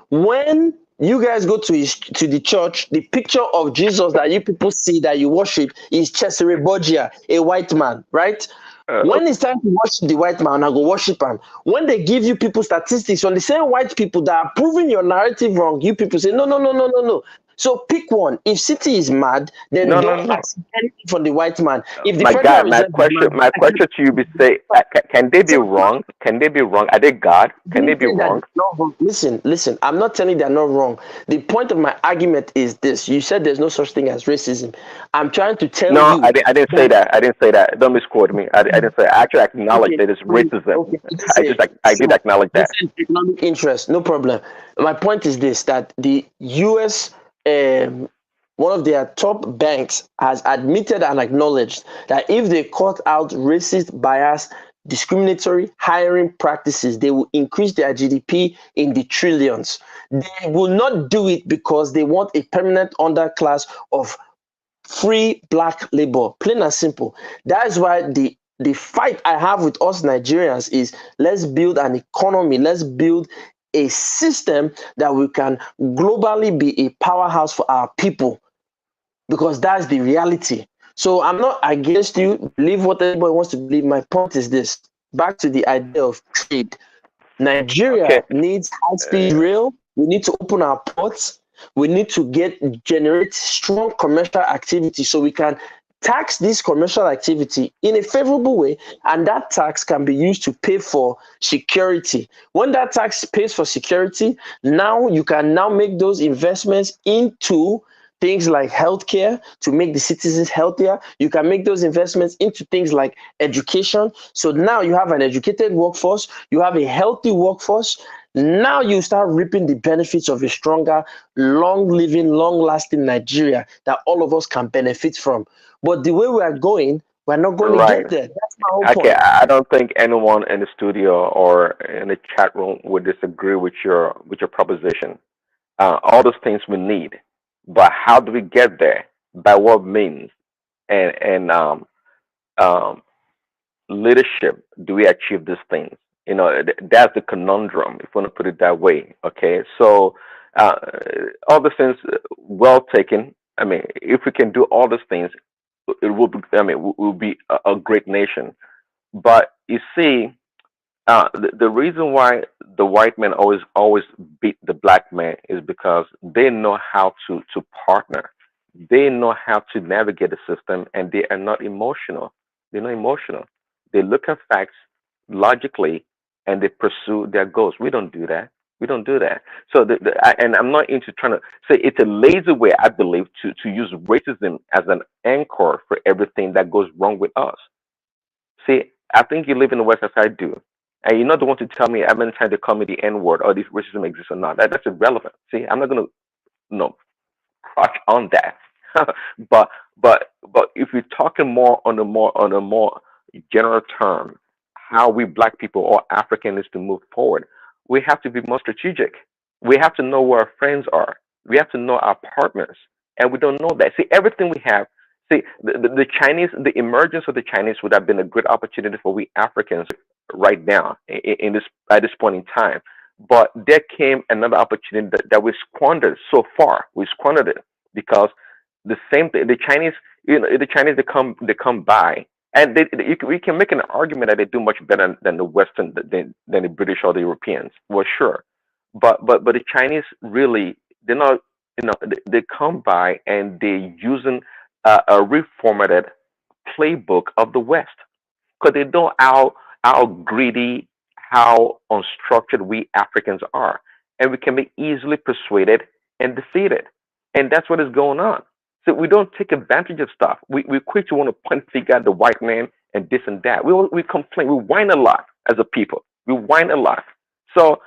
when you guys go to the church, the picture of Jesus that you people see that you worship is Cesare Borgia, a white man, right? When it's time to worship the white man, I go worship him. When they give you people statistics on the same white people that are proving your narrative wrong, you people say, no. So pick one. If City is mad, then No, don't no. ask anything from the white man. If the My Federal God, Reserve is mad, my question to you be say, can they be wrong? Can they be wrong? Are they God? Can they didn't be say that wrong? they're not wrong. Listen. I'm not telling they're not wrong. The point of my argument is this: you said there's no such thing as racism. I'm trying to tell No, you I didn't say that. I didn't say that. Don't misquote me. I didn't say. I actually acknowledge okay, that it's racism. okay, let's say I did sure. acknowledge You that. said economic interest, no problem. My point is this: that the U.S. One of their top banks has admitted and acknowledged that if they cut out racist, bias, discriminatory hiring practices, they will increase their GDP in the trillions. They will not do it because they want a permanent underclass of free black labor. Plain and simple. That is why the fight I have with us Nigerians is let's build an economy, let's build a system that we can globally be a powerhouse for our people, because that's the reality. So I'm not against you. Believe what everybody wants to believe. My point is this: back to the idea of trade. Nigeria Okay. needs high-speed rail. We need to open our ports. We need to generate strong commercial activity so we can tax this commercial activity in a favorable way, and that tax can be used to pay for security. When that tax pays for security, now you can now make those investments into things like healthcare to make the citizens healthier. You can make those investments into things like education. So now you have an educated workforce, you have a healthy workforce. Now you start reaping the benefits of a stronger, long-living, long-lasting Nigeria that all of us can benefit from. But the way we are going, we're not going to Right. get there. That's my whole Okay. point. I don't think anyone in the studio or in the chat room would disagree with your proposition. All those things we need, but how do we get there? By what means? And um, leadership do we achieve these things? That's the conundrum, if you want to put it that way. Okay, so uh, all the things well taken. I mean, if we can do all these things, it will be. I mean, we'll be a great nation. But you see, the reason why the white man always beat the black man is because they know how to partner. They know how to navigate the system, and they are not emotional. They're not emotional. They look at facts logically, and they pursue their goals. We don't do that. We don't do that. So, and I'm not into trying to say it's a lazy way, I believe, to use racism as an anchor for everything that goes wrong with us. See, I think you live in the West as I do. And you're not the one to tell me how many times they call me the N word or if racism exists or not. That's irrelevant. See, I'm not gonna crush on that. but but if you're talking more on a more general term, how we black people or Africans is to move forward, we have to be more strategic. We have to know where our friends are. We have to know our partners. And we don't know that. See, everything we have, see, the Chinese, the emergence of the Chinese would have been a good opportunity for we Africans right now in this at this point in time. But there came another opportunity that we squandered so far. We squandered it because the same thing, the Chinese, the Chinese they come by and we can make an argument that they do much better than the Western than the British or the Europeans. Well, sure, but the Chinese really they're not they come by and they using a reformatted playbook of the West because they know how greedy, how unstructured we Africans are, and we can be easily persuaded and defeated, and that's what is going on. So we don't take advantage of stuff. We quick to want to point finger at the white man and this and that. We complain. We whine a lot as a people. We whine a lot. So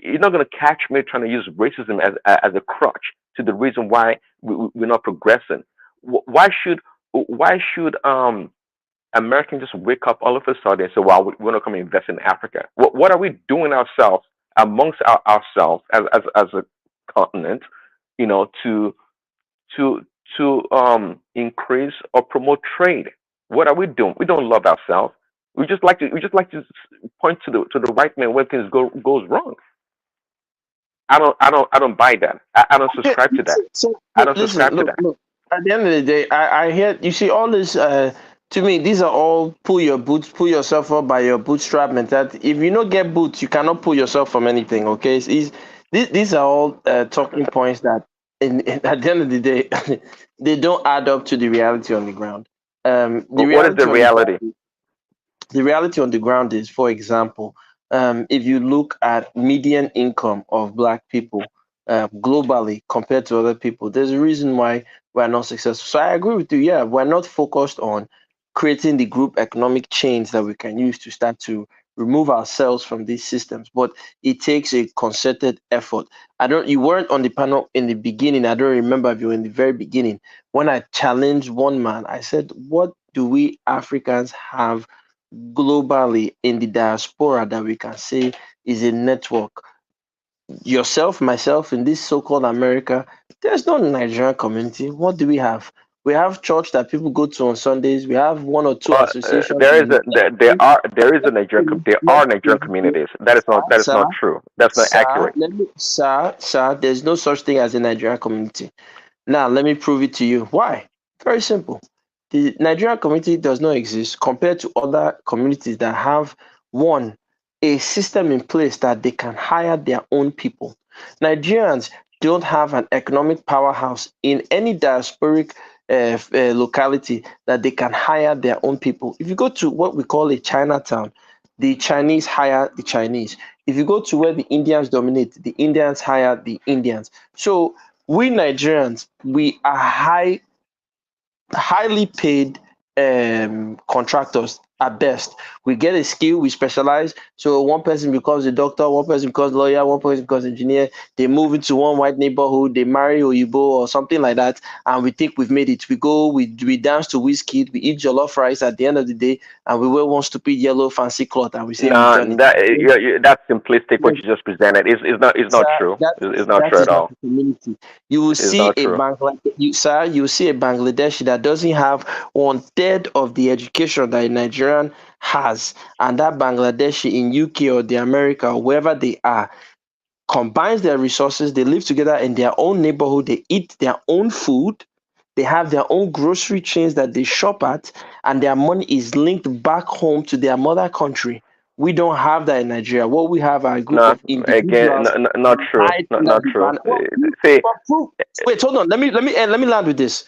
you're not going to catch me trying to use racism as a crutch to the reason why we're not progressing. Why should Americans just wake up all of a sudden and say, "Well, we're not going to invest in Africa"? What are we doing ourselves amongst ourselves as a continent, to to increase or promote trade? What are we doing? We don't love ourselves. We just like to point to the white man when things goes wrong. I don't buy that. I don't subscribe to that. So I don't listen, subscribe to that. look. At the end of the day, I hear you see all this. To me, these are all pull yourself up by your bootstrap mentality. If you don't get boots, you cannot pull yourself from anything. Okay, these are all talking points that at the end of the day, they don't add up to the reality on the ground. What is the reality? The reality on the ground is, for example, if you look at median income of Black people globally compared to other people, there's a reason why we're not successful. So I agree with you. Yeah, we're not focused on creating the group economic chains that we can use to start to remove ourselves from these systems, but it takes a concerted effort. You weren't on the panel in the beginning. I don't remember if you were in the very beginning. When I challenged one man, I said, what do we Africans have globally in the diaspora that we can say is a network? Yourself, myself, in this so-called America, there's no Nigerian community. What do we have? We have church that people go to on Sundays. We have one or two associations. There are Nigerian communities. That is not true. That's not accurate. Sir, there's no such thing as a Nigerian community. Now, let me prove it to you. Why? Very simple. The Nigerian community does not exist compared to other communities that have, one, a system in place that they can hire their own people. Nigerians don't have an economic powerhouse in any diasporic locality that they can hire their own people. If you go to what we call a Chinatown, the Chinese hire the Chinese. If you go to where the Indians dominate, the Indians hire the Indians. So we Nigerians, we are highly paid contractors at best. We get a skill, we specialize. So one person becomes a doctor, one person becomes a lawyer, one person becomes an engineer. They move into one white neighborhood, they marry Oyibo or something like that, and we think we've made it. We go, we dance to Whiskey, we eat jollof rice at the end of the day, and we wear one stupid yellow fancy cloth, and we say we've done it. That's simplistic. What you just presented is not true. It's not true at all. Community. You will see a Bangladesh, you will see a Bangladeshi that doesn't have 1/3 of the education that a Nigerian has, and that Bangladeshi in UK or the America or wherever they are combines their resources. They live together in their own neighborhood. They eat their own food. They have their own grocery chains that they shop at, and their money is linked back home to their mother country. We don't have that in Nigeria. What we have are a group of individuals. Again, not true. Not true. Wait, hold on. Let me land with this.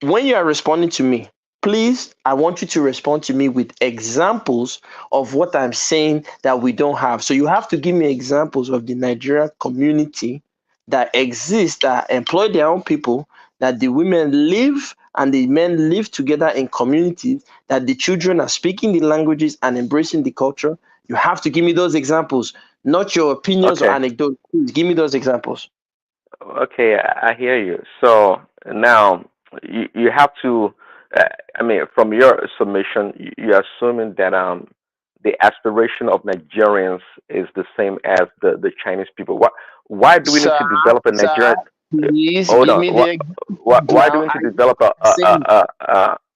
When you are responding to me, please, I want you to respond to me with examples of what I'm saying that we don't have. So you have to give me examples of the Nigerian community that exists, that employ their own people, that the women live and the men live together in communities, that the children are speaking the languages and embracing the culture. You have to give me those examples, not your opinions or anecdotes. Please give me those examples. Okay, I hear you. So now you have to. From your submission, you're assuming that the aspiration of Nigerians is the same as the Chinese people. Why do we need to develop a Nigerian? Please hold give on. me the. Why do we need to develop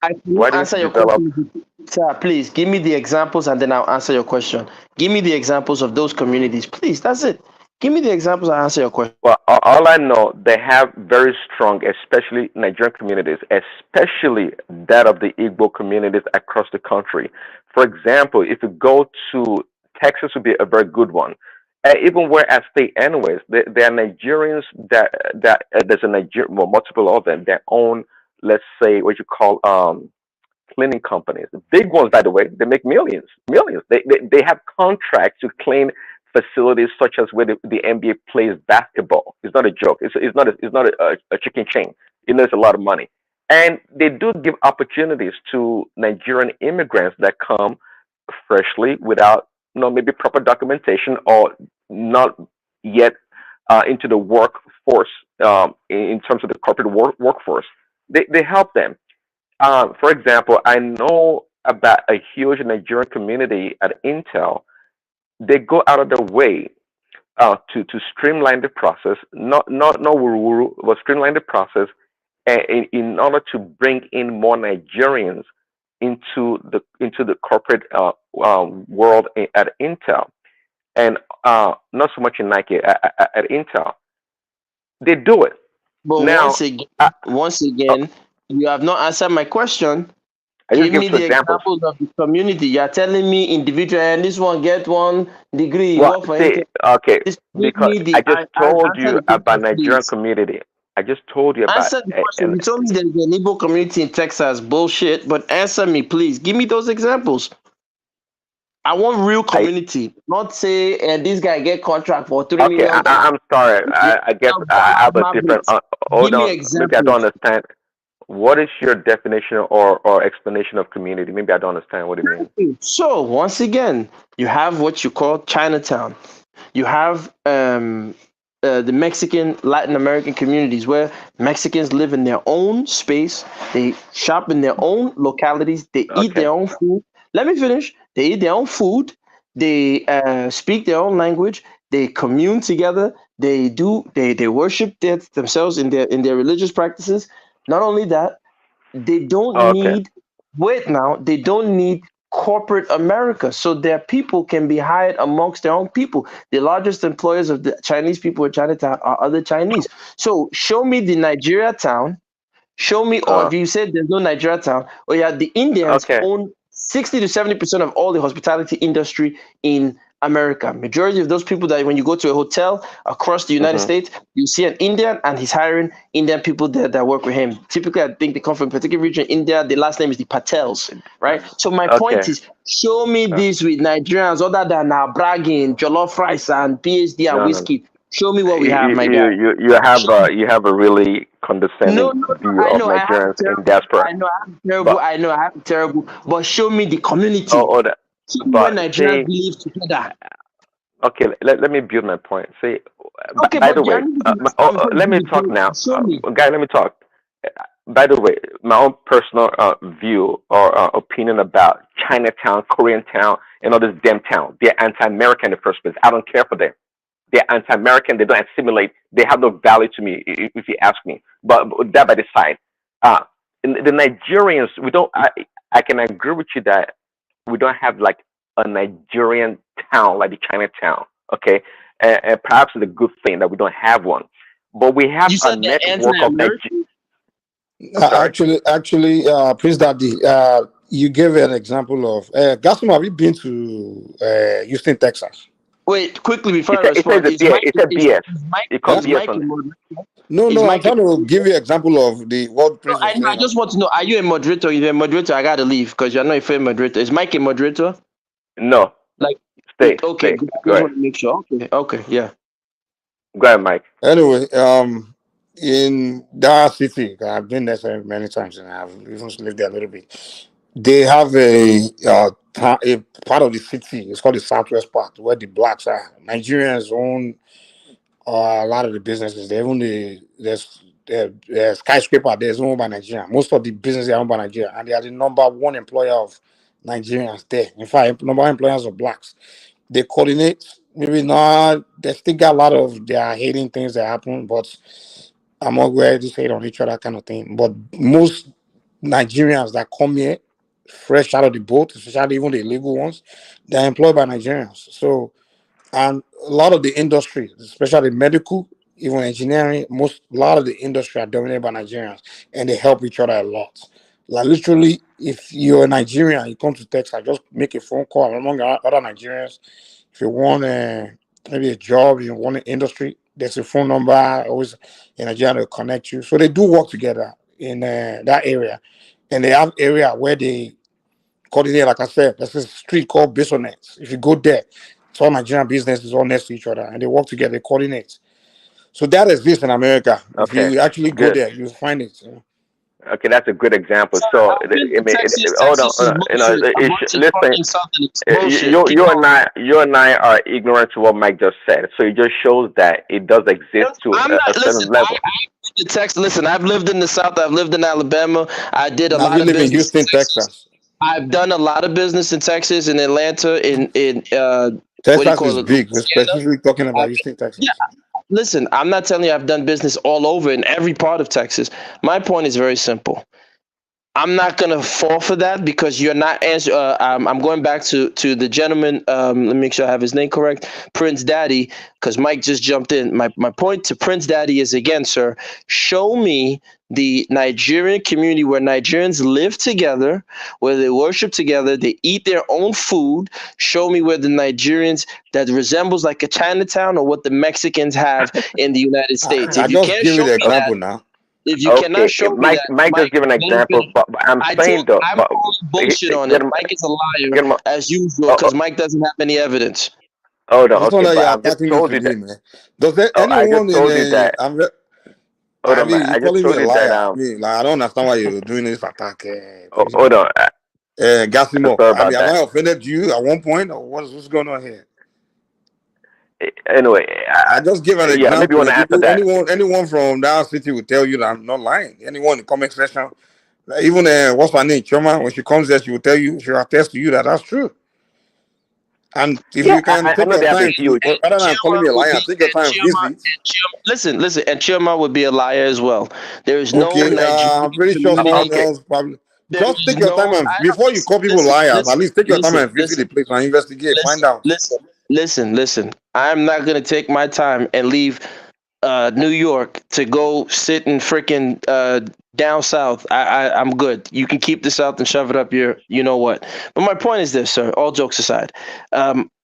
I can answer your question. Sir, please give me the examples and then I'll answer your question. Give me the examples of those communities, please. That's it. Give me the examples and answer your question. Well, all I know, they have very strong, especially Nigerian communities, especially that of the Igbo communities across the country. For example, if you go to Texas, would be a very good one. Even where I stay, anyways, there are Nigerians that there's multiple of them that own, let's say, what you call cleaning companies. The big ones, by the way, they make millions. They have contracts to clean facilities such as where the NBA plays basketball. It's not a joke. It's not a chicken chain. It's a lot of money, and they do give opportunities to Nigerian immigrants that come freshly without maybe proper documentation or not yet into the workforce in terms of the corporate workforce. They help them. For example, I know about a huge Nigerian community at Intel. They go out of their way to streamline the process, not wuru, but streamline the process in order to bring in more Nigerians into the corporate world at Intel, and not so much in Nike at Intel. They do it. But now, once again, you have not answered my question. Give me the examples of the community. You are telling me individual, and this one get 1 degree. Because I just told you about Nigerian community. I just told you about. Answer the question. You told me there's an Igbo community in Texas. Bullshit. But answer me, please. Give me those examples. I want real community, not say this guy get contract for $3 million. I'm sorry. I guess I have a different. Hold on. Maybe I don't understand. What is your definition or explanation of community? Maybe I don't understand what it means. So once again, you have what you call Chinatown. You have the Mexican, Latin American communities where Mexicans live in their own space. They shop in their own localities. They eat their own food. Let me finish. They eat their own food. They speak their own language. They commune together. They worship themselves in their religious practices. Not only that, they don't need. Wait now. They don't need corporate America, so their people can be hired amongst their own people. The largest employers of the Chinese people in Chinatown are other Chinese. So show me the Nigeria town. Show me, or if you said there's no Nigeria town, the Indians own 60 to 70% of all the hospitality industry in America. Majority of those people that when you go to a hotel across the United States, you see an Indian and he's hiring Indian people that work with him. Typically, I think they come from a particular region in India. The last name is the Patels, right? So my point is, show me this with Nigerians other than bragging, jollof rice and PhD and whiskey. Show me what we have, my guy. You have a really condescending view of Nigerians in diaspora. I know I have terrible, but show me the community. When Nigerians live together. Okay, let me build my point. Say, by the way, let me talk now. Guy, let me talk. By the way, my own personal view or opinion about Chinatown, Koreatown, and all this damn town. They're anti-American in the first place. I don't care for them. They're anti-American. They don't assimilate. They have no value to me, if you ask me. But that by the side, the Nigerians, we don't. I can agree with you that we don't have like a Nigerian town like the Chinatown. Okay, and perhaps it's a good thing that we don't have one. But we have a network of Actually, Prince Daddy, you gave an example of Gaston. Have you been to Houston, Texas? Wait, quickly before I respond, it's a BS. It comes BS on. No, I'm trying to give you an example of the what Prince was saying. I just want to know: are you a moderator? If you're a moderator, I gotta leave because you're not a fair moderator. Is Mike a moderator? No. Like, stay. Okay, Stay. I just want to make sure. Okay, yeah. Go ahead, Mike. Anyway, in that city, I've been there so many times, and I've even lived there a little bit. They have a part of the city. It's called the Southwest part, where the blacks are. Nigerians own a lot of the businesses. They own there's skyscraper. There's owned by Nigeria. Most of the businesses are owned by Nigeria, and they are the number one employer of Nigerians there. In fact, number one employers of blacks. They coordinate. Maybe not. They still got a lot of their hating things that happen, but I'm not going to hate on each other kind of thing. But most Nigerians that come here fresh out of the boat, especially even the illegal ones, they're employed by Nigerians. So, and a lot of the industry, especially medical, even engineering, a lot of the industry are dominated by Nigerians, and they help each other a lot. Like literally, if you're a Nigerian, you come to Texas, just make a phone call among other Nigerians. If you want maybe a job, you want an industry, there's a phone number always in Nigeria to connect you. So they do work together in that area, and they have area where they coordinate. Like I said, there's a street called Bissonnet. If you go there, it's all Nigerian businesses all next to each other, and they work together, they coordinate. So that exists in America. Okay. If you actually go there, you'll find it. Okay, that's a good example. So, hold on. Listen, you and I are ignorant to what Mike just said. So it just shows that it does exist to a certain level. Listen, I've lived in the South. I've lived in Alabama. I did a lot of business in Houston, Texas. I've done a lot of business in Texas, in Atlanta, in Texas is big. We're specifically talking about Houston, Texas. Yeah. Listen, I'm not telling you I've done business all over in every part of Texas. My point is very simple. I'm not gonna fall for that because you're not answer. I'm going back to the gentleman. Let me make sure I have his name correct, Prince Daddy, because Mike just jumped in. My point to Prince Daddy is again, sir. Show me the Nigerian community where Nigerians live together, where they worship together, they eat their own food. Show me where the Nigerians that resembles like a Chinatown or what the Mexicans have in the United States. I If you just can't give you show the me that, example now. if you Okay, cannot show me Mike. that, Mike just Mike, give an example, but I'm saying though, I'm but calling bullshit on get it. him, Mike is a liar get him. as usual Oh, because Mike doesn't have any evidence. hold on. This one Okay, that but you're I've just attacking me told you today, that. man. Does there Oh, I just anyone in told you a? that. Hold I on, man. mean, you're I just calling me told a you that. liar. I mean, like I don't understand why you're doing this attack. Hold on. Gassimo. Sorry I mean, about have that. I offended you at one point, or what's going on here? Anyway, I just give an yeah, maybe you example, want and to answer people, that. anyone from that city will tell you that I'm not lying. Anyone in the comment section, like even what's her name, Choma, when she comes there, she will tell you, she will attest to you that that's true. And if Yeah, you can I take know your they have a time to, huge. rather than calling Chioma me a would liar, be take your time and visit. listen, and Chioma would be a liar as well. There is no Okay, Nigerian I'm pretty sure someone community. Okay. else probably. There Just is take your time no. and I don't before you call people liars, at least take your time and visit the place and investigate, find out. listen. I'm not gonna take my time and leave New York to go sit in freaking down south. I'm good. You can keep the South and shove it up your you know what. But my point is this, sir. All jokes aside,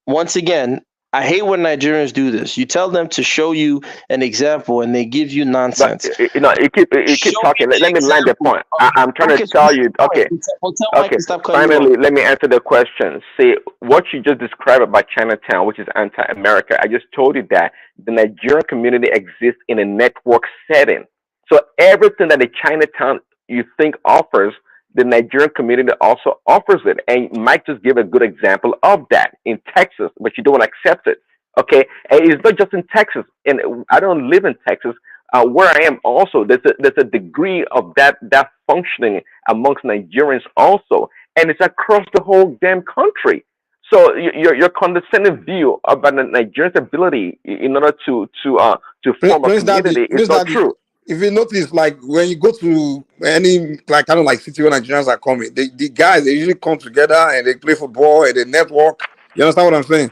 once again, I hate when Nigerians do this. You tell them to show you an example, and they give you But nonsense. you keep Show talking. me the Let me land the example. point. I'm trying to Okay, so tell land you. the point. Okay, Well, tell Mike okay. to stop cutting you off. Finally, let me answer the question. See what you just described about Chinatown, which is anti-America. I just told you that the Nigerian community exists in a network setting. So everything that the Chinatown you think offers, the Nigerian community also offers it. And Mike just gave a good example of that in Texas, but you don't want to accept it. Okay, and it's not just in Texas, and I don't live in Texas. Where I am, also there's a degree of that functioning amongst Nigerians also, and it's across the whole damn country. So your condescending view about the Nigerian's ability in order to form a community is Prince not Daddy, true. if you notice, like when you go to any like kind of like city where Nigerians are coming, the guys they usually come together and they play football and they network. You understand what I'm saying?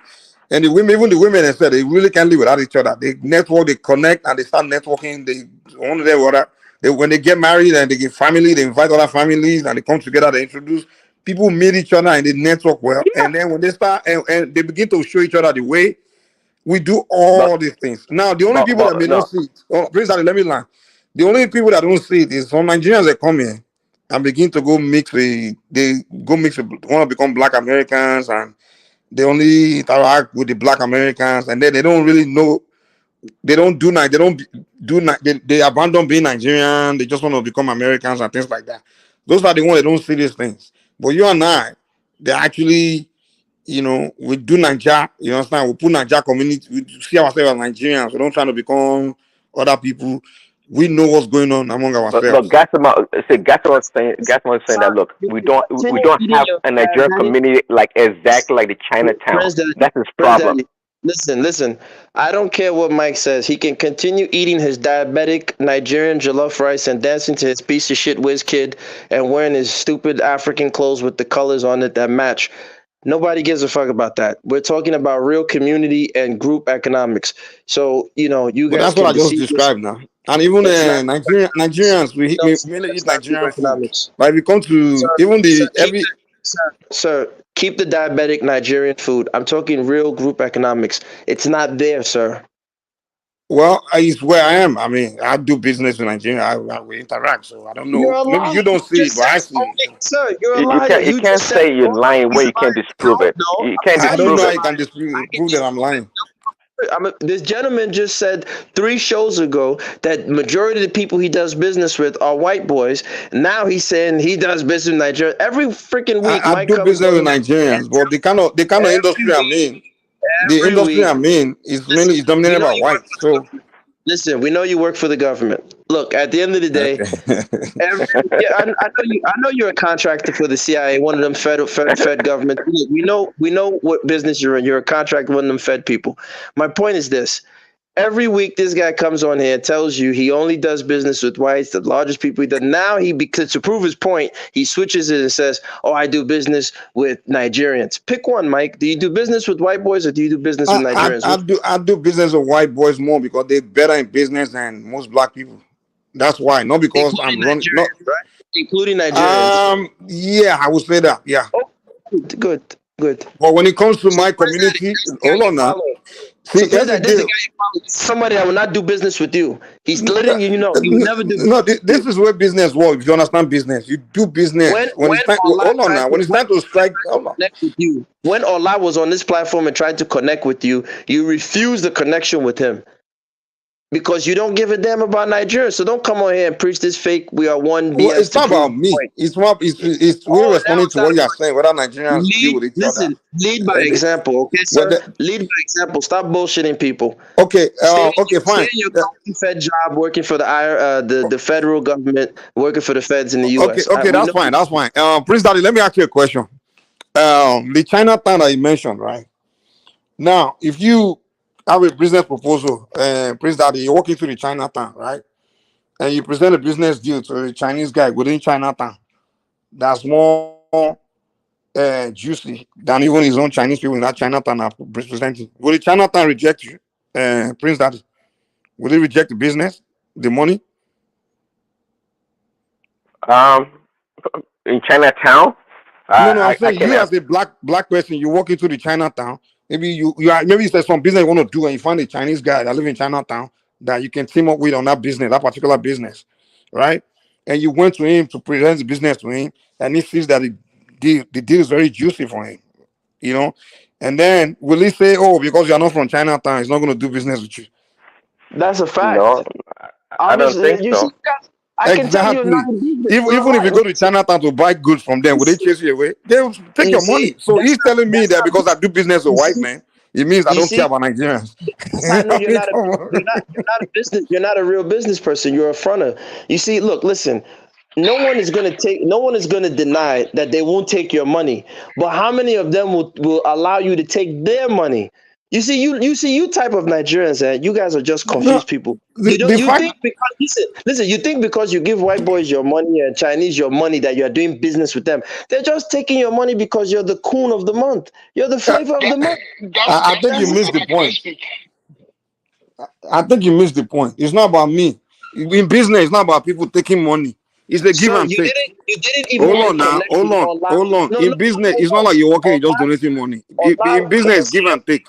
And the women, even the women, they said they really can't live without each other. They network, they connect, and they start networking. They one of them, other. They when they get married and they get family, they invite other families and they come together. They introduce people, meet each other, and they network well. And then when they start and they begin to show each other the way. We do But all these things. Now, the only people that may not no, see it, oh, Prince Ali, let me learn. The only people that don't see it is some Nigerians that come here and begin to go mix with, they go mix with, want to become black Americans and they only interact with the black Americans and then they don't really know, they don't do, they don't do, they abandon being Nigerian, they just want to become Americans and things like that. Those are the ones that don't see these things. But you and I, they actually we do Nigeria, you understand? We put Nigeria community, we see ourselves as Nigerians. We don't try to become other people. We know what's going on among but ourselves. Gassama was saying that look, we don't have a Nigerian community like exactly like the Chinatown. That's his problem. Listen. I don't care what Mike says. He can continue eating his diabetic Nigerian jollof rice and dancing to his piece of shit whiz kid and wearing his stupid African clothes with the colors on it that match. Nobody gives a fuck about that. We're talking about real community and group economics. So, you But guys that's what can I just deceive yourself. described now. And even It's not Nigerians, no, we sir, mainly eat it's not group Nigerian food. economics. Like we come to even Sir, the every keep the diabetic Nigerian food. I'm talking real group economics. It's not there, sir. well, it's where I am. I mean, I do business in Nigeria. We interact, so I don't You're know. a Maybe liar. you don't You see it, just but I said, see it. okay, sir, you're a You liar. can't You just said say you're lying where he's a you can't liar. disprove it. No, You can't I don't disprove know how it. you can prove that I'm lying. This gentleman just said 3 shows ago that majority of the people he does business with are white boys. Now he's saying he does business in Nigeria. Every freaking week, I Mike do comes business with on Nigerians, but the kind of industry I'm in, the every industry week. I'm in is Listen, mainly is we dominated know by you work whites. for the So government. Listen, we know you work for the government. Look, at the end of the day, I know you're a contractor for the CIA, one of them Fed government. We know what business you're in. You're a contractor, one of them Fed people. My point is this: Every week, this guy comes on here and tells you he only does business with whites, the largest people he does. Now because to prove his point, he switches it and says, "Oh, I do business with Nigerians." Pick one, Mike. Do you do business with white boys or do you do business with Nigerians? I do business with white boys more because they're better in business than most black people. That's why, not because I'm running. Not right? Including Nigerians. Yeah, I would say that. Yeah. Oh, good. But when it comes to my community, hold on now. See, So here's the this is the deal. guy you follow. Somebody that will not do business with you. He's letting you know he will never do. No, this is where business works. If you understand business, you do business. When it's time, hold on now. When it's time to strike, hold on. Connect with you. When Ola was on this platform and tried to connect with you, you refused the connection with him because you don't give a damn about Nigeria. So don't come on here and preach this fake. We are one BS. Well, it's not about me. It's we're responding to what you're saying. Whether Nigerians deal with each other. Lead by example, okay, sir. Lead by example. Stop bullshitting people. Okay, okay, fine. Stay in your Fed job, working for the federal government, working for the feds in the U.S. Okay, that's fine. That's fine. Prince Daddy, let me ask you a question. The Chinatown that you mentioned, right? Now, if you have a business proposal, Prince Daddy, you're walking through the Chinatown, right? And you present a business deal to a Chinese guy within Chinatown that's more juicy than even his own Chinese people in that Chinatown are presenting. Will the Chinatown reject you, Prince Daddy? Will they reject the business, the money? In Chinatown. No, I'm saying you as a black person, you walk into the Chinatown. Maybe maybe there's some business you want to do, and you find a Chinese guy that lives in Chinatown that you can team up with on that business, that particular business, right? And you went to him to present the business to him, and he sees that the deal is very juicy for him, you know. And then will he say, "Oh, because you're not from Chinatown, he's not going to do business with you"? That's a fact. No, I don't think so. I can tell you not even if you go to Chinatown to buy goods from them, will they chase you away? They'll take your money. So he's telling me that because I do business with white men, it means I don't care about Nigerians. I know you're not a business. You're not a real business person. You're a fronter. You see, look, listen. No one is going to deny that they won't take your money. But how many of them will allow you to take their money? You see, you type of Nigerians, you guys are just confused people. You think because you give white boys your money and Chinese your money that you are doing business with them. They're just taking your money because you're the coon of the month. You're the flavor of the month. I think you missed the point. I think you missed the point. It's not about me. In business, it's not about people taking money. It's the give and take. You didn't even hold on. In business, it's not like you're working and just donating money. In business, give and take.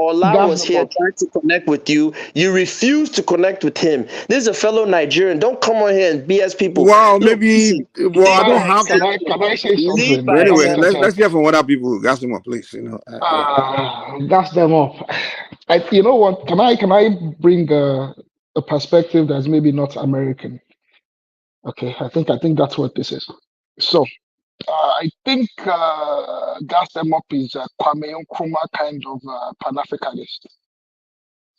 Ola was here trying to connect with you. You refused to connect with him. This is a fellow Nigerian. Don't come on here and BS people. Well, maybe. I don't have to. Can I say something? But anyway, let's hear from other people who gas them up, please. Gas them up. You know what? Can I bring a perspective that's maybe not American? Okay, I think that's what this is. So, I think gas them up is a Kwame Nkrumah kind of Pan-Africanist.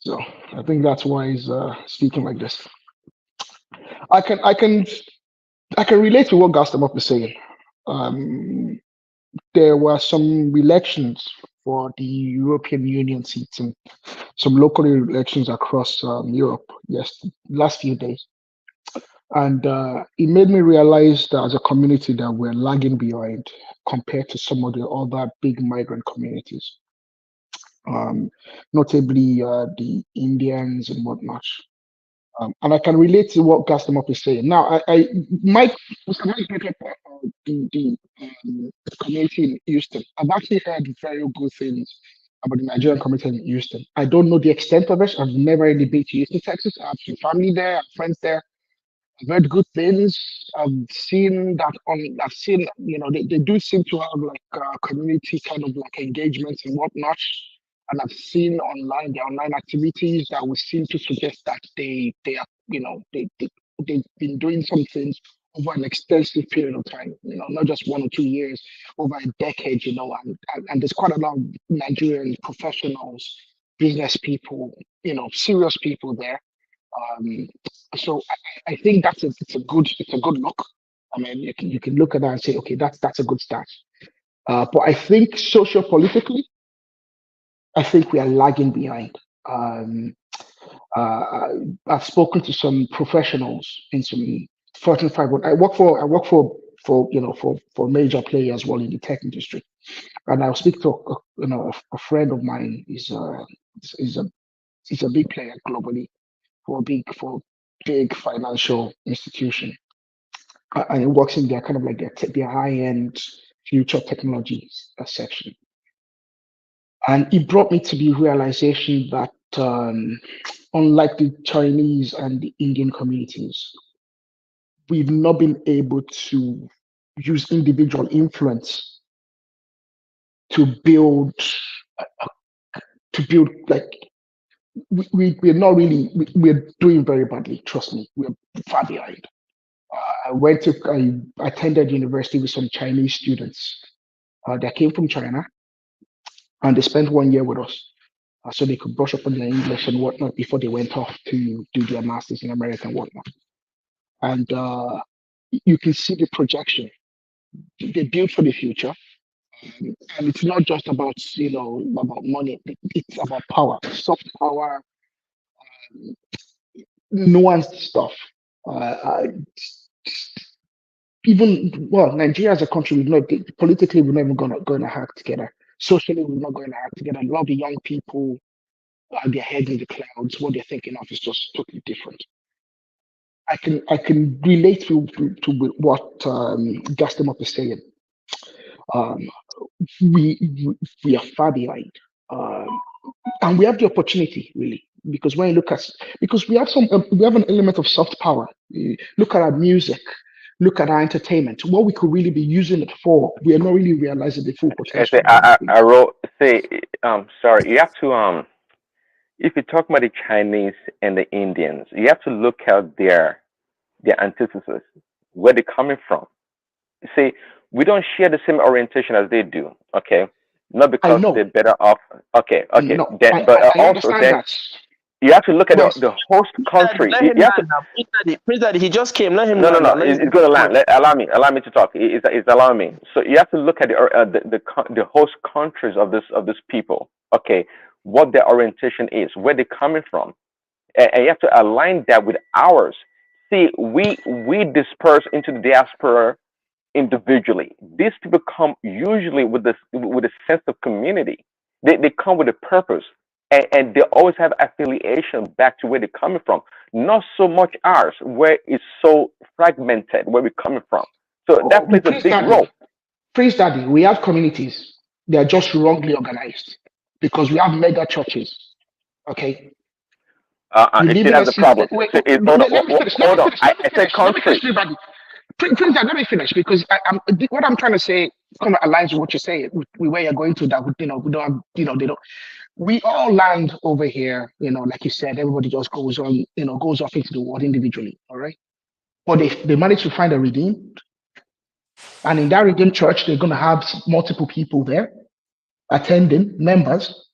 So I think that's why he's speaking like this. I can relate to what gas them up is saying. There were some elections for the European Union seats and some local elections across Europe. Yes, last few days. And it made me realize that as a community that we're lagging behind compared to some of the other big migrant communities, notably the Indians and whatnot. And I can relate to what Gaston is saying. Now, Mike brought up the community in Houston. I've actually heard very good things about the Nigerian community in Houston. I don't know the extent of it. I've never really been to Houston, Texas. I have some family there, I have friends there. I've heard good things. I've seen, they do seem to have like community kind of like engagements and whatnot. And I've seen their online activities that would seem to suggest that they've been doing some things over an extensive period of time, not just 1 or 2 years, over a decade, and there's quite a lot of Nigerian professionals, business people, serious people there. So I think it's a good look. I mean, you can look at that and say, okay, that's a good start. But I think socio-politically, I think we are lagging behind. I've spoken to some professionals in some Fortune 500. I work for major players well in the tech industry, and I'll speak to a friend of mine. He's a big player globally for big financial institution, and he works in their kind of like their high end future technologies section. And it brought me to the realization that unlike the Chinese and the Indian communities, we've not been able to use individual influence to build like we're not really we're doing very badly. Trust me, we're far behind. I attended university with some Chinese students that came from China, and they spent 1 year with us, so they could brush up on their English and whatnot before they went off to do their masters in America and whatnot. And you can see the projection they build for the future, and it's not just about about money. It's about power, soft power, nuanced stuff. Even Nigeria as a country, politically we're not even going to hack together. Socially, we're not going to hack together. A lot of the young people, their heads in the clouds. What they're thinking of is just totally different. I can relate to what Gaston is saying. We are far behind, and we have the opportunity really, because when you look at because we have an element of soft power. Look at our music. Look at our entertainment. What we could really be using it for, we are not really realizing the full potential. I wrote sorry. You have to if you talk about the Chinese and the Indians, you have to look at their antithesis, where they're coming from. See, we don't share the same orientation as they do. Okay, not because they're better off. Okay. No, Then, I understand that. You have to look at the host country. Let him land now. Prince Daddy, he just came. Let him No. land. It's going to land. Allow me to talk. It's allowing me. So you have to look at the host countries of this people. Okay, what their orientation is, where they're coming from, and you have to align that with ours. See, we disperse into the diaspora individually. These people come usually with a sense of community. They come with a purpose. And they always have affiliation back to where they're coming from. Not so much ours, where it's so fragmented, where we're coming from. So that plays a big role. Prince Daddy, we have communities. They are just wrongly organized because we have mega churches. Okay. It still has a problem. Hold on. I said country. Prince Daddy, let me finish because what I'm trying to say kind of aligns with what you're saying, with where you're going to. That we don't have, they don't. We all land over here, like you said, everybody just goes on, goes off into the world individually, all right? But they manage to find a redeemed, and in that redeemed church, they're going to have multiple people there attending, members.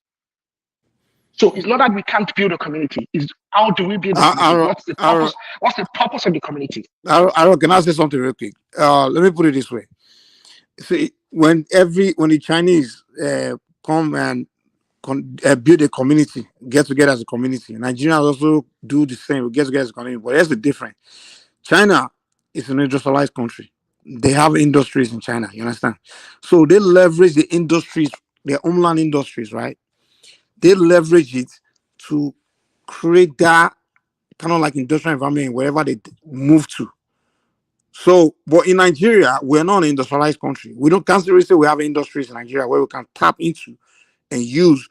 So it's not that we can't build a community. It's how do we build a community? What's the purpose? What's the purpose of the community? Can I say something real quick? Let me put it this way. See, when the Chinese come and build a community, get together as a community. Nigerians also do the same. We get together as a community, but here's the difference. China is an industrialized country. They have industries in China, you understand? So they leverage the industries, their homeland industries, right? They leverage it to create that kind of like industrial environment wherever they move to. So, but in Nigeria, we're not an industrialized country. We can't seriously say we have industries in Nigeria where we can tap into and use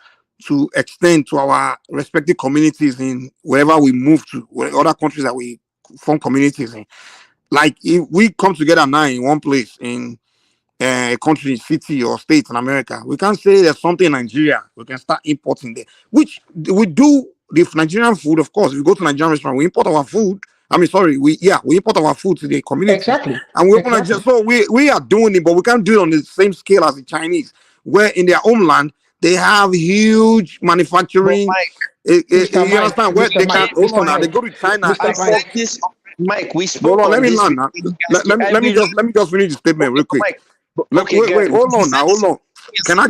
to extend to our respective communities in wherever we move to, other countries that we form communities in. Like if we come together now in one place in a country, city or state in America, we can't say there's something in Nigeria. We can start importing there, which we do. The Nigerian food, of course, if we go to Nigerian restaurant, we import our food. We import our food to the community. Exactly. And we open Nigeria. So we are doing it, but we can't do it on the same scale as the Chinese, where in their homeland they have huge manufacturing. You understand? Where they can hold on now. They go to China. Mike, we spoke on. Let me this. land now. Let me just finish the statement real quick. Wait, hold on. Can I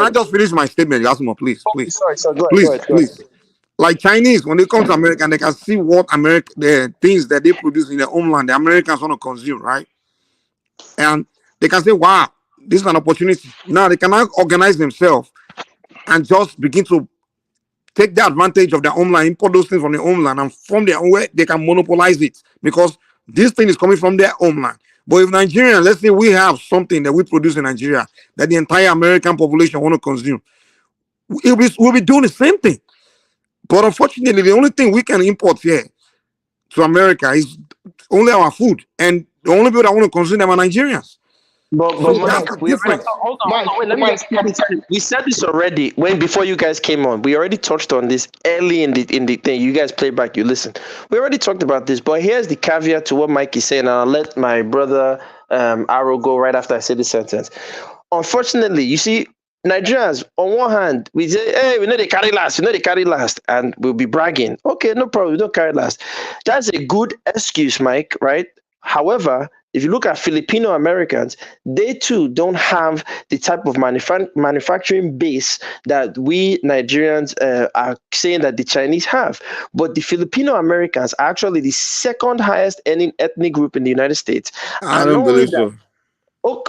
just finish my statement, Yasmo, please? Sorry, go ahead. Like Chinese, when they come to America, they can see what the things that they produce in their homeland, the Americans want to consume, right? And they can say, wow, this is an opportunity. Now they cannot organize themselves and just begin to take the advantage of their homeland, import those things from the homeland, and from their own way, they can monopolize it because this thing is coming from their homeland. But if Nigeria, let's say we have something that we produce in Nigeria that the entire American population want to consume, we'll be doing the same thing. But unfortunately, the only thing we can import here to America is only our food, and the only people that want to consume them are Nigerians. But So Mike, that's the we already difference. hold on. Wait, let me just quickly tell you. We said this already before you guys came on. We already touched on this early in the thing. You guys play back, you listen. We already talked about this, but here's the caveat to what Mike is saying. And I'll let my brother Arrow go right after I say this sentence. Unfortunately, you see, Nigerians, on one hand, we say, hey, we know they carry last, and we'll be bragging. Okay, no problem, we don't carry last. That's a good excuse, Mike, right? However, if you look at Filipino Americans, they too don't have the type of manufacturing base that we Nigerians are saying that the Chinese have. But the Filipino Americans are actually the second highest earning ethnic group in the United States. I don't believe so.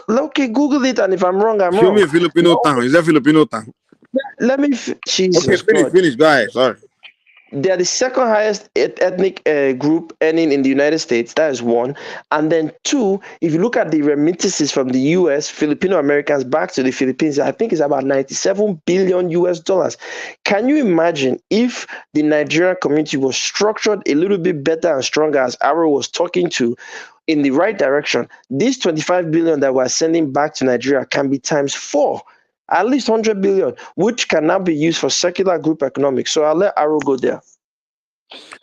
Okay, Google it, and if I'm wrong, I'm Show wrong. me a Filipino town. Is that Filipino town? Let me. Jesus. Okay, finish. Go ahead. Sorry. They are the second highest ethnic group earning in the United States. That is one. And then two, if you look at the remittances from the US, Filipino Americans back to the Philippines, I think it's about $97 billion US. Can you imagine if the Nigerian community was structured a little bit better and stronger, as Arrow was talking to, in the right direction? This 25 billion that we're sending back to Nigeria can be times 4. At least 100 billion, which can now be used for circular group economics. So I'll let Arrow go there.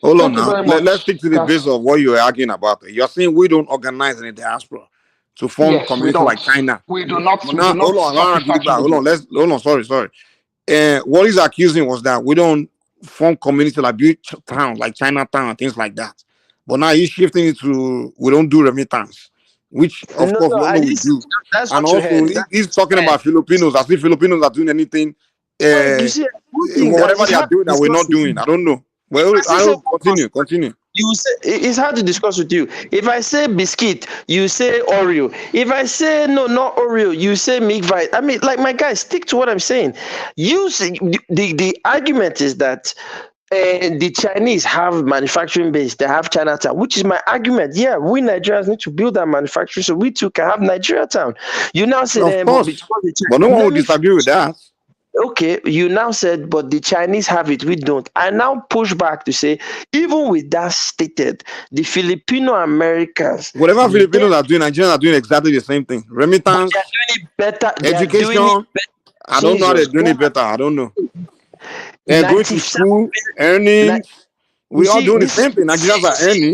Hold on now. Let's stick to the base of what you're arguing about. You're saying we don't organize in the diaspora to form communities like China. We do not. Hold on. Sorry. What he's accusing was that we don't form communities like big towns, like Chinatown and things like that. But now he's shifting it to we don't do remittance, which of course we do. And also he's talking about Filipinos as if Filipinos are doing anything, whatever they are doing that we're not doing. I don't know. Well, I'll continue. You say it's hard to discuss with you. If I say biscuit, you say Oreo. If I say no, not Oreo, you say Milk Vite. I mean, like, my guys, stick to what I'm saying. You say the argument is that the Chinese have manufacturing base, they have Chinatown, which is my argument. Yeah, we Nigerians need to build that manufacturing so we too can have Nigeria Town. You now say, but no one will disagree with that. Okay, you now said, but the Chinese have it, we don't. I now push back to say, even with that stated, the Filipino Americans, whatever Filipinos are doing, Nigerians are doing exactly the same thing. Remittance, they're doing it better. Education. I don't know how they're doing it better. I don't know. They're going to school, earning. We are doing the same thing. Nigerians are earning.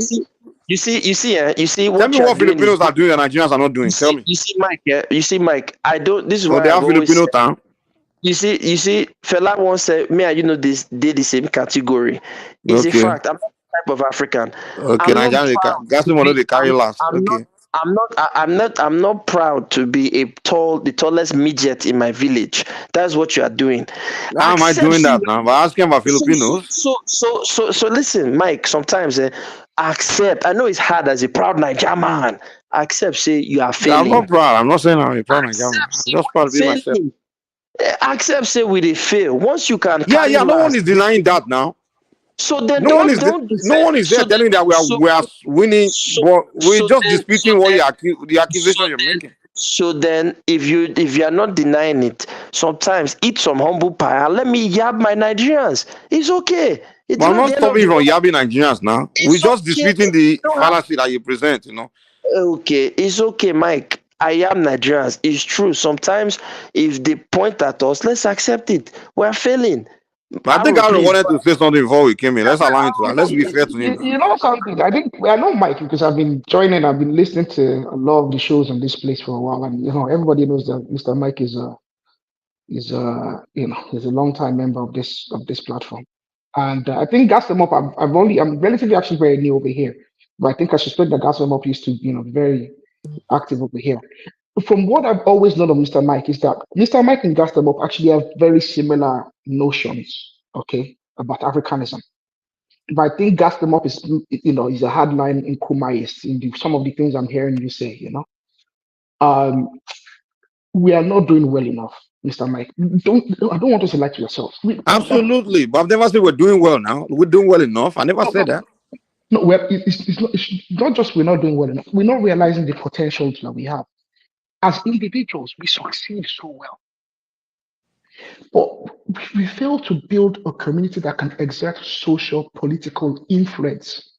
You see. Tell me what Filipinos are doing that Nigerians are not doing. Tell me. You see, Mike. You see, Mike. I don't. This is why they have Filipino town. You see, fella once said, me and you know this, they the same category. It's a fact. I'm not the type of African. Okay, Nigerians they carry last. Okay. I'm not proud to be the tallest midget in my village. That's what you are doing. How am I doing that now? I'm asking about Filipinos. So listen, Mike, sometimes accept. I know it's hard as a proud Nigerian man. Accept, say you are failing. I'm not proud. I'm not saying I'm a proud Nigerian man. I'm just proud to be myself. Accept, say we they fail. Once you can, no one is denying that now. So then no one is there telling that we are winning, but we're just disputing what the accusation you're making. So then, if you are not denying it, sometimes eat some humble pie and let me yab my Nigerians. It's okay. But I'm not stopping you from yabbing Nigerians now. We're just disputing the fallacy that you present. Okay, it's okay, Mike. I am Nigerians. It's true. Sometimes if they point at us, let's accept it. We're failing. But I think Aaron wanted to say something before we came in. Let's allow him to. Let's be fair to him. You know something? I know Mike because I've been listening to a lot of the shows on this place for a while, and everybody knows that Mr. Mike is he's a long-time member of this platform. And I think Gas Them Up, I'm relatively actually very new over here, but I think I suspect that Gas Them Up used to be very active over here. From what I've always known of Mr. Mike is that Mr. Mike and Gas Them Up actually have very similar notions. Okay, about Africanism. But I think gas them up is, is a hard line in Kumais in some of the things I'm hearing you say. Um, we are not doing well enough, Mr. Mike. I don't want us to lie to yourself. Absolutely, but I've never said we're doing well now. We're doing well enough. I never said that. No, it's not just we're not doing well enough. We're not realizing the potential that we have. As individuals, we succeed so well. But we fail to build a community that can exert social, political influence.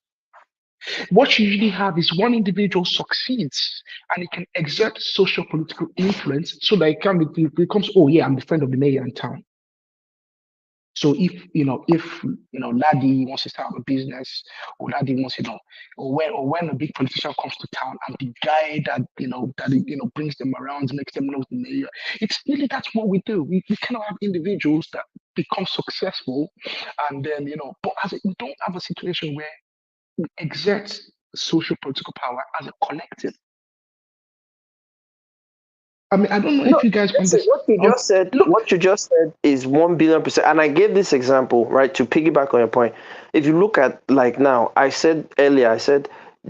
What you usually have is one individual succeeds and it can exert social, political influence so that it becomes, oh yeah, I'm the friend of the mayor in town. So if Ladi wants to start a business, or Ladi wants, or when a big politician comes to town, I'm the guy that brings them around, makes them know the mayor. It's really that's what we do. We cannot have individuals that become successful, and then but we don't have a situation where we exert social political power as a collective. I mean, I don't know if you guys understand. What you just said is 1,000,000,000%. And I gave this example, right, to piggyback on your point. If you look at like now, I said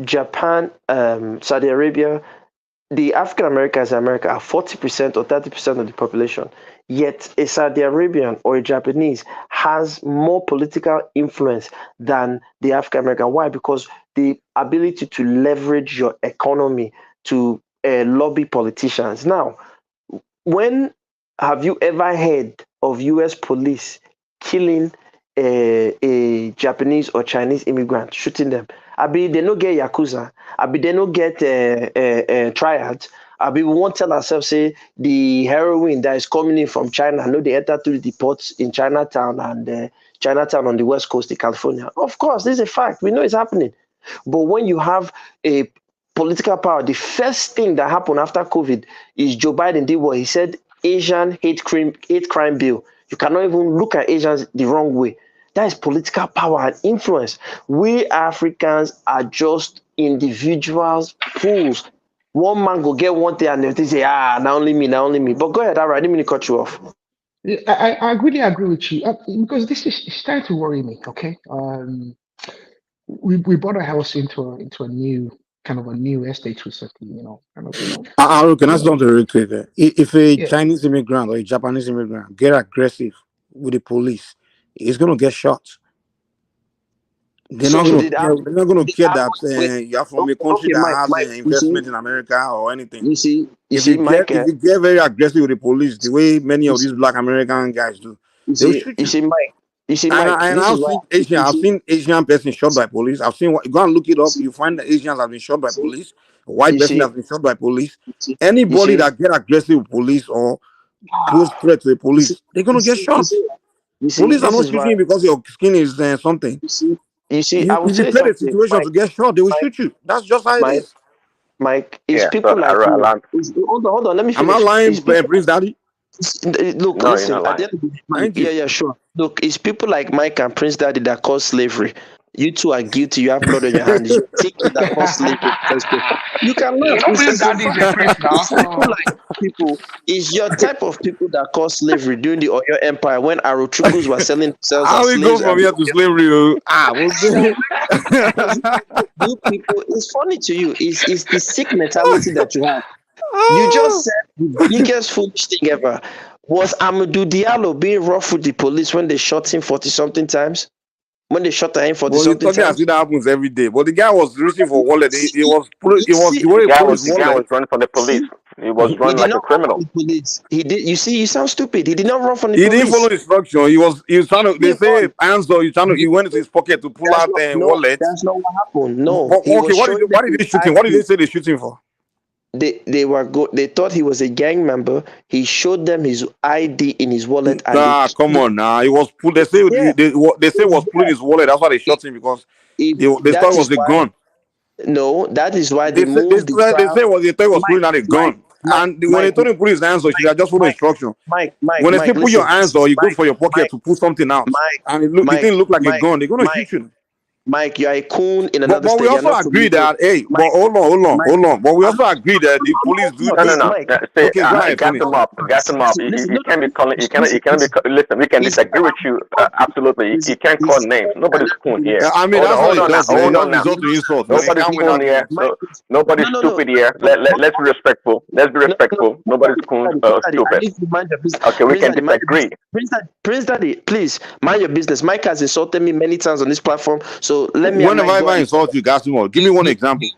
Japan, Saudi Arabia, the African Americans in America are 40% or 30% of the population. Yet a Saudi Arabian or a Japanese has more political influence than the African American. Why? Because the ability to leverage your economy to lobby politicians. Now, when have you ever heard of U.S. police killing a Japanese or Chinese immigrant, shooting them? Abi, they no get Yakuza. Abi, they no get triads. Abi, we won't tell ourselves, say, the heroin that is coming in from China, no, they enter through the ports in Chinatown and Chinatown on the West Coast of California. Of course, this is a fact. We know it's happening. But when you have a political power, the first thing that happened after COVID is Joe Biden did what he said: Asian hate crime bill. You cannot even look at Asians the wrong way. That is political power and influence. We Africans are just individuals, fools. One man go get one thing and they say, now only me, now only me. But go ahead, all right, I didn't mean to cut you off. I really agree with you because this is starting to worry me. Okay, we bought a house into a new estate recently. Can I say something really quick there? If a Chinese immigrant or a Japanese immigrant get aggressive with the police, he's going to get shot. They're not going to care that you're from a country that has investment in America or anything. If you get very aggressive with the police, the way many of these Black American guys do, they'll shoot you. I've seen Asian person shot by police. I've seen go and look it up. You find that Asians have been shot by police. A white person has been shot by police. Anybody that get aggressive with police or pose threat to the police, they're gonna get shot. Police are not shooting because your skin is something. If you create a situation to get shot, they will shoot you. That's just how it is. Mike, it's people like you. Hold on. Let me finish. Am I lying, Prince Daddy? Look, no, listen. At the end of the day, yeah, sure. Look, it's people like Mike and Prince Daddy that cause slavery. You two are guilty. You have blood on your hands. You think that cause slavery. You can learn. Prince Daddy is a prince now. People is your type of people that caused slavery during the Oyo Empire when Arochukus were selling themselves as slaves. How we go from here to slavery? You people, it's funny to you. It's the sick mentality that you have. You just said the biggest foolish thing ever was Amadou Diallo being rough with the police when they shot him 40-something times. When they shot him 40-something times. That happens every day. But the guy was reaching for wallet. The guy was running from the police. He was running like a criminal. He did. You see, you sound stupid. He did not run from the police. He didn't follow instruction. He was trying to. They say hands up. He went into his pocket to pull out the wallet. That's not what happened. No. Okay. Why did they shoot him? What did they say they shoot him for? They thought he was a gang member. He showed them his ID in his wallet. And come on now. He was pulled. They say they was pulling his wallet. That's why they shot him because they thought it was a gun. No, that is why they moved. They thought he was pulling out a gun. And when they told him to put his hands on, he just follow instruction. When they say put your hands on, you go for your pocket to pull something out. And it didn't look like a gun. They're gonna shoot you. Mike, you're a coon in But another we state. You're also not from agree New York. that hey, Mike, but hold on. But we also agree that the police do no, this. No. Mike. See, Okay, go ahead, gas finish. them up. Listen, You can't be calling. You cannot be. Listen, we can disagree with you. Absolutely, you can't call names. Nobody's coon here. I mean, that's what Hold it on now. does, man. You Hold on don't now. resort to insult, man. You Nobody's can't win coon here. arguments. No, nobody's stupid here. Let's be respectful. Let's be respectful. Nobody's coon I stupid. need to mind your business. Okay, we can disagree. Prince Daddy, please mind your business. Mike has insulted me many times on this platform, so let me. Whenever I ever insult you, Gasimo, give me one example.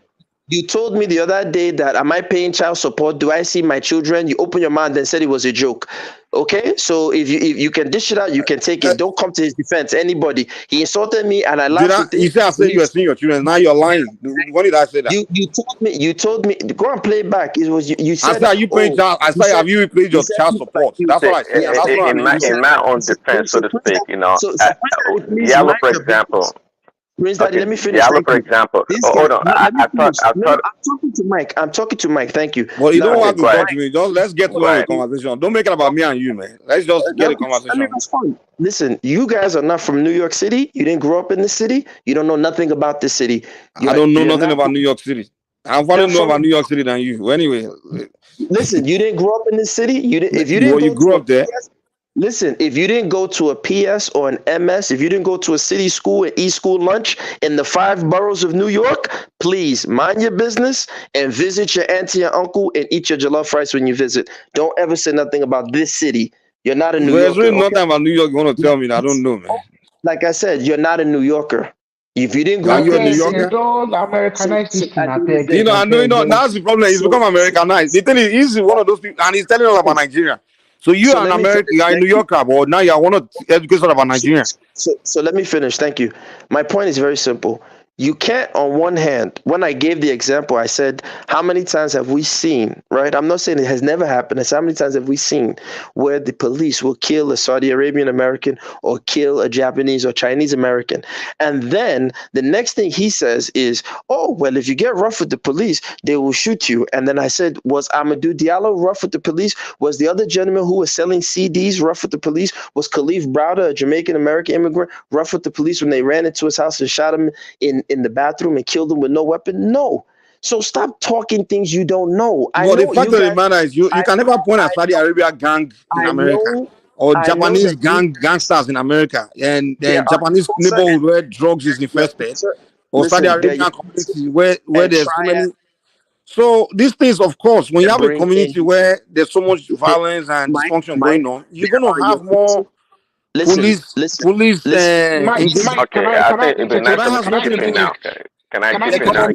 You told me the other day that am I paying child support? Do I see my children? You opened your mouth and said it was a joke. Okay, so if you can dish it out, you can take it. Don't come to his defense. Anybody. He insulted me and I laughed with it. You said I said you were seeing your children. Now you're lying. When did I say that? You told me go and play it back. It was you said. I said, are you paying child? I said, have you paid your child support? That's what I said. And that's what I In my own defense, so to speak, Diallo, for example. Prince Daddy, let me finish. Diallo, for example. Hold on. I'm talking to Mike. I'm talking to Mike. Thank you. Well, you don't have to talk to me. Just let's get to the conversation. Don't make it about me and you, man. Let's just get a conversation. Listen, you guys are not from New York City. You didn't grow up in the city. You don't know nothing about the city. I don't know nothing about New York City. I'm probably know about New York City than you. Well, anyway, listen, you didn't grow up in the city. If you didn't, you grew up there. Listen, if you didn't go to a PS or an MS, if you didn't go to a city school and eat school lunch in the 5 boroughs of New York, please mind your business and visit your auntie and uncle and eat your jollof rice when you visit. Don't ever say nothing about this city. You're not a New Yorker. There's really nothing about New York you want to tell me that I don't know, man. Like I said, you're not a New Yorker. If you didn't grow up in New York, don't Americanize this thing. I know, that's the problem. He's become Americanized. The thing is, he's one of those people, and he's telling us about Nigeria. So you are an American, you are a New Yorker, but now you want to educate us about Nigeria. So let me finish. Thank you. My point is very simple. You can't, on one hand, when I gave the example, I said, how many times have we seen, right? I'm not saying it has never happened. It's how many times have we seen where the police will kill a Saudi Arabian American or kill a Japanese or Chinese American. And then the next thing he says is, oh, well, if you get rough with the police, they will shoot you. And then I said, was Amadou Diallo rough with the police? Was the other gentleman who was selling CDs rough with the police? Was Khalif Browder, a Jamaican American immigrant, rough with the police when they ran into his house and shot him in the bathroom and killed him with no weapon? No. So stop talking things you don't know. But the fact of the matter is, you can never point at Saudi Arabia gang in America or Japanese gangsters in America and Japanese neighborhood where drugs is infested or Saudi Arabian community where there's so many. So these things, of course, when you have a community where there's so much violence and dysfunction going on, you're going to have more police. Okay, I think it'd be nice to chip in now. Can I chip in now?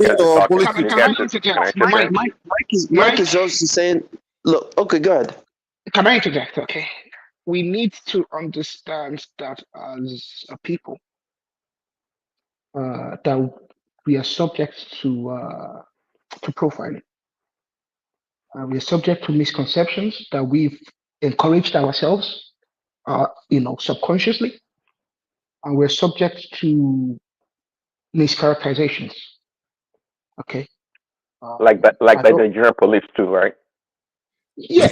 Mike is just saying, look, okay, go ahead. Can I interject? Okay. We need to understand that as a people, that we are subject to profiling. We are subject to misconceptions that we've encouraged ourselves, subconsciously, and we're subject to mischaracterizations. Okay. Like the Nigerian police too, right? Yeah,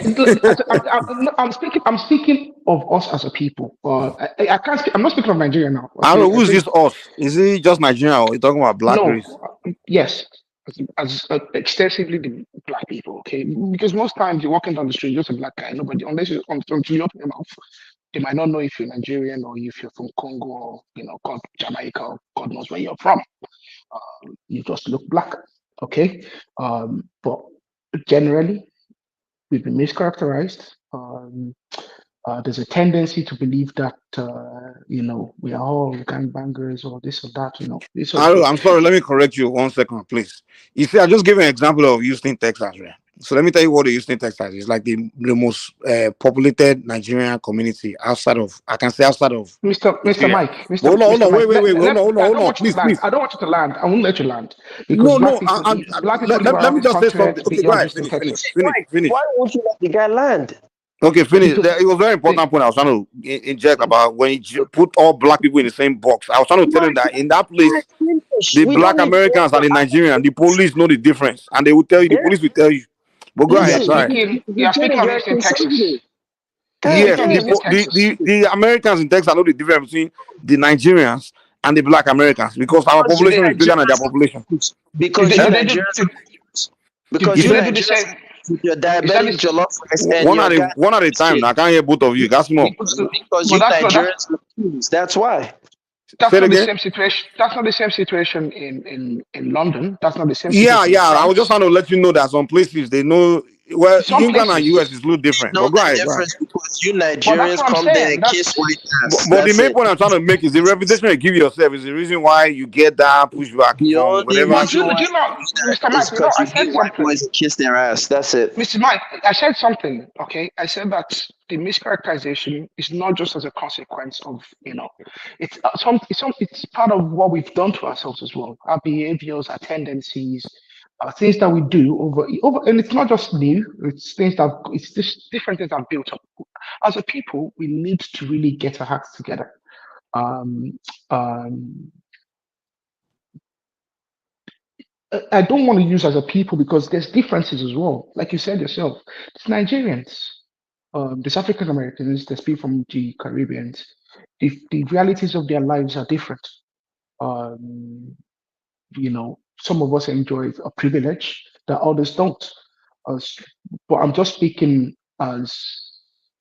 I'm speaking of us as a people. I can't speak. I'm not speaking of Nigeria now. Okay? I don't know who's this us. Is it just Nigeria or are you talking about black race? Yes, as extensively the black people. Okay, because most times you're walking down the street, you're just a black guy. Nobody, until you open your mouth, they might not know if you're Nigerian or if you're from Congo or Jamaica or God knows where you're from. You just look black. Okay, but generally, we've been mischaracterized. There's a tendency to believe that we are all gangbangers or this or that. I'm sorry. Let me correct you 1 second, please. You see, I just gave an example of Houston, Texas. Right? So let me tell you what the Houston, Texas is like. The most populated Nigerian community outside of Mr. Mike. Hold on. Please. I don't want you to land. I won't let you land. Let me just say something. Okay, go ahead. Finish. Why won't you let the guy land? Okay, finish. It was a very important point I was trying to inject about when you put all black people in the same box. I was trying to tell him that in that place, the black Americans and the Nigerian, the police know the difference, and they will tell you. The police will tell you. But go ahead. Sorry. You're speaking of this in Texas. Yes, the Americans in Texas know the difference between the Nigerians and the black Americans because our population is bigger than their population. Because Is you it- Nigerians, because you do they Nigerians, do because do you they do the Nigerians, same? your Is that diabetic the jollof rice and your guy. One at a time. I can't hear both of you. That's more. Because Well, you that's not Nigerians refuse. That's why. that's Say it not the again. same situation. That's not the same situation in London. That's not the same Yeah, situation in I was just France. trying to let you know that some places they know. Well, Some England and places. US is a little different. Know But go the ahead, go ahead. difference because you Well, that's Nigerians what I'm come there saying. and That's kiss white ass. But the That's main it. point I'm trying to make is the reputation you give yourself is the reason why you get that pushback The from only whatever. But reason why do you know, you do Mr. that Mike? is You know, because I you said beat white something. boys and kiss their ass. That's it. Mr. Mike, I said something, okay? I said that the mischaracterization is not just as a consequence of, it's it's part of what we've done to ourselves as well. Our behaviors, our tendencies, things that we do over, and it's not just new. It's it's just different things that are built up. As a people, we need to really get our hearts together. Um, um, I don't want to use as a people because there's differences as well. Like you said yourself, it's Nigerians, there's African Americans, there's people from the Caribbeans. The realities of their lives are different. Um, some of us enjoy a privilege that others don't. But I'm just speaking as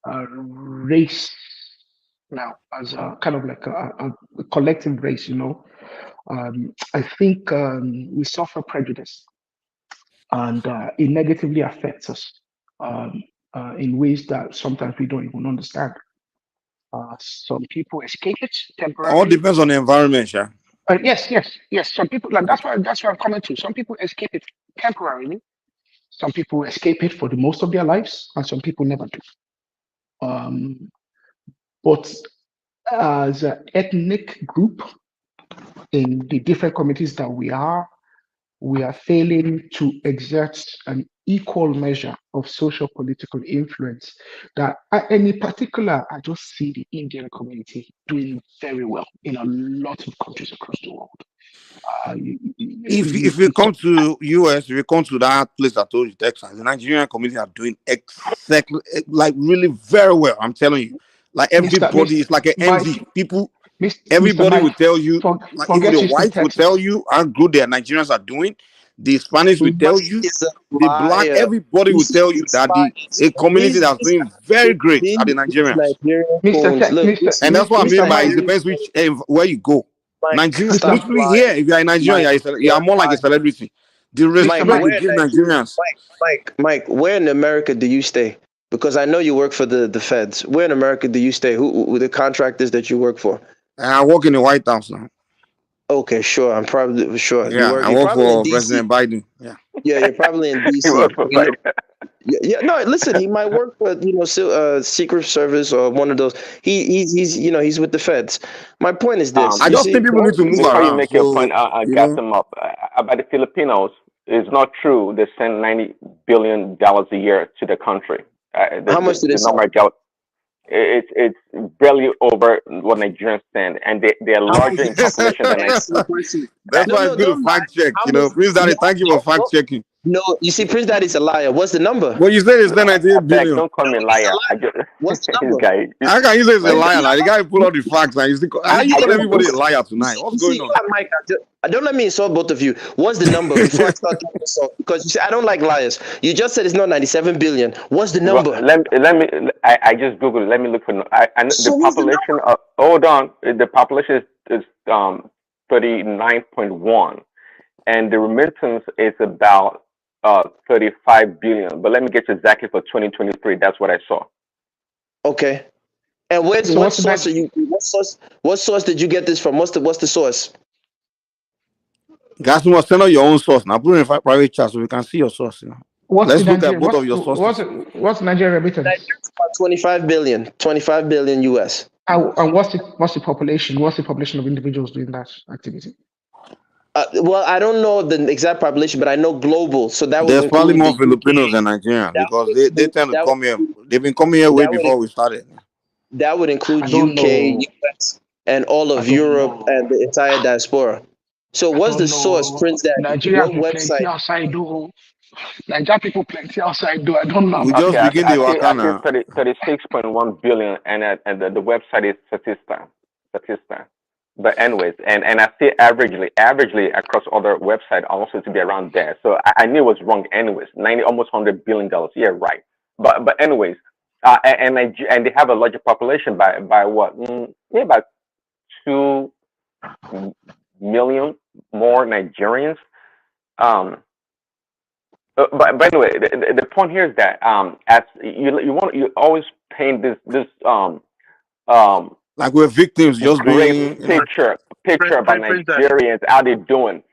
a race now, as a kind of like a collective race. I think we suffer prejudice, and it negatively affects us in ways that sometimes we don't even understand. Some people escape it All temporarily. depends on the environment, yeah. Yes. Some people that's where I'm coming to. Some people escape it temporarily. Some people escape it for the most of their lives, and some people never do. But as an ethnic group in the different communities that we are failing to exert an equal measure of social political influence. That and in particular, I just see the Indian community doing very well in a lot of countries across the world. If you come to US, if you come to that place I told you, Texas, the Nigerian community are doing exactly like really very well. I'm telling you, like everybody, it's like an envy. People, everybody will tell you, like even the whites will tell you how good their Nigerians are doing. The Spanish will tell you, the black, everybody will tell you that a community that's doing very great are the Nigerians. And that's what I mean by it depends which where you go. Nigerians, literally here, if you are in Nigeria, you are more like a celebrity. The respect they give Nigerians. Mike, where in America do you stay? Because I know you work for the feds. Where in America do you stay? Who the contractors that you work for? I work in the White House now. Okay, sure. I'm probably sure. Yeah, I work for President Biden. Yeah. Yeah, you're probably in DC. Yeah, no, listen, he might work for Secret Service or one of those. He's with the feds. My point is this: I just think people need to move before around. you make your point, I got them up. About the Filipinos, it's not true. They send $90 billion a year to the country. How much do they send? It's barely over what Nigerians send, and they are larger in population than Nigerians. That's why it's good to fact check. Prince Daddy, thank you for fact checking. No, you see, Prince Daddy's a liar. What's the number? Well, you said it's 98 billion. Don't call me a liar. What's the number? How can you say it's a liar? Like, the guy pull out the facts and you call everybody a liar tonight. What's going on? Mike, don't let me insult both of you. What's the number before I start getting insult? Because you see, I don't like liars. You just said it's not 97 billion. What's the number? Well, let me. I just googled it. Let me look for. The population. Hold on. The population is 39.1, and the remittance is about 35 billion. But let me get you exactly for 2023. That's what I saw. Okay. And what source are you? What source did you get this from? What's the source? Guys, you must send out your own source. Now put it in private chat so we can see your source. Let's look at both of your sources. What's Nigeria remittance? Nigeria's about 25 billion US. And what's the population? What's the population of individuals doing that activity? Well, I don't know the exact population, but I know global. So that there's probably more Filipinos than Nigerians because they tend to come here. They've been coming here way before we started. That would include UK, US, and all of Europe and the entire diaspora. So what's the source, Prince Daddy? Nigeria what website? Outside do. Nigeria people plenty outside do. I don't know. We just begin the Wakana. 36.1 billion, and the website is Statista. But anyways, and I see averagely across other websites also to be around there. So I knew it was wrong anyways. Almost $100 billion. Yeah, right. But anyways, and they have a larger population by what? Yeah, about 2 million more Nigerians. But anyway, the point here is that as you always paint this like we're victims, just great being picture about Prince Daddy. Nigerians, how they doing,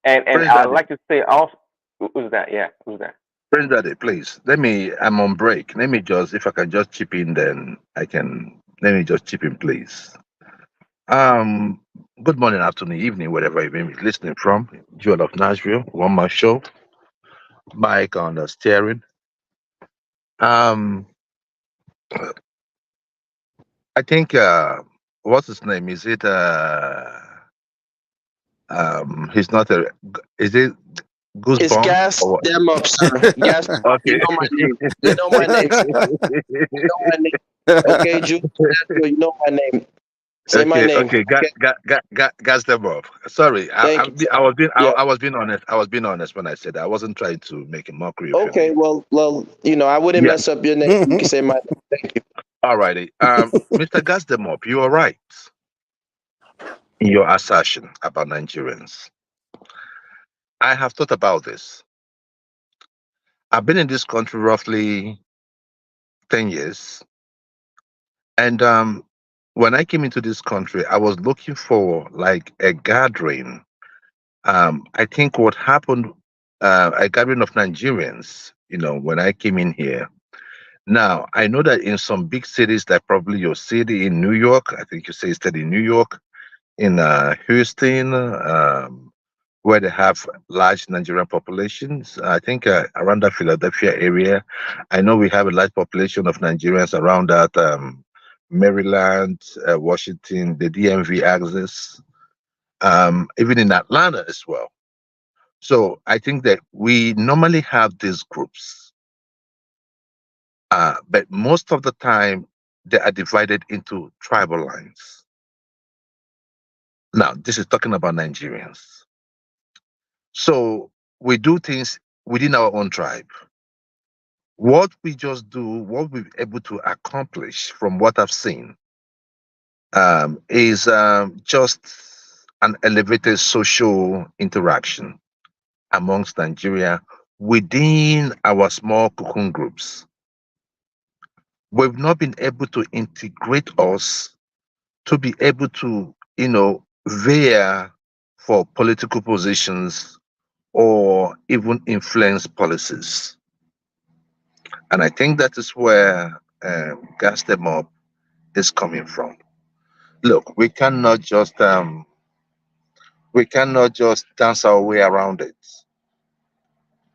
and Prince I'd Daddy. like to say also, who's that? Yeah, who's that? Prince Daddy, please. I'm on break. Let me just, if I can just chip in, then I can. Let me just chip in, please. Good morning, afternoon, evening, wherever you may be listening from. Jewel of Nashville, one man show. Mike on the steering. I think what's his name? Is it he's not a is it Goosebumps? It's gas or what? them up, sir. Gas them up. You Okay. know my name. You know my name. You know my name. Okay, Jude. You know my name. Say my name. Okay, gas them up. Sorry, Thank you, sir. I was being Yeah. I was being honest. I was being honest when I said that. I wasn't trying to make a mockery of Okay, well, I wouldn't Yeah. mess up your name. You can say my name. Thank you. Alrighty. Mr. Gas them up, you are right in your assertion about Nigerians. I have thought about this. I've been in this country roughly 10 years. And when I came into this country, I was looking for like a gathering. I think what happened, a gathering of Nigerians, when I came in here. Now, I know that in some big cities, like probably your city in New York, I think you say you studied in New York, in Houston, where they have large Nigerian populations. I think around the Philadelphia area, I know we have a large population of Nigerians around that Maryland, Washington, the DMV axis, even in Atlanta as well. So I think that we normally have these groups, but most of the time they are divided into tribal lines. Now, this is talking about Nigerians. So we do things within our own tribe. What we just do, what we're able to accomplish from what I've seen, is just an elevated social interaction amongst Nigeria within our small cocoon groups. We've not been able to integrate us to be able to, veer for political positions or even influence policies. And I think that is where Gas Them Up is coming from. Look, we cannot just dance our way around it.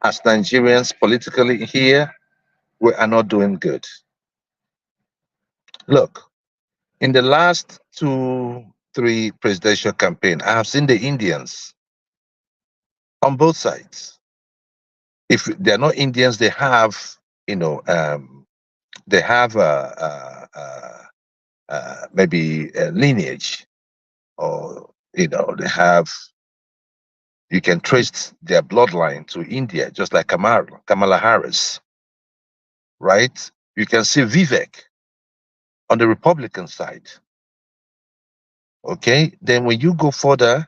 As Nigerians politically here, we are not doing good. Look, in the last 2-3 presidential campaign, I have seen the Indians on both sides. If they're not Indians, they have, they have maybe a lineage, or they have. You can trace their bloodline to India, just like Kamala Harris, right? You can see Vivek on the Republican side. Okay, then when you go further,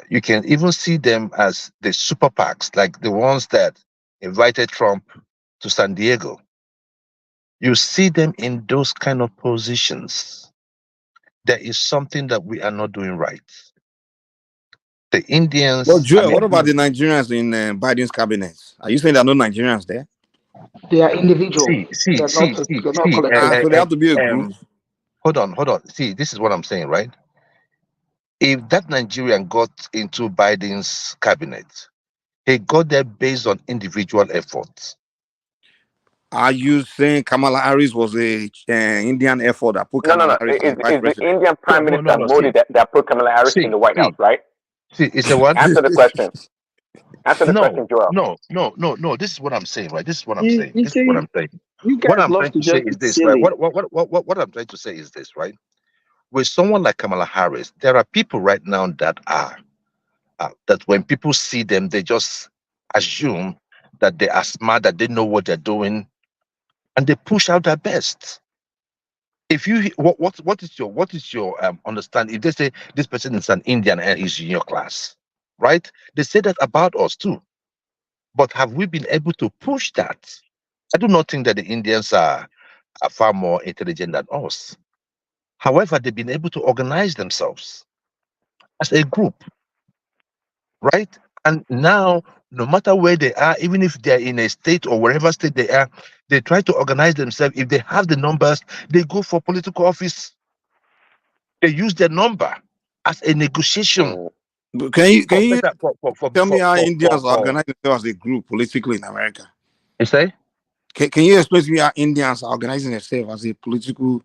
you can even see them as the super PACs, like the ones that invited Trump to San Diego. You see them in those kind of positions. There is something that we are not doing right. The Indians. Well, Joel, what about the Nigerians in Biden's cabinet? Are you saying there are no Nigerians there? They are individual. See, So they have to be a group. Hold on. See, this is what I'm saying, right? If that Nigerian got into Biden's cabinet, he got there based on individual efforts. Are you saying Kamala Harris was a Indian effort that put Kamala Harris as vice president? It's the Indian Prime Minister Modi that put Kamala Harris in the White House, right? See, it's a what? Answer the question. Answer the question, Joel. No. This is what I'm saying, right? This is what I'm saying. This is what I'm saying. You guys What I'm love trying to to say just is be this, silly. right? What I'm trying to say is this, right? with someone like Kamala Harris, there are people right now that are that when people see them, they just assume that they are smart, that they know what they're doing, and they push out their best. If you what is your understanding? If they say this person is an Indian and he's in your class, right? They say that about us too. But have we been able to push that? I do not think that the Indians are far more intelligent than us. However, they've been able to organize themselves as a group, right? And now, no matter where they are, even if they're in a state or wherever state they are, they try to organize themselves. If they have the numbers, they go for political office. They use their number as a negotiation. Can you for tell me how Indians for organize themselves as a group politically in America? You say? Can you explain to me how Indians are organizing themselves as a political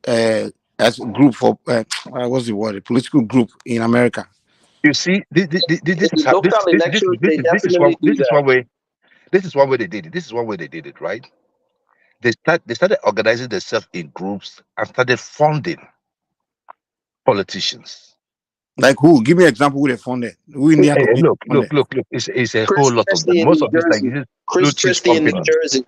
as a group for what's the word? A political group in America? You see, this is how Local elections, they definitely do that. this is one way they did it. This is one way they did it, right? They started organizing themselves in groups and started funding politicians. Like who? Give me an example who they funded. Who Indian Look. It's a Chris whole lot of them. Christie in Most New of these like Jersey. this Chris blue cheese Christie in New companies, Jersey.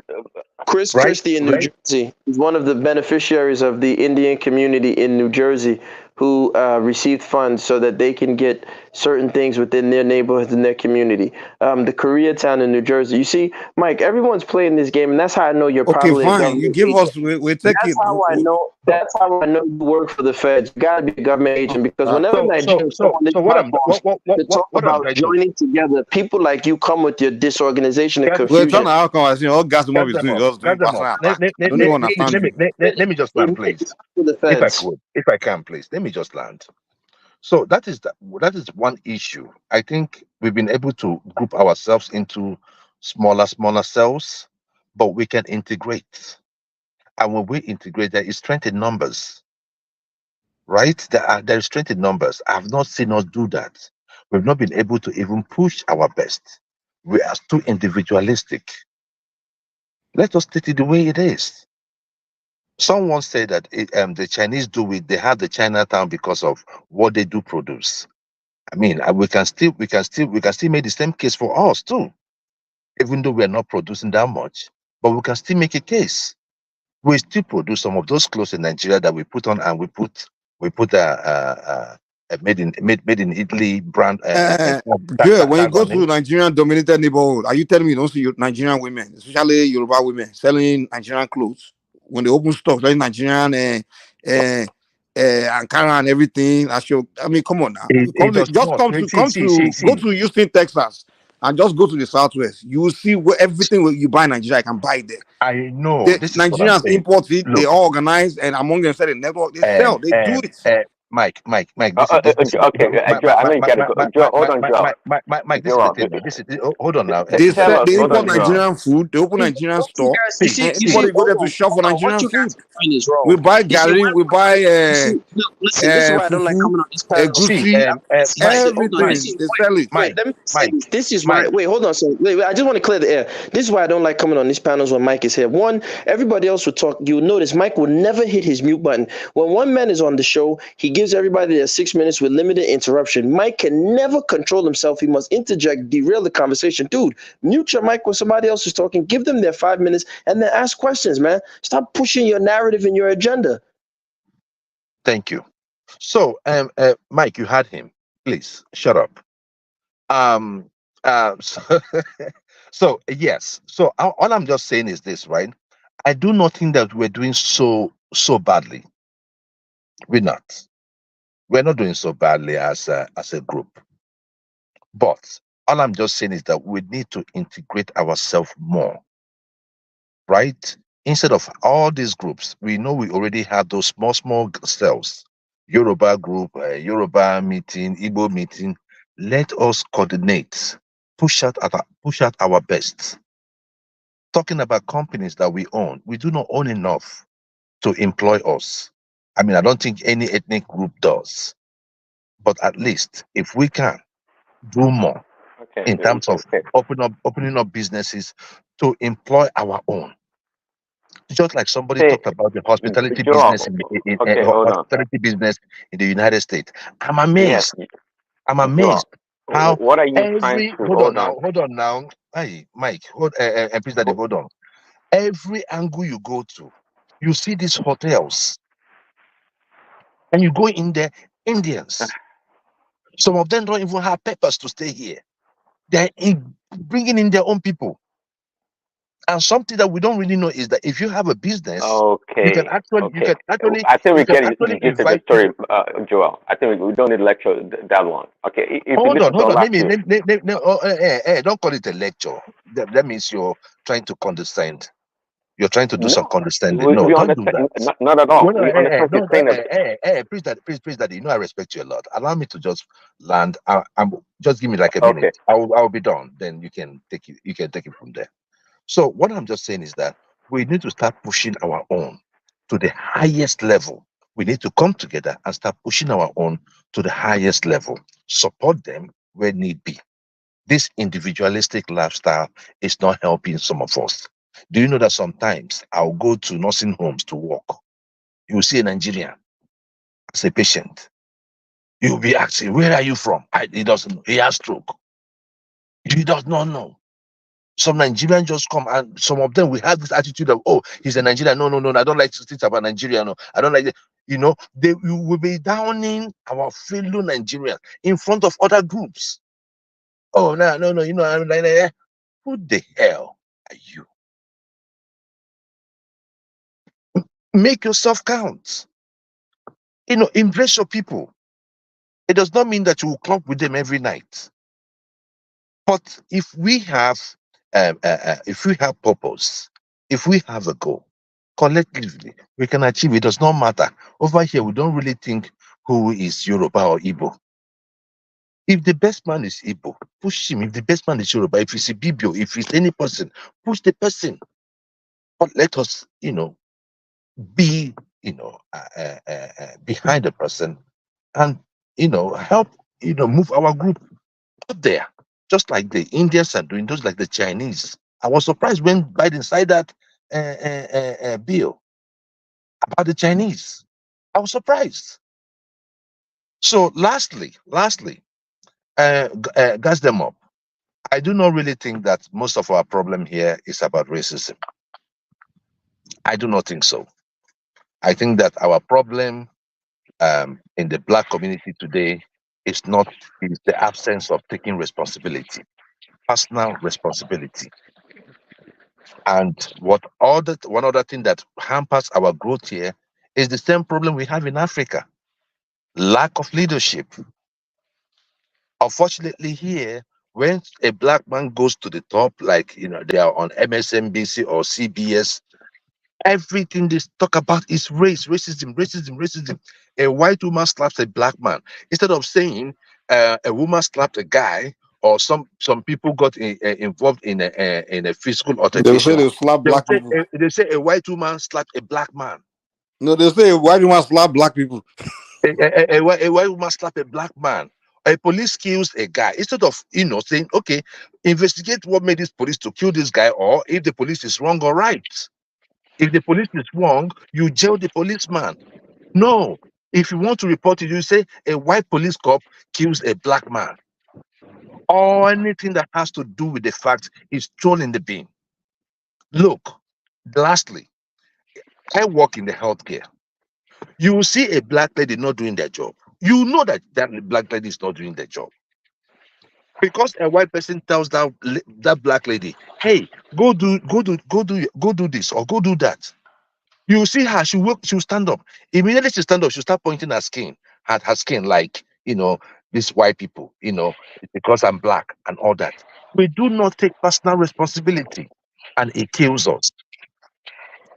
Chris right? Christie in New Jersey is one of the beneficiaries of the Indian community in New Jersey who received funds so that they can get certain things within their neighborhoods and their community. The Koreatown in New Jersey. You see, Mike, everyone's playing this game, and that's how I know you're Okay, probably a fine. government You give agent. us. We're taking. That's how I know. That's how I know you work for the feds. You gotta be a government agent because whenever Nigerians come on this platform to talk about joining together, people like you come with your disorganization and We're confusion. trying to outcome. I think all gas mob is doing just doing personal attack. I don't even understand you. Let me just land, please. If I could, if I can, please, let me just land. So that is one issue. I think we've been able to group ourselves into smaller cells, but we can integrate. And when we integrate, there is strength in numbers, right? There is strength in numbers. I have not seen us do that. We've not been able to even push our best. We are too individualistic. Let us state it the way it is. Someone said that the Chinese do it. They have the Chinatown because of what they do produce. I mean, we can still make the same case for us too, even though we are not producing that much. But we can still make a case. We still produce some of those clothes in Nigeria that we put on, and we put made in Italy brand. Good. When you go to Nigerian dominated neighborhood, are you telling me you don't see Nigerian women, especially Yoruba women, selling Nigerian clothes? When they open stores, selling Nigerian Ankara and everything. I mean, come on now. Go to Houston, Texas, and just go to the Southwest. You will see where everything you buy in Nigeria, you can buy it there. I know. This is Nigerians import it. They all organize, and among themselves, they network. They sell. They do it. Mike. Okay, Joe, I know you gotta go. Joe, hold on, Joe. Mike, this is the thing. This is hold on now. They import Nigerian food. They open Nigerian store. Everybody go there to shop for Nigerian food. We buy gari. We buy listen, this is why I don't like coming on this panel. Everything. They sell it. Wait, let me say this. This is why. Wait, hold on. So, wait, I just want to clear the air. This is why I don't like coming on these panels when Mike is here. One, everybody else will talk. You'll notice Mike will never hit his mute button. When one man is on the show, he gives everybody their 6 minutes with limited interruption. Mike can never control himself. He must interject, derail the conversation. Dude, mute your mic when somebody else is talking. Give them their 5 minutes and then ask questions, man. Stop pushing your narrative and your agenda. Thank you. So, Mike, you had him. Please shut up. So yes. So all I'm just saying is this, right? I do not think that we're doing so badly. We're not. We're not doing so badly as a group. But all I'm just saying is that we need to integrate ourselves more, right? Instead of all these groups, we know we already have those small cells. Yoruba group, Yoruba meeting, Igbo meeting. Let us coordinate, push out our best. Talking about companies that we own, we do not own enough to employ us. I mean, I don't think any ethnic group does. But at least if we can do more in terms of opening up businesses to employ our own, Just like somebody Say, talked about the hospitality Joel. business in Okay, hold on. hospitality business in the United States. I'm Yes, amazed. I'm Joel. amazed how What are you trying every to hold on now. Hey, Mike, please, Daddy, hold on. Every angle you go to, you see these hotels, and you go in there, Indians. Some of them don't even have papers to stay here. They're bringing in their own people. And something that we don't really know is that if you have a business, you can actually I think we get the gist of the invite story, people. Joel. I think we don't need lecture that long. Okay, if you Hold listen on. to all Don't call it a lecture. That means you're trying to condescend. You're trying to do some condescending. No, we don't do understand. that. Not at all. No, We understand what you're saying. please, Daddy. You know I respect you a lot. Allow me to just land. Just give me like a minute. I'll be done. Then you can take it. You can take it from there. So what I'm just saying is that we need to start pushing our own to the highest level. We need to come together and start pushing our own to the highest level. Support them where need be. This individualistic lifestyle is not helping some of us. Do you know that sometimes I'll go to nursing homes to work? You will see a Nigerian as a patient. You'll be asking, where are you from? He doesn't know. He has stroke. He does not know. Some Nigerians just come, and some of them will have this attitude of, oh, he's a Nigerian. No, I don't like to think about Nigeria. No, I don't like it. You know, they will be downing our fellow Nigerians in front of other groups. Oh, no, you know, I'm like, who the hell are you? Make yourself count. You know, embrace your people. It does not mean that you will club with them every night. But if we have purpose, if we have a goal, collectively, we can achieve it. Does not matter. Over here, we don't really think who is Yoruba or Igbo. If the best man is Igbo, push him. If the best man is Yoruba, if it's Ibibio, if it's any person, push the person. But let us, you know, be, you know, behind the person, and you know, help, you know, move our group up there, just like the Indians are doing, just like the Chinese. I was surprised when Biden signed that bill about the Chinese. I was surprised. So, lastly, gas them up. I do not really think that most of our problem here is about racism. I do not think so. I think that our problem in the Black community today is the absence of taking responsibility, personal responsibility. And one other thing that hampers our growth here is the same problem we have in Africa: lack of leadership. Unfortunately, here, when a Black man goes to the top, like, you know, they are on MSNBC or CBS, everything they talk about is racism. A white woman slaps a Black man. Instead of saying a woman slapped a guy, or some people got involved in a physical They say altercation, they slap black people. they say a white woman slapped a Black man. No, they say why do you want to slap black people? A white woman slapped a Black man. A police kills a guy. Instead of, you know, saying, okay, investigate what made this police to kill this guy, or if the police is wrong or right. If the police is wrong, you jail the policeman. No. If you want to report it, you say a white police cop kills a Black man, or anything that has to do with the fact he's thrown in the bin. Look, lastly, I work in the healthcare. You will see a Black lady not doing their job. You know that Black lady is not doing their job, because a white person tells that Black lady, "Hey, go do this or go do that." You see her, she'll stand up. Immediately she stand up, she'll start pointing at her skin, like, you know, these white people, you know, because I'm Black and all that. We do not take personal responsibility, and it kills us.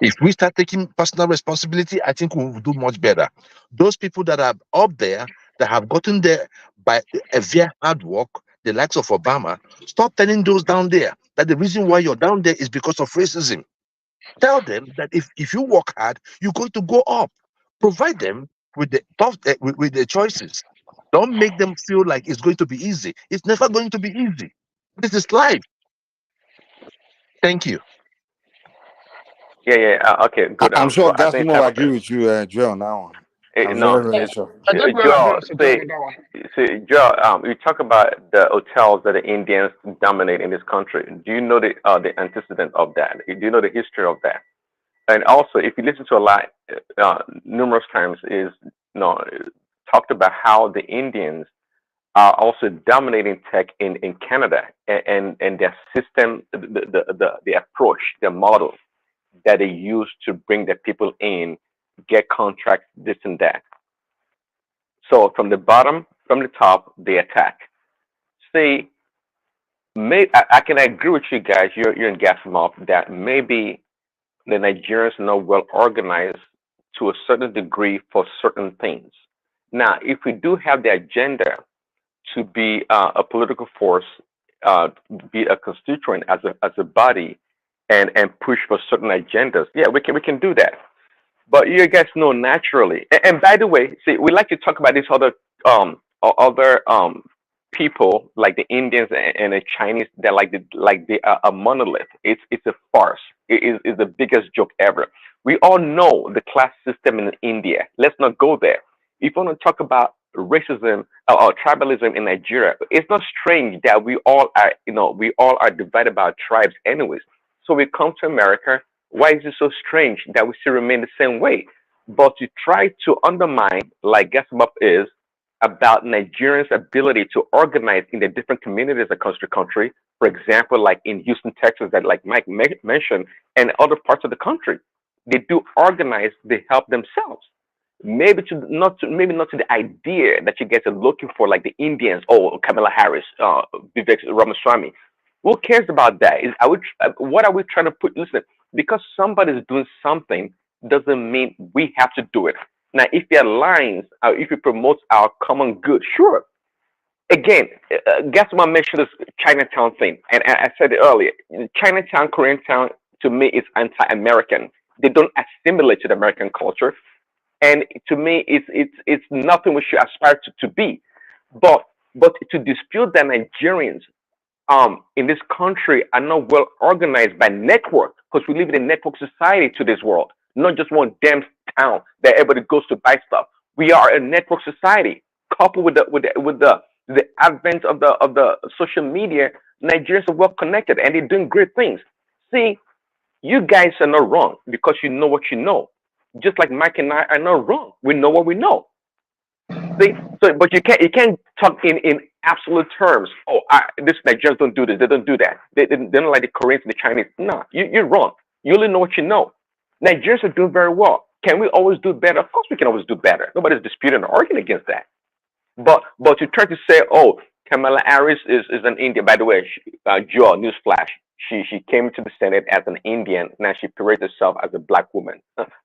If we start taking personal responsibility, I think we will do much better. Those people that are up there, that have gotten there by a very hard work, the likes of Obama, stop telling those down there that the reason why you're down there is because of racism. Tell them that if you work hard, you're going to go up. Provide them with the with the choices. Don't make them feel like it's going to be easy. It's never going to be easy. This is life. Thank you. Okay, good. I'm sure I think Gasmo will agree with you, Joe, on that one. I'm no, very, very sure. Joe, you talk about the hotels that the Indians dominate in this country. Do you know the antecedent of that? Do you know the history of that? And also, if you listen to a lot, numerous times, is talked about how the Indians are also dominating tech in Canada, and their system, the approach, the model that they use to bring their people in, get contracts, this and that. So from the bottom, from the top, they attack. See, I can agree with you guys. You're in Gasimov that maybe the Nigerians are not well organized to a certain degree for certain things. Now, if we do have the agenda to be a political force, be a constituent as a body, and push for certain agendas, yeah, we can do that. But you guys know naturally. And by the way, see, we like to talk about these other people like the Indians and the Chinese that they are a monolith. It's a farce. It's the biggest joke ever. We all know the class system in India. Let's not go there. If you want to talk about racism or tribalism in Nigeria, it's not strange that we all are divided by tribes anyways. So we come to America. Why is it so strange that we still remain the same way? But you try to undermine, like Gasmup is, about Nigerians' ability to organize in the different communities across the country. For example, like in Houston, Texas, that like Mike mentioned, and other parts of the country, they do organize. They help themselves. Maybe not to the idea that you guys are looking for, like the Indians, Kamala Harris, Vivek Ramaswamy. Who cares about that? What are we trying to put? Listen, because somebody's doing something doesn't mean we have to do it. Now, if it aligns, if it promotes our common good, sure. Again, guess what? I mentioned this Chinatown thing, and I said it earlier. Chinatown, Koreatown, to me, is anti-American. They don't assimilate to the American culture, and to me, it's nothing we should aspire to be. But to dispute that Nigerians in this country are not well organized by network, because we live in a network society to this world, not just one damn town that everybody goes to buy stuff. We are a network society. Coupled with the advent of the social media, Nigerians are well connected and they're doing great things. See, you guys are not wrong because you know what you know. Just like Mike and I are not wrong. We know what we know. See, but you can't talk in absolute terms. This Nigerians don't do this. They don't do that. They don't like the Koreans and the Chinese. No, you're wrong. You only know what you know. Nigerians are doing very well. Can we always do better? Of course, we can always do better. Nobody's disputing or arguing against that. But you try to say, Kamala Harris is an Indian. By the way, Joe, newsflash. She came to the Senate as an Indian. Now she parades herself as a black woman.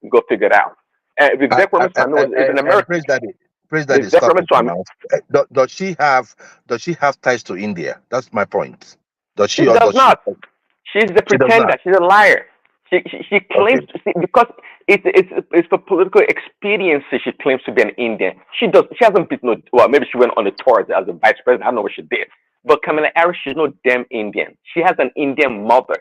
Go figure it out. Vivek Ramaswamy is an American. Praise that is stop it now. Does she have ties to India? That's my point. Does she She or does does she? not. She's the She does pretender. not. She's a liar. She claims to see, because it's for political expediency. She claims to be an Indian. She hasn't been maybe she went on the tour as a vice president. I don't know what she did. But Kamala Harris, she's no damn Indian. She has an Indian mother.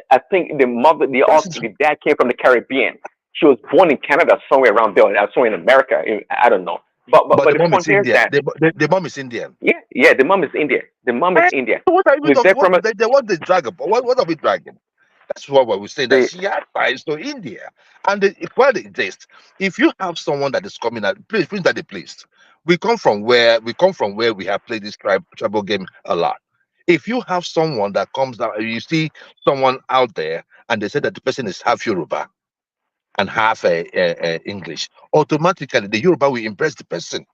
I think the dad came from the Caribbean. She was born in Canada, somewhere around there, somewhere in America. I don't know. But the the mom point is here is Indian. that The mom is Indian. yeah, the mom is Indian. The mom is Indian. What are we With talking? that What they drag about? What are we dragging? That's what we're saying. That the she has ties to India, and where they exist. If you have someone that is coming out, please that the place. We come from where we have played this tribal game a lot. If you have someone that comes down, you see someone out there, and they say that the person is half Yoruba and half English, automatically the Yoruba will impress the person.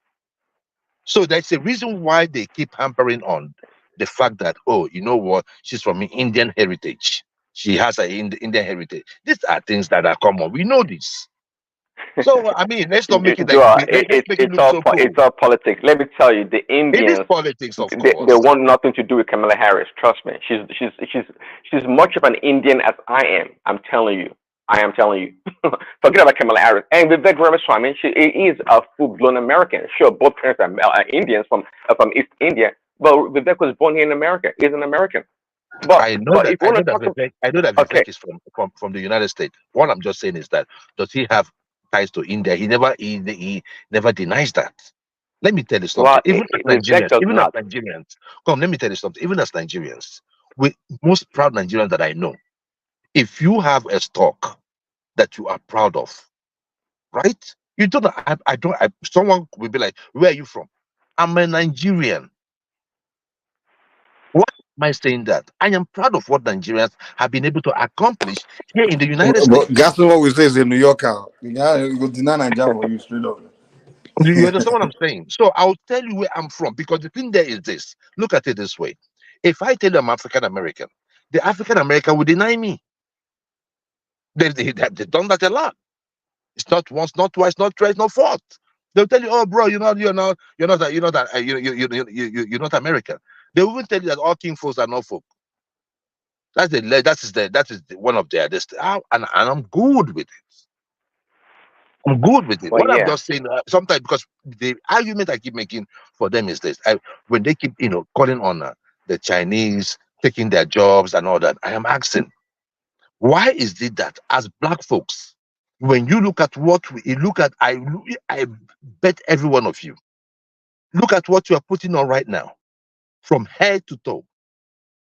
So that's a reason why they keep hampering on the fact that, you know what, she's from Indian heritage. She has an Indian heritage. These are things that are common. We know this. So I mean, let's not make it like Joa, let's make it look so cool. it's all politics. Let me tell you, the It is Indians, politics, of they course. want nothing to do with Kamala Harris. Trust me, she's much of an Indian as I am. I'm telling you. I am telling you. Forget about Kamala Harris. And Vivek Ramaswamy, he is a full-blown American. Sure, both parents are Indians from East India, but Vivek was born here in America. He's an American. But I know but that if you want to talk I know that okay, Vivek is from the United States. What I'm just saying is that does he have ties to India? He never denies that. Let me tell you well, something. Even as Vivek Nigerians, does not. come. Let me tell you something. Even as Nigerians, we most proud Nigerians that I know. If you have a stock that you are proud of, right? You don't. I don't. Someone will be like, "Where are you from?" I'm a Nigerian. Why am I saying that? I am proud of what Nigerians have been able to accomplish here in the United But States. guess what we say is a New Yorker. The guy will deny Nigeria for you straight up. You understand what I'm saying? So I'll tell you where I'm from because the thing there is this. Look at it this way. If I tell you I'm African American, the African American will deny me. They've done that a lot. It's not once, not twice, not thrice, not fourth. They'll tell you, "Oh, bro, you're not American." They will even tell you that all king folks are not folk. One of their this, and I'm good with it. I'm good with it. Well, What I'm yeah. just saying, sometimes because the argument I keep making for them is this: when they keep, calling on the Chinese taking their jobs and all that, I am asking, why is it that as black folks, when you look at what we look at, I bet every one of you look at what you are putting on right now, from head to toe.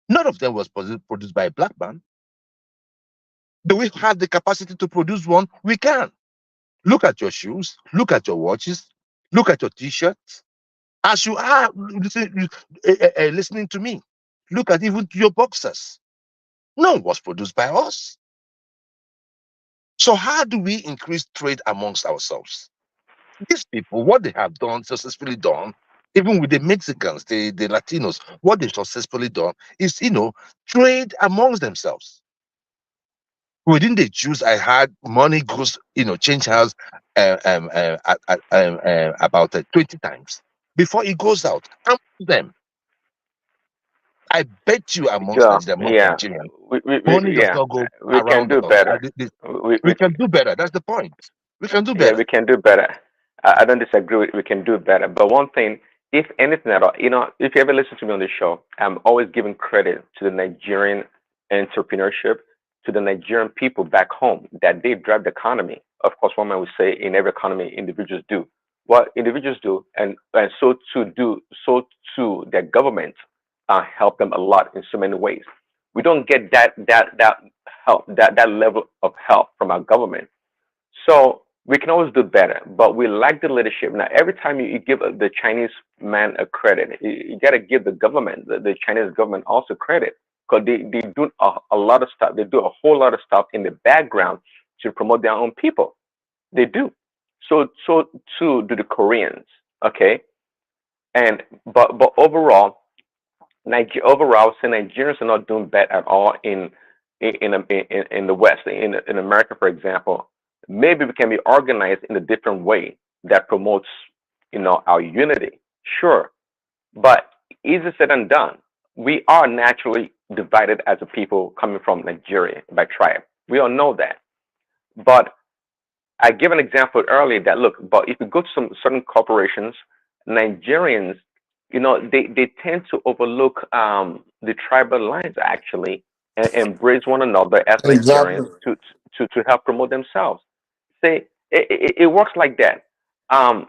None of them was produced by a black man. Do we have the capacity to produce one? We can. Look at your shoes, look at your watches, look at your t-shirts. As you are listening to me, look at even your boxers. None was produced by us. So how do we increase trade amongst ourselves? These people, what they have done, successfully done, even with the Mexicans, the Latinos, what they've successfully done is, trade amongst themselves. Within the Jews, I had money goes, change hands about 20 times before it goes out. Among them, I bet you amongst Joe, Nigerians, amongst yeah, Nigerians, we money does yeah, not go we can around do us. better. We can do better. That's the point. We can do Yeah, better. we can do better. I don't disagree with we can do better. But one thing, if anything at all, if you ever listen to me on the show, I'm always giving credit to the Nigerian entrepreneurship, to the Nigerian people back home that they drive the economy. Of course, one man would say in every economy, individuals do what individuals do, and so too their government help them a lot in so many ways. We don't get that help, that level of help from our government, so we can always do better, but we lack the leadership. Now, every time you give the Chinese man a credit, you got to give the government, the Chinese government also credit because they do a lot of stuff. They do a whole lot of stuff in the background to promote their own people. They do. So too do the Koreans. Okay, and but overall, overall, I would say Nigerians are not doing bad at all in the West, in America, for example. Maybe we can be organized in a different way that promotes, our unity. Sure, but easier said than done. We are naturally divided as a people coming from Nigeria by tribe. We all know that. But I gave an example earlier that look, but if you go to some certain corporations, Nigerians, they tend to overlook the tribal lines actually and embrace one another as Exactly. Nigerians to help promote themselves. Say it works like that. Um,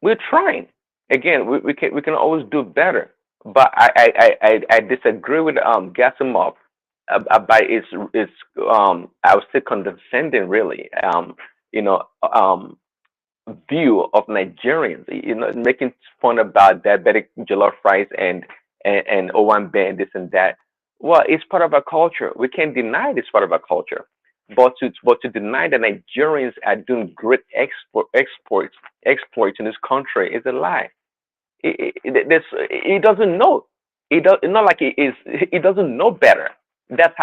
we're trying. Again, we can always do better. But I disagree with Gasimov about its I would say condescending really you know um view of Nigerians, making fun about diabetic jollof rice and Owambe and this and that. Well, it's part of our culture. We can't deny it's part of our culture. But to deny that Nigerians are doing great exploits in this country is a lie. He doesn't know. It's not like he is. He doesn't know better. That's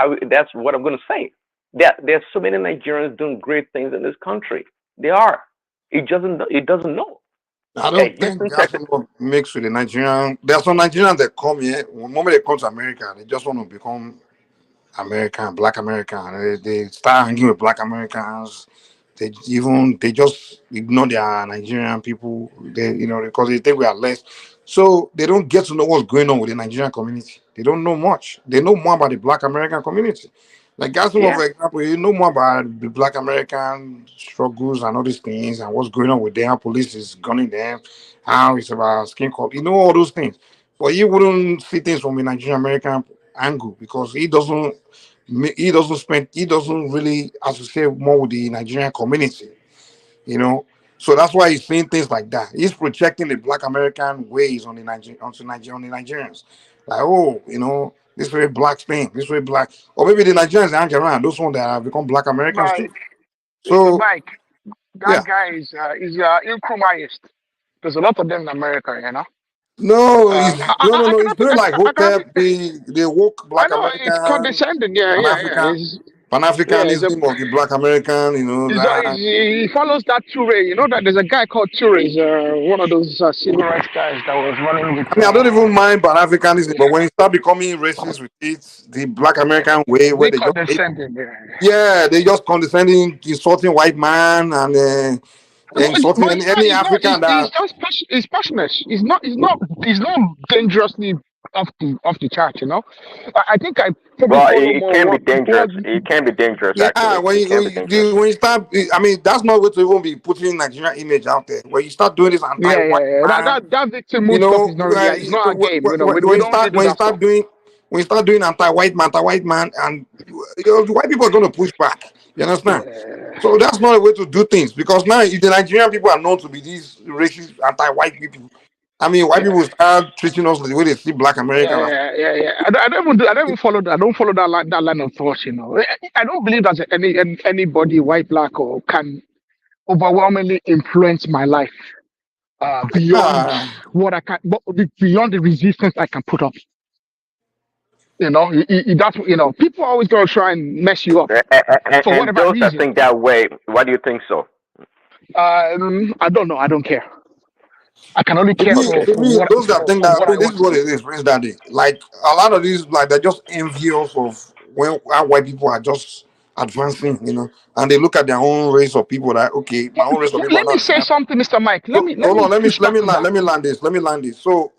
what I'm going to say. There's so many Nigerians doing great things in this country. They are. He doesn't know. I don't think Houston, that's Texas. what mix with the Nigerian. There's some Nigerians that come here. The moment they come to America, they just want to become American, Black American. They start hanging with Black Americans. They just ignore their Nigerian people. They because they think we are less. So they don't get to know what's going on with the Nigerian community. They don't know much. They know more about the Black American community. Like Gaston, Yeah. for example, you know more about the Black American struggles and all these things and what's going on with them. How police is gunning them, how it's about skin color. You know all those things. But you wouldn't see things from a Nigerian American angle because he doesn't really associate more with the Nigerian community, you know. So that's why he's saying things like that. He's projecting the Black American ways on the on the Nigerians. Like, oh, you know, this way black thing, this way black, or maybe the Nigerians that hang around, those ones that have become Black Americans But too. Mr. So Mike, yeah, that guy is Nkrumahist. There's a lot of them in America, you know. no, he's no, I he's cannot be, doing like I cannot Hotep, be, the woke I Black know it's American, condescending. Yeah, Pan yeah, yeah. African, Pan It's a, Africanism of the Black American, you know that. he follows that Toure. You know that there's a guy called Toure. He's one of those civil rights guys that was running with. I mean, I don't even mind Pan Africanism, but when you start becoming racist with it, the Black American way, where They they just hate, condescending. Yeah. yeah, they just condescending, insulting white man and insulting But any he's not. African He's that. just he's passionate. He's not dangerously off the chart. You know. I think I probably Well, follow it can be more dangerous. what It can be dangerous, Yeah, actually. It can be dangerous. when you start, I mean, that's not going to even be putting Nigerian image out there. When you start doing this Yeah, anti-white yeah, yeah. Man, That victim you mood stuff know, is not really. It's not a game. You know, we don't really do when that stuff. you start doing anti-white man, and you know, the white people are going to push back. You understand? So that's not a way to do things because now if the Nigerian people are known to be these racist anti-white people. I mean, white Yeah. people start treating us the way they see Black Yeah, Americans. yeah, yeah, yeah. I don't even follow that. I don't follow that line of thought. You know, I don't believe that anybody, white, black, or can overwhelmingly influence my life beyond Uh, what I can, beyond the resistance I can put up. You know, that's you know, people are always gonna try and mess you up for And whatever those that reason. think that way, why do you think so? I don't know. I don't care. I can only To care me, for to me, those that think for that, I what mean, I this want is to what do. it is, Prince Daddy. Like a lot of these, like they're just envious of when how white people are just advancing, you know, and they look at their own race of people that okay, my own race of people are Let me not say advancing. something, Mr. Mike. So Let hold me on, push back on that. let me land this. Let me land this. So,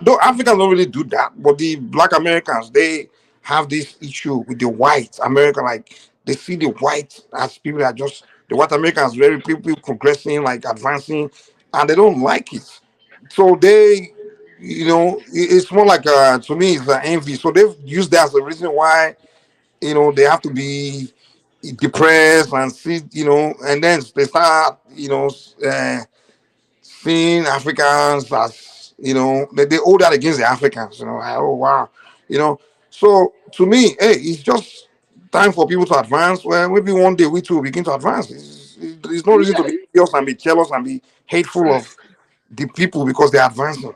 though Africans don't really do that, but the Black Americans they have this issue with the white America. Like they see the white as people that just the white Americans very people progressing, like advancing, and they don't like it. So they, you know, it's more like to me it's an envy. So they've used that as a reason why you know they have to be depressed and see, you know, and then they start, you know, seeing Africans as, you know, they hold that against the Africans, you know, like, oh wow, you know. So to me, hey, it's just time for people to advance. Well, maybe one day we too begin to advance. There's no reason to be jealous and be jealous and be hateful of the people because they're advancing.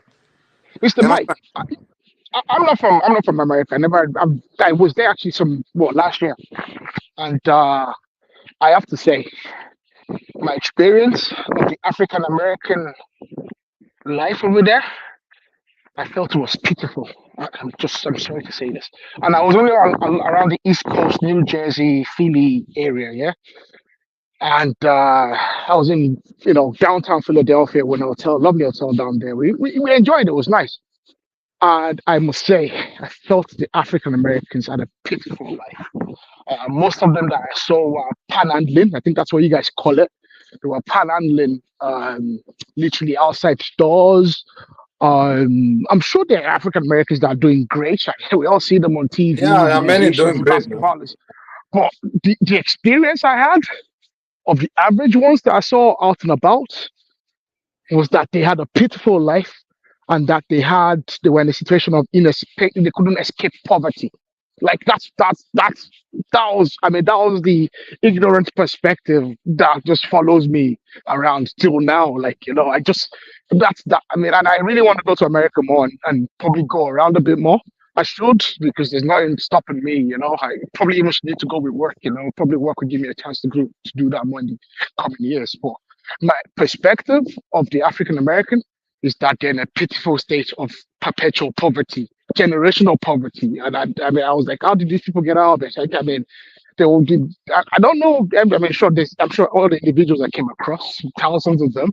Mr. You Mike, understand? I'm not from America. I was there actually last year, and I have to say my experience of the African American life over there, I felt it was pitiful. I'm sorry to say this, and I was only around the East Coast, New Jersey, Philly area, yeah, and I was in downtown Philadelphia, with an hotel, lovely hotel down there. We enjoyed it. It was nice. And I must say, I felt the African Americans had a pitiful life. Most of them that I saw were panhandling. I think that's what you guys call it. They were panhandling, literally outside stores. I'm sure there are African Americans that are doing great. We all see them on Yeah, TV, there the are many musicians, doing the great, man. basketballers. But the experience I had of the average ones that I saw out and about was that they had a pitiful life and that they were in a situation of they couldn't escape poverty. Like that was the ignorant perspective that just follows me around till now. Like, I just that's that I mean, and I really want to go to America more and probably go around a bit more. I should, because there's nothing stopping me. I probably even need to go with work. Probably work would give me a chance to do that more in the coming years. But my perspective of the African American is that they're in a pitiful state of perpetual poverty, generational poverty. And I mean, I was like, how did these people get out of it? I mean, they will give. I don't know. I mean, I'm sure all the individuals I came across, thousands of them.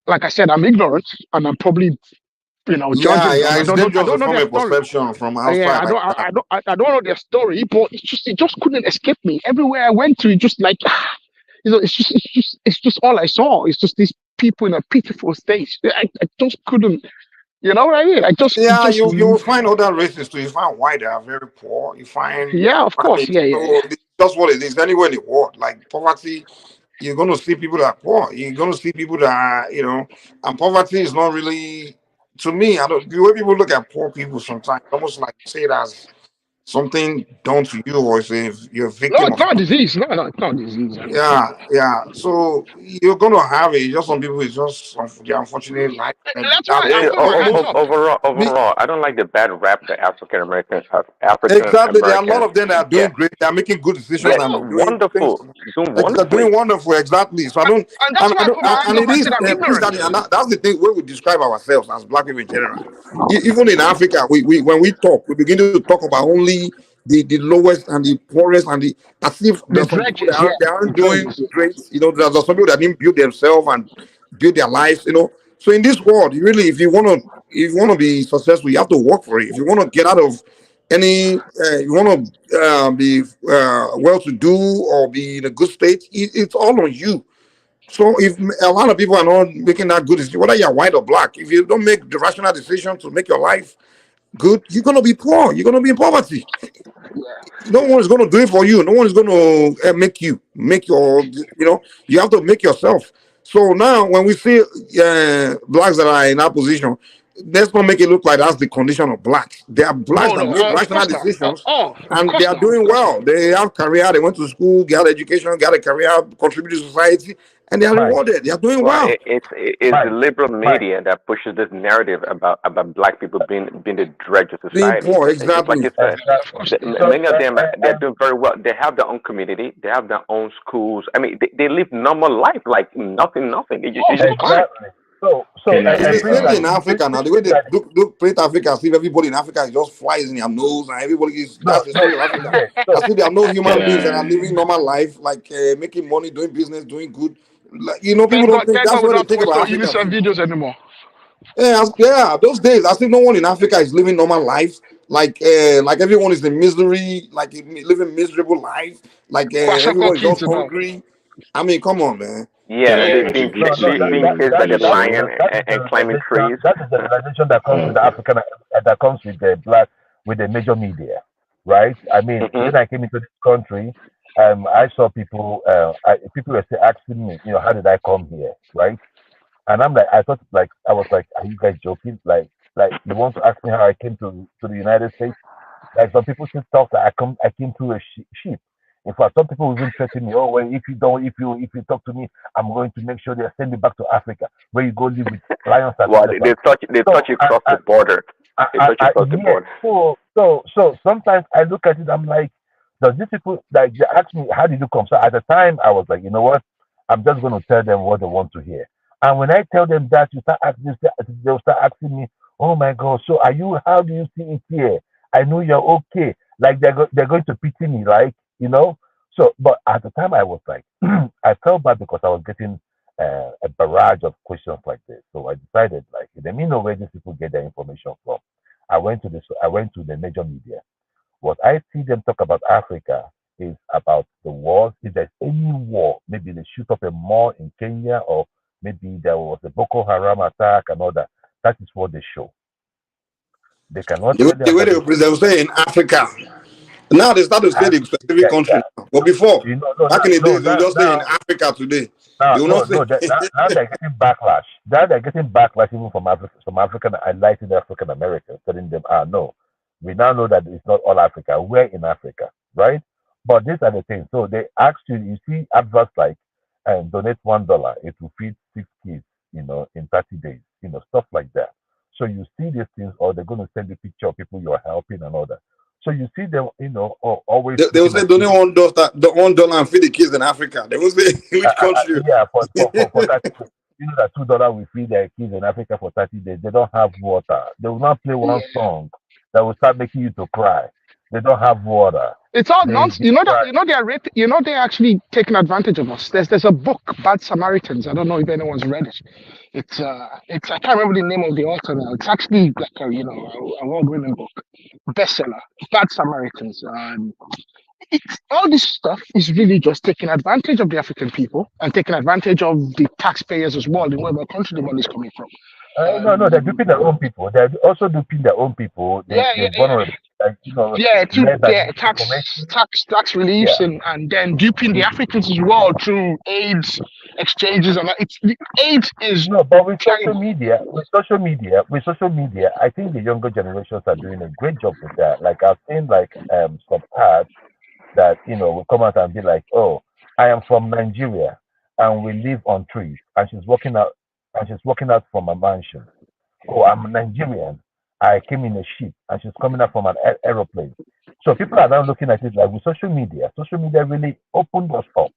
Like I said, I'm ignorant, and I'm probably Yeah, judges. yeah, I it's don't know. I dangerous to don't know form their a story. perception from Yeah, outside like that. I don't know their story, but it just couldn't escape me. Everywhere I went to, it just like, it's just all I saw. It's just these people in a pitiful state. I just couldn't, you know what I mean? Yeah, you will find other races too. You find white, they are very poor. You find yeah, of course, Hispanics. yeah. So it's just what it is anywhere in the world. Like poverty, you're going to see people that are poor. You're going to see people that are, and poverty is not really, to me, I don't, the way people look at poor people sometimes, almost like say it as something done to you or say you're a No, victim it's of not a something. disease. No, it's not a disease. I don't think. Yeah, yeah. So you're gonna have it. Just some people, it's just the unfortunate life. And That's that why I Yeah, put my hands up. me, overall, I don't like the bad rap that African Americans have. African exactly. There are a lot Americans of them that are doing get. great. They are making good decisions Yeah, and doing things. wonderful, doing They're doing wonderfully. wonderful. Exactly. So I don't, And that's why I put my hands and up it and is said I'm please, ignorant. Daddy, and that's the thing where we describe ourselves as Black people in general. Even in Africa, we when we talk, we begin to talk about only the lowest and the poorest and the as if The there's some people that dredges, yeah. they The aren't doing dredges. great. There's some people that didn't build themselves and build their lives. So in this world, you really, if you want to be successful, you have to work for it. If you want to get out of you want to be well-to-do or be in a good state, it's all on you. So if a lot of people are not making that good decision, whether you're white or black, if you don't make the rational decision to make your life good, you're gonna be poor. You're gonna be in poverty. No one is going to do it for you. No one is going to make your. You have to make yourself. So now, when we see blacks that are in that position, let's not make it look like that's the condition of blacks. There are blacks No, that no, make of rational course not. decisions, Of and they course are not. Of doing course not. well. They have career. They went to school, got education, got a career, contribute to society, and they are rewarded. They are doing Well, well. it's the liberal media that pushes this narrative about Black people being the dredge of Being society. poor, Just like you exactly. said, many of them they're doing very well. They have their own community. They have their own schools. I mean, they live normal life like nothing. It's just fine. It's the same thing in Africa now. The way they look paint Africa, as if everybody in Africa is just flies in their nose, and everybody is that's the story of Africa. As if there are no human beings that are living normal life, like making money, doing business, doing good. Like, people don't think Thank that's God we what they don't have to think watch about no Africans UNICEF too. videos anymore. Yeah, those days, I think no one in Africa is living normal life. Like everyone is in misery, like living miserable life. Like Kwashiorkor everybody's kids just and all. hungry. I mean, come on, man. Yeah, being chased by the lion and climbing trees. That is the realization that comes with the African, that comes with the black, with the major media, right? I mean, when I came into this country, I saw people, people were asking me, how did I come here, right? And I'm like, I was like, are you guys joking? Like you want to ask me how I came to the United States? Like some people still talk that I came through a ship. In fact, some people even threaten me. Oh, well, if you talk to me, I'm going to make sure they send me back to Africa, where you go live with lions and Well, elephants. they touch you across the border. They touch you across the border. So sometimes I look at it, I'm like, does these people, like, they ask me, how did you come? So at the time, I was like, you know what? I'm just going to tell them what they want to hear. And when I tell them that, they'll start asking me, oh my God, so how do you see it here? I know you're okay. Like they're going to pity me, like, So, but at the time I was like, I felt bad because I was getting a barrage of questions like this. So I decided, like, let me know where these people get their information from. I went to the major media. What I see them talk about Africa is about the wars. If there's any war, maybe they shoot up a mall in Kenya, or maybe there was a Boko Haram attack and all that. That is what they show. They cannot tell The them way that they will say in Africa. Now they start to say the specific country now. But before, back in the days, they will just say in Africa today. They will not say. Now they're getting backlash. Now they're getting backlash even from African enlightened African Americans, telling them, no, we now know that it's not all Africa. We're in Africa, right? But these are the things. So they ask you see adverts like, donate $1, it will feed 6 kids, in 30 days, stuff like that. So you see these things, or they're going to send you a picture of people you're helping and all that. So you see them, always. They will say donate $1 and feed the kids in Africa. They will say which country. Yeah, for 30, that $2 will feed their kids in Africa for 30 days. They don't have water. They will not play one song that will start making you to cry. They don't have water. It's all They nonsense. describe. They're actually taking advantage of us. There's a book, Bad Samaritans. I don't know if anyone's read it. It's I can't remember the name of the author now. It's actually like a award-winning book, bestseller, Bad Samaritans. All this stuff is really just taking advantage of the African people and taking advantage of the taxpayers as well, in whatever country the money is coming from. No, they're duping their own people. They're also duping their own people. Yeah, The vulnerable, like led by misinformation. tax reliefs Yeah. and then duping the Africans as well through AIDS exchanges and AIDS is No, but with social terrible. media, I think the younger generations are doing a great job with that. Like I've seen some ads that will come out and be like, "Oh, I am from Nigeria and we live on trees," and she's walking out from a mansion. "Oh, I'm Nigerian. I came in a ship," and she's coming out from an aeroplane. So people are now looking at it like with social media really opened us up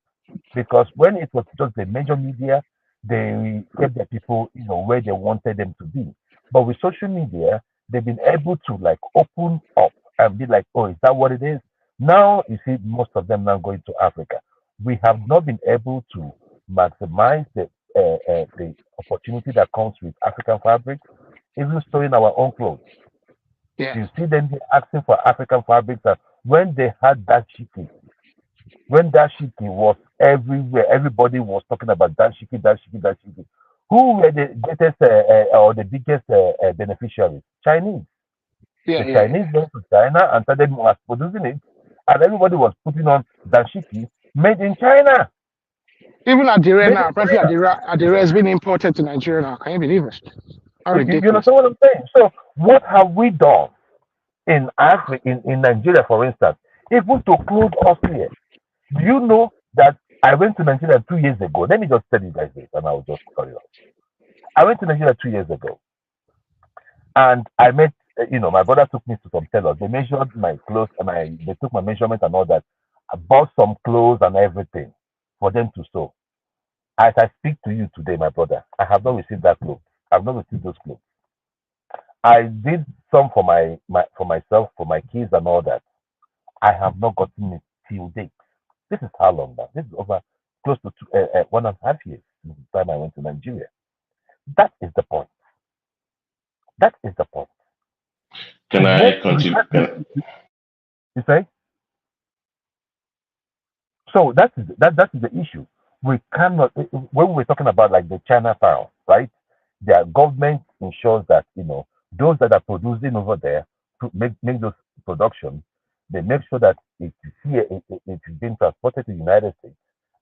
because when it was just the major media, they kept the people, where they wanted them to be. But with social media, they've been able to like open up and be like, "Oh, is that what it is?" Now you see most of them now going to Africa. We have not been able to maximize the opportunity that comes with African fabrics, even sewing our own clothes. Yeah. You see them asking for African fabrics, and when they had that shiki, when that shiki was everywhere, everybody was talking about that shiki, that shiki, that shiki. Who were the greatest or the biggest beneficiaries? Chinese. Yeah, The yeah, yeah. Chinese went to China and started mass producing it, and everybody was putting on dashiki made in China. Even Adire Made in now, apparently China. Adire has been imported to Nigeria now. Can you believe it? How You ridiculous. understand what I'm saying? So, what have we done in Africa, in Nigeria, for instance, even to clothe us here? Do you know that I went to Nigeria 2 years ago? Let me just tell you guys this, and I'll just carry on. I went to Nigeria 2 years ago, and I met, my brother took me to some tailors. They measured my clothes, and they took my measurement and all that. I bought some clothes and everything for them to sew. As I speak to you today, my brother, I have not received that clothes. I've not received those clothes. I did some for for myself, for my kids and all that. I have not gotten it till date. This is how long now? This is over close to 1.5 years since the time I went to Nigeria. That is the point. That is the point. Can I continue? You say? So that is the issue. We cannot when we're talking about like the China file, right? Their government ensures that those that are producing over there to make those production, they make sure that it is here, it is being transported to the United States.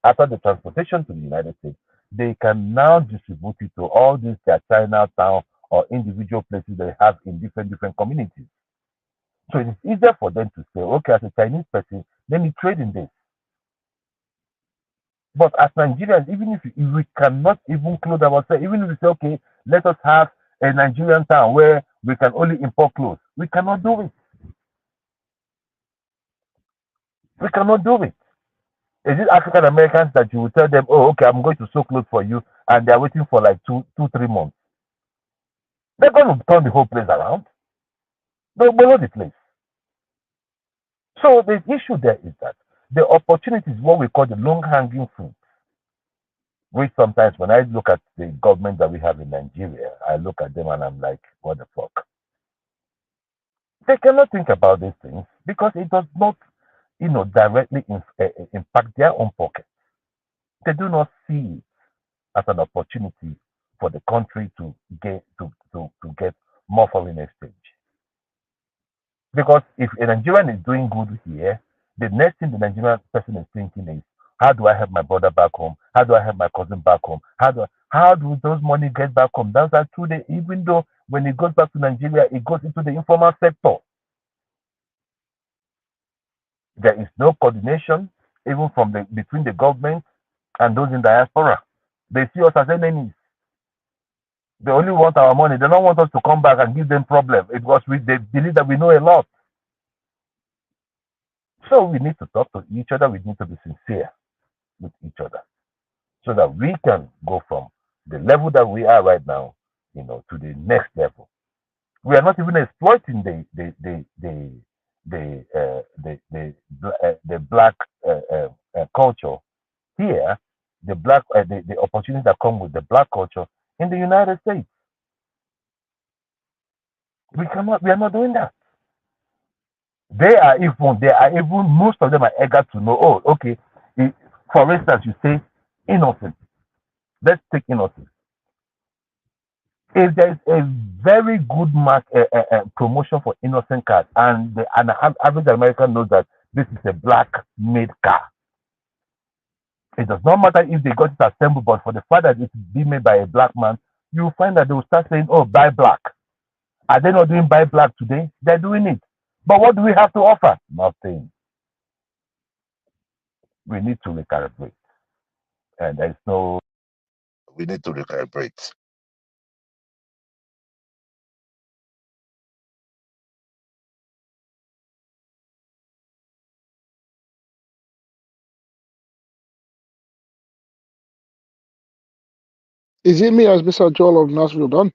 After the transportation to the United States, they can now distribute it to all these their Chinatown or individual places they have in different communities. So it is easier for them to say, okay, as a Chinese person, let me trade in this. But as Nigerians, even if we cannot even clothe ourselves, even if we say, okay, let us have a Nigerian town where we can only import clothes, we cannot do it. We cannot do it. Is it African Americans that you will tell them, oh, okay, I'm going to sew clothes for you, and they're waiting for like 3 months? They're going to turn the whole place around. They'll blow the place. So the issue there is that the opportunity is what we call the long-hanging fruit. Which sometimes when I look at the government that we have in Nigeria, I look at them and I'm like, what the fuck? They cannot think about these things because it does not, directly impact their own pocket. They do not see it as an opportunity for the country to get more foreign exchange. Because if a Nigerian is doing good here, the next thing the Nigerian person is thinking is, how do I help my brother back home? How do I help my cousin back home? How do those money get back home? That's actually, even though when it goes back to Nigeria, it goes into the informal sector. There is no coordination, even between the government and those in diaspora. They see us as enemies. They only want our money. They don't want us to come back and give them problem because they believe that we know a lot. So we need to talk to each other. We need to be sincere with each other so that we can go from the level that we are right now, to the next level. We are not even exploiting the black culture here, the opportunities that come with the black culture in the United States. We are not doing that. They are even most of them are eager to know. Oh, okay. For instance, you say innocent. Let's take innocent. If there is a very good promotion for innocent cars, and an average American knows that this is a black-made car, it does not matter if they got it assembled, but for the fact that it's being made by a black man, you will find that they will start saying, "Oh, buy black." Are they not doing buy black today? They're doing it. But what do we have to offer? Nothing. We need to recalibrate, and there's no. We need to recalibrate. Is it me or is Mr. Joel of Nashville done?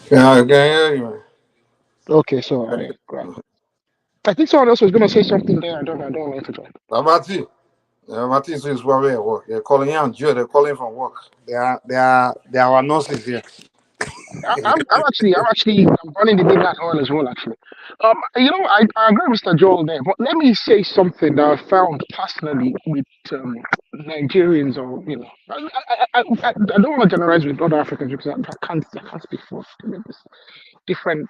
Yeah, I can hear you. Okay, so I think someone else was going to say something there. I don't know to try. Abati. Abati is where we work. They're calling you Joe. They're calling from work. They are our nurses here. I'm running the midnight oil as well. Actually, I agree with Mr. Joel there, but let me say something that I found personally with Nigerians, or I don't want to generalize with other Africans because I can't speak for different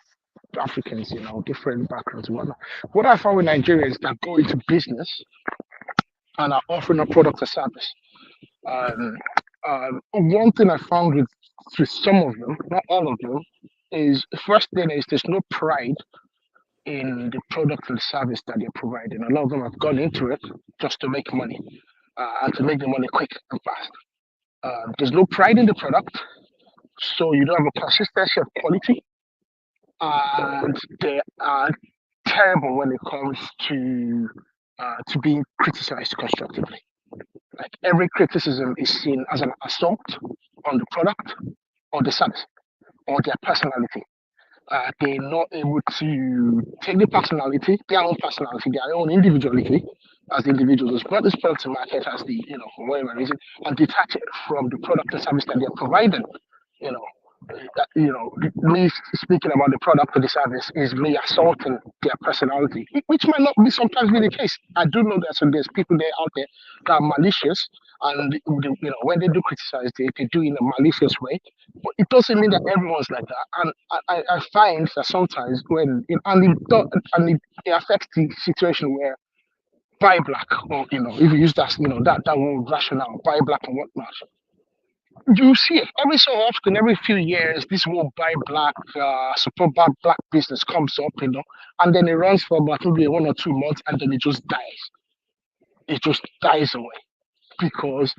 Africans, different backgrounds and whatnot. What I found with Nigerians that go into business and are offering a product or service. One thing I found with some of them, not all of them, is the first thing is there's no pride in the product and service that they're providing. A lot of them have gone into it just to make money and to make the money quick and fast. There's no pride in the product, so you don't have a consistency of quality, and they are terrible when it comes to being criticized constructively. Like every criticism is seen as an assault on the product or the service or their personality. They're not able to take their own personality, their own individuality as the individuals, brought this product to market as the, for whatever reason, and detach it from the product and service that they're providing. You know, me speaking about the product or the service is me assaulting their personality, which might not be sometimes be the case. I do know that there's people there out there that are malicious, and when they do criticize, they do in a malicious way. But it doesn't mean that everyone's like that. And I find that sometimes it affects the situation where buy black, or if you use that word rationale, buy black and whatnot. You see it every so often, every few years. This whole buy black, support black business comes up, and then it runs for about maybe 1 or 2 months, and then it just dies. It just dies away because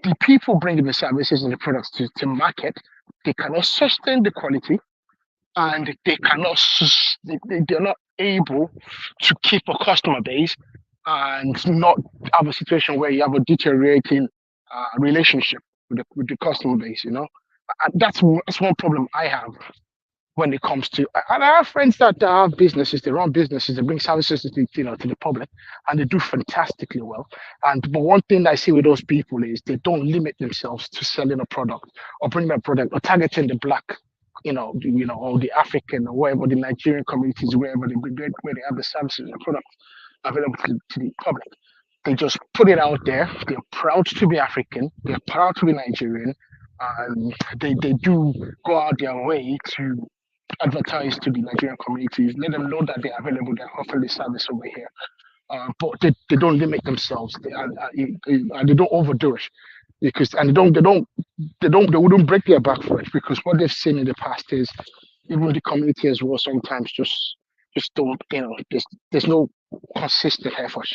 the people bringing the services and the products to market, they cannot sustain the quality, and they're not able to keep a customer base and not have a situation where you have a deteriorating relationship with the customer base. And that's one problem I have when it comes to. And I have friends that have businesses, they run businesses, they bring services to the public, and they do fantastically well. But one thing I see with those people is they don't limit themselves to selling a product or bringing a product or targeting the black, or the African, or wherever, the Nigerian communities, where they have the services and products available to the public. They just put it out there. They're proud to be African. They're proud to be Nigerian. And they do go out their way to advertise to the Nigerian communities, let them know that they're available, they're offering the service over here. But they don't limit themselves, and they don't overdo it, because they wouldn't break their back for it, because what they've seen in the past is even the community as well sometimes just don't, there's no consistent effort.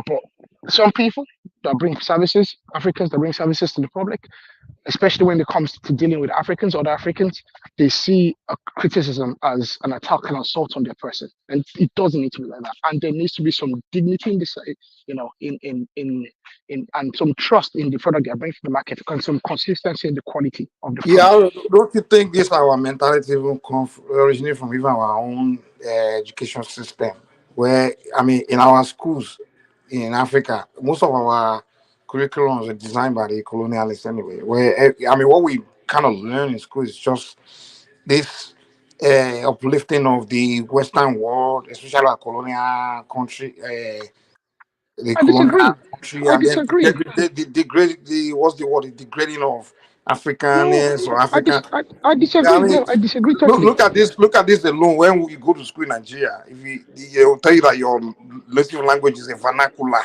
But some people that bring services, Africans that bring services to the public, especially when it comes to dealing with Africans, other Africans, they see a criticism as an attack and assault on their person, and it doesn't need to be like that. And there needs to be some dignity in this, and some trust in the product they are bringing to the market, and some consistency in the quality of the product. Yeah, don't you think this our mentality even originate from even our own education system? Where I mean, in our schools in Africa, most of our curriculums are designed by the colonialists anyway. Where I mean, what we kind of learn in school is just this uplifting of the Western world, especially our colonial country. The I disagree. colonial country, I and then disagree. the what's the word? The degrading of No, Africanness or African. I I disagree. mean, No, I disagree look, totally. look at this. Look at this alone. When you go to school in Nigeria, if they'll tell you that your native language is a vernacular.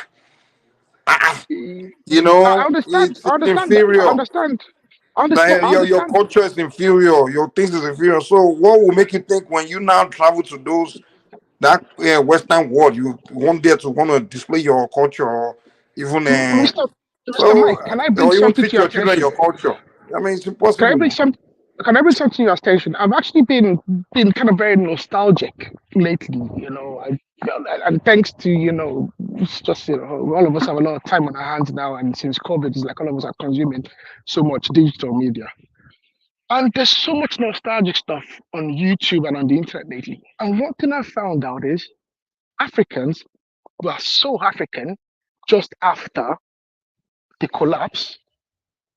You I know, understand. it's I understand that. I inferior. understand. I understand. Like I your understand. culture is inferior. Your things is inferior. So, what will make you think when you now travel to that Western world, you want there to want to display your culture, or even Mr. Mr. so, Mike, can I bring or even something to teach your your children attention? your culture? I mean, it's Can I impossible bring now. some? Can I bring something to your attention? I've actually been kind of very nostalgic lately, and thanks to it's just all of us have a lot of time on our hands now, and since COVID, it's like all of us are consuming so much digital media, and there's so much nostalgic stuff on YouTube and on the internet lately. And one thing I found out is Africans were so African just after the collapse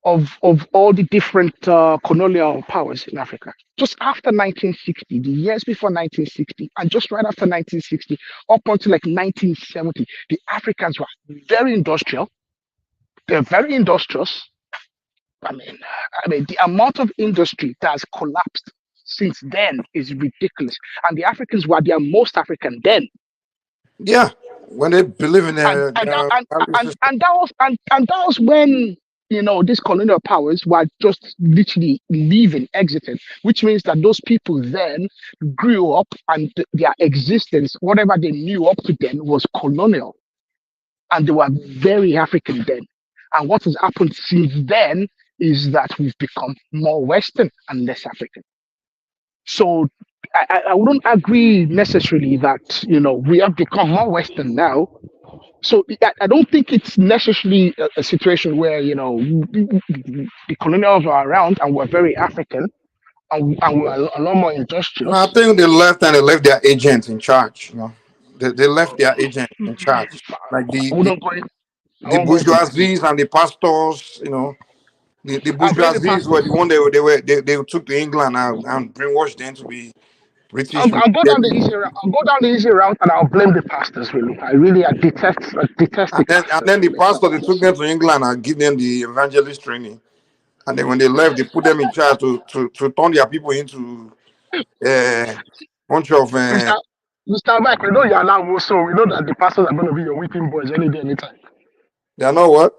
of all the different colonial powers in Africa. Just after 1960, the years before 1960, and just right after 1960, up until like 1970, the Africans were very industrial. They're very industrious. I mean, the amount of industry that has collapsed since then is ridiculous. And the Africans were their most African then. Yeah, when they believe in and and that, their and, value and, system. and that was and that was when these colonial powers were just literally leaving, exiting, which means that those people then grew up and their existence, whatever they knew up to then, was colonial, and they were very African then. And what has happened since then is that we've become more Western and less African. So I wouldn't agree necessarily that we have become more Western now. So I don't think it's necessarily a situation where the colonials are around and we're very African and we're a lot more I industrious. think they left and they left their agent in charge. They left their agent in charge, like I wouldn't go. I the won't go into that. bourgeoisies and the pastors. The I blame the bourgeoisies were pastors. the one they took to England and brainwashed them to be British. I'll go down the easy route. I'll go down the easy route and I'll blame the pastors. Really, I detest the And pastors. then the Really, pastor they took them to England and give them the evangelist training. And then when they left, they put them in charge to turn their people into a bunch of Mr. Mike, we know you're now so we know that the pastors are going to be your whipping boys any day, anytime. they are not what?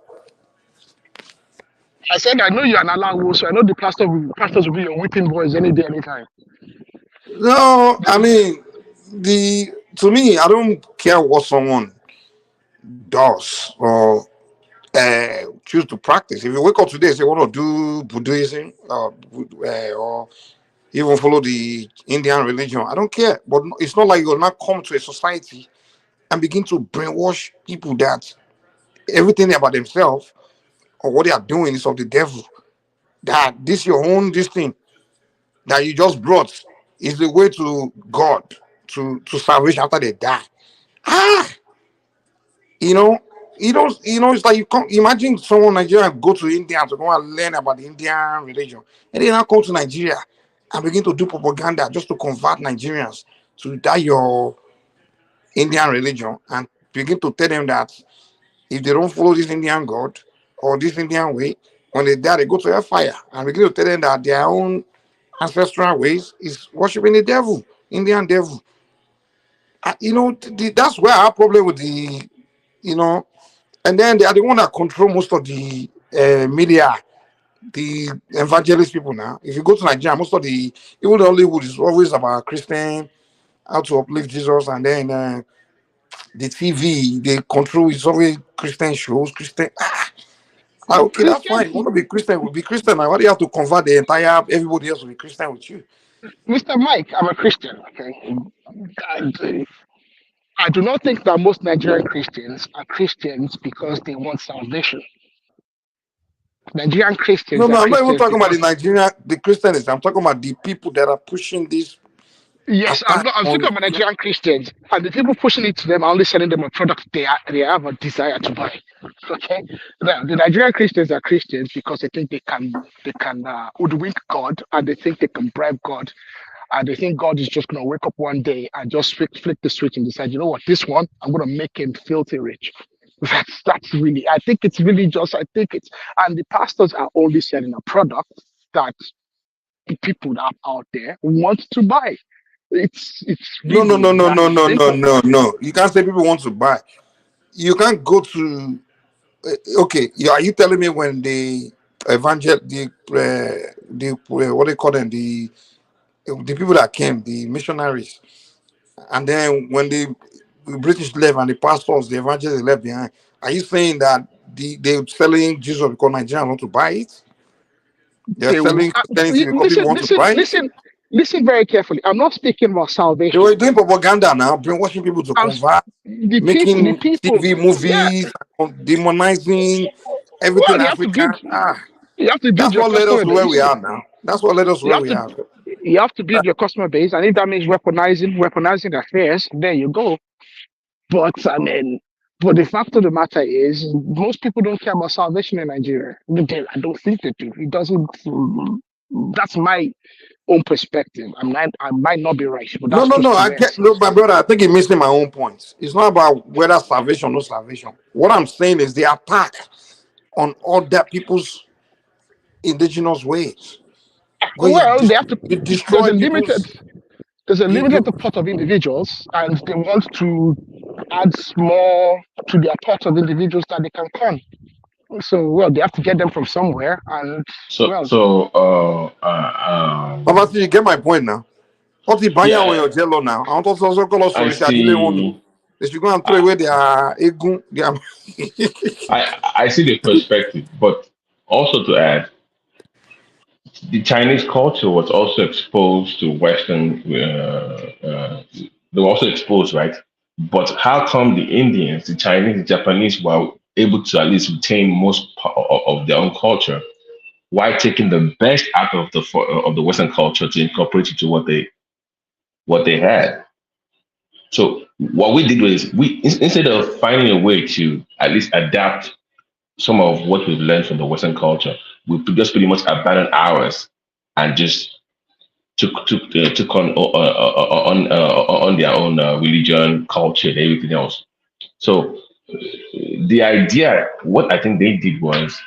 I said I know you're an Allah, so I know the pastors will be your whipping boys any day, anytime. No, I mean to me, I don't care what someone does or choose to practice. If you wake up today and say want to do Buddhism or even follow the Indian religion, I don't care. But it's not like you'll not come to a society and begin to brainwash people that everything about themselves or what they are doing is of the devil. That this your own this thing that you just brought is the way to God to salvation after they die. Ah, you know, it's like you come imagine someone in Nigeria go to India to go and learn about the Indian religion, and then now come to Nigeria and begin to do propaganda just to convert Nigerians to that your Indian religion and begin to tell them that if they don't follow this Indian God or this Indian way, when they die, they go to hellfire. And begin to tell them that their own ancestral ways is worshiping the devil, Indian devil. That's where our problem with and then they are the one that control most of the media, the evangelist people now. If you go to Nigeria, most of even the Hollywood is always about Christian, how to uplift Jesus, and then the TV, they control is always Christian shows, Christian. Okay, that's Christian, fine. You want to be Christian, will be Christian. Why do you have to convert the entire everybody else to be Christian with you? Mr. Mike, I'm a Christian, okay? And, I do not think that most Nigerian Christians are Christians because they want salvation. Nigerian No, Christians are no, I'm not even Christians talking about the because Nigerian, the Christians. I'm talking about the people that are pushing this yes, I'm attack not. I'm on. speaking about Nigerian Christians, and the people pushing it to them are only selling them a product they have a desire to buy. Okay, the Nigerian Christians are Christians because they think they can hoodwink God, and they think they can bribe God, and they think God is just gonna wake up one day and just flick the switch and decide, you know what, this one I'm gonna make him filthy rich. That's really. I think it's really just. I think it's, and the pastors are only selling a product that the people that are out there want to buy. It's No, no, really no, no, that no, no, no, simple. no, no. You can't say people want to buy. You can't go to. Okay, are you telling me when the what they call them, the people that came, the missionaries, and then when the British left and the pastors, the evangelists left behind, are you saying that they're selling Jesus because Nigerians want to buy it? They're selling Christianity because people Listen, want to listen, buy it? listen, listen very carefully. I'm not speaking about They salvation. were doing propaganda now, brainwashing people to I'm convert, the making people. TV Yeah. movies, demonizing Well, everything African. you have to build That's your what led us customer to where we base. are now. That's what led us to You where have we to are. you have to build your customer base, and if that means weaponizing their affairs, there you go. But I mean, but the fact of the matter is, most people don't care about salvation in Nigeria. I don't think they do. It doesn't. That's my own perspective. I might not be right, but No, that's no, no. just I where I get see no, it. my brother. I think you're missing my own points. It's not about whether salvation or no salvation. What I'm saying is the attack on other people's indigenous ways, where Well, they have to. you There's destroy a limited. people's. There's a You, limited pot of individuals, and they want to add more to their pot of individuals that they can con. So, well, they have to get them from somewhere, and well, Obviously, you get my point now. What the buyer Yeah, on your jello now? I want to also call us for I Richard Dile one. see. They should go and throw I, away their egun. Their I see the perspective, but also to add, the Chinese culture was also exposed to Western. They were also exposed, right? But how come the Indians, the Chinese, the Japanese were able to at least retain most of their own culture, while taking the best out of the Western culture to incorporate it to what they had? So what we did was instead of finding a way to at least adapt some of what we've learned from the Western culture, we just pretty much abandoned ours and just took on their own religion, culture, and everything else. So the idea, what I think they did was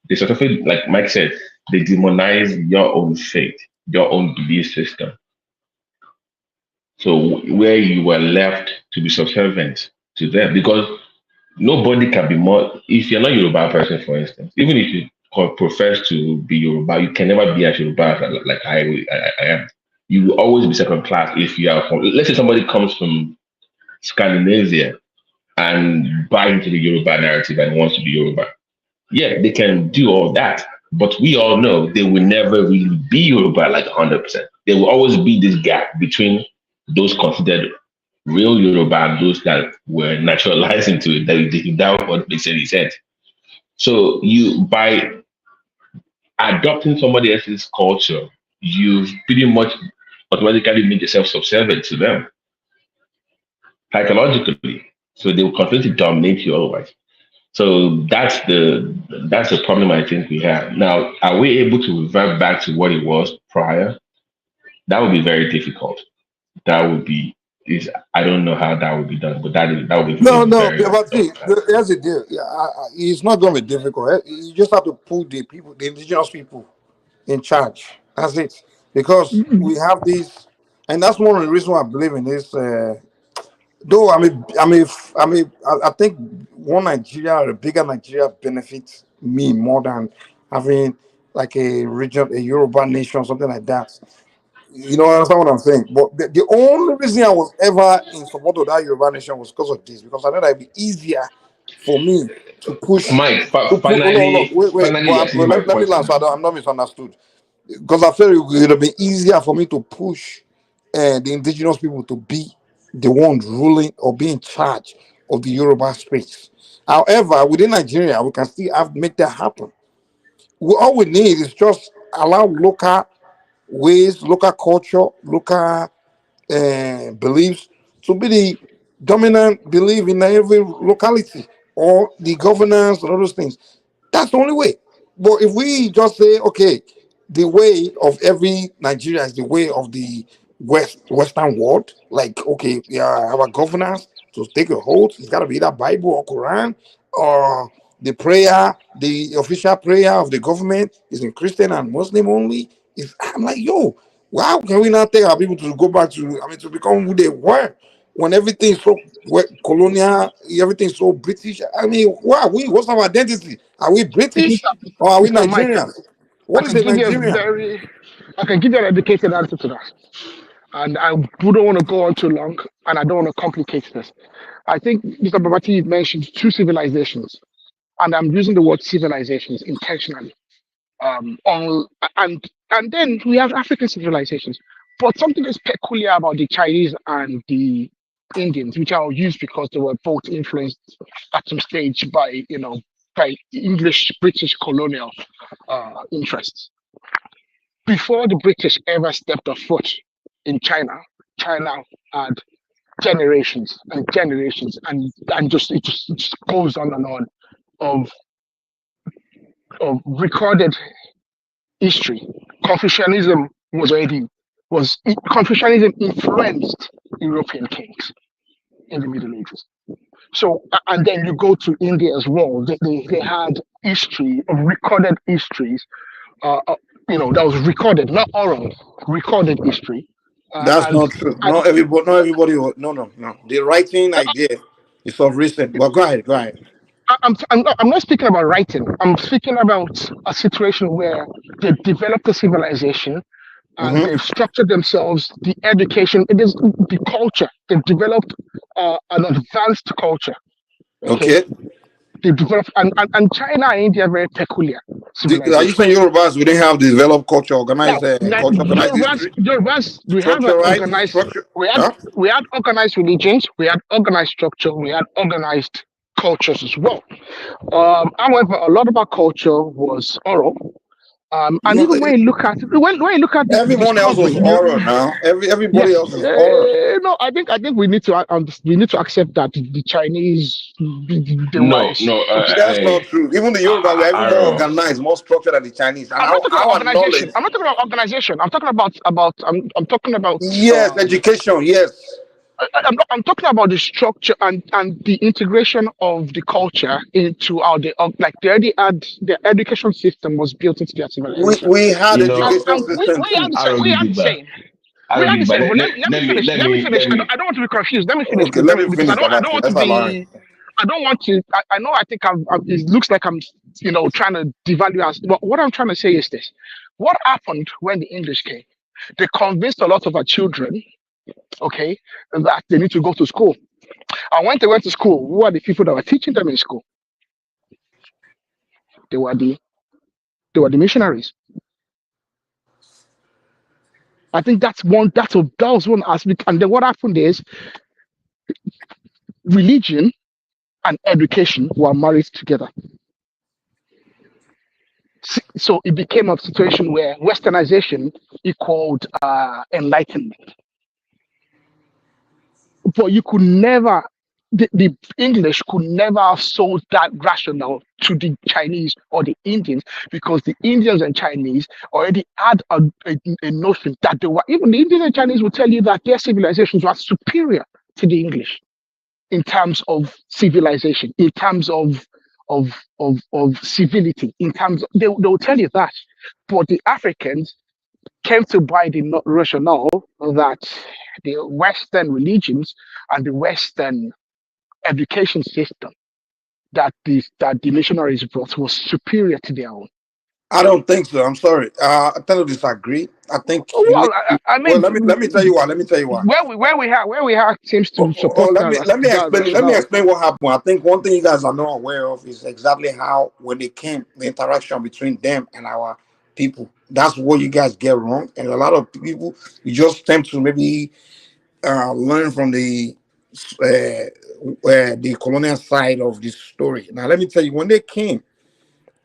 they sort of, like Mike said, they demonized your own faith, your own belief system. So where you were left to be subservient to them, because nobody can be more. If you're not Yoruba person, for instance, even if you profess to be Yoruba, you can never be as Yoruba as like I am. You will always be second class if you are from. Let's say somebody comes from Scandinavia and buy into the Yoruba narrative and wants to be Yoruba. Yeah, they can do all that, but we all know they will never really be Yoruba like 100%. There will always be this gap between those considered real Yoruba and those that were naturalized into it, that what they said he said. So you by adopting somebody else's culture, you've pretty much automatically made yourself subservient to them psychologically. So they will continue to dominate you otherwise. So that's the problem I think we have. Now, are we able to revert back to what it was prior? That would be very difficult. That would be is I don't know how that would be done, but that would be no, a no, very, very but tough see, task. here's the deal. Yeah, it's not going to be difficult. You just have to put the people, the indigenous people, in charge. That's it. Because we have this, and that's one of the reasons why I believe in this. Though I think one Nigeria, a bigger Nigeria, benefits me more than having like a region, a Yoruba nation, something like that. You know, understand what I'm saying? But the only reason I was ever in support of that Yoruba nation was because of this, because I know that it'd be easier for me to push. Mike, Hold on. Wait. finally, you are But seeing my let me point land now. so I'm not misunderstood. Because I feel it would have been easier for me to push the indigenous people to be the ones ruling or be in charge of the Yoruba space. However, within Nigeria, we can still make that happen. All we need is just allow local ways, local culture, local beliefs to be the dominant belief in every locality or the governance and all those things. That's the only way. But if we just say, okay, the way of every Nigeria is the way of the Western world, like, okay, yeah, our governance to take a hold, it's got to be either Bible or Quran or the prayer, the official prayer of the government is in Christian and Muslim only. I'm like, yo, how can we not take our people to go back to, to become who they were when everything's so colonial, everything's so British? Who are we? What's our identity? Are we British or are we Mr. Mike, Nigerians? I What is can a give you a Nigerian? I can give you an educated answer to that. And I wouldn't want to go on too long, and I don't want to complicate this. I think Mr. Babati mentioned two civilizations, and I'm using the word civilizations intentionally. On and then we have African civilizations. But something is peculiar about the Chinese and the Indians, which I'll use because they were both influenced at some stage by by English British colonial interests. Before the British ever stepped a foot in China, China had generations and generations and just it just goes on and on of recorded history. Confucianism Confucianism influenced European kings in the Middle Ages. So and then you go to India as well. They had history of recorded histories. That was recorded, not oral, recorded history. That's And not true. Not everybody. No. The writing idea is of recent. Well, go ahead. I'm not speaking about writing. I'm speaking about a situation where they developed a civilization and they've structured themselves, the education, it is the culture. They've developed an advanced culture. Okay. Okay. They've developed, and China and India are very peculiar Are you saying civilizations. Yorubas we didn't have developed culture, Now, like organized history, Yorubas, we have an structure, right? organized. Structure. Huh? We had organized religions. We had organized structure. We had organized cultures as well. However, a lot of our culture was oral. And even when you look at the Everyone else was discovery, oral now. Everybody yes, else is oral. no, I think we need to accept that the Chinese they were No. That's not true. Even the Yoruba were even more Aaron. organized, more structured than the Chinese. And I'm not talking about our knowledge. organization. I'm not talking about organization. I'm talking about I'm talking about Yes, education. Yes. I'm talking about the structure and the integration of the culture into our like they already had their education system was built into their civilization. We had education And system too. we had the same. We had the same. But let me finish. Let me finish. I don't want to be confused. Let me finish Okay, let me because finish, I don't want to That's allowing. be. I don't want to. I know. I think it looks like I'm trying to devalue us. But what I'm trying to say is this: what happened when the English came? They convinced a lot of our children, okay, that they need to go to school. And when they went to school, who are the people that were teaching them in school? They were the missionaries. I think that was one aspect. And then what happened is religion and education were married together. So it became a situation where westernization equaled enlightenment. But you could never, the English could never have sold that rationale to the Chinese or the Indians because the Indians and Chinese already had a notion that they were, even the Indians and Chinese would tell you that their civilizations were superior to the English in terms of civilization, in terms of civility, in terms of, they will tell you that. But the Africans came to buy the rationale that the Western religions and the Western education system that the missionaries brought was superior to their own. I don't think so. I'm sorry. I tend to disagree. I think you need Well, to, I well. mean, Let me tell you what. Let me tell you what. where we are seems to Oh, support let me explain. Let me that. explain what happened. I think one thing you guys are not aware of is exactly how when they came, the interaction between them and our people. That's what you guys get wrong, and a lot of people you just tend to maybe learn from the colonial side of this story. Now, let me tell you, when they came,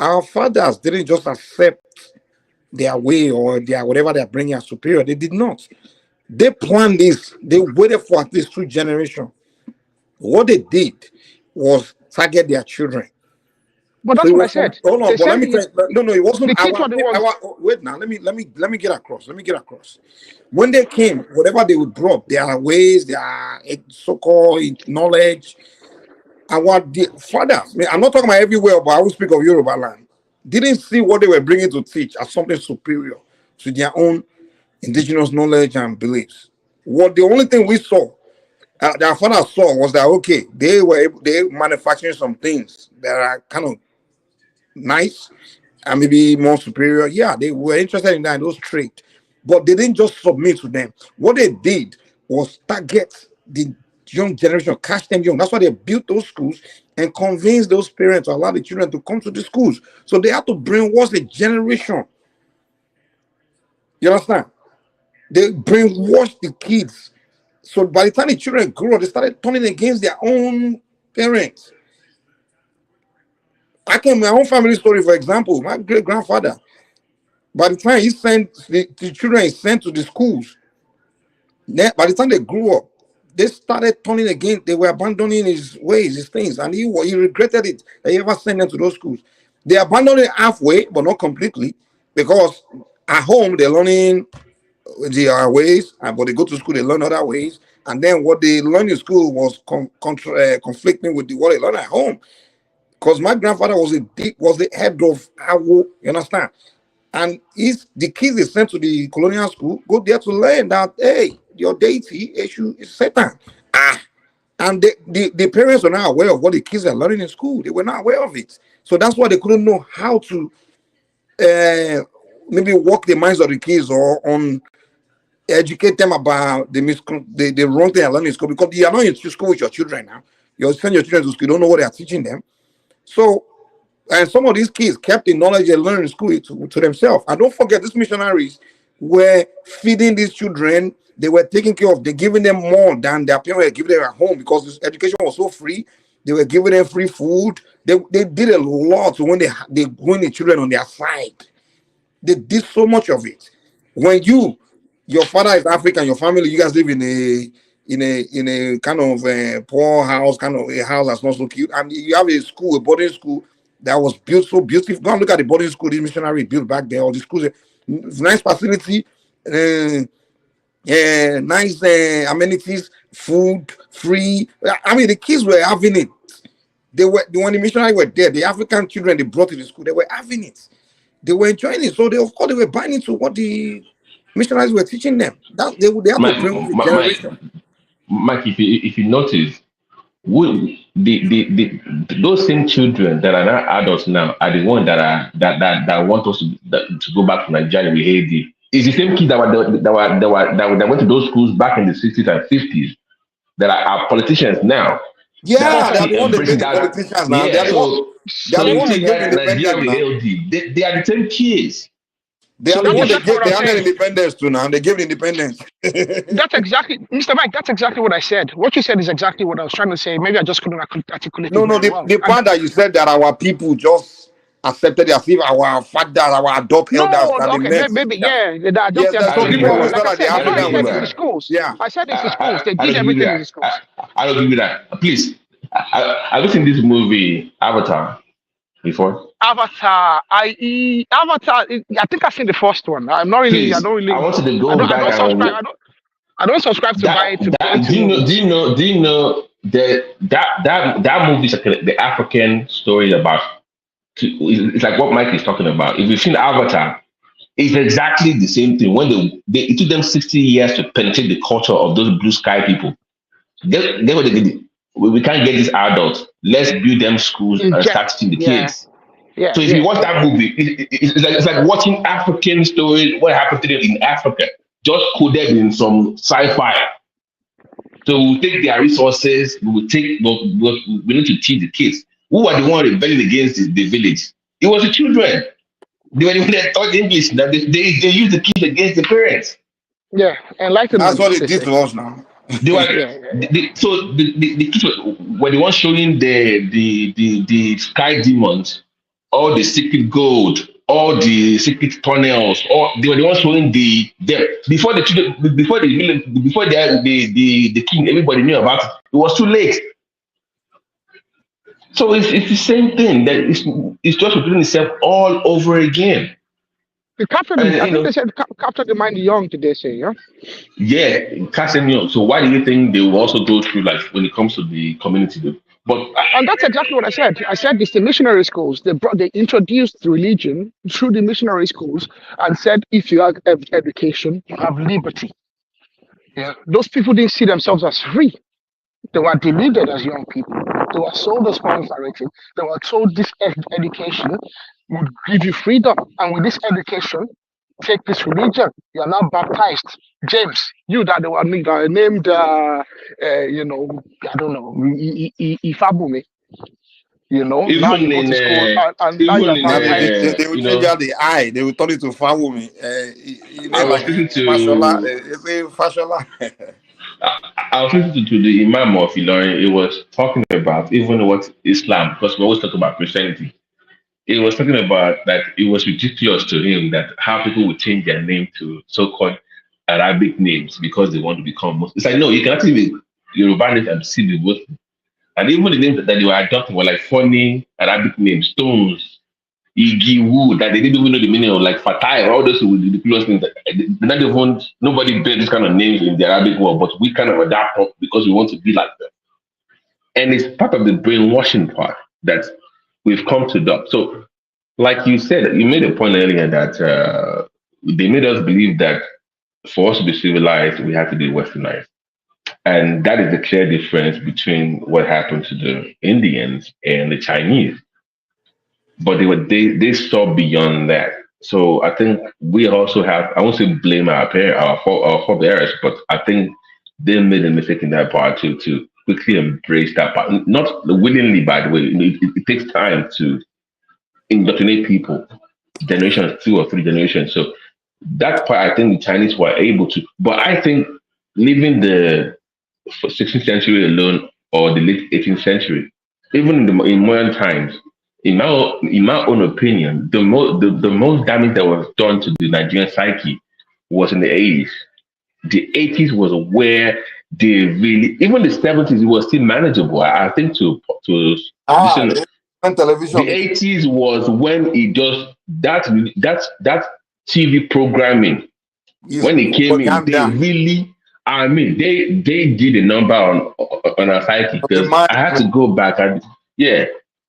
our fathers didn't just accept their way or their whatever they're bringing as superior. They did not. They planned this. They waited for at least 2 generations. What they did was target their children. But So that's it what I was from said. hold on, They but let said me tell you, no, it wasn't the kids were the ones. our wait now. Let me get across. Let me get across. When they came, whatever they would brought, their ways, their so-called knowledge, fathers. I mean, I'm not talking about everywhere, but I will speak of Yoruba land. Didn't see what they were bringing to teach as something superior to their own indigenous knowledge and beliefs. What the only thing we saw, their father saw was that okay, they manufacturing some things that are kind of nice and maybe more superior. Yeah, they were interested in that, those traits, but they didn't just submit to them. What they did was target the young generation, catch them young. That's why they built those schools and convinced those parents to allow the children to come to the schools. So they had to brainwash the generation. You understand? They brainwashed the kids. So by the time the children grew up, they started turning against their own parents. I can my own family story, for example, my great grandfather. By the time he sent the children he sent to the schools, by the time they grew up, they started turning against. They were abandoning his ways, his things, and he regretted it that he ever sent them to those schools. They abandoned it halfway, but not completely, because at home they're learning their ways, but they go to school, they learn other ways, and then what they learned in school was conflicting with what they learned at home. Because my grandfather was the head of Awo, you understand? And the kids is sent to the colonial school, go there to learn that hey, your deity issue is Satan. And the parents were not aware of what the kids are learning in school. They were not aware of it. So that's why they couldn't know how to maybe work the minds of the kids or on educate them about the wrong thing they learn in school, because you are not in school with your children now. You send your children to school, you don't know what they are teaching them. So, and some of these kids kept the knowledge they learned in school to themselves. And don't forget, these missionaries were feeding these children. They were taking care of, they're giving them more than their parents were giving them at home, because this education was so free. They were giving them free food. They did a lot when they bring the children on their side. They did so much of it. When your father is African, your family, you guys live in a kind of poor house, kind of a house that's not so cute, and you have a boarding school that was built so beautiful. Go and look at the boarding school this missionary built back there. All the schools, nice facility, nice amenities, food, free. I mean, the kids were having it. They were when the missionary were there. The African children they brought to the school, they were having it. They were enjoying it. So of course they were buying into what the missionaries were teaching them. That they had to Mike, bring up the Mike, generation. Mike, if you notice, those same children that are now adults now are the ones that want us to go back to Nigeria with Haiti. It's the same kids that went to those schools back in the 60s and 50s that are politicians now. Yeah, That they are the still one they embracing make the that. politicians now. They Yeah, are the one. so They are the you one they see gave that Nigeria independence with now. AOD, they are the same kids. They are So the That's one yes, they exactly gave. what They I'm handed saying. independence to now. They gave independence. That's exactly, Mr. Mike. That's exactly what I said. What you said is exactly what I was trying to say. Maybe I just couldn't articulate it No, very well. the And part that you said that our people just accepted it as if our fathers, our adult elders no, are the okay, next. maybe yeah. I don't Yes, think there's I some don't the agree people with schools. always that. Like thought I that the said, I don't remember I agree African with were said it's the the that. schools. yeah. I said it's the schools. They I did don't agree with everything in the that. schools. I don't agree with that. Please, have you seen this movie Avatar before? Avatar. I think I've seen the first one. I'm not really. I Please, don't I really. want you to I go don't. I back don't subscribe. and I don't subscribe to buy to going to movies. do you know that movie is like the African story about it's like what Mike is talking about. If you've seen Avatar, it's exactly the same thing. When it took them 60 years to penetrate the culture of those blue sky people. Get what they did. We can't get these adults. Let's build them schools and Inject. start teaching the Yeah. kids. Yeah. So if you watch that movie, it's like watching African stories. What happened to them in Africa, just coded in some sci-fi. So we take their resources. We need to teach the kids. Who are the one rebelling against the village? It was the children. They were the ones that taught English. That they use the kids against the parents. Yeah, enlightenment. That's what they did to us now. They were the kids were the ones showing the sky demons, all the secret gold, all the secret tunnels, all they were the ones showing them before the children, before the king, everybody knew about it. It was too late. So it's the same thing that it's just repeating itself all over again. It captured I think they said captured the mind of the young, did they say, yeah? Yeah, casting young. So why do you think they will also go through, like, when it comes to the community? But and that's exactly what I said. I said it's the missionary schools. They introduced religion through the missionary schools and said if you have education, you have liberty. Yeah. Those people didn't see themselves as free. They were deluded as young people. They were sold this false narrative. They were told this education would give you freedom. And with this education, take this religion. You are now baptized. James, you that they were named, you know, I don't know, Ifabumi. You know, even now you go to school and now you are baptized. They will change out the eye. They will turn it to Fawumi. I was listening to Fashola. I was listening to the Imam of Ilorin. It was talking about even what Islam, because we always talk about Christianity. It was talking about that it was ridiculous to him that how people would change their name to so-called Arabic names because they want to become Muslim. It's like, no, you can actually be Yoruba names and still be Muslim. And even the names that they were adopting were like funny Arabic names, Stones, Igi, Wood, that they didn't even know the meaning of, like Fatai, all those ridiculous things. Not even, nobody bear this kind of names in the Arabic world, but we kind of adapt up because we want to be like them. And it's part of the brainwashing part that we've come to adopt. So, like you said, you made a point earlier that they made us believe that for us to be civilized, we have to be westernized. And that is the clear difference between what happened to the Indians and the Chinese. But they saw beyond that. So I think we also have, I won't say blame our forebears, but I think they made a mistake in that part to quickly embrace that part. Not willingly, by the way. It takes time to indoctrinate people, generations, 2 or 3 generations. So that part, I think the Chinese were able to. But I think leaving the 16th century alone or the late 18th century, even in modern times, in my own opinion, the most damage that was done to the Nigerian psyche was in the 80s. The 80s was where they really, even the 70s, it was still manageable. I think television. The 80s was when it just that TV programming, when it came in, they really, I mean, they did a number on our psyche, because I had to go back and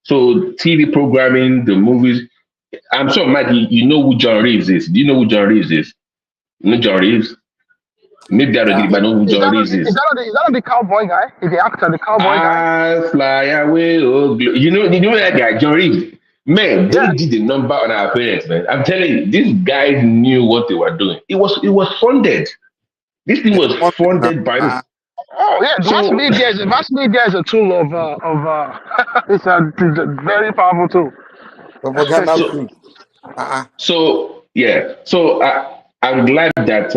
so TV programming, the movies. I'm sure, Mike, you know who John Reeves is. Do you know who John Reeves is? You know John Reeves? Maybe I don't get it, but I know who John Reeves is. Is that not the cowboy guy? Is the actor the cowboy guy? I fly away, oh, you know that guy, John Reeves. Man, they did a number on our parents, man. I'm telling you, these guys knew what they were doing. It was funded. This thing was funded by this. Oh yeah, mass media is a tool of it's a very powerful tool. So I'm glad that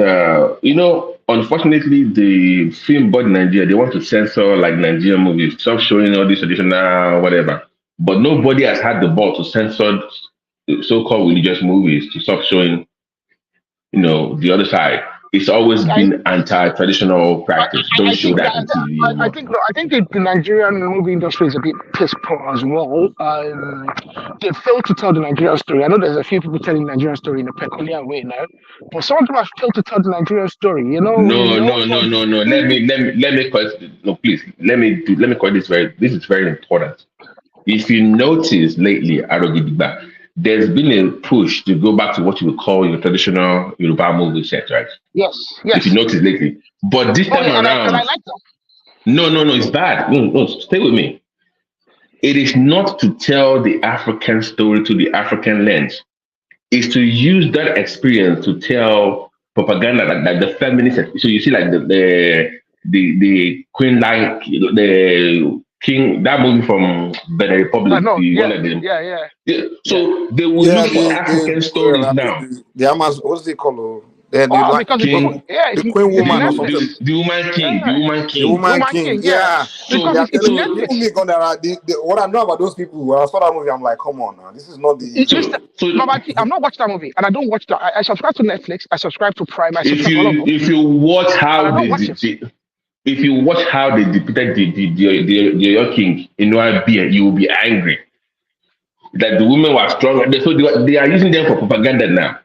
unfortunately the film board in Nigeria, they want to censor like Nigerian movies, stop showing all this traditional whatever. But nobody has had the ball to censor so-called religious movies, to stop showing, the other side. It's always been anti-traditional practice. Don't show that on TV. I think the Nigerian movie industry is a bit piss poor as well. They failed to tell the Nigerian story. I know there's a few people telling the Nigerian story in a peculiar way now, but some of them have failed to tell the Nigerian story. No. Let me correct. No, please. Let me correct this. This is very important. If you notice lately, Arogidigba, there's been a push to go back to what you would call your traditional Yoruba movie set, right? Yes. If you notice lately. But this time around, I like them. no, it's bad. No, stay with me. it is not to tell the African story to the African lens. It's to use that experience to tell propaganda like the feminist. So you see, like the Queen, like the King, that movie from Benin I Republic, know. the one Yeah. like the Yeah. yeah. Yeah. So they will Yeah, look for African stories now. the Amazon, what's it called? The Oh, like because King, the Queen it's Woman or Netflix. something. the woman king, the Yeah. woman The king. Woman Woman King, King. Yeah. yeah. Because They are it's telling me, Netflix. even me going there, what I know about those people, when I saw that movie, I'm like, come on now, this is not It's the. just Baba T, I'm not watching that movie, and I don't watch that. I subscribe to Netflix. I subscribe to Prime. I subscribe to all of them, If you watch and I how don't watch it. if you watch how they depicted the your king in Noabia, you will be angry that the women were strong. So they are using them for propaganda now.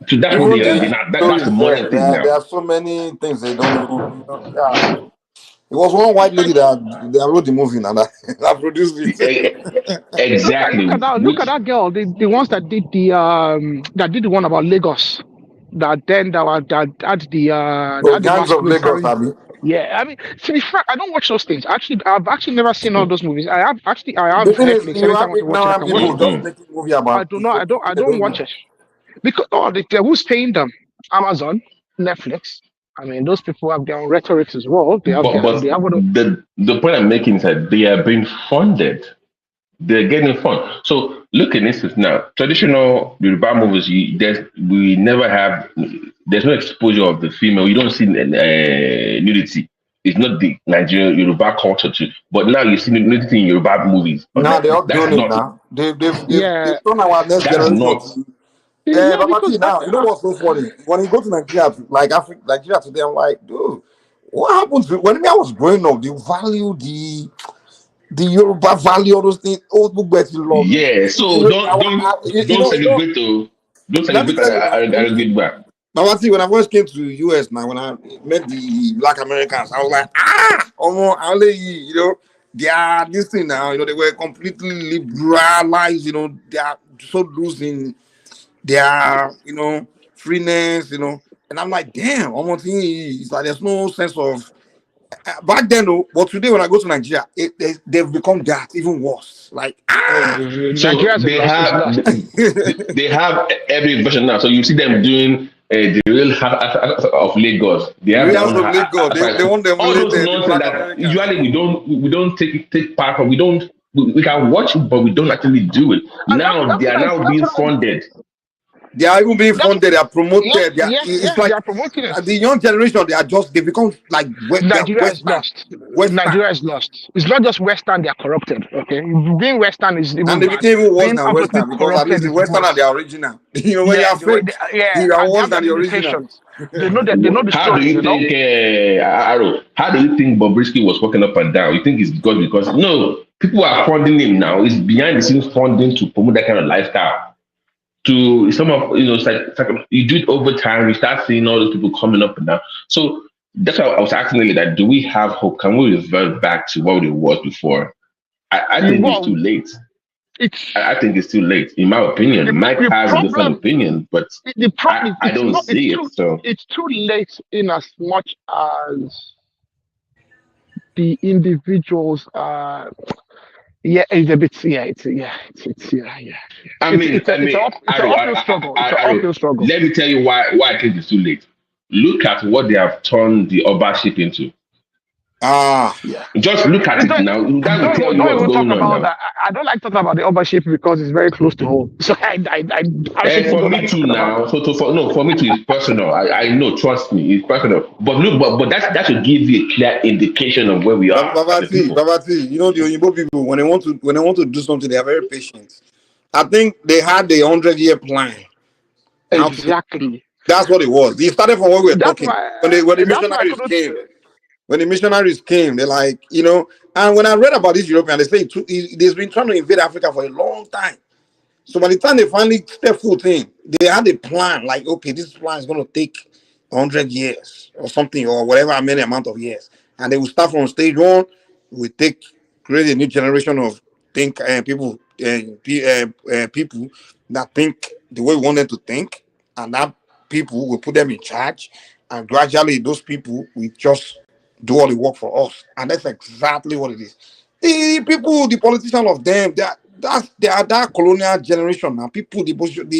So that's what Even they are. the That's the stories modern thing there now. are so many things they don't even. Yeah, it was one white lady that wrote the movie and that produced it. Exactly. Look at that girl. The ones that did the one about Lagos. That had So the Gangs of masquerade Lagos, starring. Abby. Yeah, I mean, to be frank, I don't watch those things. Actually, I've actually never seen all those movies. I have The thing is, Netflix. you Anytime I have want to watch it, I ignorant can watch people it. just making movie I about do not. for I don't. I they don't don't watch know. it because who's paying them? Amazon, Netflix. I mean, those people have their own rhetorics as well. They have But they have what. the point I'm making is that they are being funded. They're getting fun. So look at this now. Traditional Yoruba movies, we never have. There's no exposure of the female. You don't see nudity. It's not the Nigerian Yoruba culture too. But now you see nudity in Yoruba movies on Now they're Netflix. all That's doing it not. now. Yeah, They've turned our next That's generation not. to. yeah, Baba T, because now you know what's so funny? When you go to Nigeria, like Africa, Nigeria today, I'm like, dude, what happened to when I was growing up? The value, the Yoruba value, all those things, old book that you love. Yeah. So don't celebrate to don't Let me celebrate tell you now. a good back. Baba T, when I first came to the US now, when I met the Black Americans, I was like, only they are this thing now, they were completely liberalized, they are so losing their, freeness, and I'm like, damn, one more thing is like there's no sense of back then, though, but today when I go to Nigeria, they've become that even worse. Like, So Nigeria's lost. they have every version now. So you see them doing the real heart of Lagos. They have their Reals own of Lagos, they want them all those related, the nonsense Black that Americans. usually we don't take part of. We can watch it, but we don't actually do it. Now they are now being funded. They are even being funded, they are promoted. It's They like are promoting it. the young generation, they become like they are Nigeria is Western. lost. Nigeria is lost. It's not just Western; they are corrupted. Okay, being Western is And even they bad. became even worse Being than absolutely Western because at least corrupted the is Western are worse. the original. When you Yeah, are fake, you are and they worse have their than the original. limitations. They know the How do stories. you think, Aro? How do you think Bobrisky was walking up and down? You think it's because no, people are funding him now. It's behind the scenes funding to promote that kind of lifestyle. To some of it's like you do it over time. You start seeing all those people coming up and down. So that's why I was asking earlier that do we have hope? Can we revert back to what it was before? I think it's too late. I think it's too late, in my opinion. Mike has a different opinion, but The problem I don't see it. So it's too late in as much as the individuals yeah, it's a bit. Yeah, it's yeah. It's an uphill struggle. It's an uphill struggle. Let me tell you why I think it's too late. Look at what they have turned the Obaseki into. Yeah. Just look at it now. That will tell you Don't what's even talk going on about now. that. I don't like talking about the ownership because it's very close to home. So I And actually for don't me like too talking about now. it. For me too, it's personal. I know, trust me, it's personal. But look, but that should give you a clear indication of where we are as a people. Baba T, the Oyinbo people when they want to do something, they are very patient. I think they had the 100-year plan. Exactly. That's what it was. It started from what we were That's talking. why. When the That's why I missionaries couldn't. came, they're like, and when I read about this European, they say they've been trying to invade Africa for a long time. So by the time they finally step foot in, they had a plan, like, okay, this plan is going to take 100 years or something, or whatever many amount of years. And they will start from stage one, we create a new generation of people that think the way we want them to think, and that people will put them in charge, and gradually those people will just do all the work for us. And that's exactly what it is. The people, the politicians of them, they are that colonial generation now. People, the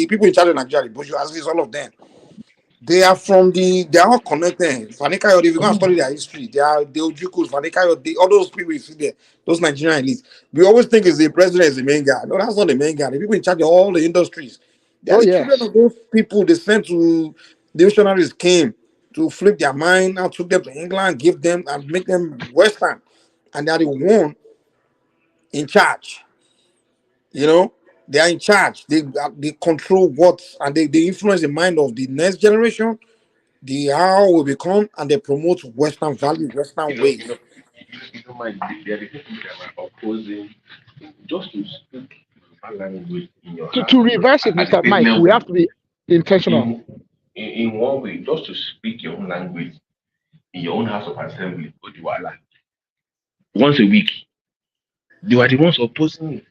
people in charge of Nigeria, the bourgeoisie, all of them. They are they are all connected. Fanikayo, if you go and study their history, they are the Ojukus, Fanikayo, all those people you see there, those Nigerian elites. We always think the president is the main guy. No, that's not the main guy. The people in charge of all the industries. They are Oh the children yes. of those people they sent to the missionaries came to flip their mind and took them to England, give them and make them Western. And they are the one in charge. You know, they are in charge. They control what and they influence the mind of the next generation, the how we become, and they promote Western value, Western ways. There are the people that are opposing just to speak Yoruba language in your To house reverse it, at the Mr. state Mike, we level. have to be intentional. In one way, just to speak your own language in your own house of assembly, Odiwala, once a week, they were the ones opposing it.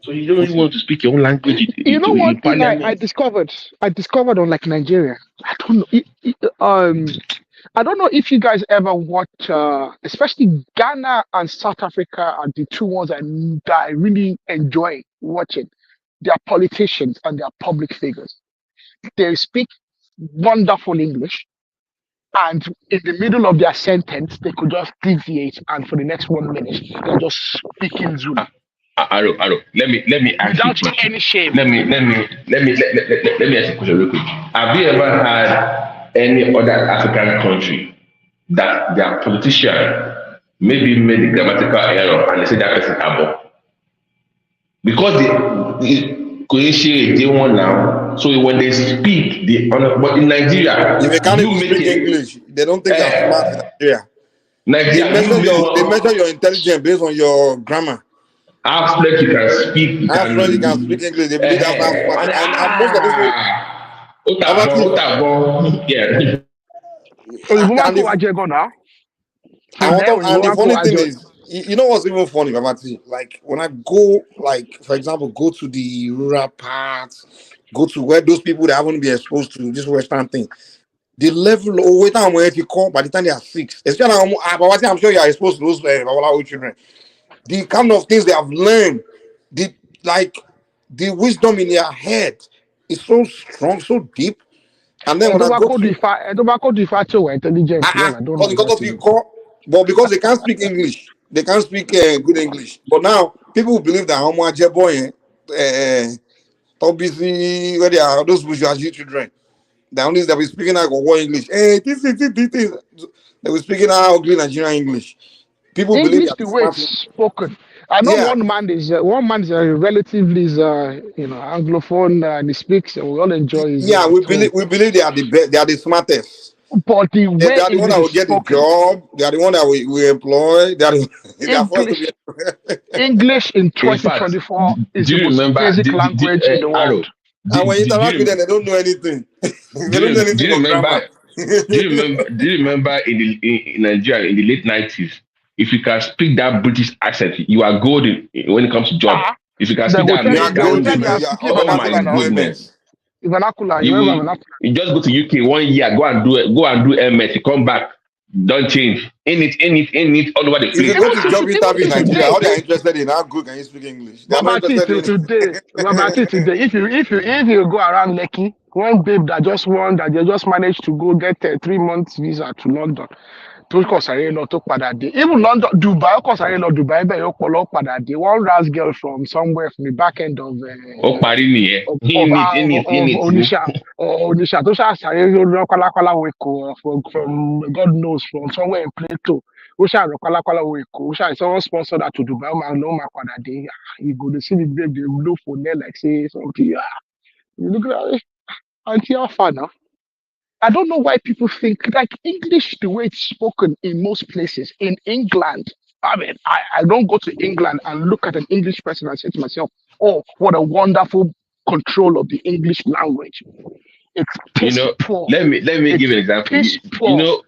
So you don't really want to speak your own language You know one in thing I parliament. discovered on like Nigeria. I don't know. I don't know if you guys ever watch, especially Ghana and South Africa are the two ones that I really enjoy watching. Their politicians and their public figures. They speak wonderful English, and in the middle of their sentence, they could just deviate, and for the next 1 minute, they're just speaking Zulu Aro, let me ask you a without question. any shame. Let me ask you a question real quick. Have you ever had any other African country that their politician maybe made a grammatical error and they say that person abo? Because they want now. So when they speak, but in Nigeria, If you can't you even make speak it. English, they don't think you're smart in Nigeria. Nigeria, They measure your intelligence based on your grammar. How French you can speak, you How French you can speak English, they believe that's how smart. And most of these people, yeah. Òyìnbó wá and kó if wa jẹ gan now. and the funny thing is, you know what's even funny about it? Like when I go, like for example, go to the rural parts, go to where those people that haven't been exposed to this Western thing, the level of wait time where you come by the time they are 6, especially I'm sure you are exposed to those children. The kind of things they have learned, the wisdom in their head is so strong, so deep. And then Ẹ when tó I bá go kó to di ifá tí ò wà intelligent yẹn, I don't know because what of to the do. core, but because they can't speak English, they can't speak good English. But now people believe that Homo Ajeboye, obviously, where they are those bourgeoisie children, the only that we speaking out of English. This. They were speaking out ugly Nigerian English. People believe English that the way smart. it's spoken. I know Yeah, one man is relatively Anglophone and he speaks and we all enjoy his yeah, tone. we believe they are the best, they are the smartest. But the They way are the one English that is will get the spoken, job. They are the one that we employ. They are forced to be. English in In fact, 2024 is do the you most remember? basic language in the Arrow, world. And when you do interact with them, you they don't know anything. They don't know do anything you but remember? grammar. Do you remember in Nigeria in the late 90s? If you can speak that British accent, you are golden when it comes to job. If you can They speak will that tell You you, are they will American tell golden. you English, I'm You are speaking oh my automatic vernacular now. employment. goodness. Vernacular, you You remember will vernacular. you just go to UK 1 year, go and do MS, you come back, don't change. In it, all over the If you place. go to job Even interview till in Nigeria, today, all they are interested in how good can you speak English. They are not Babati interested till in. today, Babati today. If you go around Lekki, one babe that just won that they just managed to go get a 3 months visa to London. Tó kàn sáré lọ tó padà dé. Even London, Dubai, ó kàn sáré lọ Dubai bẹ́ẹ̀ yóò pọ̀ lọ padà dé. One ras girl from somewhere from the back end of Ó parí nìyẹn. Onisha tó ṣáà sáré lọ kálákálá wo Èkó from God knows from somewhere in Plateau. Ó ṣáà lọ kálákálá wo Èkó. Ó ṣáà someone sponsor that to Dubai. Ó máa padà dé. You go dey see the babe dey look for there like say something. You look at it. Auntie, how far now? I don't know why people think like English the way it's spoken in most places. In England, I mean, I don't go to England and look at an English person and say to myself, "Oh, what a wonderful control of the English language." It's piss poor. Let me give you an example. Piss poor.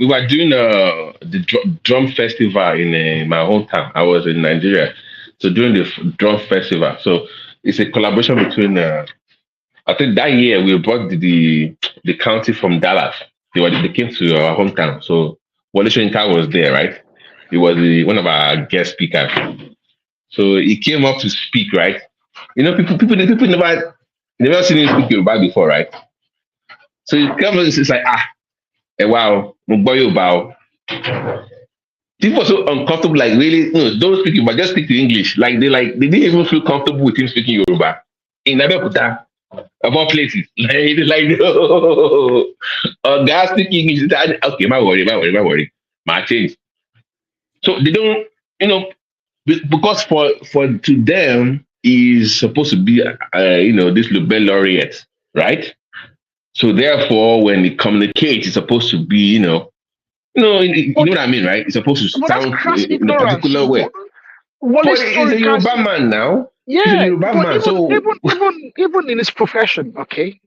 We were doing the drum festival in my hometown. I was in Nigeria, so during the drum festival. So it's a collaboration between. I think that year we brought the county from Dallas. They came to our hometown. So Wale Soyinka was there, right? He was one of our guest speakers. So he came up to speak, right? You know, people never seen him speak Yoruba before, right? So he comes, it's like, wow, bow. People are so uncomfortable, like really, no, don't speak Yoruba, just speak to English. They didn't even feel comfortable with him speaking Yoruba. In Abeokuta, of all places. No. Guys speaking English. Okay, my worry. My change. So they don't, because for to them is supposed to be, this Nobel laureate, right? So therefore, when it communicates, it's supposed to be, you know what I mean, right? It's supposed to sound in a particular way. But he's a Yoruba man now. Yeah, he's a Yoruba man. Even in his profession, okay.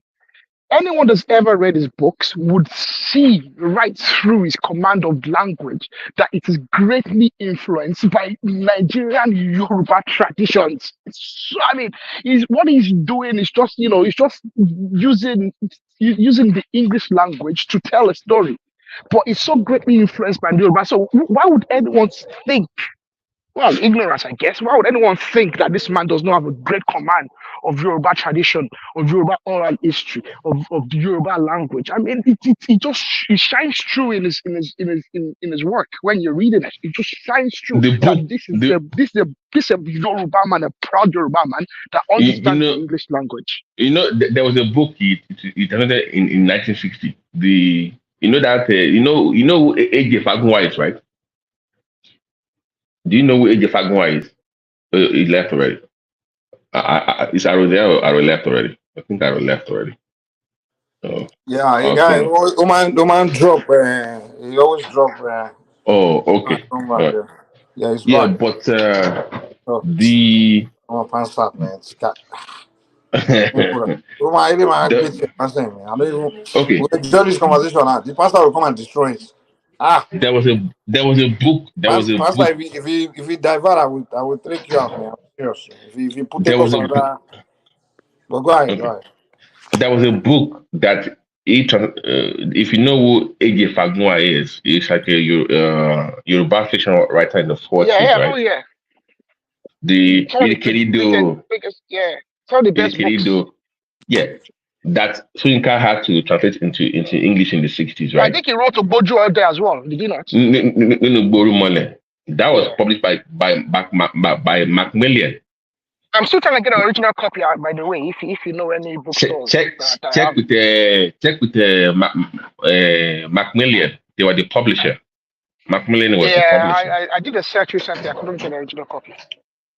Anyone that's ever read his books would see right through his command of language that it is greatly influenced by Nigerian Yoruba traditions. So, I mean, what he's doing is just, he's just using the English language to tell a story. But it's so greatly influenced by Yoruba. So why would anyone think? Well, ignorance, I guess. Why would anyone think that this man does not have a great command of Yoruba tradition, of Yoruba oral history, of the Yoruba language? I mean, it shines through in his work when you're reading it. It just shines through that this is a Yoruba man, a proud Yoruba man that understands the English language. There was a book he translated in 1960. AJ Fagunwa is, right? Do you know who AJ Fagunwa is? He left already. Is Arrow there or Arrow left already? I think Arrow left already. Oh. Yeah, the man drop. He always drop. Oh, okay. Yeah, he's yeah, back. But the pants up, man. Okay. Enjoy this conversation. The pastor will come and destroy it. There was a book. Pastor, if he divert, I will take you out, man. Seriously. If you put it on that. But go ahead. There was a book that if you know who AJ Fagunwa is, he's like a Yoruba fiction writer in the 40s, right? Oh yeah. The Irikerido. Some of the best books. Yeah. That Soyinka had to translate into English in the 60s, right? I think he wrote a Bojo there as well. Did he not? That was published by Macmillan. I'm still trying to get an original copy out, by the way. If you know any bookstores. Check with Macmillan. They were the publisher. Macmillan was the publisher. I did a search recently. I couldn't get an original copy.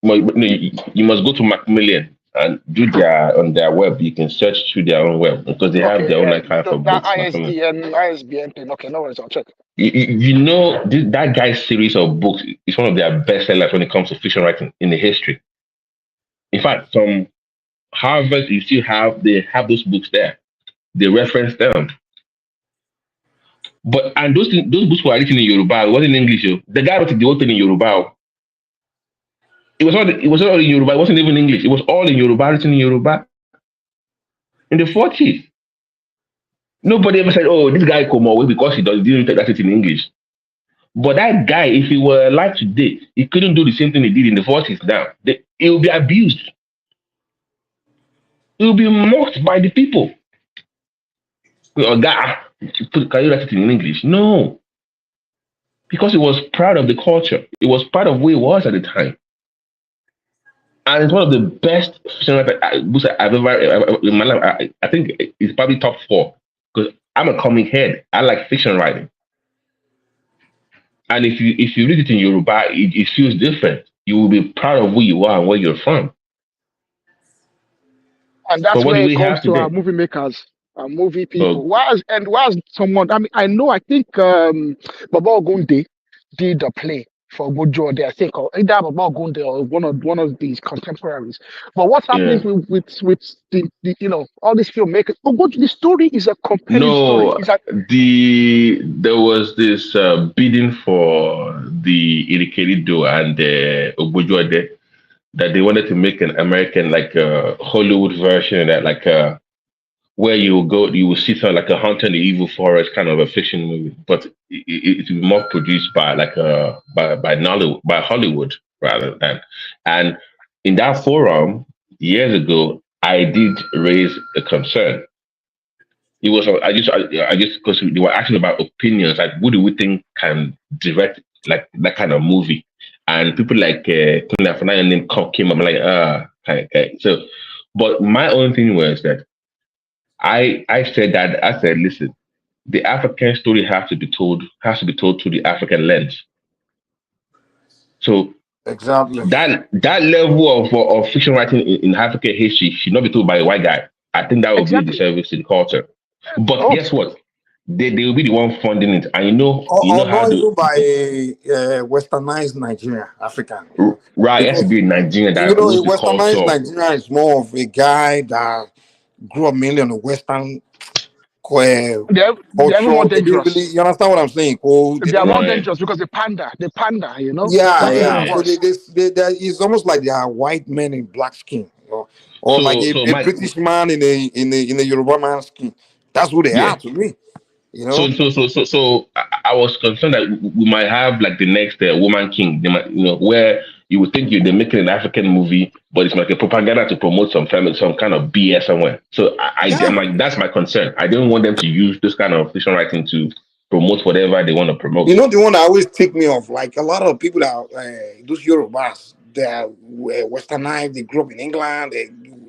No, you must go to Macmillan and do on their web. You can search through their own web because they have their own kind of books. ISBN thing. Okay, no worries. I'll check. That guy's series of books is one of their best sellers when it comes to fiction writing in the history. In fact, from Harvard, they have those books there. They reference them. And those books were written in Yoruba. It wasn't in English. The guy wrote the whole thing in Yoruba. It was all in Yoruba. It wasn't even English. It was all in Yoruba, written in Yoruba. In the 40s. Nobody ever said, "Oh, this guy come away because he didn't take that in English." But that guy, if he were alive today, he couldn't do the same thing he did in the 40s now. He will be abused. He will be mocked by the people. Can you write it in English? No. Because he was proud of the culture. It was part of who he was at the time. And it's one of the best books I've ever in my life. I think it's probably top 4. Because I'm a comic head. I like fiction writing. And if you read it in Yoruba, it feels different. You will be proud of who you are and where you're from. And that's where it comes to our movie makers, our movie people. Why someone? I mean, I think Baba Ogunde did a play for Bojo there. I think either Baba Ogunde or one of these contemporaries. But what's happening with the all these filmmakers? The story is a compelling story. There was this bidding for the Irikerido and Obojoade that they wanted to make an American, like Hollywood version, that where you will go, you will see something like a Hunter in the Evil Forest kind of a fiction movie, but it will be more produced by like by Hollywood rather than. And in that forum years ago, I did raise a concern. It was I just because they were asking about opinions, like what do we think can direct like that kind of movie, and people like name came up like so, but my own thing was that I said listen, the African story has to be told through the African lens. So Exactly. that level of fiction writing in African history should not be told by a white guy. I think that would be a disservice to the culture. But guess what? They will be the one funding it, and you know Or how not to even by westernized Nigeria, African. right. It has to Because be in Nigeria you that know, knows a the westernized culture. Nigeria is more of a guy that grew up mainly on a Western They're even more culture. They didn't really, dangerous. you understand what I'm saying? Oh, they They are don't. more dangerous because they panda, you know. Yeah, That's yeah. even So worse. it's almost like they are white men in black skin, or like So a my British man in a Yoruba man's skin. That's who they yeah. are to me. You So know. I was concerned that we might have like the next Woman King. They might, where you would think they're making an African movie, but it's like a propaganda to promote some family, some kind of BS somewhere. So I'm like, that's my concern. I don't want them to use this kind of fiction writing to promote whatever they want to promote. You know the one that always take me off. Like a lot of people that those Yorubas, they are westernized. They grew up in England.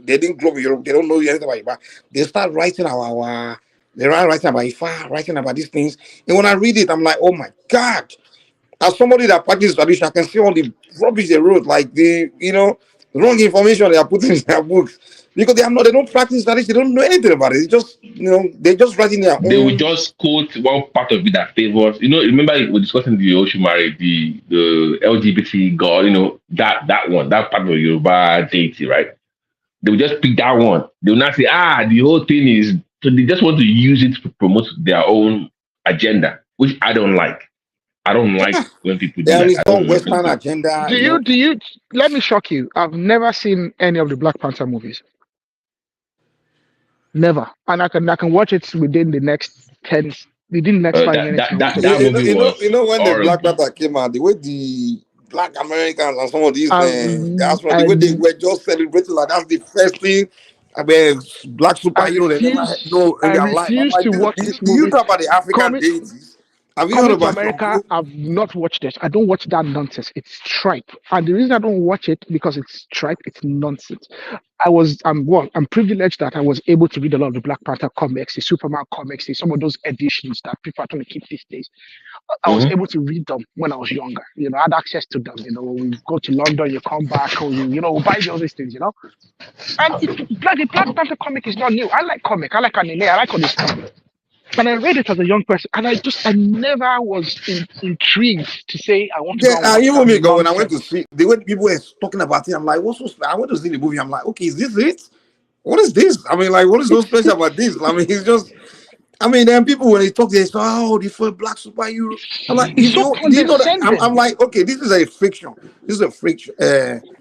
They didn't grow up in Europe. They don't know anything about it. But they start writing they are writing about Ifa, writing about these things. And when I read it, I'm like, oh my god! As somebody that practices tradition, I can see all the rubbish they wrote, like wrong information they are putting in their books because they don't practice tradition. They don't know anything about it. It's just they're just writing their They will own. just quote one part of it that favors. Remember we were discussing the Oshumare, the LGBT god. That one, that part of Yoruba deity, right? They will just pick that one. They will not say, the whole thing is. So they just want to use it to promote their own agenda, which I don't like. I don't like when people do And that. it's I called don't like Western it. agenda. Do you? Let me shock you. I've never seen any of the Black Panther movies. Never, and I can watch it within the next within the next 5 minutes. I watch it. You know when the Black horrible. Panther came out, the way the Black Americans and some of these diaspora, the way they And were just celebrating like that's the first thing. I mean, black superhero they never know in I their life. I'm refuse like, to do watch this you movie. talk about the African Coming, deities? Have you heard coming to about America, Shango? I've not watched it. I don't watch that nonsense. It's tripe, and the reason I don't watch it because it's tripe. It's nonsense. I'm privileged that I was able to read a lot of the Black Panther comics, the Superman comics, some of those editions that people are trying to keep these days. I was able to read them when I was younger. I had access to them. We go to London, you come back, or buy all these things. And the Black Panther comic is not new. I like comic. I like anime. I like all this stuff. And I read it as a young person, and I never was intrigued to say I want to go Yeah, and watch even that me go when I went to nonsense. see the way people were talking about it, I'm like, what's so I went to see the movie, I'm like, okay, is this it? What is this? I mean, like, what is so special about this? I mean, it's just then people when they talk, they say, "Oh, the first black superhero." I'm like, It's so do you know that? I'm condescending. like, okay, this is a fiction. This is a fiction.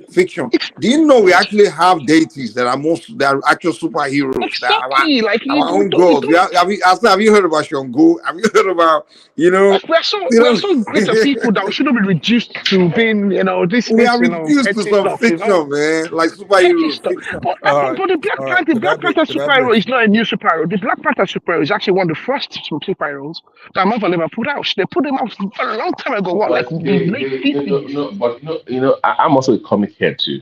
Fiction. Do you know we actually have deities that are actual superheroes that are Exactly. Like our you own don't, you gods? don't. Have you heard about Shango? Have you heard about you know? We're so great at people that we shouldn't be reduced to being, We are reduced to petty some stuff, fiction, man, like petty superhero stuff. fiction. But the Black Panther Could I be? superhero is not a new superhero. The Black Panther superhero is actually one of the first superheroes that Marvel ever put out. They put them out a long time ago. What, like But the late 50s? I'm also a comic head too.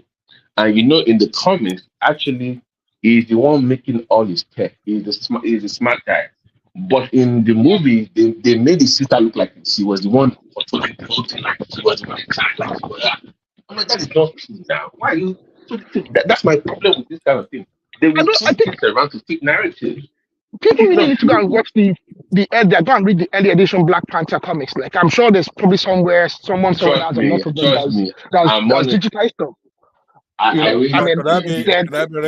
And in the comics, actually, he's the one making all his tech. He's the smart guy. But in the movie, they made his sister look like she was the one controlling the whole thing. Like she was the one in charge. Like she was that. I'm like, that is not true now. Why are you? That's my problem with this kind of thing. They will I twist think things around to fit narratives. people really need to go and watch the go and read the early edition Black Panther comics. Like I'm sure there's probably someone that has a lot of them Trust me. that's I'm on it. digitized them. You know, I mean, could that be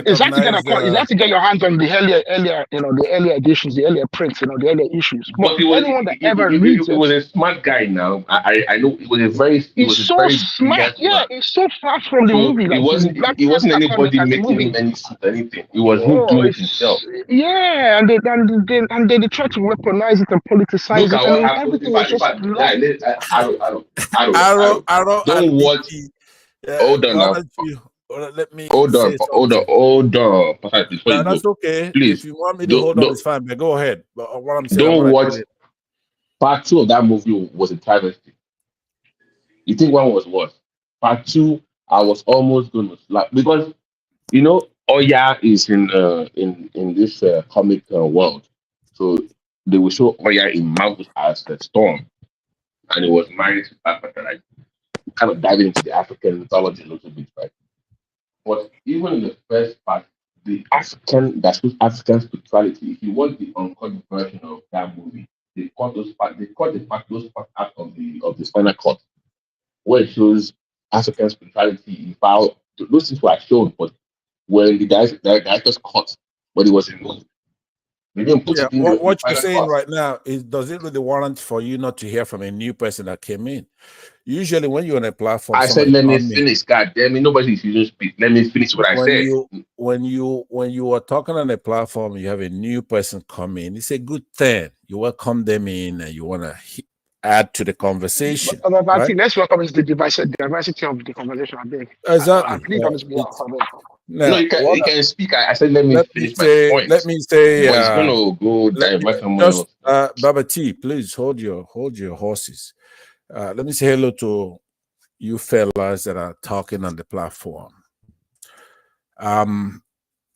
it's hard to get recognized? across. It's hard to get your hands on the earlier, you know, the earlier editions, the earlier prints, you know, the earlier issues. But anyone that ever reads he it, was a smart guy. Now I know he was a very smart. Yeah, man. it's so far from the So movie. Like it wasn't according anybody as the making movie. him anything. It was him Oh, doing it it's himself. yeah, and they try to weaponize it and politicize Look it. at I what mean, happened. everything was just Arrow, Don't and watch. Hold on now. Let me Hold on. say something. Pastor, before No, you go, that's okay. please. If you want me to hold on, it's fine. But go ahead. But what I'm saying, I Don't want to watch get it. part 2 of that movie was a travesty. You think one was worse? Part 2, I was almost going to slap because you know Oya is in this comic world, so they will show Oya in Marvel as the Storm, and he was married to Africa, like kind of diving into the African mythology a little bit, right? But even in the first part, the African spirituality, if you want the uncut version of that movie, they cut those those parts out of the final cut, where it shows African spirituality, how those things were shown, but when the director's cut, but it was removed. They didn't put Yeah, it in the what you're final saying cut. right now is, does it really warrant for you not to hear from a new person that came in? Usually, when you're on a platform, I said, somebody let me come in. finish. God damn it, nobody's using speak. Let me finish what I said. When you are talking on a platform, you have a new person come in. It's a good thing. You welcome them in, and you want to add to the conversation. I Right? think let's welcome is the diversity of the conversation. I think Exactly. at least on this block. No, you can speak. I said, let me finish my point. Let me say. But it's going to go divert somewhere else. Baba T, please hold your horses. Let me say hello to you fellas that are talking on the platform.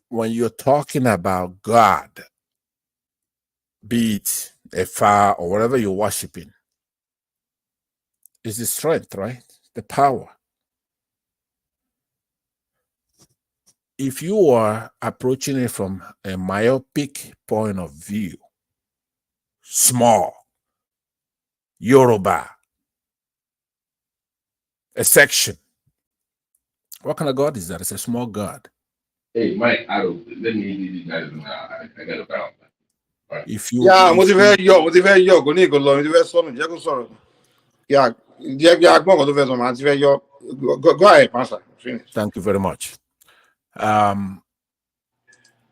When you're talking about God, be it a fire or whatever you're worshiping, is the strength, right? The power. If you are approaching it from a myopic point of view, small, Yoruba, a section, what kind of God is that? It's a small God. Hey, Mike, let me leave you guys know. I got a balance. Right. If you mo ti fẹ́ yọ kò ní ìgò lọ mo ti fẹ́ sọnù jẹ́ kó sọ̀rọ̀ jẹ́ kí agbọ́n kan tó fẹ́ sọ màá ti fẹ́ yọ go ahead pastor finish. Thank you very much.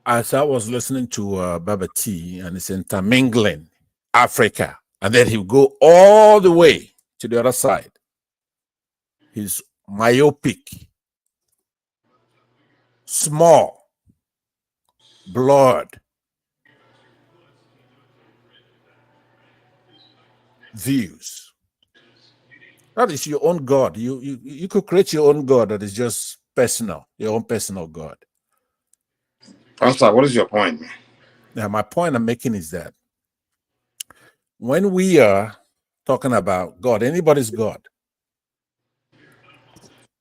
As I was listening to Baba T, and it's intermingling Africa, and then he'll go all the way to the other side. He's myopic, small, blood, views. That is your own God. You could create your own God that is just personal, your own personal God. Pastor, what is your point? Now, my point I'm making is that when we are talking about God, anybody's God,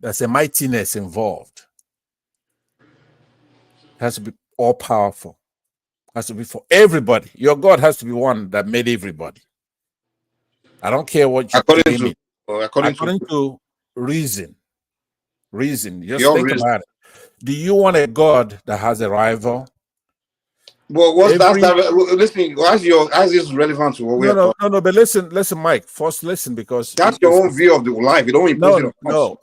there's a mightiness involved. It has to be all powerful. It has to be for everybody. Your God has to be one that made everybody. I don't care what you claim it. According to reason. Just think about it. Do you want a God that has a rival? Well, listen, how's this relevant to what we are talking? No, but listen, Mike. First, listen, because that's your own view of the life. You don't impose it on us.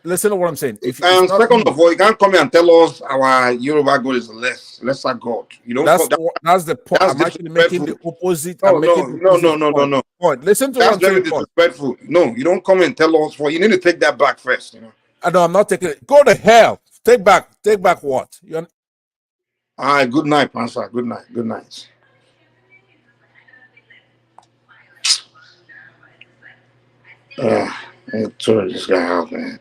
Listen to what I'm saying. Second of all, you can't come here and tell us our Yoruba God is lesser God. You don't. That's the point. I'm actually making the opposite. No. Point. Listen to that's what I'm very saying. Disrespectful. No, you don't come and tell us. You need to take that back first. You know. No, I'm not taking it. Go to hell. Take back what? All right. Good night, Pastor. Good night. Good night. Sorry, this guy out, man.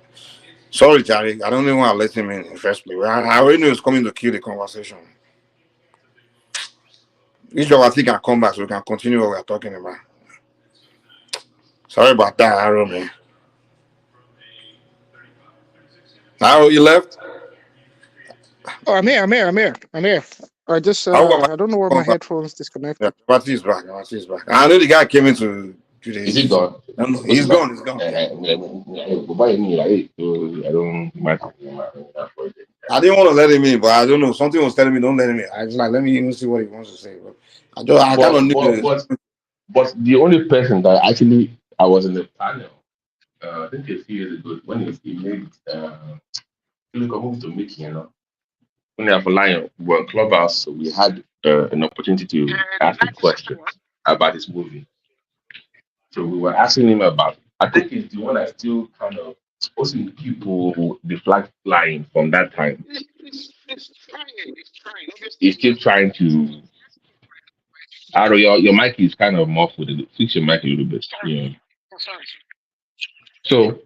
Sorry, Charlie. I don't even want to let him in the first place. I already knew he was coming to kill the conversation. Each of us can come back so we can continue what we're talking about. Sorry about that, Arrow, man. Arrow, you left? Oh, I'm here. I just I don't know where my headphones disconnected. Yeah, Bati's back. I know the guy came in to 2 days. Is it gone? No, he's gone. He's gone. I don't matter. I didn't want to let him in, but I don't know. Something was telling me don't let him in. I was like, let me even see what he wants to say. But I kind of knew this. But the only person that actually I was in the panel, I think a few years ago when he made moved to making, when they have a lion, we were in Clubhouse, so we had an opportunity to ask him questions about his movie. So we were asking him about. I think it's the one that still kind of supposing people the flag flying from that time. He's still trying to. Aro, your mic is kind of muffled. Fix your mic a little bit. Yeah. So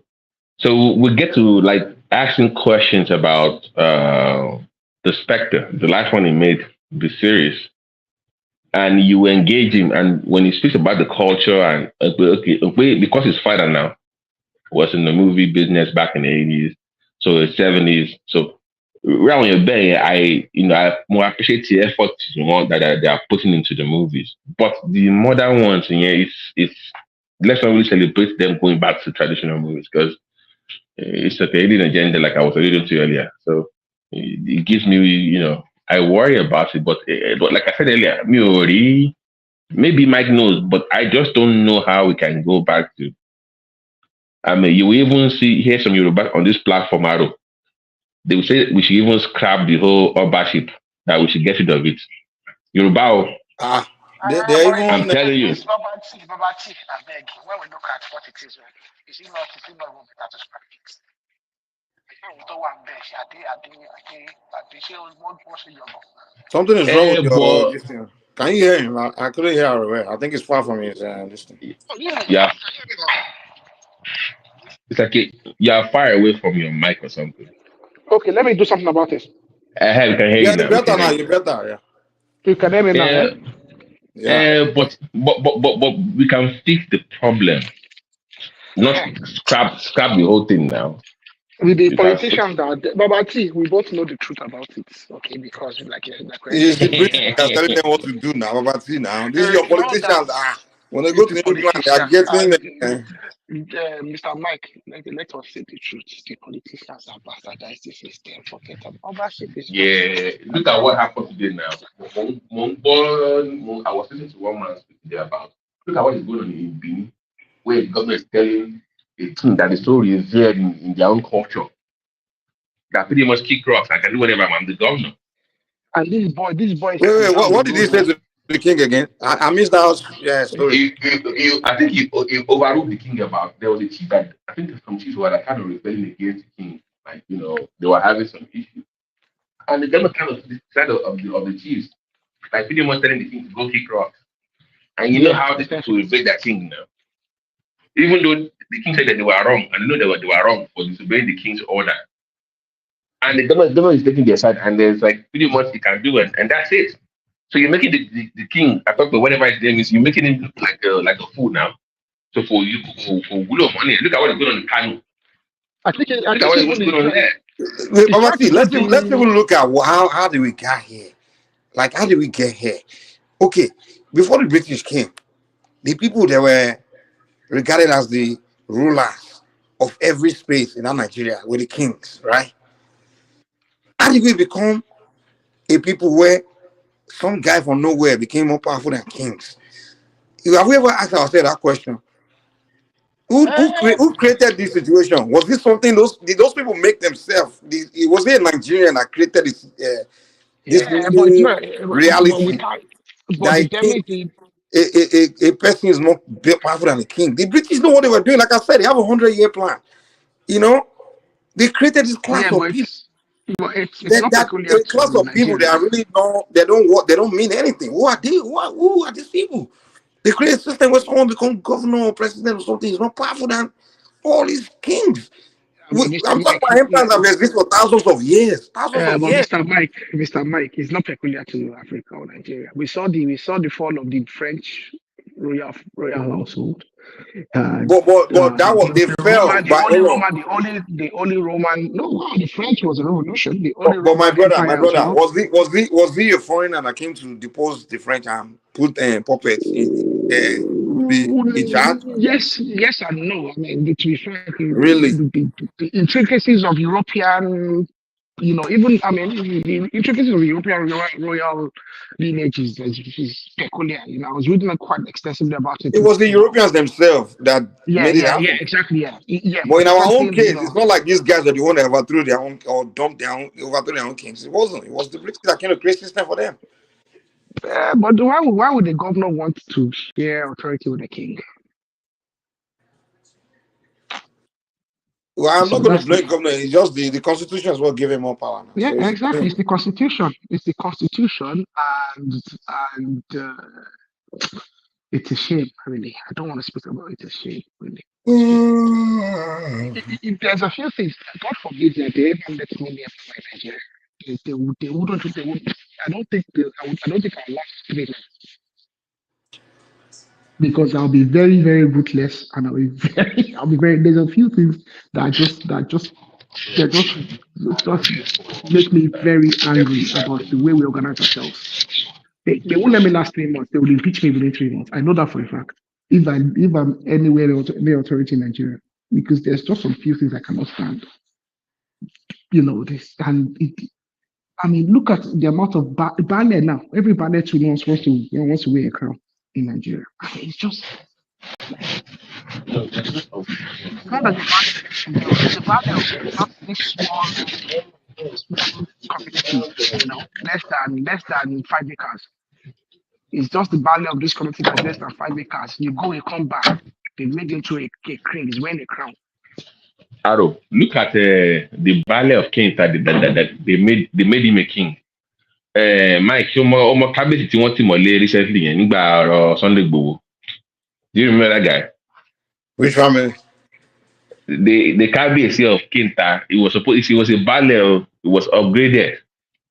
we get to like asking questions about the Spectre, the last one he made, the series, and you engage him. And when he speaks about the culture and because his father now was in the movie business back in the 80s, so the 70s. So around your bay, I more appreciate the effort that they are putting into the movies. But the modern ones, it's let's not really celebrate them going back to traditional movies because it's like a hidden agenda, like I was alluding to earlier. So it gives me, I worry about it. But like I said earlier, maybe Mike knows, but I just don't know how we can go back to. I mean, you will even hear some Yoruba on this platform, Aro. They will say we should even scrap the whole Obaship, that we should get rid of it. Yoruba. I'm telling you. Babati, I beg. When we look at what it is not even better to scrap it? Something is wrong with your this thing. Can you hear him? I couldn't hear her. I think it's far from his this thing. Yeah. It's like you're far away from your mic or something. Okay, let me do something about this. We can hear you now. Better now. You're better. Yeah. You can hear me now. Yeah. But we can fix the problem. Not scrap the whole thing now. With the politicians Babati, we both know the truth about it. Okay, because like it's the British that's telling them what to do now. Babati now. This is your politicians. When they go to England, they are getting Mr. Mike, let us say the truth. The politicians are bastardize the system. Forget about it. Yeah, look at what happened today now. I was listening to one man speak today about. Look at what is going on in Benin, where the government is telling a thing that is so revered in their own culture that pretty much kick rocks. I can do whatever I'm the governor. And this boy. Wait, what did he say to the king again? I missed that story. I think he overruled the king about there was a chief that I think some chiefs were like kind of rebelling against the king, like they were having some issues, and the government kind of decided of the chiefs, like pretty much telling the king to go kick rocks, and you know how these people rebel their king now, even though the king said that they were wrong, and they were wrong for disobeying the king's order, and the government is taking their side, and there's like pretty much he can do it, and that's it. So you're making the king, I thought, whatever his name is, you're making him look like a fool now. So for Gulo money, look at what is going on in Kano. Look at what is going on there. Let's even look at how did we get here? Like, how did we get here? Okay, before the British came, the people that were regarded as the rulers of every space in Nigeria were the kings, right? How did we become a people where some guy from nowhere became more powerful than kings? Have we ever asked ourselves that question? Who created this situation? Was this something did those people make themselves? Was it a Nigerian that created this reality? A person is more powerful than a king. The British know what they were doing. Like I said, they have 100-year plan. They created this class of people. A class of people that are really they don't mean anything. Who are they? Who are these people? They create a system where someone becomes governor or president or something is more powerful than all these kings. I'm talking about empires that have existed for thousands of years. Mr. Mike, it's not peculiar to Africa or Nigeria. We saw the fall of the French royal household. But that was they fell by the only Roman. No, the French was a revolution. The only but my brother, was he a foreigner that came to depose the French and put puppets in? be in charge? Yes and no. I mean, to be frank, Really? the intricacies of European, even I mean, the intricacies of European royal lineage is peculiar. I was reading quite extensively about it. It was the Europeans themselves that made it happen. Exactly, yeah. But in But our own something, case, it's not like these guys are the one that overthrew their own or overthrew their own kings. It wasn't. It was the British that came to create system for them. But why would the governor want to share authority with the king? Well, I'm So not going to that's blame governor. It's just the constitution is what gave him more power now. Yeah, So it's exactly. It's the constitution. It's the constitution, and it's a shame, really. I don't want to speak about it. It's a shame, really. If there's a few things, God forbid that they ever let me near my Nigeria. They wouldn't. I don't think. I don't think I'll last 3 months because I'll be very, very ruthless, and I'll be very. There's a few things that just make me very angry about the way we organize ourselves. They won't let me last 3 months. They will impeach me within 3 months. I know that for a fact. If I'm anywhere any authority in Nigeria, because there's just some few things I cannot stand. This and it. I mean, look at the amount of ballet now. Every ballet too wants to wear a crown in Nigeria. I mean, it's just. It's not that the ballet is just this small community, less than 5 acres. It's just the value of this community that's less than 5 acres. You go, you come back. They made into a crane. He's wearing a crown. Arrow, look at the Valley of Kings that they made him a king. Mike, ọmọ kábíyèsí tí wọ́n ti mọ̀lé recently yẹn nígbà ọ̀rọ̀ Sunday Igboho. Do you remember that guy? Which family? The kábíyèsí of Kinta, he was a Valley, it was upgraded.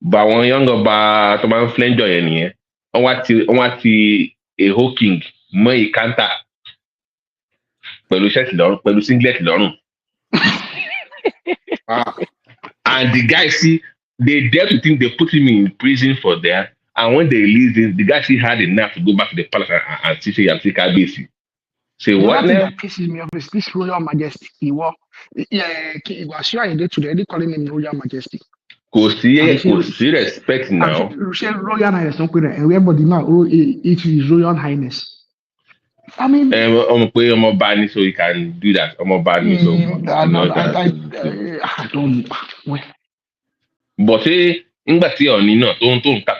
But one young ọba tó máa ń flenjọ yẹn nìyẹn. Wọ́n wá ti a whole king mọ́ ìkántà pẹ̀lú shirt lọ́rùn pẹ̀lú singlet lọ́rùn. And the guy, they dealt with him, they put him in prison for that. And when they released him, the guy still had enough to go back to the palace and say, I'm still KBC. Say, what now? That pisses me off is this Royal Majesty. He was sure I did today. They calling him Royal Majesty. Kò sí respect now. Royal Highness, and everybody now, it is Royal Highness. I mean, ọmọ Bani, so you can do that. ọmọ Bani, so I don't. Well. But nígbà tí ọ̀ní náà tó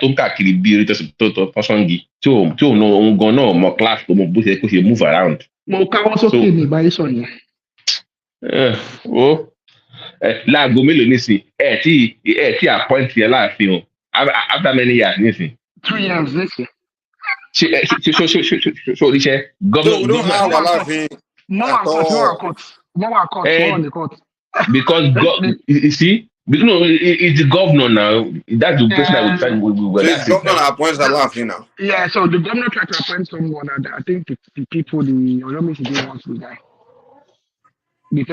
ń káàkiri bí eré tó fọ́sọ́ngi tí ò ná òun gan náà mọ class tó mọ bó ṣe kó ṣe move around. Mo káwọ́ sókè ní ìbáyé sọ yẹn. Láago mélòó nísìn tí appoint yẹn láàfin o after many years nísìn. 2 years nísìn. So oríṣẹ́ gómìnà. No one court. Because you see, it's the governor now. That's the person that the governor appoints a laughing now. Yeah, so the governor tried to appoint someone, and I think the people, the Olomis didn't want to die. The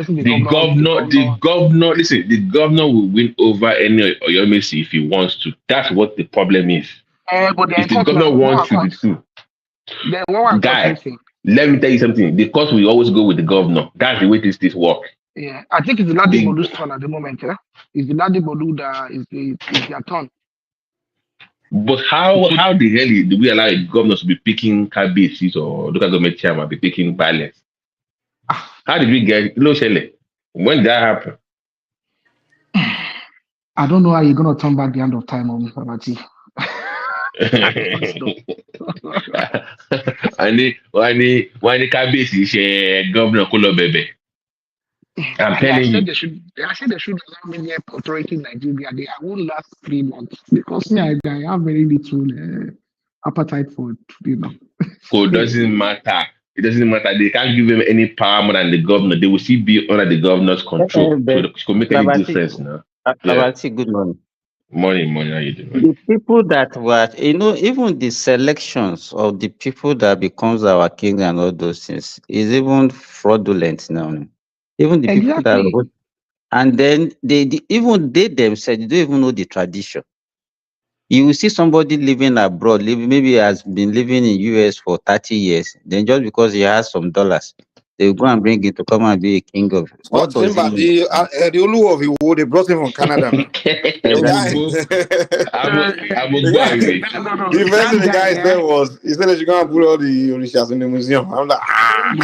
governor will win over any Oyomesi if he wants to. That's what the problem is. But if the governor wants to be true, guy, let me tell you something. The court will always go with the governor. That's the way this work. Yeah, I think it's the Ladibolu's turn at the moment. Yeah? It's the Ladibolu that is their turn. But how the hell do we allow governors to be picking KBCs or local government chairman be picking violence? How did we get low Shelley? When did that happen? I don't know how you're gonna turn back the end of time on Babati. Why the KBC is governor Kolo Bebe? I'm telling you. I said they should allow me authority in Nigeria. I won't last 3 months because I have very little appetite for it, It doesn't matter. It doesn't matter. They can't give them any power more than the governor. They will still be under the governor's control. So it could make any difference now. Good morning. Morning, how you doing? The people that were, even the selections of the people that becomes our king and all those things is even fraudulent now. Even the people that, and then they themselves, they don't even know the tradition. You will see somebody living abroad, maybe has been living in US for 30 years. Then just because he has some dollars, they will go and bring it to come and be a king of. Oh, What does it Simba, mean? the Olu of Iwo, they brought him from Canada now. The guy, Exactly. the guy, the first thing the guy said was, he said they should go and put all the Orishas in the museum. I'm like,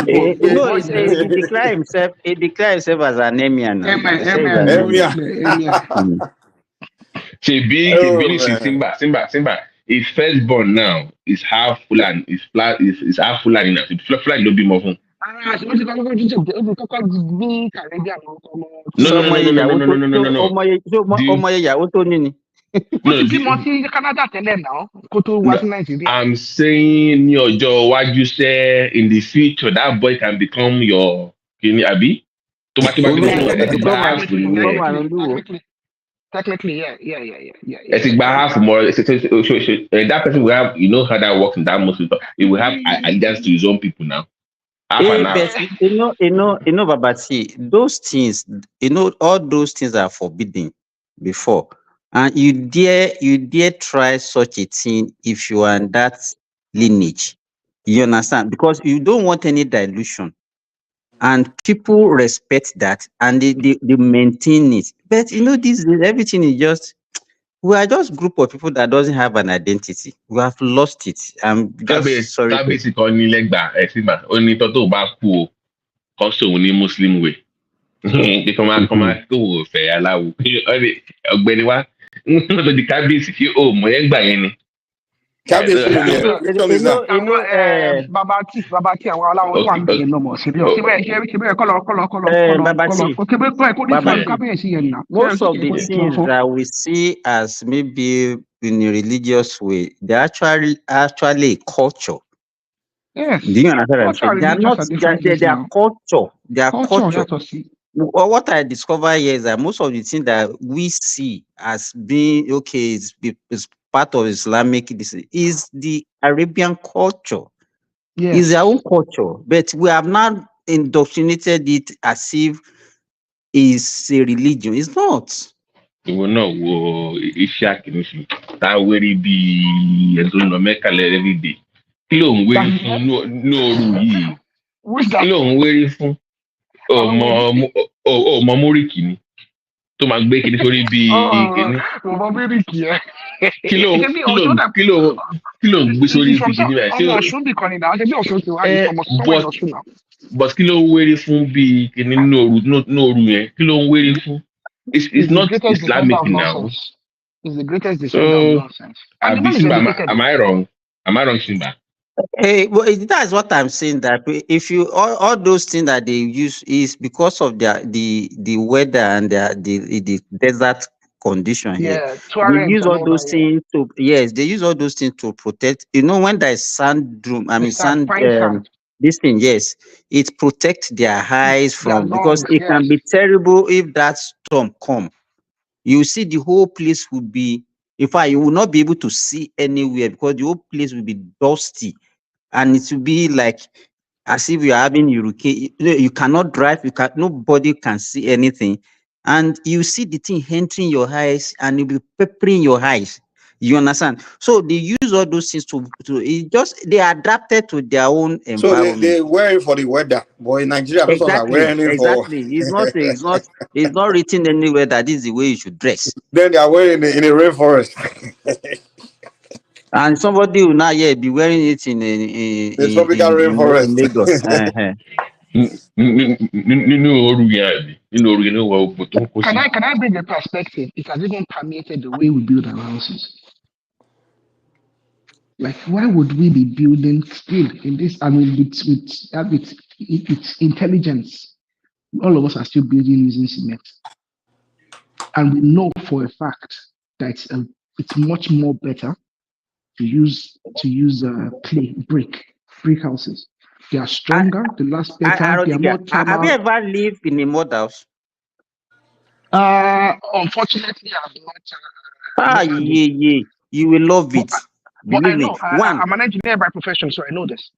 No, he declared himself. He declared himself as an emir now. He said he's an emir. Simba. His firstborn now is half Fulani. Is half Fulani now. Fulani don't be more fun. I'm saying your what you say in the future that boy can become your Abi. Technically, yeah. Half more. That person will have, you know how that works in that most people. It will have ideas to his own people now. But Babati, those things, all those things are forbidden before. And you dare try such a thing if you are in that lineage. You understand? Because you don't want any dilution. And people respect that and they maintain it. But everything is just, we are just group of people that doesn't have an identity. We have lost it. I'm just sorry. Muslim way. They come out go fair allow. Ọ̀gbẹ́ni wa the kábíyèsí fi o mọ ẹ gbà yẹn ni. Babati àwọn aláwọ̀ wà ń bẹ̀rẹ̀ lọ́mọ síbẹ̀ most of the things that we see as maybe in a religious way, they're actually a culture. Yes. Do you understand? They are not their culture. Their culture. What I discover here is that most of the things that we see as being is part of Islamic is the Arabian culture. Yes. It's their own culture, but we have not indoctrinated it as if it's a religion. It's not. Ìwọ náà wo iṣẹ́ àkínísì tá a wérí bíi ẹ̀sùn ọ̀nà mẹ́ka everyday. Kí ló ń wérí fún nóòrù yìí? Kí ló ń wérí fún? Ọmọ Múríkì ni tó máa gbé kíní sórí bíi kíní. Ọmọ Múríkì ẹ. Kí ló ń gbé sórí bíi kíní báyìí? Ọmọ Ọ̀ṣun nìkan ni náà, ṣe bí Ọ̀ṣun ti wá ní ọmọ sọ́wọ́ Ọ̀ṣun náà. But kí ló ń wérí fún bíi kíní nóòrù yẹn? Kí ló ń wérí fún? It's not Islamic now. It's the greatest descendant of nonsense. Am I wrong? Am I wrong, Simba? Well, that's what I'm saying. That if you all those things that they use is because of the weather and the desert condition here. They use all those things to they use all those things to protect. When there is sand dune, this thing, yes, it protects their eyes from because it can be terrible if that storm come. You see, the whole place will be. In fact, you will not be able to see anywhere because the whole place will be dusty, and it will be like as if you are having hurricane. You cannot drive. Nobody can see anything, and you see the thing entering your eyes, and it will be peppering your eyes. You understand? So they use all those things they adapted to their own environment. So they wear it for the weather, but in Nigeria, people are wearing it for. It's not written anywhere that this is the way you should dress. Then they are wearing it in a rainforest. And somebody will not yet be wearing it in the tropical rainforest. Can I bring a perspective? It has even permeated the way we build our houses. Like, why would we be building still in this? I mean, it's intelligence. All of us are still building using cement, and we know for a fact that it's much more better to use clay brick houses. They are stronger, they last better, they are more thermal. Have you ever lived in a mud house? Unfortunately, I have not. You will love it. But I know. I'm an engineer by profession, so I know this.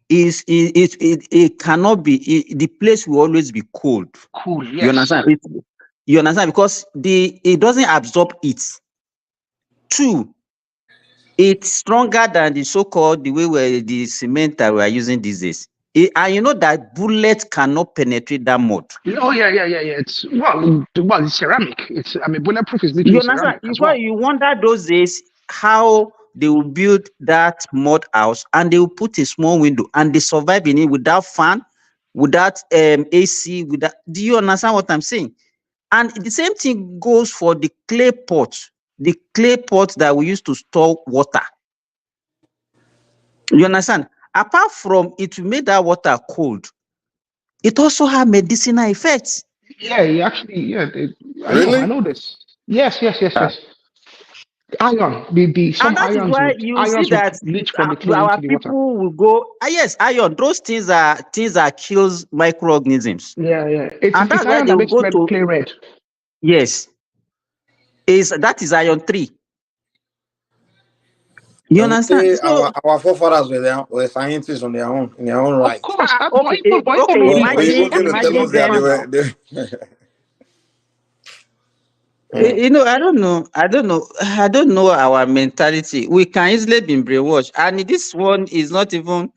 It cannot be. The place will always be cold. Cool. Yes. You understand? You understand because it doesn't absorb heat. Two, it's stronger than the so-called the way where the cement that we are using these days. And you know that bullets cannot penetrate that mud. Oh yeah. It's it's ceramic. Bulletproof is You literally understand? ceramic as Because well. you wonder those days how they will build that mud house and they will put a small window and they survive in it without fan, without AC, without. Do you understand what I'm saying? And the same thing goes for the clay pots that we used to store water. You understand? Apart from it will make that water cold, it also have medicinal effects. Yeah, I know this. Yes. Ah. Iron, some And that is ions why would you see that leach from the clay our into the water. people will go, yes, iron, those things that kills microorganisms. Yeah. And It's that's why iron they that will makes go to, clay red. yes, that is iron 3. You understand? So Our forefathers were scientists on their own, in their own Of right. course, okay, But imagine even to tell us that they them. were. You know, I don't know our mentality. We can easily be brainwashed, and this one is not even.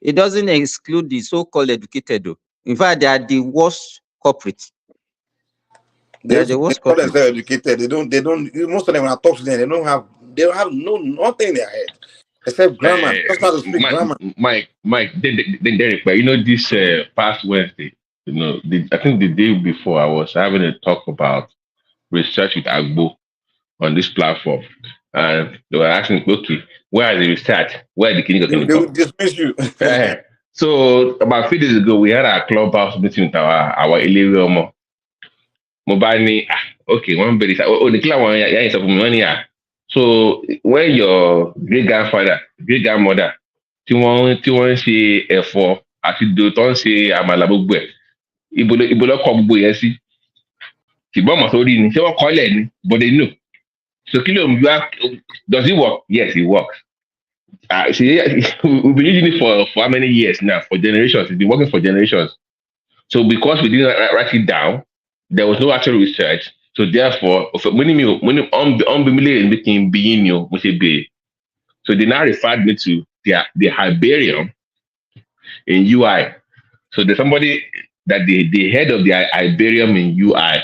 It doesn't exclude the so-called educated, though. In fact, they are the worst culprits. They are the They worst call culprits. themselves educated. They don't. Most of them, when I talk to them, they don't have nothing in their head except grammar. Just how to speak grammar. Mike, then Derek, but you know, this past Wednesday, you know, I think the day before, I was having a talk about research with Agbo on this platform, and they were asking, okay, where are the research? Where are the clinical They will dismiss you. So about 3 days ago, we had our clubhouse meeting with our Illyrium. Mobile, okay, one very the killer one, yeah, it's up money. So when your great grandfather, great grandmother, tí wọ́n ṣe ẹ̀fọ́ àti do tó ń ṣe àmàlà gbogbo ẹ̀, ibo ló kọ gbogbo yẹn sí? Ṣùgbọ́n ọmọ sórí ni, ṣé wọ́n kọ́ lẹ̀ ni? But they know. So kí ló ń gbá, does it work? Yes, it works. See, we've been using it for how many years now? For generations. It's been working for generations. So because we didn't write it down, there was no actual research. So therefore, so they now referred me to the Iberium in UI. So there's somebody that the head of the Iberium in UI,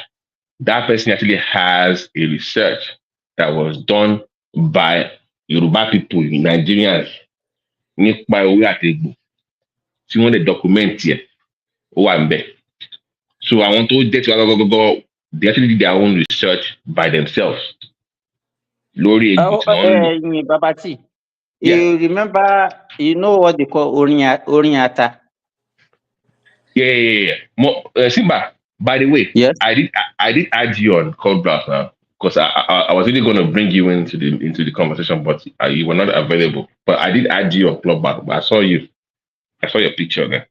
that person actually has a research that was done by Yoruba people, Nigerians, nípa ewé àti egbò tí wọ́n lè document yẹ ó wà ńbẹ̀. So àwọn tó jẹ́ tiwa gọ́gọ́gọ́, they actually did their own research by themselves. Lórí egbò tí wọ́n ń lò. Babati, you remember, you know what they call Oriata? Yeah. Simba, by the way, yes, I did add you on Clubhouse now because I was really going to bring you into the conversation, but you were not available. But I did add you on Clubhouse. I saw your picture there.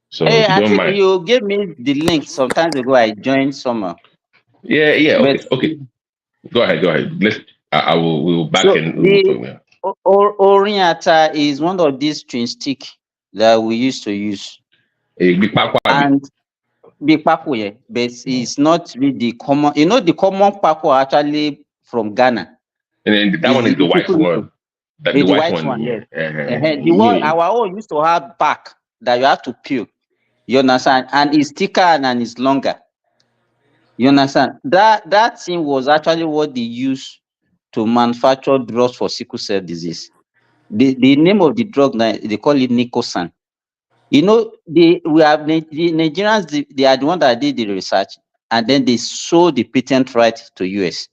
So hey, if you don't mind, you gave me the link sometimes ago. I joined somehow. Yeah. Okay. Go ahead. We will back so in. Oriata is one of these twin stick that we used to use. And big papo, yeah, but it's not really the common. You know, the common papo are actually from Ghana. And then that one is the white one. The white one, yes. The one our own used to have back that you have to peel. You understand? And it's thicker and it's longer. You understand? That thing was actually what they used to manufacture drugs for sickle cell disease. The name of the drug, they call it Nicosan. You know, the Nigerians, they are the one that did the research, and then they sold the patent right to US.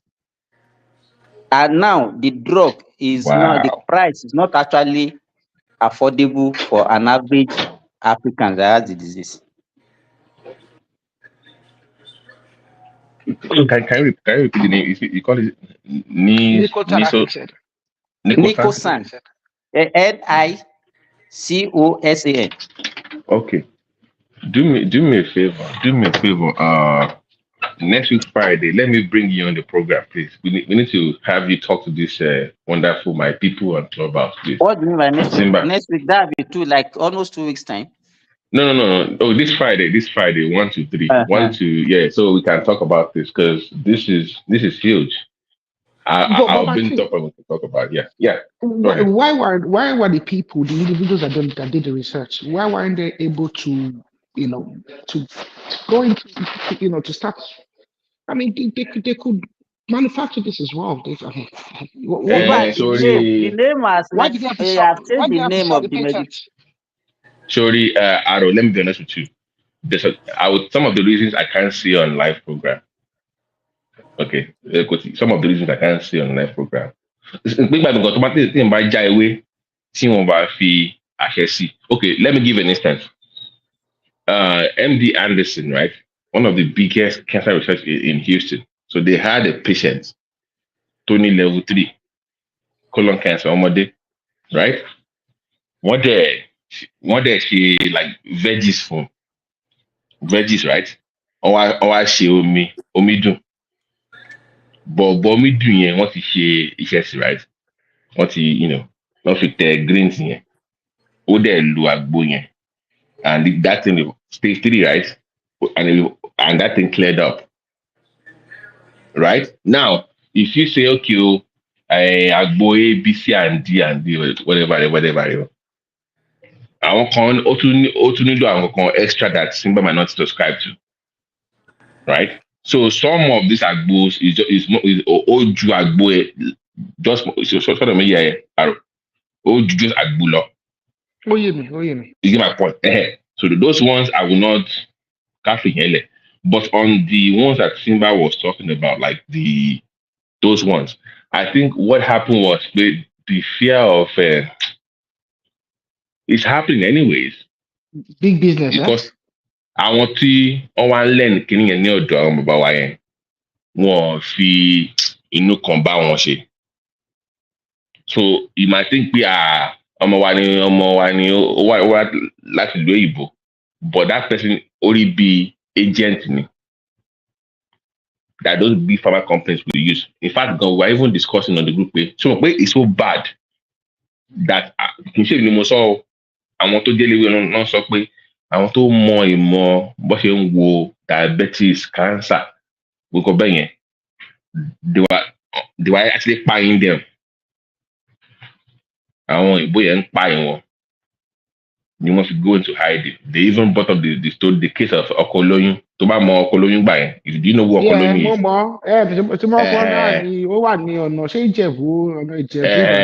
And now the drug is not, the price is not actually affordable for an average African that has the disease. Can you repeat the name? You call it Nicosan. Nicosan. Okay. Do me a favor. Next week Friday, let me bring you on the program, please. We need to have you talk to this wonderful my people on Clubhouse, please. What do you mean by next week? Next week, that'll be like almost 2 weeks time. No. Oh, this Friday, 1 to 3. 1 to, yeah. So we can talk about this because this is huge. I'll bring it up and we can talk about it. Yeah. Go ahead. Why were the people, the individuals that did the research, why weren't they able to, to go into, to start? I mean, they could manufacture this as well. The name has Why did they have to I sell? have Why said did the they have to name sell the of the medical. patent? Sorry, Aro, let me be honest with you. Some of the reasons I can't see on live program. Okay, some of the reasons I can't see on live program. Okay, let me give an instance. MD Anderson, right? One of the biggest cancer research in Houston. So they had a patient, Tony level 3, colon cancer, right? One day she like veggies, right? Or she omi dun. But omi dun yẹn wọ́n ti ṣe iṣẹ́ sí, right? Wọ́n ti, wọ́n fi tẹ greens yẹn. Ó dẹ̀ lu àgbo yẹn. And that thing, stage 3, right? And that thing cleared up. Right? Now, if you say, okay, àgbo A, B, C, and D, whatever. Àwọn kan ó tún nílò àwọn kan extra that Simba might not subscribe to. Right? So some of these agbos is oju agbo just sort of me oju just agbo lọ. Oh yeah me. You get my point. So those ones I will not cafe. But on the ones that Simba was talking about, like those ones, I think what happened was the fear of it's happening anyways. Big business, because àwọn tí wọ́n wá ń lẹ́nu kínní yẹn ní ọ̀dọ̀ àwọn bàbá wa yẹn wọ́n fi inú kan bá wọn ṣe. So you might think pé ọmọ wa ni ó wá láti ìlú òyìnbó, but that person only be agent ni that those big pharma companies will use. In fact, we were even discussing on the group pé so it's so bad that kì í ṣe ìlú mo sọ àwọn tó jẹ́ léwé náà sọ pé àwọn tó mọ ìmọ̀ bó ṣe ń wo diabetes, cancer, gbogbo bẹ́ẹ̀ yẹn, they were actually paying them. Àwọn ìbò yẹn ń pààyàn wọn ni wọ́n fi go into hiding. They even brought up the case of ọkọ olóyún. Tó bá mọ ọkọ olóyún gbà yẹn, do you know who ọkọ olóyún is? Mo mọ̀ tí mo kọ́ náà ni ó wà ní ọ̀nà ṣé ọ̀nà Ìjẹ̀bú.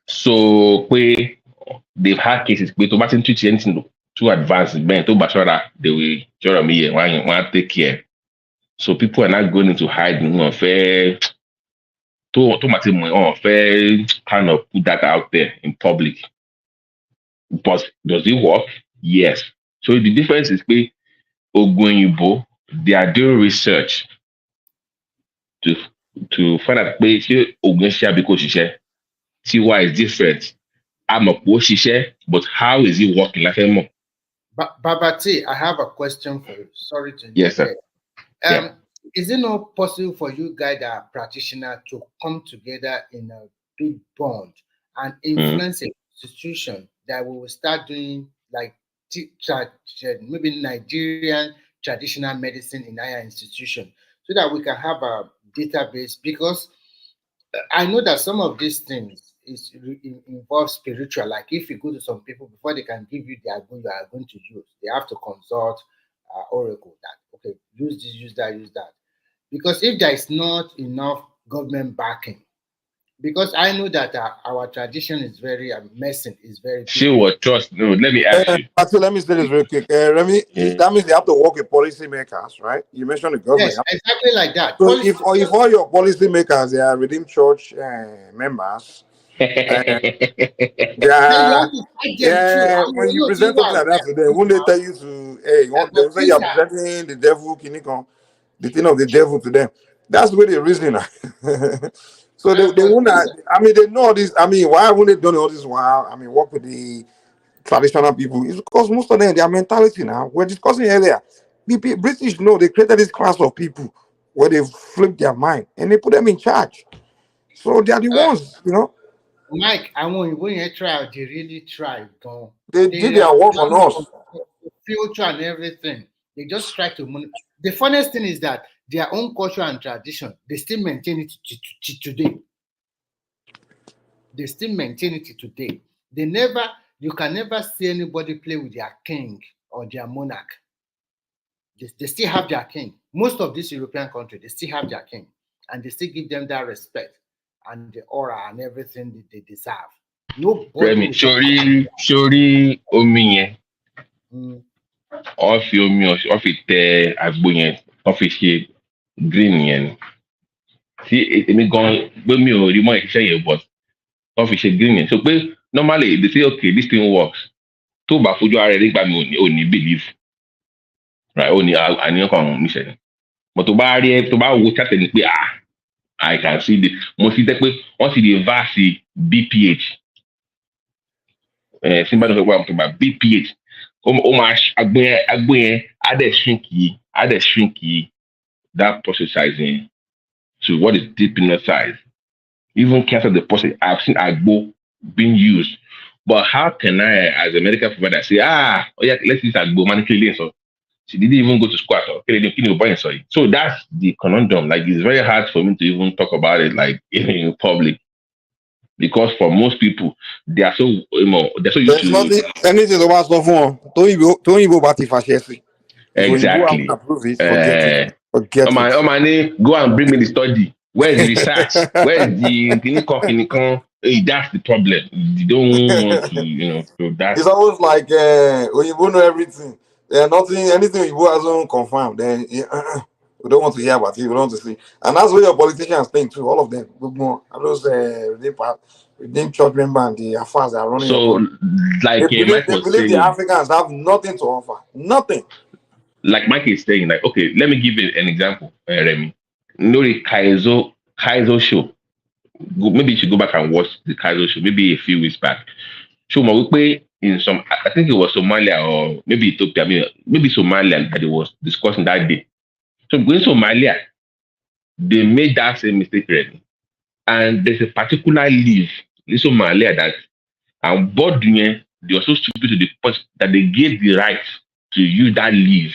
So pé they've had cases pé tó bá ti ń treat anything too advanced bẹ́ẹ̀ tó bá ṣọ́ra they will ṣọ́ra mi yẹn wọ́n á take care. So people are not going into hiding. Wọ́n fẹ́ tó máa ti mọ̀ wọ́n fẹ́ kind of put that out there in public. But does it work? Yes. So the difference is pé oògùn òyìnbó they are doing research to find out pé ṣé oògùn ṣiṣẹ́ àbí kò ṣiṣẹ́. Tiwa is different. Àmọ̀ pé ó ṣiṣẹ́, but how is it working? La fẹ́ mọ̀. Babati, I have a question for you. Sorry to interrupt. Yes, sir. Is it not possible for you guys that are practitioners to come together in a big bond and influence an institution that we will start doing like maybe Nigerian traditional medicine in higher institution so that we can have a database? Because I know that some of these things involve spiritual. Like if you go to some people before they can give you the agbo you are going to use, they have to consult oracle that okay, use this, use that. Because if there is not enough government backing, because I know that our tradition is very medicine is very. She will trust. No, let me ask you. Actually, let me say this real quick. Remy, that means they have to work with policy makers, right? You mentioned the government. Yes, exactly like that. So if all your policy makers they are Redeemed Church members, when you present something like that to them, won't they tell you to they will say you are presenting the devil, the thing of the devil to them? That's the way they reason. So they won't. I mean, they know this. I mean, why haven't they done all this while? I mean, work with the traditional people. It's because most of them, their mentality now. We're discussing earlier. The British know they created this class of people where they flip their mind and they put them in charge. So they are the ones, Mike, I want when you try, they really try. They did their work on us. Future and everything. They just try to. The funniest thing is that their own culture and tradition, they still maintain it to today. They still maintain it today. You can never see anybody play with their king or their monarch. They still have their king. Most of these European countries, they still have their king, and they still give them that respect and the aura and everything they deserve. Nobody. Sorry, omi yẹn. Off the agbo yẹn, office green yẹn. See, èmi gan gbé mi ò rí mọ́ ìṣiṣẹ́ yẹn, but office green yẹn. So pé normally they say okay, this thing works. Tó bá fojú ara rẹ̀ nígbà mi ò ní believe. Right? Ó ní àníyàn kan mi ṣe ni. But tó bá wo chat ni pé I can see the mo sì tẹ́ pé wọ́n sì dey verse BPH. Simba don't know what I'm talking about. BPH. Agbo yẹn á dẹ̀ shrink that processizing to what is deep in the size. Even cancel the process. I've seen agbo being used. But how can I, as a medical provider, say, let's use agbo manipulate? So she didn't even go to school at all. So that's the conundrum. Like, it's very hard for me to even talk about it, like, in public. Because for most people, they are so used to nothing, anything about stuff on. Don't even about the fascist. Exactly. Forget it. My name, go and bring me the study. Where's the research? Where's the clinical? That's the problem. You don't want to, so that's it's always like when you know everything. Anything you hasn't confirmed, then we don't want to hear about it, we don't want to see. And that's what your politicians think too, all of them. Those within church members and the affairs that are running. So, like they believe the Africans have nothing to offer. Nothing. Like Mike is saying, like, okay, let me give you an example, Remy. You know the Kaizo show. Maybe you should go back and watch the Kaizo show, maybe a few weeks back. Show in some, I think it was Somalia or maybe Ethiopia, maybe Somalia that it was discussing that day. So going to Somalia, they made that same mistake already. And there's a particular leaf in Somalia that and board they were so stupid to the point that they gave the right to use that leaf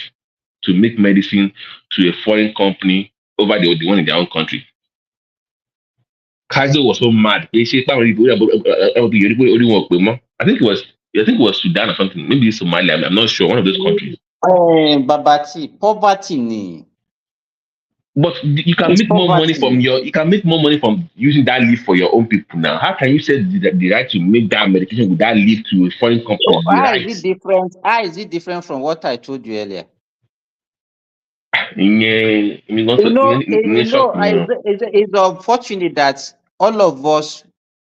to make medicine to a foreign company over the one in their own country. Kaizo was so mad. I think it was Sudan or something. Maybe Somalia. I'm not sure. One of those countries. Babati, poverty. But you can make more money from using that leaf for your own people now. How can you say the right to make that medication with that leaf to a foreign company? So how is it different from what I told you earlier? It's unfortunate that all of us,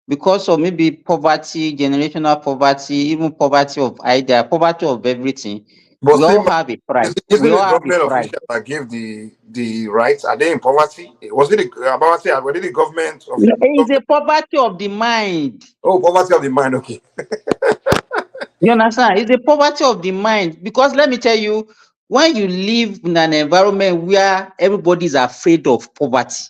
because of maybe poverty, generational poverty, even poverty of idea, poverty of everything, but we all have a price. Isn't the government official that gave the rights? Are they in poverty? Was it the poverty? Were they the government? It's a poverty of the mind. Oh, poverty of the mind. Okay. You understand? It's a poverty of the mind, because let me tell you, when you live in an environment where everybody is afraid of poverty,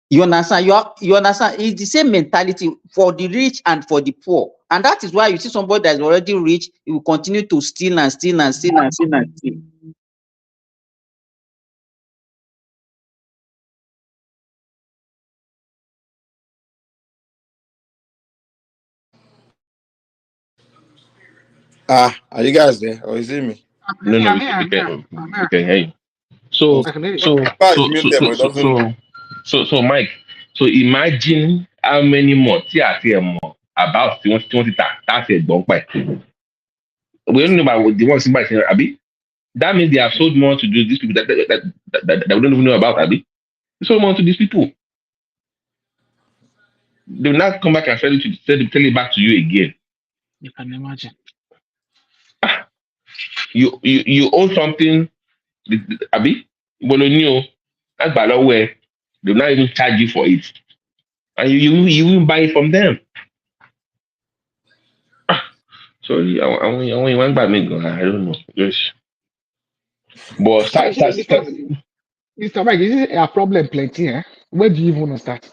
you understand? You understand? It's the same mentality for the rich and for the poor. And that is why you see somebody that's already rich, he will continue to steal and steal and steal and steal and steal. Are you guys there? Or is it me? No, we can hear you. So, Mike, so imagine how many more about 20 that's a bump by. We don't know about the ones in Abi. That means they have sold more to these people that we don't even know about, Abi. They sold more to these people. They will not come back and tell it back to you again. You can imagine. You own something, Abi, Bologna, that's by the way, they will not even charge you for it. And you will buy it from them. Sorry, I want by me. I don't know. Yes. But Mr. Mike, is it a problem plenty? Where do you even want to start?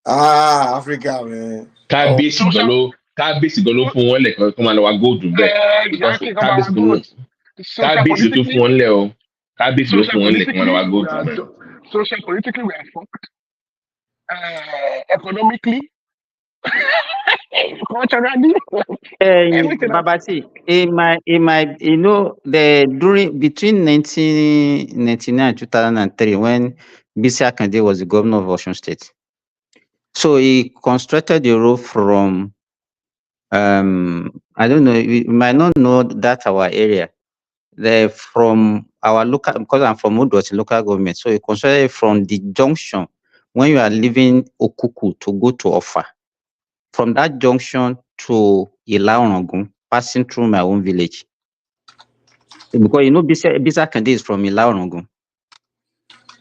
Africa, man. Kábíyèsí gan ló fún wọn lẹ́ẹ̀kan kó máa lọ wá góòdù bẹ́ẹ̀. social politically, social politically, we are fucked. Economically, culturally, everything. Babati, during between 1999 and 2003, when Bisi Akande was the governor of Osun State, so he constructed the road from I don't know, you might not know that our area. From our local, because I'm from Udoti local government, so you constructed from the junction when you are leaving Okuku to go to Ofa. From that junction to Ilaorangun, passing through my own village. Because Bisa Kande is from Ilaorangun.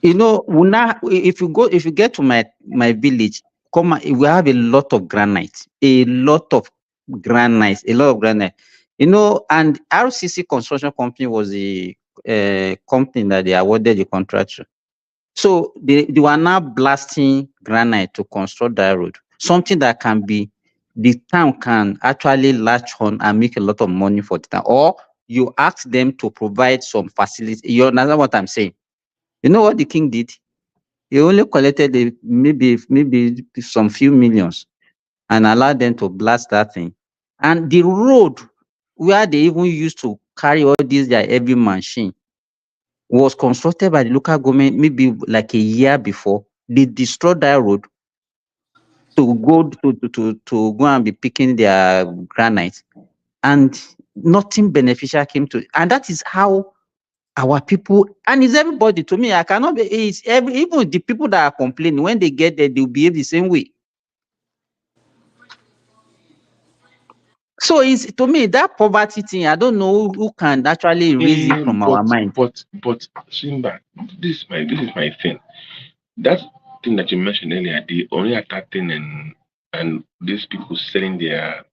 If you get to my village, we have a lot of granite, and RCC Construction Company was the company that they awarded the contract to. So they were now blasting granite to construct that road, something that the town can actually latch on and make a lot of money for the town. Or you ask them to provide some facilities. You understand what I'm saying? You know what the king did? He only collected maybe some few millions and allowed them to blast that thing. And the road where they even used to carry all these their heavy machine was constructed by the local government maybe like a year before. They destroyed that road to go and be picking their granite, and nothing beneficial came to it. And that is how our people, and it's everybody. To me, I cannot be, even the people that are complaining, when they get there, they'll behave the same way. So it's, to me, that poverty thing, I don't know who can actually erase it from our mind. But Simba, this is my thing. That thing that you mentioned earlier, the only attacking and these people selling their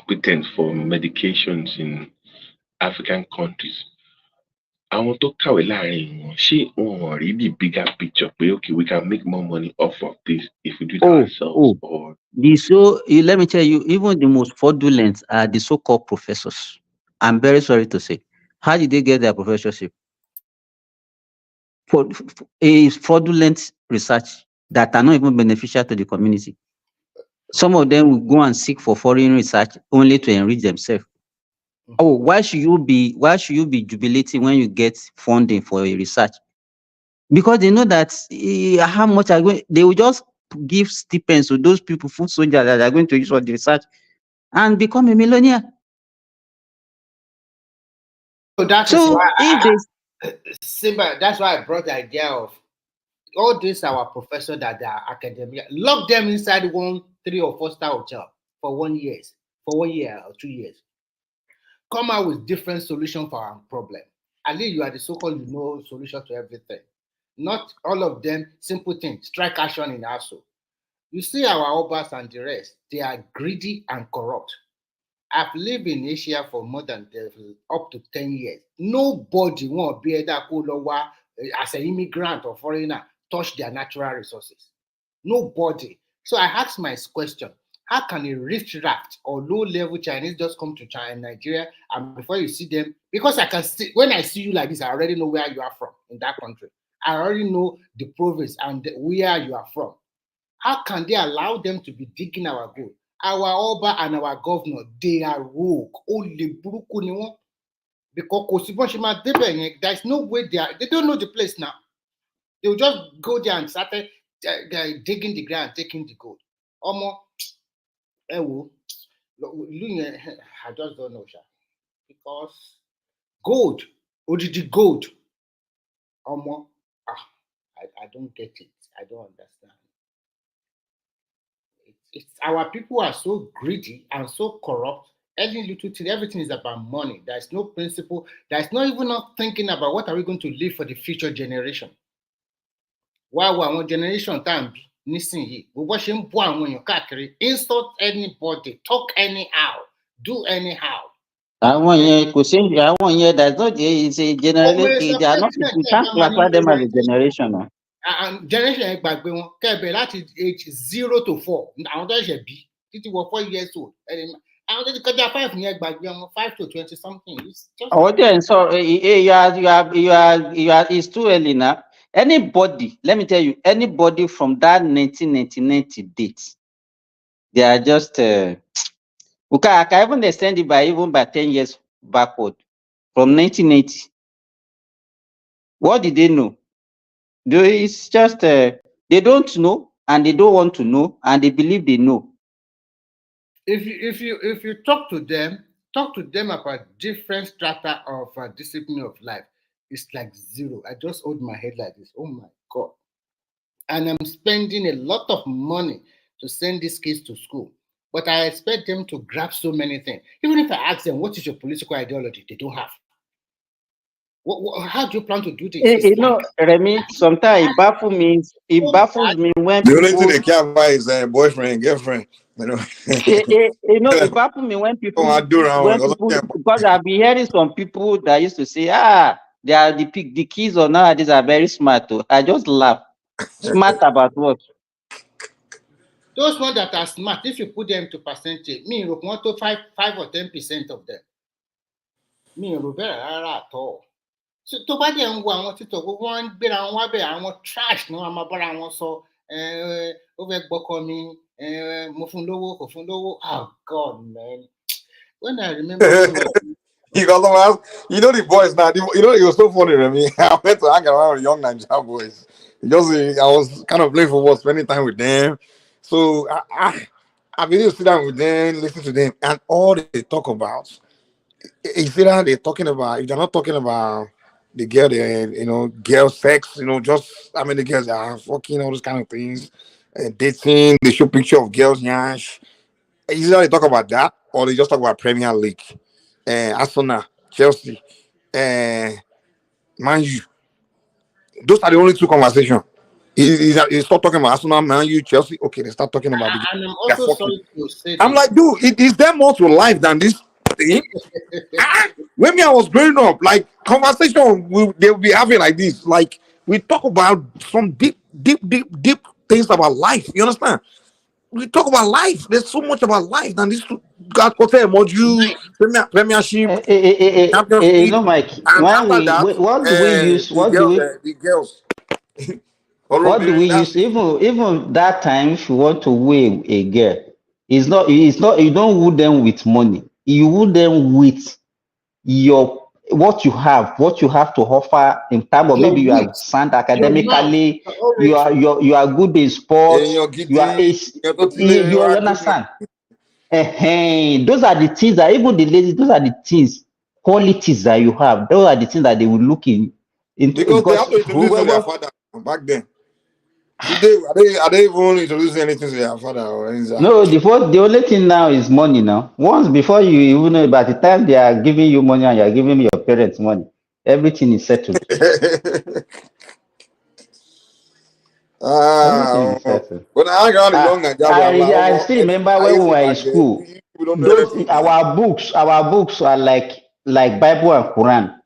patents for medications in African countries. I want to carry line. She already the bigger picture. But okay, we can make more money off of this if we do it ourselves. Or Let me tell you, even the most fraudulent are the so-called professors. I'm very sorry to say. How did they get their professorship? For a fraudulent research that are not even beneficial to the community. Some of them will go and seek for foreign research only to enrich themselves. Oh, why should you be jubilating when you get funding for a research? Because they know that how much they will just give stipends to those people, food soldiers that are going to use for the research and become a millionaire. So Simba, that's why I brought the idea of all these our professors that are academia, lock them inside 1, 3 or 4 star hotel for 1 year or 2 years. Come out with different solution for our problem. At least you are the so-called solution to everything. Not all of them simple things. Strike action in ASO. You see our Obas and the rest, they are greedy and corrupt. I've lived in Asia for more than up to 10 years. Nobody won't be able to as an immigrant or foreigner touch their natural resources. Nobody. So I asked my question, how can a rich raft or low-level Chinese just come to China, Nigeria, and before you see them, because I can see, when I see you like this, I already know where you are from in that country. I already know the province and where you are from. How can they allow them to be digging our gold? Our Oba and our governor, they are rogue. Because there's no way they don't know the place now. They'll just go there and start digging the ground, taking the gold. I just don't know, because gold, ODD gold. I don't get it. I don't understand. It's our people are so greedy and so corrupt. Any little thing, everything is about money. There's no principle. There's not even not thinking about what are we going to leave for the future generation. While our generation time nísìnyí, we ṣe ń bọ́ àwọn èèyàn káàkiri, insult anybody, talk anyhow, do anyhow. Àwọn yẹn, that's not it's a generation. They are not. We can't classify them as a generation. No? And generation yẹn gbàgbé wọn kẹbẹ láti age 0 to 4 àwọn tó ṣe bí títí wọ 4 years old I wanted to cut their 5 years back, 5 to 20 something. It's just Oh, then so it's too early now. Anybody, let me tell you, anybody from that 1990 date, they are just I can even extend it by 10 years backward from 1980. What did they know? It's just they don't know, and they don't want to know, and they believe they know. If you talk to them about different strata of discipline of life, it's like zero. I just hold my head like this. Oh my God. And I'm spending a lot of money to send these kids to school. But I expect them to grab so many things. Even if I ask them, what is your political ideology? They don't have. How do you plan to do this? You know, Remy, sometimes it baffles me. It baffles me when The only thing people. they care about is boyfriend, girlfriend. You know, It baffles me when people, because I've been hearing some people that used to say, they are the kids or nowadays are very smart. I just laugh. Smart about what? Those ones that are smart, if you put them to percentage, me, you want to 5 or 10% of them. Me, you at all. So tó bá dẹ̀ ń wo àwọn títọ̀ gbogbo wọn ń gbéra wọn wá bẹ̀ àwọn trash ni wọn máa bára wọn sọ ó fẹ́ gbọ́kọ mi mo fún lówó kò fún lówó. Oh God, man. When I remember you know the boys now. You know it was so funny, Remy. I went to hang around with young Nigerian boys. I was kind of playing football, spending time with them. So I been sit down with them, listen to them, and all they talk about is either they're talking about, if they're not talking about the girl, girl sex, just how many girls are fucking, all those kind of things, dating. They show picture of girls, yash. Either they talk about that or they just talk about Premier League, Arsenal, Chelsea, Man U. Those are the only two conversations. He start talking about Arsenal, Man U, Chelsea. Okay, they start talking about and I'm also sorry to say I'm like, dude, is there more to life than this thing? When I was growing up, like conversation they'll be having like this. Like we talk about some deep things about life. You understand? We talk about life. There's so much about life than this. God module, Premiership, Championship, No, Mike. and When after we that, what do we use? the girls. What do we use? Even that time, if you want to woo a girl, it's not. You don't woo them with money. You woo them with what you have to offer in terms of maybe you are sound academically, you are good in sports, you understand. Those are the things that even the ladies, those are the things, qualities that you have. Those are the things that they will look into. Because they have to introduce to their father back then. Today, are they even introducing anything to their father or anything? No, the only thing now is money now. Once before you even know, by the time they are giving you money and you are giving your parents money, everything is settled. Everything is settled. When I hang around the young Nigerians, I still remember when we were in school. Our books are like Bible and Quran.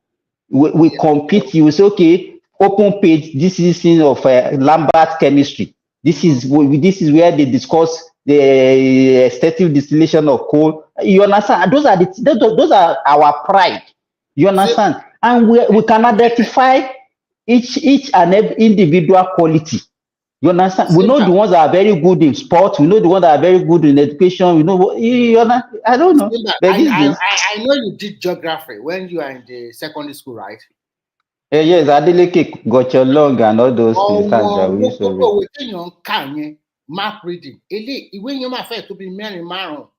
We compete. You will say, okay, open page. This is of Lambert chemistry. This is where they discuss the extensive distillation of coal. You understand? Those are our pride. You understand? And we can identify each and every individual quality. You understand? We know the ones that are very good in sports. We know the ones that are very good in education. We know. I don't know. I know you did geography when you are in the secondary school, right? Yes, Adeleke got your log and all those things that we used to read. Map reading. When you might to be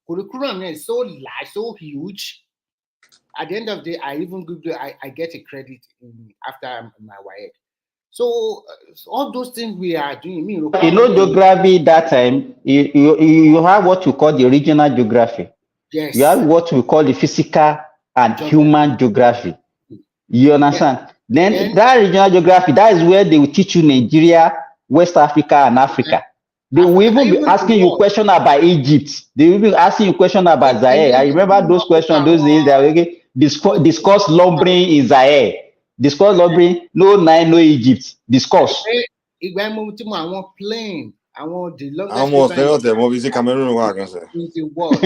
curriculum is so large, so huge. At the end of the day, I even I get a credit after my YA. So all those things we are doing. Geography that time, you have what you call the regional geography. Yes. You have what we call the physical and human geography. You understand? Yes. Then that regional geography, that is where they will teach you Nigeria, West Africa, and Africa. They will even be asking you questions about Egypt. They will be asking you questions about Zaire. I remember those questions those days. They discuss lumbering in Zaire. Discuss lumbering, no Nile, no Egypt. Discuss. Plane I want the longest Almost river never the movies Cameroon wa kan say. in the world.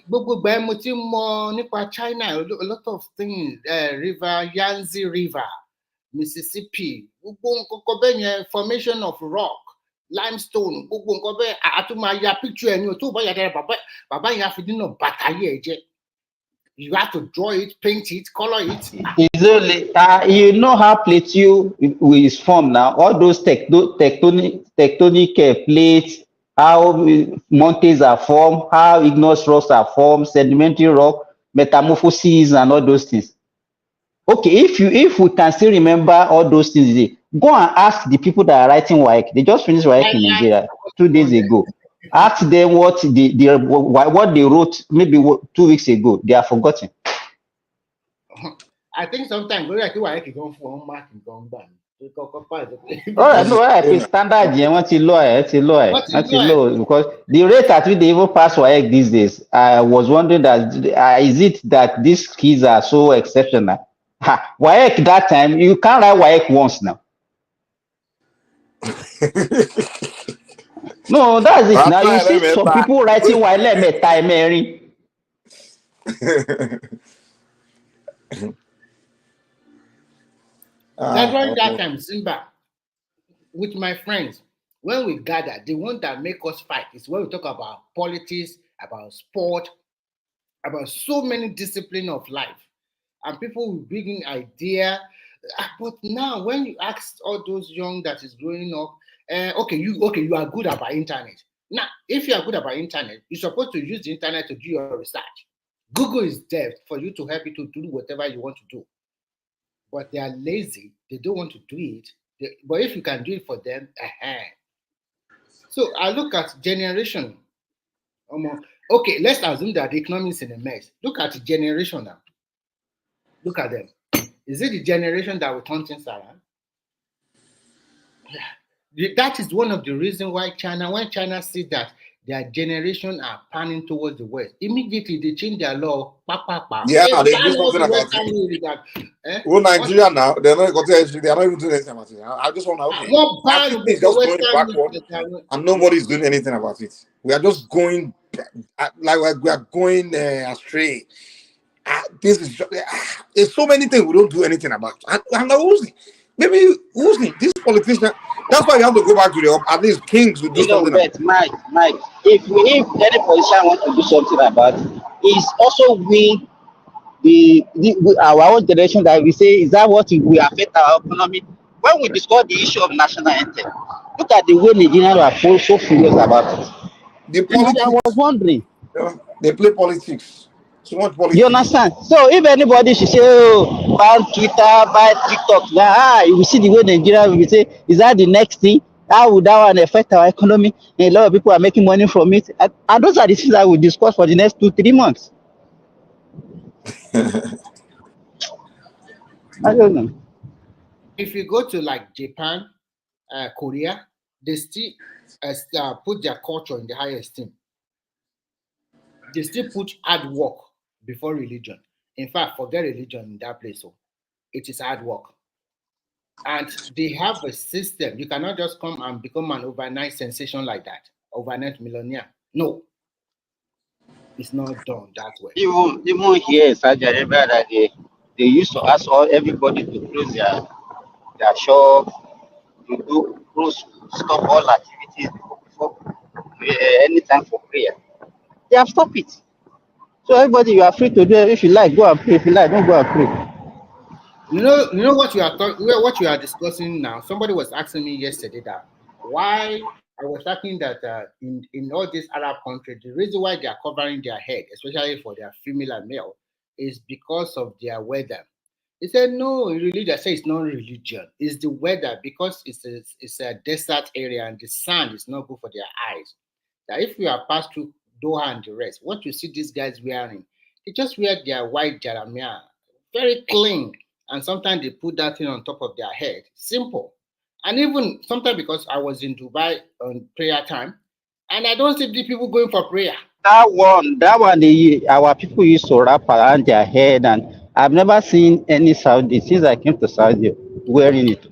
Gbogbo ìgbà mo ti mọ nípa China, a lot of things, river, Yangtze River, Mississippi, gbogbo nǹkan bẹ́ẹ̀ yẹn, formation of rock, limestone, gbogbo nǹkan bẹ́ẹ̀, àtúmọ̀ ya picture ẹni o tó bá yà dára bàbá yẹn àfi dínà bàtà yẹ jẹ́. You have to draw it, paint it, color it. It's only, you know how Plateau is formed now. All those tectonic plates, how mountains are formed, how igneous rocks are formed, sedimentary rock, metamorphoses, and all those things. Okay, if we can still remember all those things, go and ask the people that are writing WAEC. They just finished WAEC in Nigeria 2 days ago. Ask them what they wrote maybe 2 weeks ago. They are forgotten. I think sometimes we can go for one mark and go back. Oh, no, I standard. Yeah, what's low because the rate at which they even pass WAEC these days. I was wondering that is it that these kids are so exceptional? WAEC that time you can't write WAEC once now. No, that's it. Now you see some people writing WAEC time. That's why that time, Simba, with my friends, when we gather, the one that make us fight is when we talk about politics, about sport, about so many disciplines of life. And people will bring in idea. But now when you ask all those young that is growing up, you are good about internet. Now, if you are good about internet, you're supposed to use the internet to do your research. Google is there for you to help you to do whatever you want to do. But they are lazy. They don't want to do it. But if you can do it for them, So I look at generation. Okay, let's assume that the economy is in a mess. Look at the generation now. Look at them. Is it the generation that will turn things around? Yeah. That is one of the reasons why when China sees that their generation are panning towards the West, immediately they change their law. Yeah, they do something about it. Well, Nigeria now, they're not even doing anything about it. I just want to everything is just going backward, and nobody's doing anything about it. We are just going like we are going astray. There's so many things we don't do anything about. And maybe this politician. That's why you have to go back to at least kings will do something. But Mike, if any politician wants to do something about it, it's also our own generation that we say, is that what will affect our economy? When we discuss the issue of national anthem, look at the way Nigerians are so furious about it. I was wondering. They play politics. So much politics. You understand? So if anybody should say, ban Twitter, ban TikTok, now you will see the way Nigeria will say, is that the next thing? How would that one affect our economy? And a lot of people are making money from it. And those are the things that we'll discuss for the next 2-3 months. I don't know. If you go to like Japan, Korea, they still put their culture in the highest esteem. They still put hard work before religion. In fact, forget religion in that place. So it is hard work. And they have a system. You cannot just come and become an overnight sensation like that. Overnight millionaire. No. It's not done that way. Even here in Saudi Arabia, that they used to ask everybody to close their shop, to stop all activities before any time for prayer. They have stopped it. So everybody, you are free to do it. If you like, go and pray. If you like, don't go and pray. You know what you are discussing now. Somebody was asking me yesterday that why I was talking that in all these Arab countries, the reason why they are covering their head, especially for their female and male, is because of their weather. He said, no, religion. I say it's not religion. It's the weather, because it's a desert area and the sun is not good for their eyes. That if you are passed through Doha and the rest, what you see these guys wearing, they just wear their white jalamia, very clean. And sometimes they put that thing on top of their head. Simple. And even sometimes, because I was in Dubai on prayer time, and I don't see the people going for prayer. That one, our people used to wrap around their head, and I've never seen any Saudi since I came to Saudi wearing it.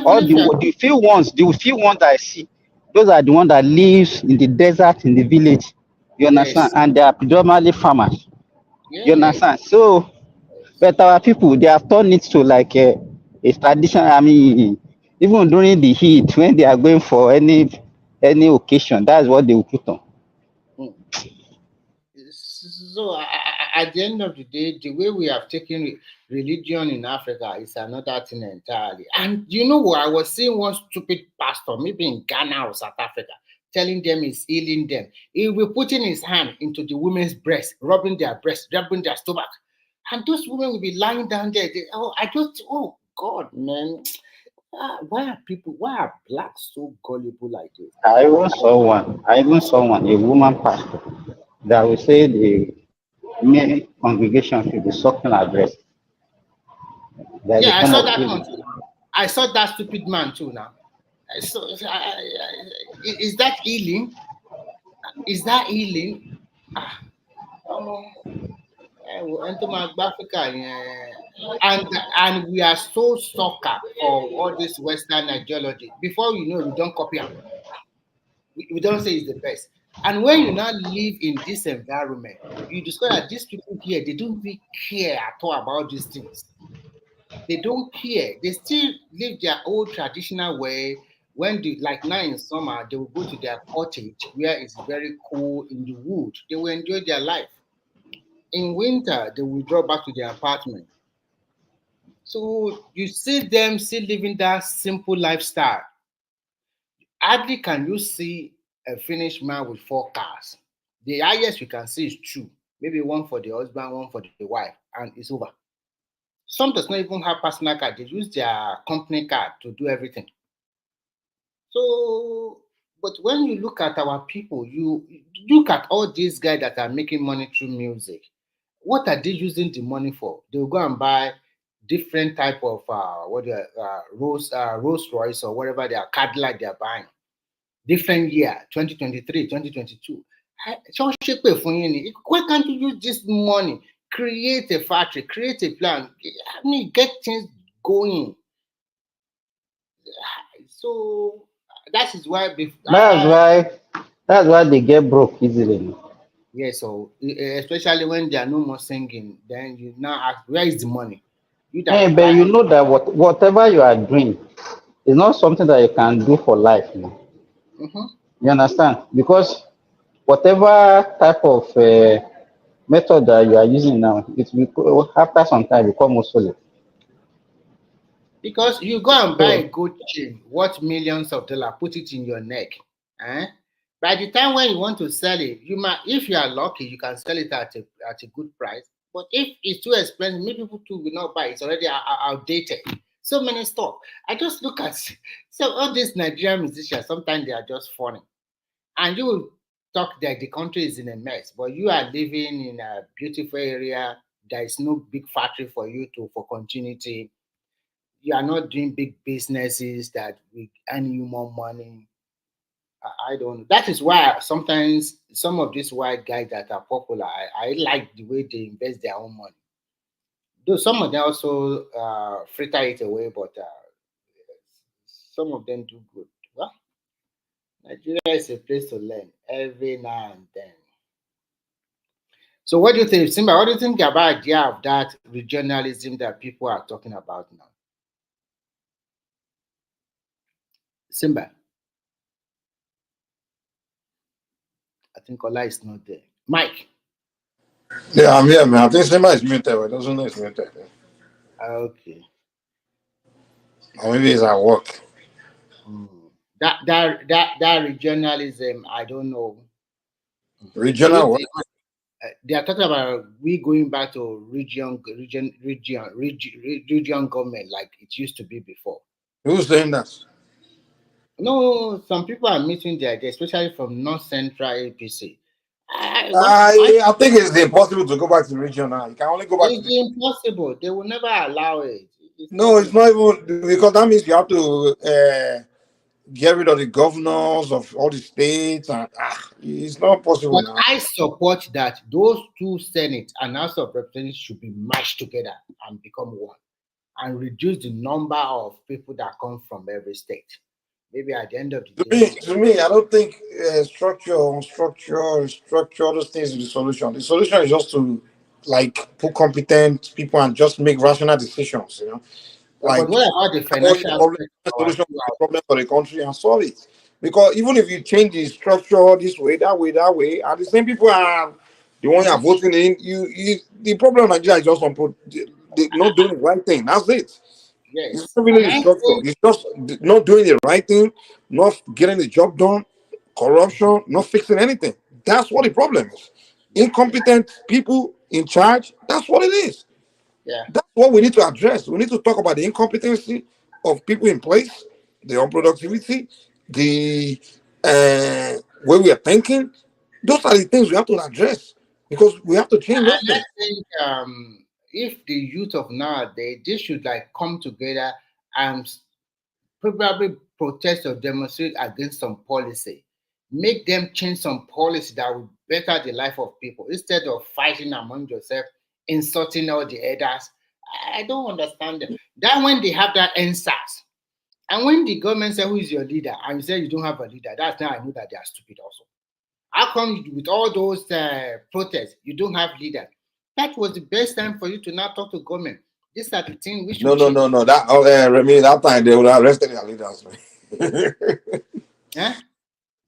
All the few ones that I see, those are the ones that lives in the desert, in the village. You understand? Yes. And they are predominantly farmers. You Yeah. understand? So, but our people, they have turned it to like a tradition. I mean, even during the heat, when they are going for any occasion, that's what they will put on. Mm. So at the end of the day, the way we have taken religion in Africa is another thing entirely. And you know what? I was seeing one stupid pastor, maybe in Ghana or South Africa, telling them he's healing them. He will be putting his hand into the women's breast, rubbing their breast, rubbing their stomach. And those women will be lying down there. Oh God, man. Why are blacks so gullible like this? I even saw one, a woman pastor, that will say the main congregation should be sucking her breast. That's a Yeah, I form saw of that healing. one too. I saw that stupid man too now. Is that healing? Is that healing? Ah, um, enter my Africa, yeah. And we are so sucker for all this Western ideology. Before you know, we don't copy them. We don't say it's the best. And when you now live in this environment, you discover that these people here, they don't really care at all about these things. They don't care. They still live their old traditional way. When they, like now in summer, they will go to their cottage where it's very cool in the wood. They will enjoy their life. In winter, they will draw back to their apartment. So you see them still living that simple lifestyle. Hardly can you see a finished man with 4 cars. The highest you can see is two, maybe one for the husband, one for the wife, and it's over. Some does not even have personal car. They use their company car to do everything. So, but when you look at our people, you look at all these guys that are making money through music. What are they using the money for? They'll go and buy different type of Rolls Royce or whatever they are Cadillac they are buying. Different year, 2023, 2022. Why can't you use this money? Create a factory, create a plan. I mean, get things going. So that is why That's why they get broke easily. yeah, so especially when there are no more singing, then you now ask, where is the money? You Hey, that but buy. you know that whatever you are doing is not something that you can do for life. Mm-hmm. You understand? Because whatever type of method that you are using now, after some time become obsolete. Because you go and buy a So gold chain worth millions of dollars, put it in your neck. Eh? By the time when you want to sell it, you might, if you are lucky, you can sell it at a good price. But if it's too expensive, many people too will not buy. It's already outdated. So many stuff. I just look at so all these Nigerian musicians. Sometimes they are just funny, and you will talk that the country is in a mess, but you are living in a beautiful area. There is no big factory for you to for continuity. You are not doing big businesses that will earn you more money. I don't know. That is why sometimes some of these white guys that are popular, I like the way they invest their own money. Though some of them also fritter it away, but some of them do good. Well, Nigeria is a place to learn every now and then. So, what do you think, Simba? What do you think about the idea of that regionalism that people are talking about now? Simba, I think Ola is not there. Mike. Yeah, I'm here, man. I think Sema is muted, but it doesn't know it's muted. Okay. Or maybe he's at work. Mm. That regionalism, I don't know. Do you Regional what? think they are talking about we going back to region government like it used to be before? Who's saying that? No, some people are meeting there, especially from North Central APC. I think it's impossible to go back to regional. You can only go back to It's the. impossible. They will never allow it. It's No, not it's not even because that means you have to get rid of the governors of all the states, and it's not possible But now. I support that those two Senate and House of Representatives should be mashed together and become one. and reduce the number of people that come from every state. Maybe at the end of the To day, me, to me, I don't think structure, those things is the solution. The solution is just to like put competent people and just make rational decisions. You know, but like what about the all the financial problem, aspect of our solution to the problem for the country and solve it. Because even if you change the structure this way, that way, and the same people are the one you are voting in, the problem in Nigeria is just on they not doing the right thing. That's it. It's Yes, not and really the I structure. think It's just not doing the right thing, not getting the job done, corruption, not fixing anything. That's what the problem is. Incompetent people in charge. That's what it is. yeah. That's what we need to address. We need to talk about the incompetency of people in place, the unproductivity, the way we are thinking. Those are the things we have to address because we have to change those And I things. think if the youth of nowadays, they should like come together and probably protest or demonstrate against some policy. Make them change some policy that will better the life of people instead of fighting among yourself, insulting all the others. I don't understand them. That when they have that answers, and when the government say who is your leader, and you say you don't have a leader, that's now I know that they are stupid also. How come with all those protests you don't have leader? That was the best time for you to now talk to government. These are the things we No, should no, change. no, no. That Remy, that time they would have arrested their leaders. Man. Eh?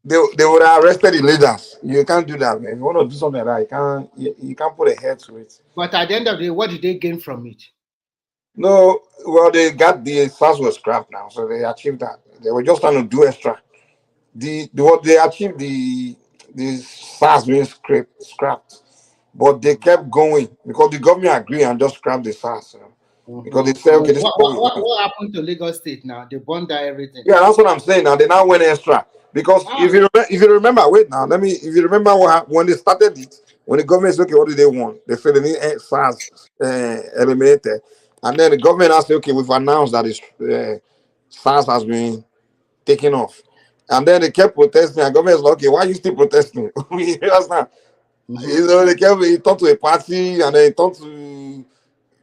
They would have arrested the leaders. You can't do that, man. If you want to do something like that, you can't put a head to it. But at the end of the day, what did they gain from it? No, well, they got the SARS was scrapped now, so they achieved that. They were just trying to do extra. What they achieved the SARS being scrapped, but they kept going because the government agreed and just scrapped the SARS. You know, because they Mhm. said, So okay, this is what we want. what happened to Lagos State now? They burned down everything. Yeah, that's what I'm saying. Now they now went extra because Ah, if you remember, wait now, if you remember what happened when they started it, when the government said, okay, what do they want? They said they need SARS eliminated, and then the government asked, okay, we've announced that SARS has been taken off, and then they kept protesting. And government was like, okay, why are you still protesting? You understand? You know, they kept he talked to a party, and then he talked to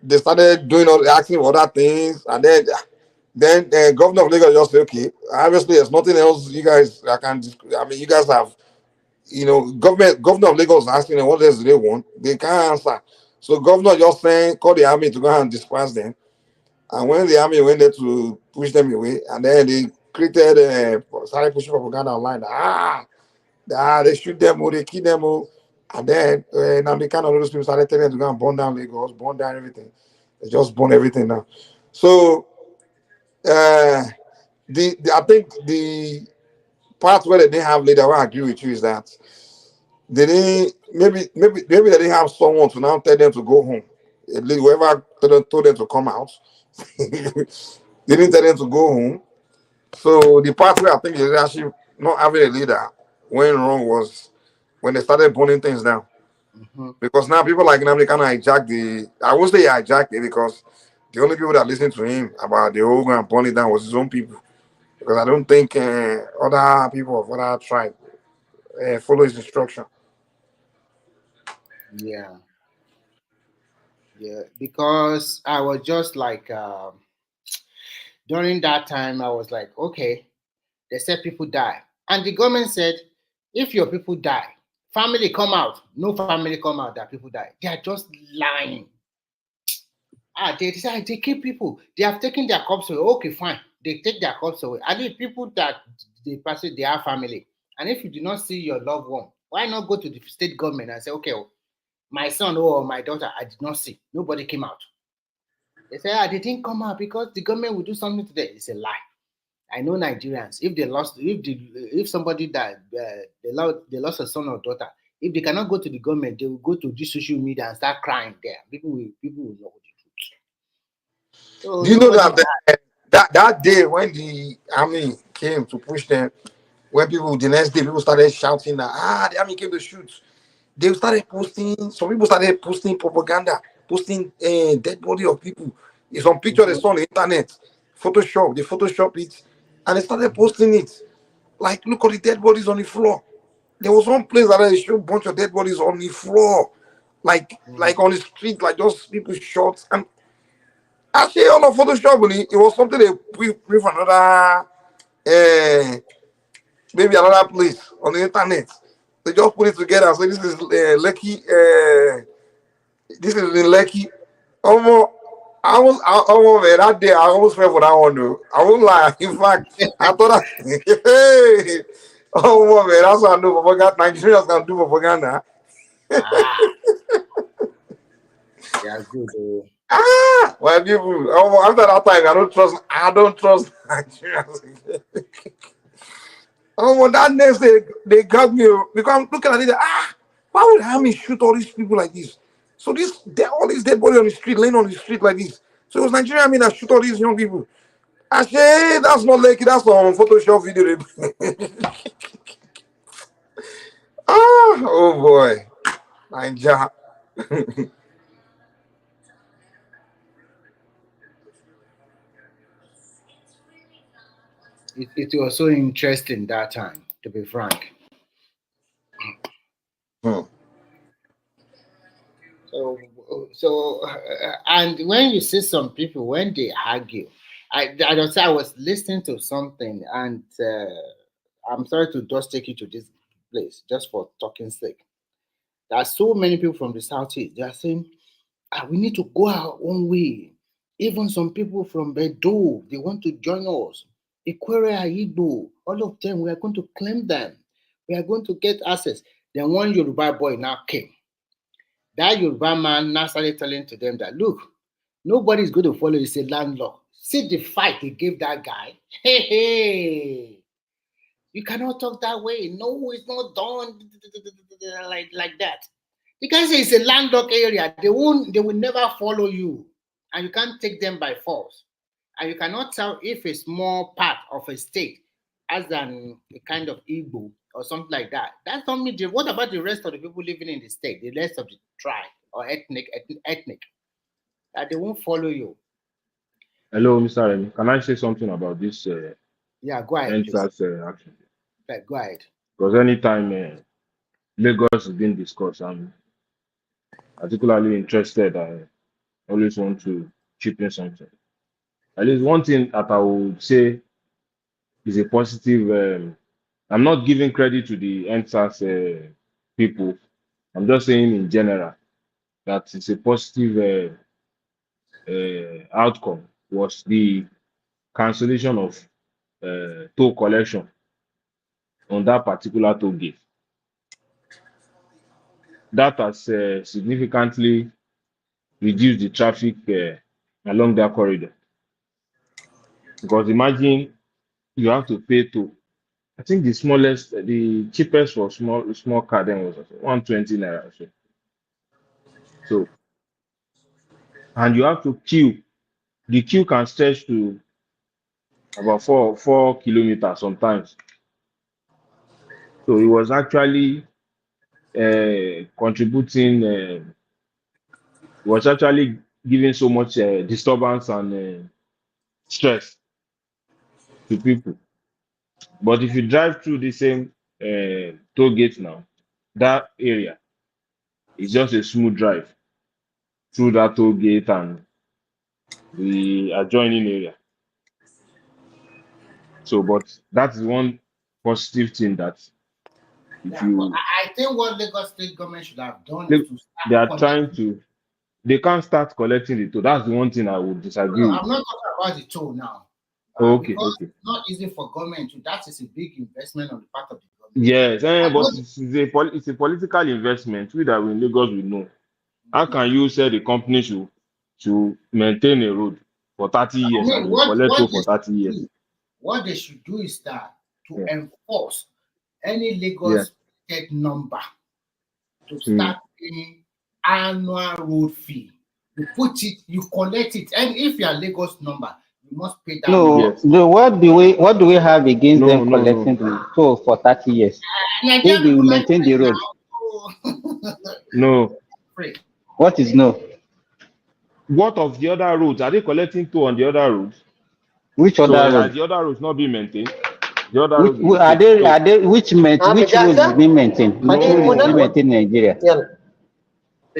they started doing all asking for other things, and then the governor of Lagos just say, okay, obviously there's nothing else you guys I can. I mean, you guys have, you know, governor of Lagos asking them what else do they want. They can't answer. So governor just saying, call the army to go and disperse them. And when the army went there to push them away, and then they created started pushing propaganda online. They shoot them or they kill them or, and then now the kind of those people started telling them to go and burn down Lagos, burn down everything. They just burn everything now. So uh, I think the part where they didn't have leader, I agree with you, is that they didn't maybe they didn't have someone to now tell them to go home. At least whoever told them to come out, they didn't tell them to go home. So the part where I think is actually not having a leader went wrong was when they started burning things down. mhm. Because now people like Nnamdi kind of hijack I won't say he hijacked it because the only people that listened to him about the whole going and burn it down was his own people. Because I don't think other people of other tribe follow his instruction. Yeah, yeah. Because I was just like during that time, I was like, okay, they said people die, and the government said if your people die, family come out. No family come out that people die. They are just lying. They decide they kill people. They have taken their corpse away. Okay, fine. They take their corpse away. And the people that they pass it, they have family. And if you do not see your loved one, why not go to the state government and say, okay, oh, my son or my daughter, I did not see. Nobody came out. They say, they didn't come out because the government will do something today. It's a lie. I know Nigerians. If they lost, if somebody died, they lost a son or daughter. If they cannot go to the government, they will go to the social media and start crying there. People will know. So Do you know nobody. that that day when the army came to push them, when people the next day people started shouting that the army came to shoot, they started posting. Some people started posting propaganda, posting dead body of people. It's some picture they saw on the internet, Photoshop. They Photoshop it, and they started posting it. Like, look at the dead bodies on the floor. There was one place that I showed a bunch of dead bodies on the floor, like on the street, like just people shot. And Actually, on a Photoshop, it was something they put for another, maybe another place on the internet. They just put it together. So this is Lekki. This is in Lekki. Almost, almost that day. I almost fell for that one though. I won't lie. In fact, I thought, hey, oh man, that's what I do for propaganda. Nigerians can do propaganda. Yeah, good. Well, people, after that time, I don't trust Nigerians again. That next day they got me because I'm looking at it. Why would Hammy shoot all these people like this? So all these dead body on the street, laying on the street like this. So it was Nigerian men that shoot all these young people. I say, hey, that's not Lekki, that's on Photoshop video. Oh boy, Nigeria. It was so interesting that time, to be frank. So, and when you see some people when they argue, I was listening to something, and I'm sorry to just take you to this place just for talking sake. There are so many people from the southeast. They are saying, we need to go our own way. Even some people from Bedo, they want to join us. Ikwere Igbo, all of them, we are going to claim them. We are going to get access. Then one Yoruba boy now came. That Yoruba man now started telling to them that, look, nobody's going to follow you, say landlord. See the fight they gave that guy. Hey, you cannot talk that way. No, it's not done like that. The guy says it's a landlocked area. They will never follow you. And you can't take them by force. And you cannot tell if a small part of a state as a kind of Igbo or something like that. That's not me. What about the rest of the people living in the state, the rest of the tribe or ethnic? That they won't follow you. Hello, Mr. Remy. Can I say something about this Yeah, go ahead, please. action? Go ahead. Because anytime Lagos is being discussed, I'm particularly interested. I always want to chip in something. At least one thing that I would say is a positive. I'm not giving credit to the NSAS people. I'm just saying in general that it's a positive outcome was the cancellation of toll collection on that particular toll gate. That has significantly reduced the traffic along that corridor. Because imagine you have to pay toll. I think the cheapest for small car then was 120 naira. So, and you have to queue. The queue can stretch to about 4 kilometers sometimes. So it was actually contributing. Was actually giving so much disturbance and stress to people. But if you drive through the same toll gate now, that area is just a smooth drive through that toll gate and the adjoining area. So, but that is one positive thing that if you I think what Lagos State government should have done is to start they are trying to, they can't start collecting the toll. That's the one thing I would disagree with. I'm not talking about the toll now. Okay, because okay. It's not easy for government to. That is a big investment on the part of the government. Yes, but it's a political investment. We that in Lagos we know. How can you say the company to maintain a road for 30 years and you collect toll for 30 years? What they should do is that to enforce any Lagos state number to start paying annual road fee. You put it, you collect it, and if you are Lagos number, you must pay that. No, what do we have against them collecting the toll for 30 years? If they will maintain the road. No. What is no? What of the other roads? Are they collecting toll on the other roads? Which other roads? The other roads not being maintained. The other roads which roads is being maintained? Which roads is being maintained in Nigeria?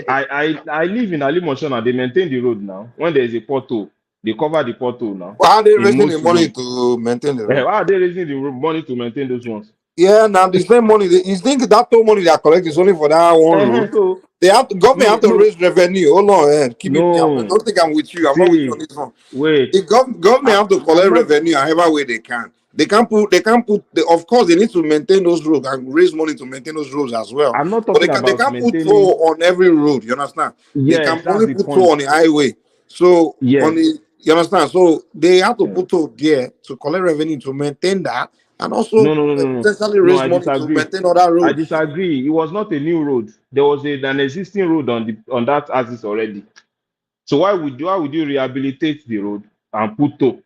I live in Alimoshan and they maintain the road now. When there is a pothole, They cover the pothole now. Why are they In raising the most money roads. to maintain the road? Why are they raising the money to maintain those ones? Yeah, now the same money. You think that toll money they are collecting is only for that one road? So They have to, government have to no, raise revenue. Hold on, keep it. I no. don't think I'm with you. I'm not with you on See, this one. wait. The government have to I'm collect not. revenue however way they can. They can't put. Of course, they need to maintain those roads and raise money to maintain those roads as well. I'm not But talking they about can't put maintaining. toll on every road. You understand? They can Yes, that's only the put toll point. on the highway. So on Yes. the, you understand? So they have to Yeah. put toll there to collect revenue to maintain that, and also No. potentially No, raise I money to disagree. maintain other I roads. disagree. It was not a new road. There was an existing road on that axis already. So why would you rehabilitate the road and put toll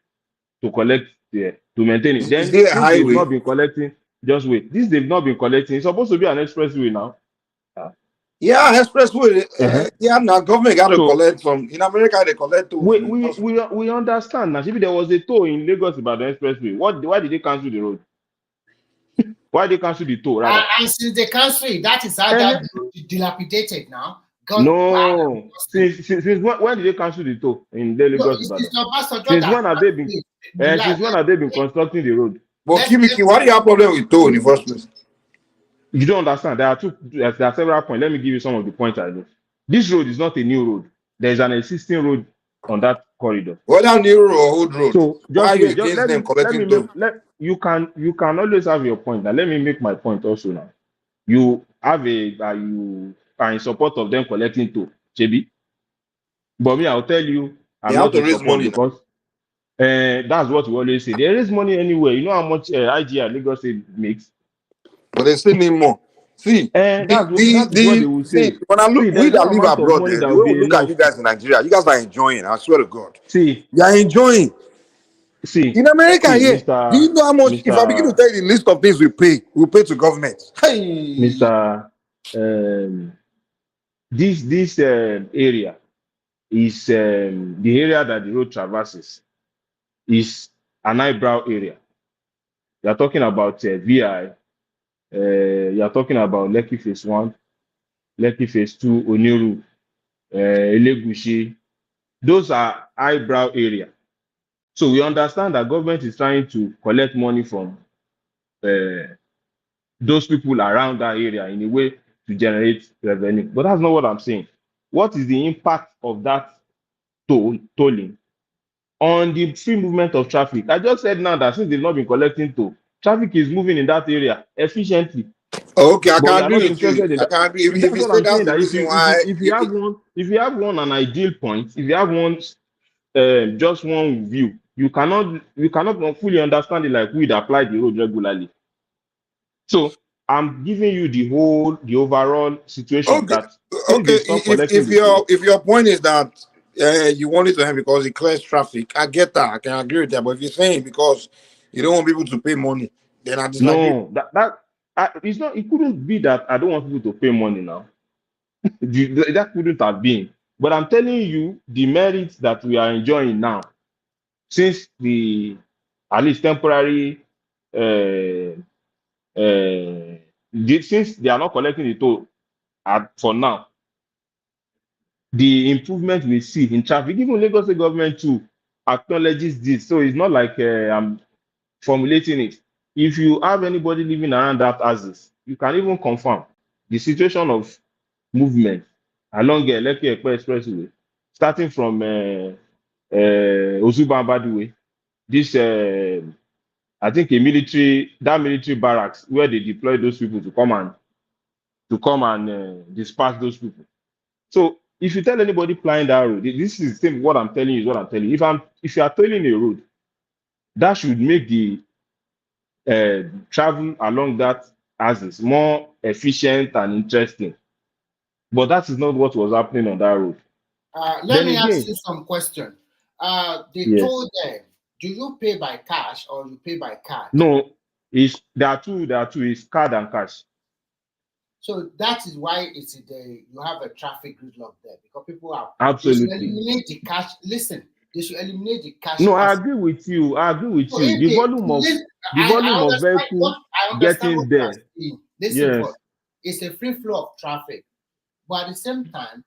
to collect to maintain it? Is Then there a since they've highway? not been collecting, just wait. This they've not been collecting. It's supposed to be an expressway now. Yeah, expressway. Uh-huh. Yeah, now government got to So collect some. In America, they collect tolls. we understand now. If there was a toll in Lagos about the expressway, why did they cancel the road? Why they cancel the toll rather? And since they cancel it, that is how that road is dilapidated now. No. Since when did they cancel the toll in Lagos Ibadan? Since when have they been constructing the road? But Kimiki, why do you have problem with toll in the first place? You don't understand. There are several points. Let me give you some of the points I know. This road is not a new road. There is an existing road on that corridor. Whether new road or old road, So why are you just against them collecting toll? you can always have your point. Now let me make my point also now. You are in support of them collecting toll, JB. But me, I'll tell you, They I'm have not to in raise support money now. because that's what we always say. There is money anywhere. You know how much IGR Lagos State makes? But they still need more. See, That is what they will say. when I look, See, we there's no that live amount of abroad, money that the will way we be look at enough. you guys in Nigeria, you guys are enjoying. I swear to God, See, you are enjoying. See, in America here, do you know how much? If I begin to Mr. tell you the list of things we pay to government. Hey, Mr. This area is the area that the road traverses is an eyebrow area. You are talking about VI. You are talking about Lekki Phase 1, Lekki Phase 2, Oniru, Elegushi. Those are eyebrow area. So we understand that government is trying to collect money from those people around that area in a way to generate revenue. But that's not what I'm saying. What is the impact of that tolling on the free movement of traffic? I just said now that since they've not been collecting toll, traffic is moving in that area efficiently. okay, I But we can are agree not with you. interested in I that. can agree. If That's you what say I'm that's saying. the That reason why, if you have one an ideal point, if you have one just one view, you cannot fully understand it like we'd apply the road regularly. So I'm giving you the overall situation okay, that since they stopped collecting the toll. if your point is that you want it to end because it clears traffic, I get that. I can agree with that. But if you're saying because you don't want people to pay money, then I disagree. No, it's not. It couldn't be that I don't want people to pay money now. That couldn't have been. But I'm telling you the merits that we are enjoying now, since the at least temporary, since they are not collecting the toll for now, the improvement we see in traffic, even Lagos State government too acknowledges this. So it's not like I'm formulating it. If you have anybody living around that axis, you can even confirm the situation of movement along Lekki Epe Expressway, starting from Osubambadu. This I think military barracks where they deploy those people to come and disperse those people. So if you tell anybody plying that road, this is the same. What I'm telling you is what I'm telling you. If you are tolling a road, that should make the travel along that axis more efficient and interesting. But that is not what was happening on that road. Let Then me ask again, you some question. They yes. told them, do you pay by cash or you pay by card? No, there are two. It's card and cash. So that is why you have a traffic gridlock there because people are absolutely. They should eliminate the cash. Listen, they should eliminate the cash. No, I agree with you. So the volume of vehicles getting there. Listen, yes. It's a free flow of traffic, but at the same time,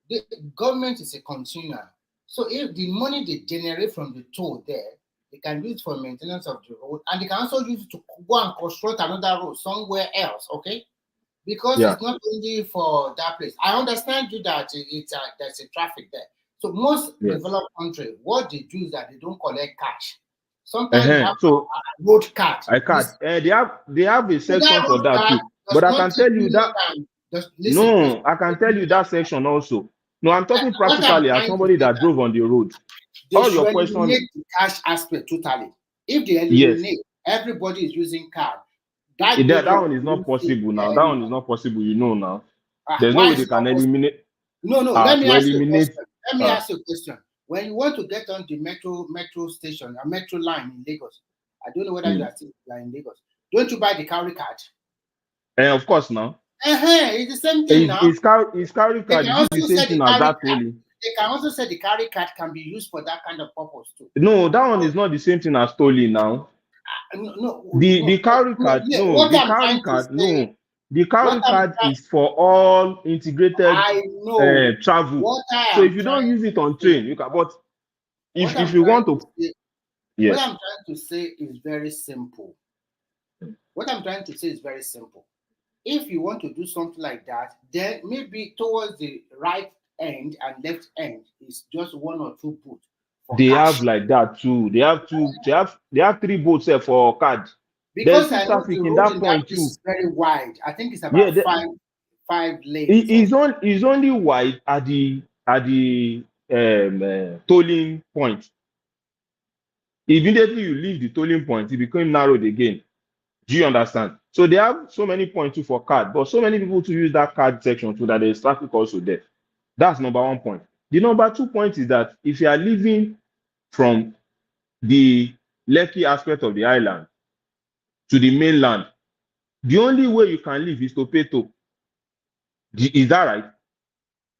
the government is a consumer. So if the money they generate from the toll there, they can use for maintenance of the road, and they can also use it to go and construct another road somewhere else, okay? Because Yeah. it's not only for that place. I understand you that there's a traffic there. So most Yes. developed countries, what they do is that they don't collect cash. Sometimes they have So a road card. I can't. They have a So that section for road that card too. does But I not can take tell you you more that than just listen. no, I can tell you that section also. No, I'm talking What I'm practically as trying to somebody say that drove on the road. they All should your question, eliminate the cash aspect totally. If they yes. eliminate, everybody is using card. That That area one is not won't stay possible now. there That one anymore. is not possible, you know now. There's no Why way is they it not can possible? eliminate. No. Let me To ask you a eliminate. question. Let me ask you a question. When you want to get on the metro station, a metro line in Lagos, I don't know whether you are still in Lagos. Don't you buy the carry card? Of course now. It's the same thing now. It's carry They card. can Is it the also same say thing the as carry that card. tolling? They can also say the carry card can be used for that kind of purpose too. No, that one is not the same thing as tolling now. The carry card, no, the carry card, no. The carry card is for all integrated I know travel. what I So am if you don't trying use it on to say. train, you can. But What if you want to, What I'm yes, trying to say is very simple. What I'm trying to say is very simple. If you want to do something like that, then maybe towards the right end and left end is just one or two booths for they cash. have like that too. They have two. They have three boats there for card. There's Because still I know traffic the in road that in that point place too. is very wide. I think it's Yeah, about five lanes. it's only wide at the tolling point. Immediately you leave the tolling point, it becomes narrowed again. Do you understand? So they have so many points too for card, but so many people to use that card section so that there's traffic also there. That's number 1 point. The number 2 point is that if you are leaving from the Lekki aspect of the island to the mainland, the only way you can leave is to pay toll. Is that right?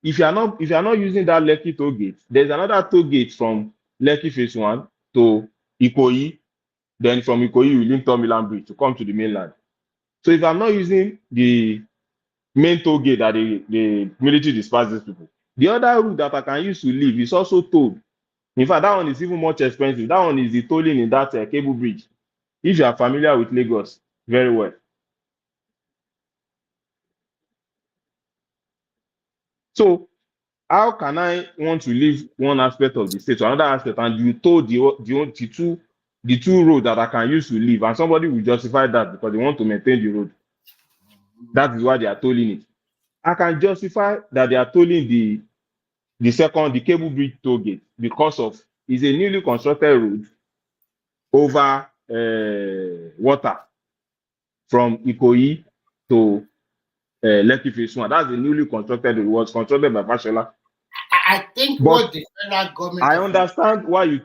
If you are not using that Lekki toll gate, there's another toll gate from Lekki phase 1 to Ikoyi. Then from Ikoyi, you link Tomiland Bridge to come to the mainland. So if I'm not using the main toll gate that the military disperses people, the other route that I can use to leave is also tolled. In fact, that one is even much expensive. That one is the tolling in that cable bridge. If you are familiar with Lagos, very well. So how can I want to leave one aspect of the state to another aspect and you told the two roads that I can use to leave, and somebody will justify that because they want to maintain the road? That is why they are tolling it. I can justify that they are tolling the cable bridge toll gate because of it's a newly constructed road over water from Ikoyi to Lekki phase 1. That's a newly constructed road. It was constructed by Fashola. I think But what the federal government I understand why you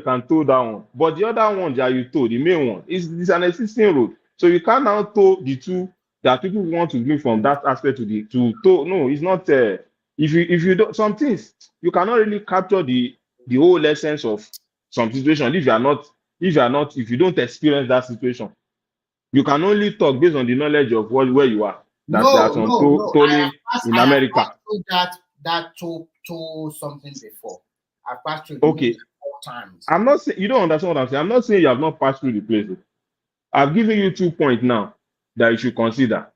can tow that one. But the other one that you tow, the main one, is an existing road. So you can't now tow the two that people want to move from that aspect to tow. No, it's not. If you do some things, you cannot really capture the whole essence of some situation if you don't experience that situation. You can only talk based on the knowledge of where you are. That's on No. tolling in I have America. passed through that toll something before. I've passed through Okay. 4 times. I'm not saying you don't understand what I'm saying. I'm not saying you have not passed through the place. I've given you 2 points now that you should consider.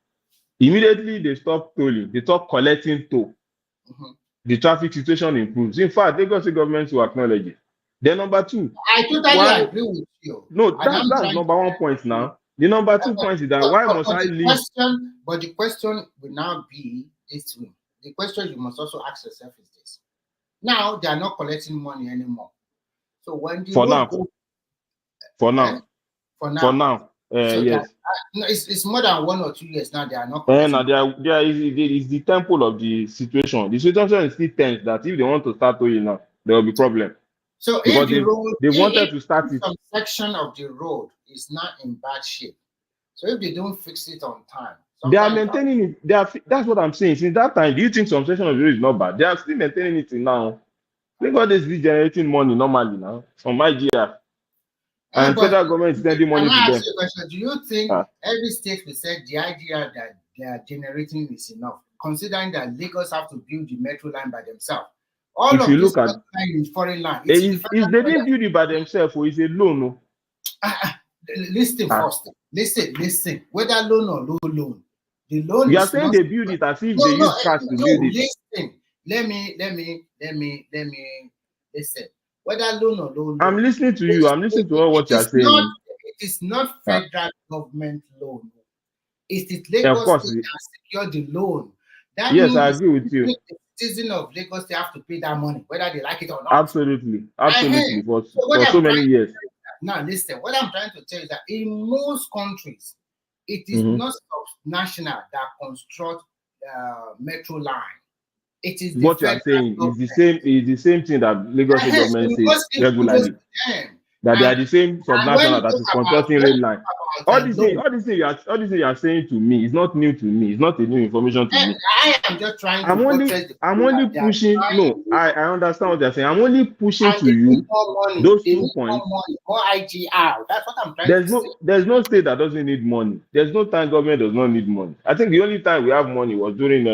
Immediately they stop tolling, they stop collecting toll. The traffic situation improves. In fact, Lagos State government will acknowledge it. Then number 2. I totally agree with you. No, that's number 1 point now. The number 2 point is that why must I leave? But the question will now be this way. The question you must also ask yourself is this. Now they are not collecting money anymore. So when the road goes For now. Yes. It's more than 1 or 2 years now. They are not collecting. There is the temple of the situation. The situation is still tense that if they want to start tolling now, there will be problem. So because if they wanted to start it. Some section of the road is not in bad shape. So if they don't fix it on time, they are maintaining it. That's what I'm saying. Since that time, do you think some section of the road is not bad? They are still maintaining it now. Lagos is still generating money normally now from IGR. And federal government is sending money to them. Question. Do you think every state will say the idea that they are generating is enough, considering that Lagos have to build the metro line by themselves? All if you of this look at land is foreign land. It is the is federal they government didn't build it by themselves, or is a loan? No? listen first. Listen. Whether loan or no loan, the loan You are is saying not. they build it as if No, they no, use cash to no. build it. Listen. Let me listen. Whether loan or no loan, I'm listening to you. I'm listening to all what you are saying. it is not Ah, federal government loan. It is of Lagos course, State that secure the loan. That yes, I means agree with you. the citizen of Lagos State have to pay that money, whether they like it or not. Absolutely, absolutely. So For so many years. Now listen, what I'm trying to tell you is that in most countries, it is Mhm. not national that construct metro line. It is the What you are federal saying government. is the same thing that Lagos State So government we says must give kudos regularly. to them. That they are And, the same and when subnational you that talk is about constructing rail line. All this thing you are saying to me is not new to me. It's not a new information to me. I am just trying to I'm only pushing. No, I understand what you're saying. I'm only pushing and to they need you more money. those They 2 need points. more money, more IGR. That's what I'm trying to say. There's no state that doesn't need money. There's no time government does not need money. I think the only time we have money was during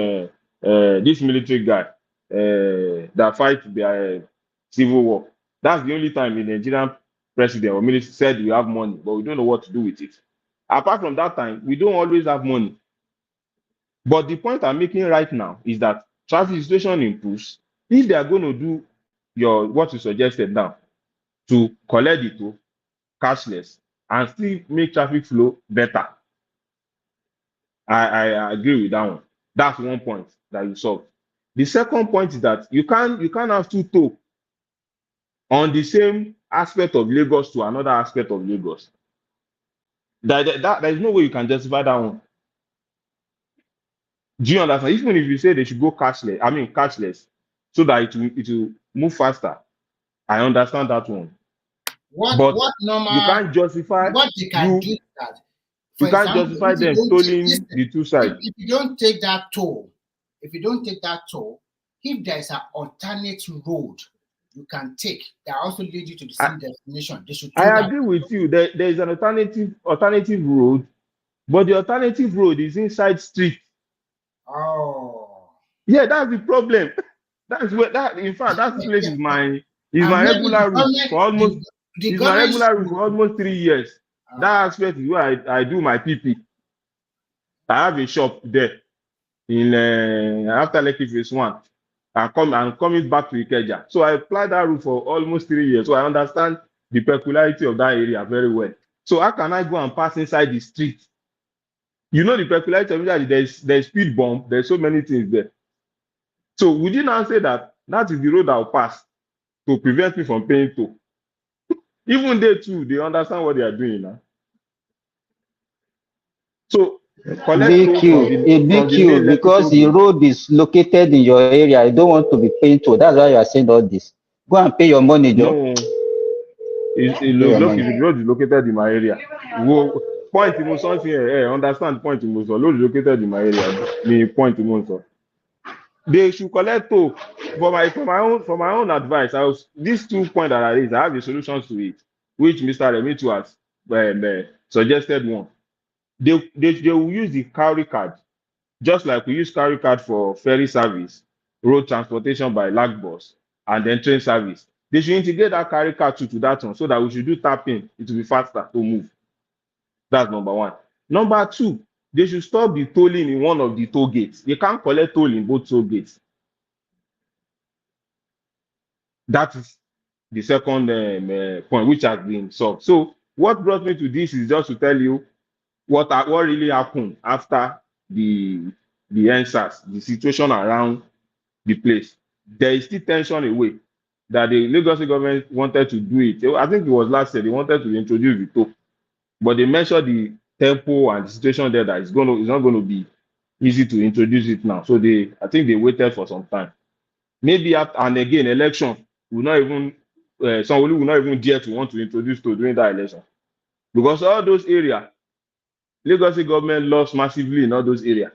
this military guy that fight the civil war. That's the only time the Nigerian president or minister said we have money, but we don't know what to do with it. Apart from that time, we don't always have money. But the point I'm making right now is that traffic situation improves. If they are going to do what you suggested now, to collect the toll, cashless, and still make traffic flow better, I agree with that one. That's one point that you solved. The second point is that you can't have two toll on the same aspect of Lagos to another aspect of Lagos. There is no way you can justify that one. Do you understand? Even if you say they should go cashless, so that it will move faster. I understand that one. But you can't justify what they can do that. For you can't example, justify if you them don't tolling the two sides. if you don't take that toll, if there is an alternate road you can take that also lead you to the same destination, they should. I agree with you. There is an alternative road, but the alternative road is inside street. Oh. Yeah, that's the problem. That's where in fact that place is my regular route for almost my regular route for almost 3 years. That aspect is where I do my PP. I have a shop there in after Lekki phase 1. I'm coming back to Ikeja. So I applied that route for almost 3 years. So I understand the peculiarity of that area very well. So how can I go and pass inside the street? You know the peculiarity of that, there's speed bump, there's so many things there. So would you now say that is the road I'll pass to prevent me from paying toll? Even they too, they understand what they are doing now. So collect toll from the main because the road is located in your area. You don't want to be paying toll. That's why you are saying all this. Go and pay your money, Joe. No, the road is located in my area. Point in something understand point in road is located in my area. Me point in they should collect toll. For my own advice, these 2 points that I raised, I have the solutions to it, which Mr. Remitu has suggested one. They will use the carry card, just like we use carry card for ferry service, road transportation by lag bus, and then train service. They should integrate that carry card to that one so that we should do tapping. It will be faster to move. That's number one. Number two, they should stop the tolling in one of the toll gates. They can't collect toll in both toll gates. That is the second point, which has been solved. So what brought me to this is just to tell you what really happened after the NSAS, the situation around the place. There is still tension away that the Lagos government wanted to do it. I think it was last year they wanted to introduce the toll, but they measured the tempo and the situation there that it's not going to be easy to introduce it now. So I think they waited for some time. Maybe and again, election will not even somebody will not even dare to want to introduce toll during that election, because all those areas, Lagos government lost massively in all those areas.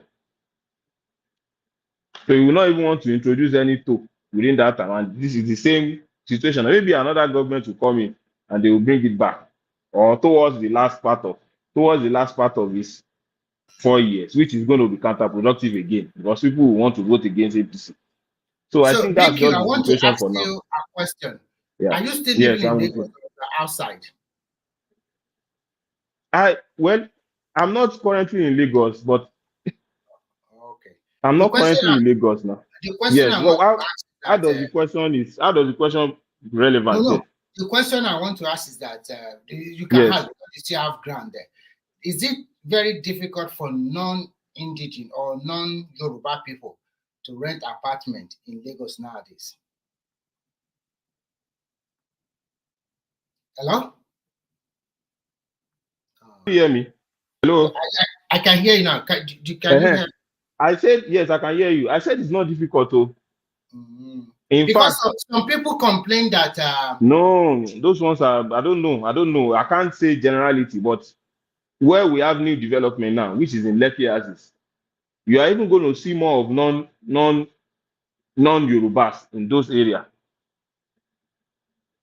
So you will not even want to introduce any toll within that time. And this is the same situation. Maybe another government will come in and they will bring it back, or towards the last part of this 4 years, which is going to be counterproductive again, because people will want to vote against APC. So I So, think that's BQ, just I the want to situation ask for now. you a question. Yeah. Are you still Yes, living in I'm with Lagos you. or outside? Well, I'm not currently in Lagos, but Okay. I'm The not question, currently in Lagos now. the question Yes. I Well, want to ask how is does that the question relevant no. here? The question I want to ask is that you can Yes. have, you still have ground there. Is it very difficult for non-indigenous or non-Yoruba people to rent apartment in Lagos nowadays? Hello? Can you hear me? Hello? I can hear you now. Can you hear? I said, yes, I can hear you. I said it's not difficult to. In Because fact, some people complain that no, those ones are, I don't know. I can't say generality, but where we have new development now, which is in Lekki Axis, you are even going to see more of non-Yorubas in those areas.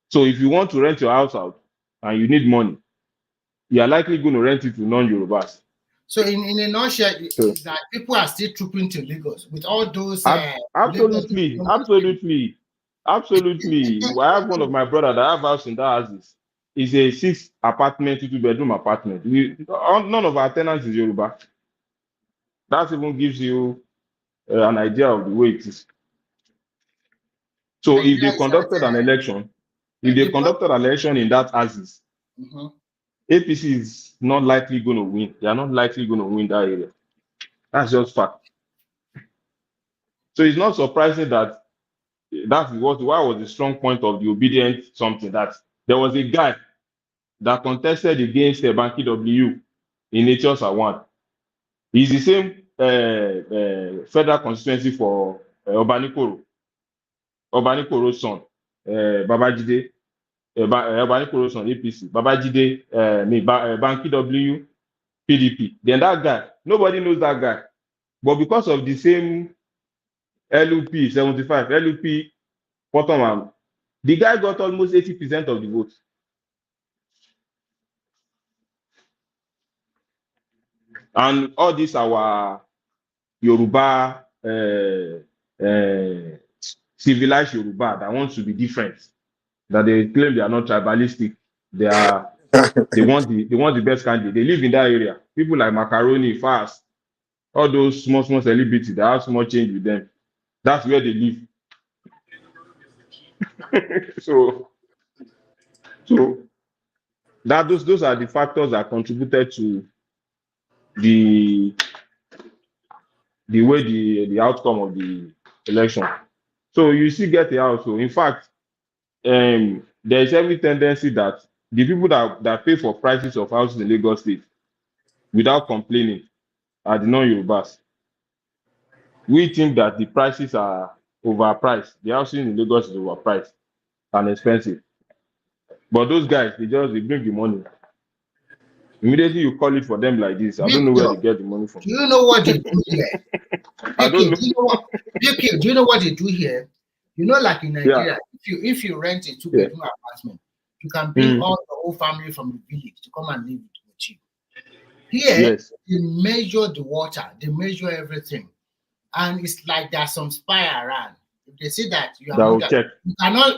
So if you want to rent your house out and you need money, you are likely going to rent it to non-Yorubas. so in a nutshell, So, it's that people are still trooping to Lagos with all those absolutely. I have one of my brother that have house in that houses. It's a 6-apartment, 2-bedroom apartment. None of our tenants is Yoruba. That even gives you an idea of the way it is. So if they conducted an election, in that houses, APC is not likely going to win. They are not likely going to win that area. That's just fact. So it's not surprising that why was the strong point of the obedient something, that there was a guy that contested against Banky W in Nature's One. He's the same federal constituency for Obanikoro's son, Babajide, Obanikoro's son, APC, Babajide, Banky W, PDP. Then that guy, nobody knows that guy. But because of the same LUP 75, LUP bottom, the guy got almost 80% of the votes. And all this our Yoruba, civilized Yoruba that wants to be different, that they claim they are not tribalistic, they want the best candidate. They live in that area. People like Macaroni, Fast, all those small celebrities that have small change with them. That's where they live. so that those are the factors that contributed to the way the outcome of the election. So you still get the house. So in fact, there is every tendency that the people that pay for prices of houses in Lagos State without complaining are the non-Yorubas. We think that the prices are overpriced. The housing in Lagos is overpriced and expensive. But those guys, they bring the money. Immediately you call it for them like this. I don't know where they get the money from. Do you know what they do here? I don't know. Do you know what they do here? You know, like in Nigeria, if you rent a 2-bedroom apartment, you can bring all the whole family from the village to come and live with you. Here, they measure the water, they measure everything, and it's like there's some spy around. If they see that you are not,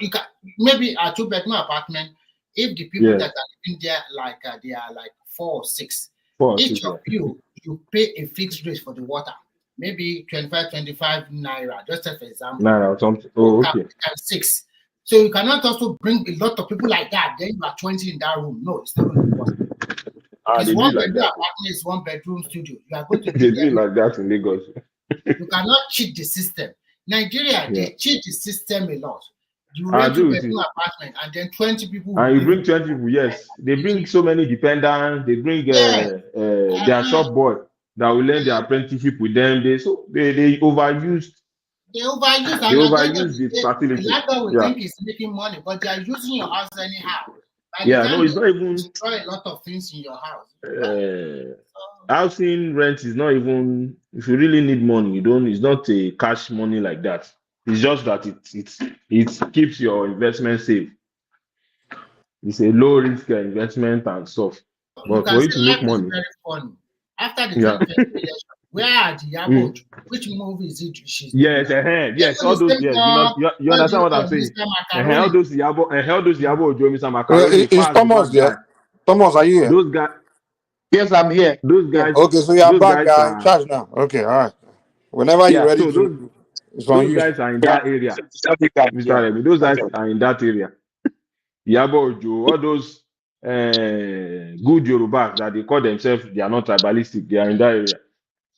you can maybe a 2-bedroom apartment. If the people that are living there, like they are like 4 or 6, each of you pay a fixed rate for the water. Maybe 25 naira, just as for example. Naira or something. Oh, okay. 6. So you cannot also bring a lot of people like that. Then you are 20 in that room. No, it's not going to be possible. It's 1-bedroom apartment, it's 1-bedroom studio. You are going to they do like that in Lagos. You cannot cheat the system. Nigeria, they cheat the system a lot. You rent 2-bedroom apartment and then 20 people. And you bring 20 people, yes. They bring so many dependents. They bring their shop boy that will learn their apprenticeship with them. They overused. They overuse the facility. The landlord will think he's making money, but they are using your house anyhow. It's not even destroy a lot of things in your house. Housing rent is not even, if you really need money, it's not a cash money like that. It's just that it keeps your investment safe. It's a low risk investment and stuff. But for you to make money, very funny. After the 2020 election, Where are the Yabo? Which movie is it she's Yes, doing? yes, all those. Yes, you understand what I'm saying? All those Yabo Ojo, Mr. Macaroni, Is fast Thomas bad guy. there? Thomas, are you here? Those guys. Yes, I'm here. Those guys. Okay, so you're Those back guys in are. charge now. Okay, all right. Whenever you're Yeah. ready So to, it's on those you. guys are in that area, Mr. Remy. Those guys are in that area. Yabo Ojo, all those good Yorubas that they call themselves, they are not tribalistic. They are in that area.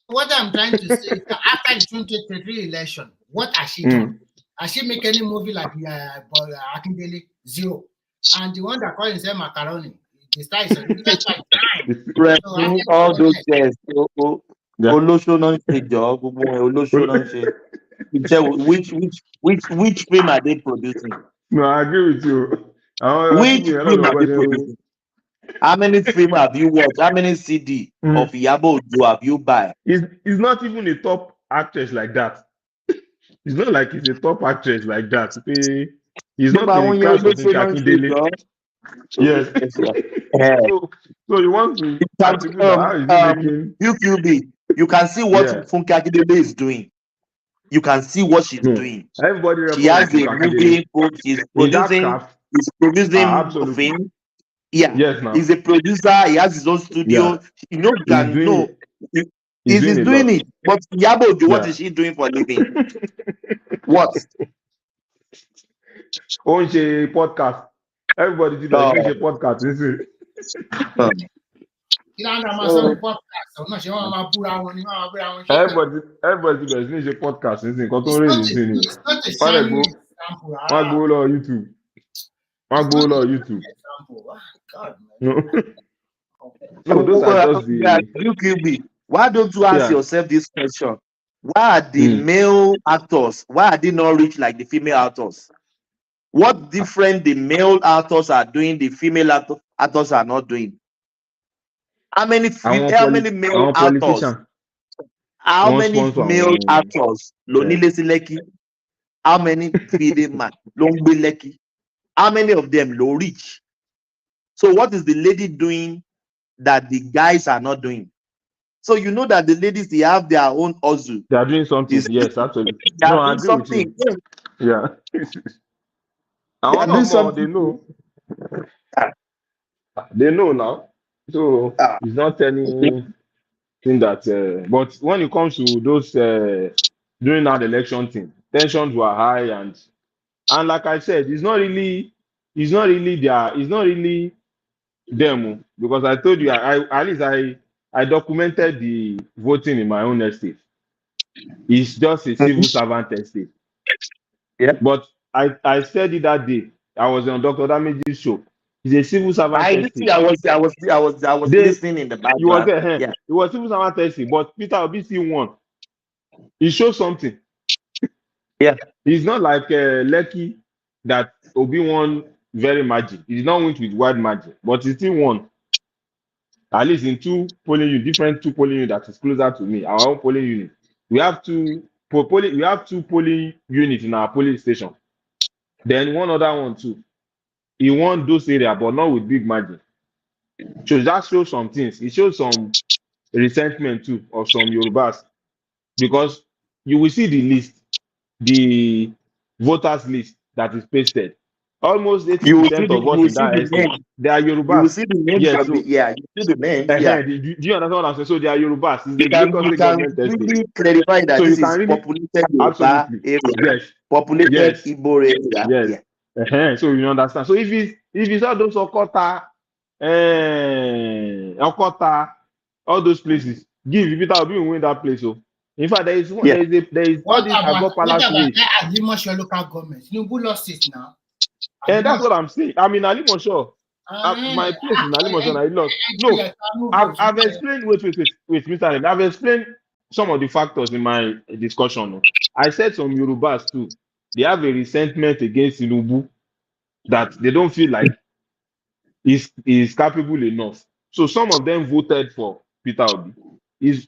What I'm trying to say is that after the 2023 election, what has she done? Has she make any movie like Akindele? Zero. And the one that calls himself Macaroni, the star is just like time. All those guys. Olosho non ṣe jọ, gbogbo wọn Olosho non ṣe. Which film are they producing? No, I agree with you. Which film are they producing? How many film have you watched? How many CD of Yabo Ojo have you buy? It's not even a top actress like that. It's not like it's a top actress like that. He's not in the class of Akindele. Yes. So you want to attribute that? How is he making? UQB. You can see what Funke Akindele is doing. You can see what she's doing. Everybody she has a movie. She's producing. He's producing film. Yeah. Yes, now. He's a producer. He has his own studio. Yeah. You know, he's doing it. But Yabo Ojo, what is she doing for a living? What? On a podcast. Everybody did that. Finish a podcast. Everybody did finish a podcast. It's not a shining example. Go on YouTube. Go on YouTube. God, no, those are just the UQB. Why don't you ask yourself this question? Why are the male actors? Why are they not rich like the female actors? What different the male actors are doing, the female actors are not doing? How many male actors? How many male actors? Lonile Sileki. How many feeding man? Longbe Leki. How many of them low rich? So what is the lady doing that the guys are not doing? So you know that the ladies, they have their own hustle. They are doing something. Yes, absolutely. They are doing something. Yeah. They know. They know now. So it's not anything that. But when it comes to those during that election thing, tensions were high and like I said, it's not really them, because I told you I documented the voting in my own estate. It's just a civil servant estate. Yeah. But I said it that day. I was on Dr. Damage's show. It's a civil servant estate. I was listening in the background. You was there, It was civil servant estate, but Peter Obi still won. He showed something. Yeah. It's not like Lekki that Obi won very margin. He did not win with wide margin, but he still won. At least in different two polling units that is closer to me, our own polling unit. We have two polling units in our polling station. Then one other one too. He won those areas, but not with big margin. So that shows some things. It shows some resentment too of some Yorubas, because you will see the list, the voters list that is pasted. Almost 80% of us in that estate, they are Yorubas. You will see the names. Yes, you see the names. Do you understand what I'm saying? So they are Yorubas. You can really clarify that this is populated Yoruba area. Yes. Populated Igbo area. Yes. Yeah. So you understand. So if it's all those Okota, all those places, give Peter Obi win that place. So in fact, there is all this Agbo Palace way. Alimosho local government. Tinubu lost it now. And that's what I'm saying. I mean, Alimosho. My place in Alimosho, I lost. No, I've explained. Wait, Mr. Remy. I've explained some of the factors in my discussion. I said some Yorubas too. They have a resentment against Tinubu that they don't feel like is capable enough. So some of them voted for Peter Obi.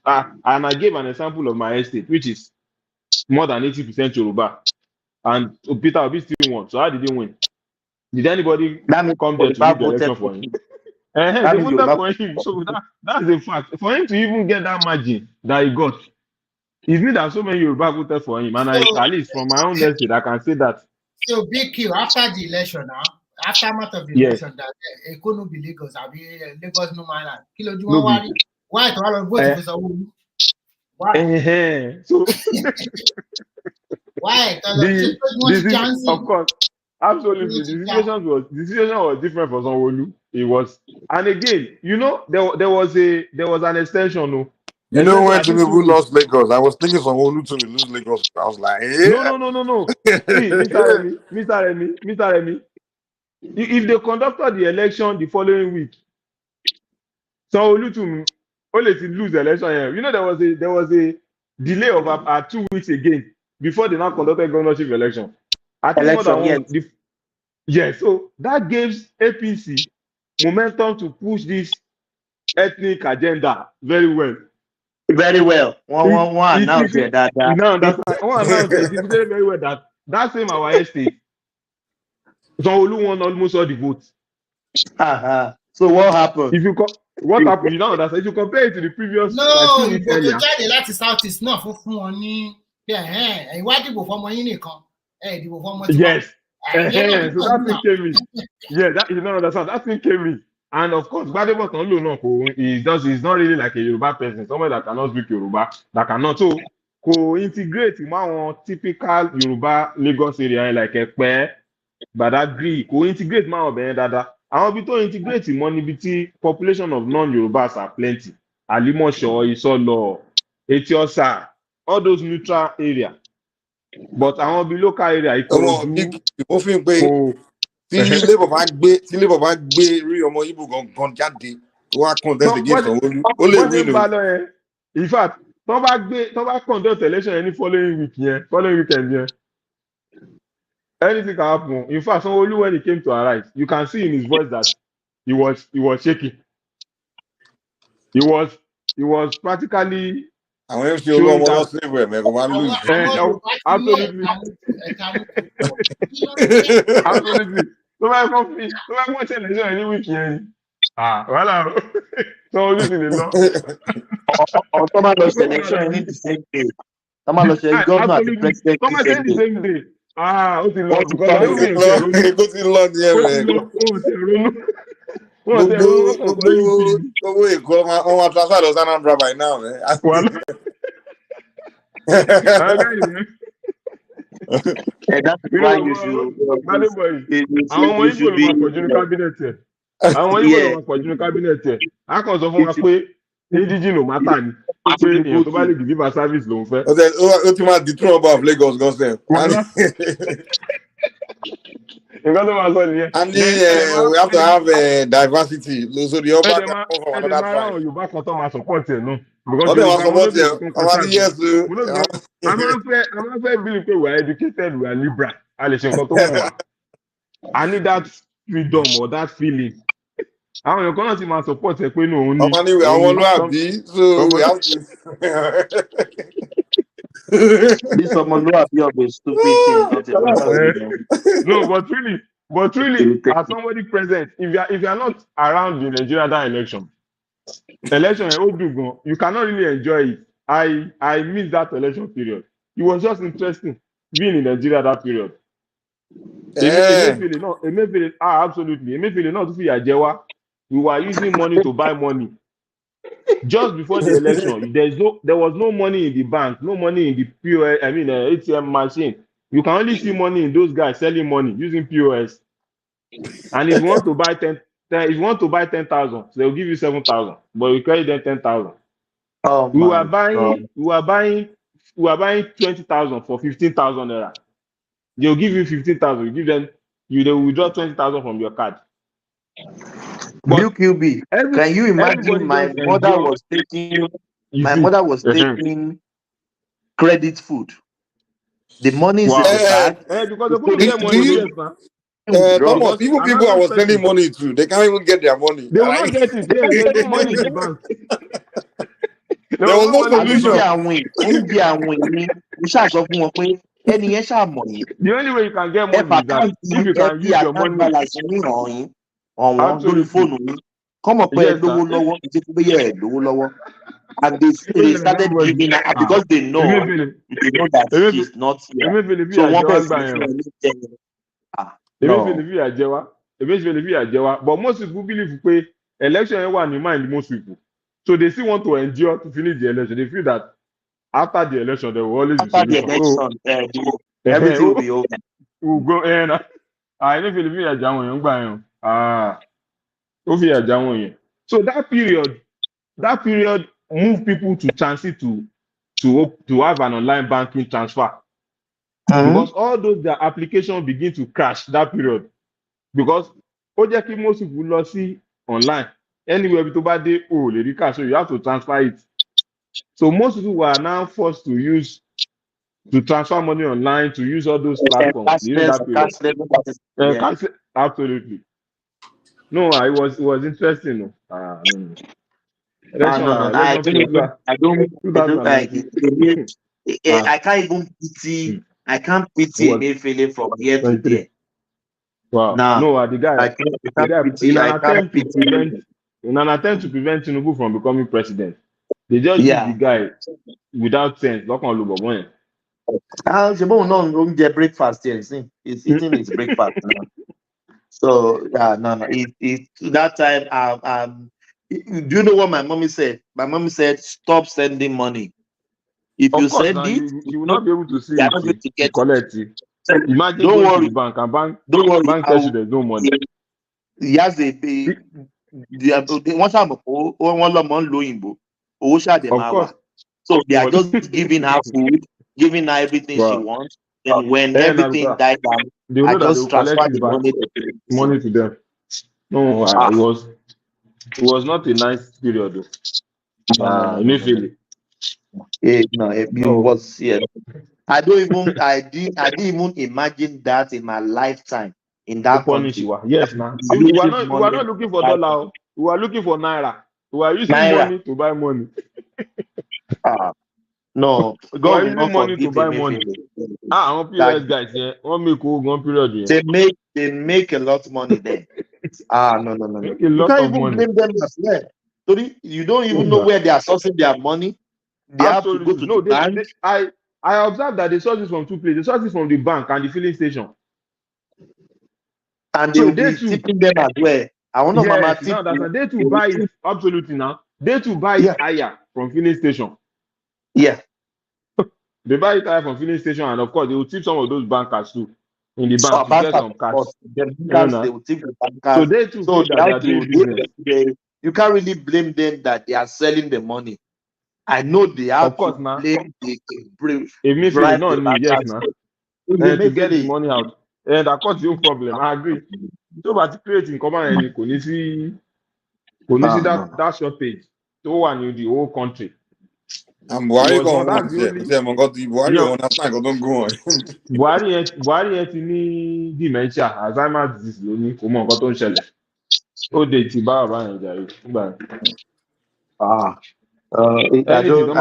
And I gave an example of my estate, which is more than 80% Yoruba. And Peter Obi still won. So how did he win? Did anybody come there to win the election for him? They means voted Yoruba. for him. So that's a fact. For him to even get that margin that he got, it means that so many Yoruba voted for him. And at least from my own estate, I can say that. So big Q after the election now, aftermath of the Yes. election, that Ekonu be Lagos, be Lagos no man. Kilo do No one be. why to all vote for someone? Why? So Why? Of course, absolutely. The situation was different for Sanwo-Olu. It was, and again, you know, there was an extension. No, You know when I think Tinubu lost Lagos, I was thinking Sanwo-Olu to lose Lagos. I was like, yeah. No. See, Mr. Remy. If they conducted the election the following week, Sanwo-Olu to only to lose the election here. You know, there was a delay of 2 weeks again before they now conducted governorship election. I think more than one. Yes, so that gives APC momentum to push this ethnic agenda very well. Very well. One announce that. One announce it is very well that same our estate, Sanwo-Olu won almost all the votes. So what happened? What happened? You don't understand. If you compare it to the previous like 2 weeks earlier. No, jáde láti South East náà fún wọn ní ìwádìí fọmọ yín nìkan ìdìbò fọmọ tiwa. Yes. So that thing came in. Yeah, that you don't understand. That thing came in. And of course, Gbadebo Sanwo-Olu he's not really like a Yoruba person, someone that cannot speak Yoruba, that cannot. So, co-integrate in one typical Yoruba Lagos area like Ekpe, Badagry, co-integrate man obìnrin dáadáa. Àwọn ibi tó integrate mọ́ níbi tí population of non-Yorubas are plenty. Alimosho, Isolo, Etiosa, all those neutral area. But àwọn ibi local area Ìkòròdú. Ó fi ń pé tí Labour bá gbé rí ọmọ Igbo gan jáde wá contest against Sanwo-Olu ó lè win o. In fact, tó bá conduct election any following weekend yẹn, anything can happen. In fact, Sanwo-Olu when he came to arise, you can see in his voice that he was shaking. He was practically àwọn MC olóòmọ lọ́sẹ̀ ìwé mẹ́kọ̀ọ́ máa ń lose. Absolutely. Absolutely. Tó bá kọ́ ṣe election any week yẹn. Wàhálà o. Sanwo-Olu sì lè lọ. Tó máa lọ ṣe election ní the same day. Tó máa lọ ṣe governor àti president the same day. Ó ti lọ. Ó ti lọ ní ẹ̀rẹ̀. Gbogbo Èkó ọmọ transfer lọ sí Anambra by now. That's why you should. Àwọn ọmọ Igbo ló máa pọ̀jù ní kábínẹ̀tì ẹ̀. Àwọn Igbo ló máa pọ̀jù ní kábínẹ̀tì ẹ̀. A kàn sọ fún wa pé ADG no matter ni. Pé èèyàn tó bá lè deliver service lòun fẹ́. Ó ti máa dethrone Oba of Lagos gọ́sẹ̀. Nǹkan tó máa sọ nìyẹn. And we have to have diversity. So the Oba can come from another tribe. Àwọn Yorùbá kan tó máa support ẹ̀ nù. Ọdẹ wa support ẹ̀ ọmọ ní yes o. A máa fẹ́ believe pé we are educated, we are liberal. A lè ṣe nǹkan tó wù wá. I need that freedom or that feeling. Àwọn èèyàn kan náà ti máa support ẹ pé ní òun ní. Ọmọ ní àwọn olúwàbí so we have to. This Omoluabi of a stupid thing. No, but really, as somebody present, if you are not around in Nigeria that election, you cannot really enjoy it. I miss that election period. It was just interesting being in Nigeria that period. Emefiele, absolutely. Emefiele not to feel Ajewa. We were using money to buy money. Just before the election, there was no money in the bank, no money in the POS, ATM machine. You can only see money in those guys selling money using POS. And if you want to buy 10,000, so they'll give you 7,000, but you carry them 10,000. We were buying 20,000 for 15,000 naira. They'll give you 15,000. They will withdraw 20,000 from your card. QB, can you imagine my mother was taking credit food? The money is in the bag. Because they couldn't get money. Thomas, even people I was sending money to, they can't even get their money. They will not get it. There's no money in the bank. There was no solution. The only way you can get money is that if you can use your money. On phone. Come up Yes, with lower. And they started giving her because they know that she's not here. So one person no. But most people believe pé election is one in mind most people. So they still want to endure to finish the election. They feel that after the election there will always be After the solution. election, everything will be over. We'll go in. I don't feel a young so that period moved people to transit to have an online banking transfer. Because all those their applications begin to crash that period. Because most people lost online. Anywhere to buy the cash, so you have to transfer it. So most people were now forced to transfer money online, to use all those platforms during that period. Absolutely. No, it was interesting. No. I can't even pity. I can't pity Emefiele from here to there. Wow. Nah, No, the guy. I can't pity. In an attempt to prevent Tinubu from becoming president, they just use the guy without sense. Don't get breakfast here. He's eating his breakfast now. So no. It that time. Do you know what my mommy said? My mommy said, "Stop sending money. If you send it, you will not be able to see it to collect it. Imagine don't going worry. to the bank and Don't worry. bank tells you there's no money. He has one time one low. Of course. So they are just giving her food, giving her everything she wants. And when everything died down, I just transferred the money to them. No, it was not a nice period though. Initially. It was I didn't even imagine that in my lifetime in that country. Yes, man. We were not looking for dollar. We were looking for naira. We were using money to buy money. No, God will not money to buy me money. PS guys, yeah, one period. Yeah. They make a lot of money there. No. You can't even blame them as well. You don't even know where they are sourcing their money. They have to go to the bank. I observed that they source it from two places. They source it from the bank and the filling station. And they will be tipping them as well. I want mama tip. They to buy it absolutely now. They to buy it higher from filling station. Yeah. They buy it higher from filling station, and of course they will tip some of those bankers too in the bank to get some cash. They will tip the bankers. So they too feel that they are doing business. You can't really blame them that they are selling the money. I know they have to blame the yes, now. To get the money out. And that caused your problem. I agree. So, but creating command and you see that shortage to one in the whole country. Buhari ti ní dementia, Alzheimer's disease ló ní kò mọ nǹkan tó ń ṣẹlẹ̀. Ó de ti bá bàbá yẹn jàre nígbà yẹn. Wọ́n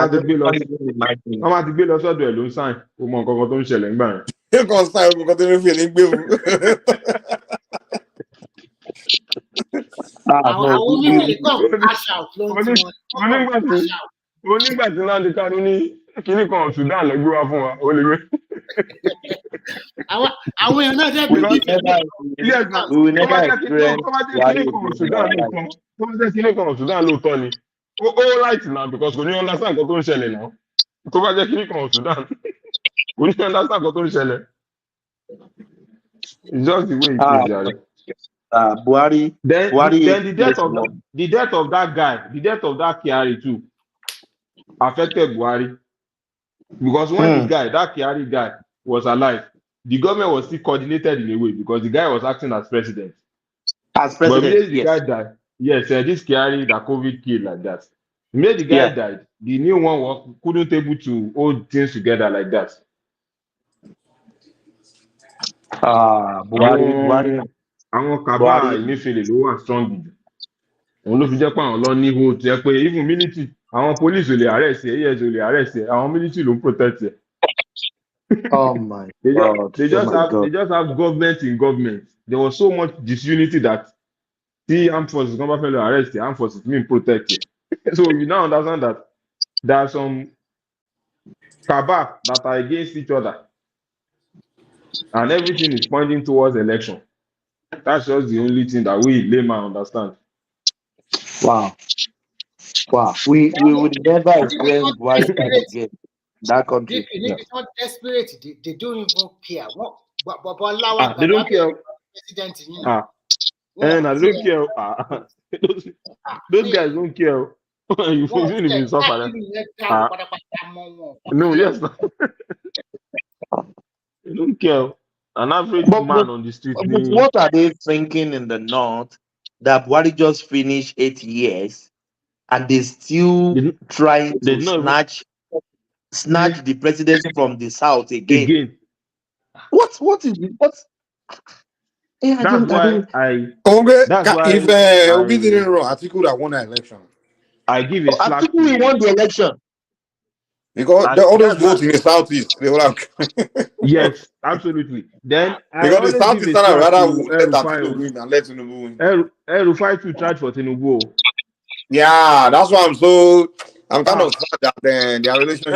máa ti gbé lọ sọ́dọ̀ ẹ̀ ló ń sáìn kò mọ nǹkan tó ń ṣẹlẹ̀ nígbà yẹn. Kan sáìn nǹkan tó ń fi ní gbé mu. Onígbà tí láti kánú ní kíní kan Sudan lọ gbé wá fún wa ó lè gbé. Àwọn èèyàn náà dẹ́bi bí kíní kan Sudan lóòótọ́ ni ó right now because kò ní understand nǹkan tó ń ṣẹlẹ̀ náà. Tó bá jẹ́ kíní kan Sudan kò ní understand nǹkan tó ń ṣẹlẹ̀. It's just the way it is, Jare. Buhari. Then the death of that guy, the death of that Kyari too, affected Buhari. Because when that Kyari guy was alive, the government was still coordinated in a way because the guy was acting as president. But immediately the guy died. Yes, this Kyari that COVID killed like that. Immediately the guy died, the new one couldn't able to hold things together like that. Buhari. Àwọn kaba Emefiele ló wà strong jù. Òun ló fi jẹ́ pé àwọn lọ ní hold jẹ́ pé even military, àwọn police ò lè arrest ẹ̀, AS ò lè arrest ẹ̀, àwọn military ló ń protect ẹ̀. Oh my God. They just have government in government. There was so much disunity that See, armed forces come back fellow arrest the armed forces mean protect you. So you now understand that there are some cabal that are against each other, and everything is pointing towards election. That's just the only thing that we layman understand. Wow. Wow. We would never experience Buhari time again. That country. It's not desperate. They don't even care. What? But They don't care. President, you know. And I don't care. Those guys don't care. You even if you suffer. No, yes. They don't care. An average man on the street. But what are they thinking in the north that Buhari just finished 8 years and they still trying to snatch the presidency from the south again? What is what? That's why if Obi didn't run, Atiku would have won the election. I give a slap. Atiku will won the election. Because all those votes in the southeast, they will have. Yes, absolutely. Then because the southeast are rather let Atiku win and let Tinubu win. Rufai to charge for Tinubu. Yeah, that's why I'm kind of sad that their relationship.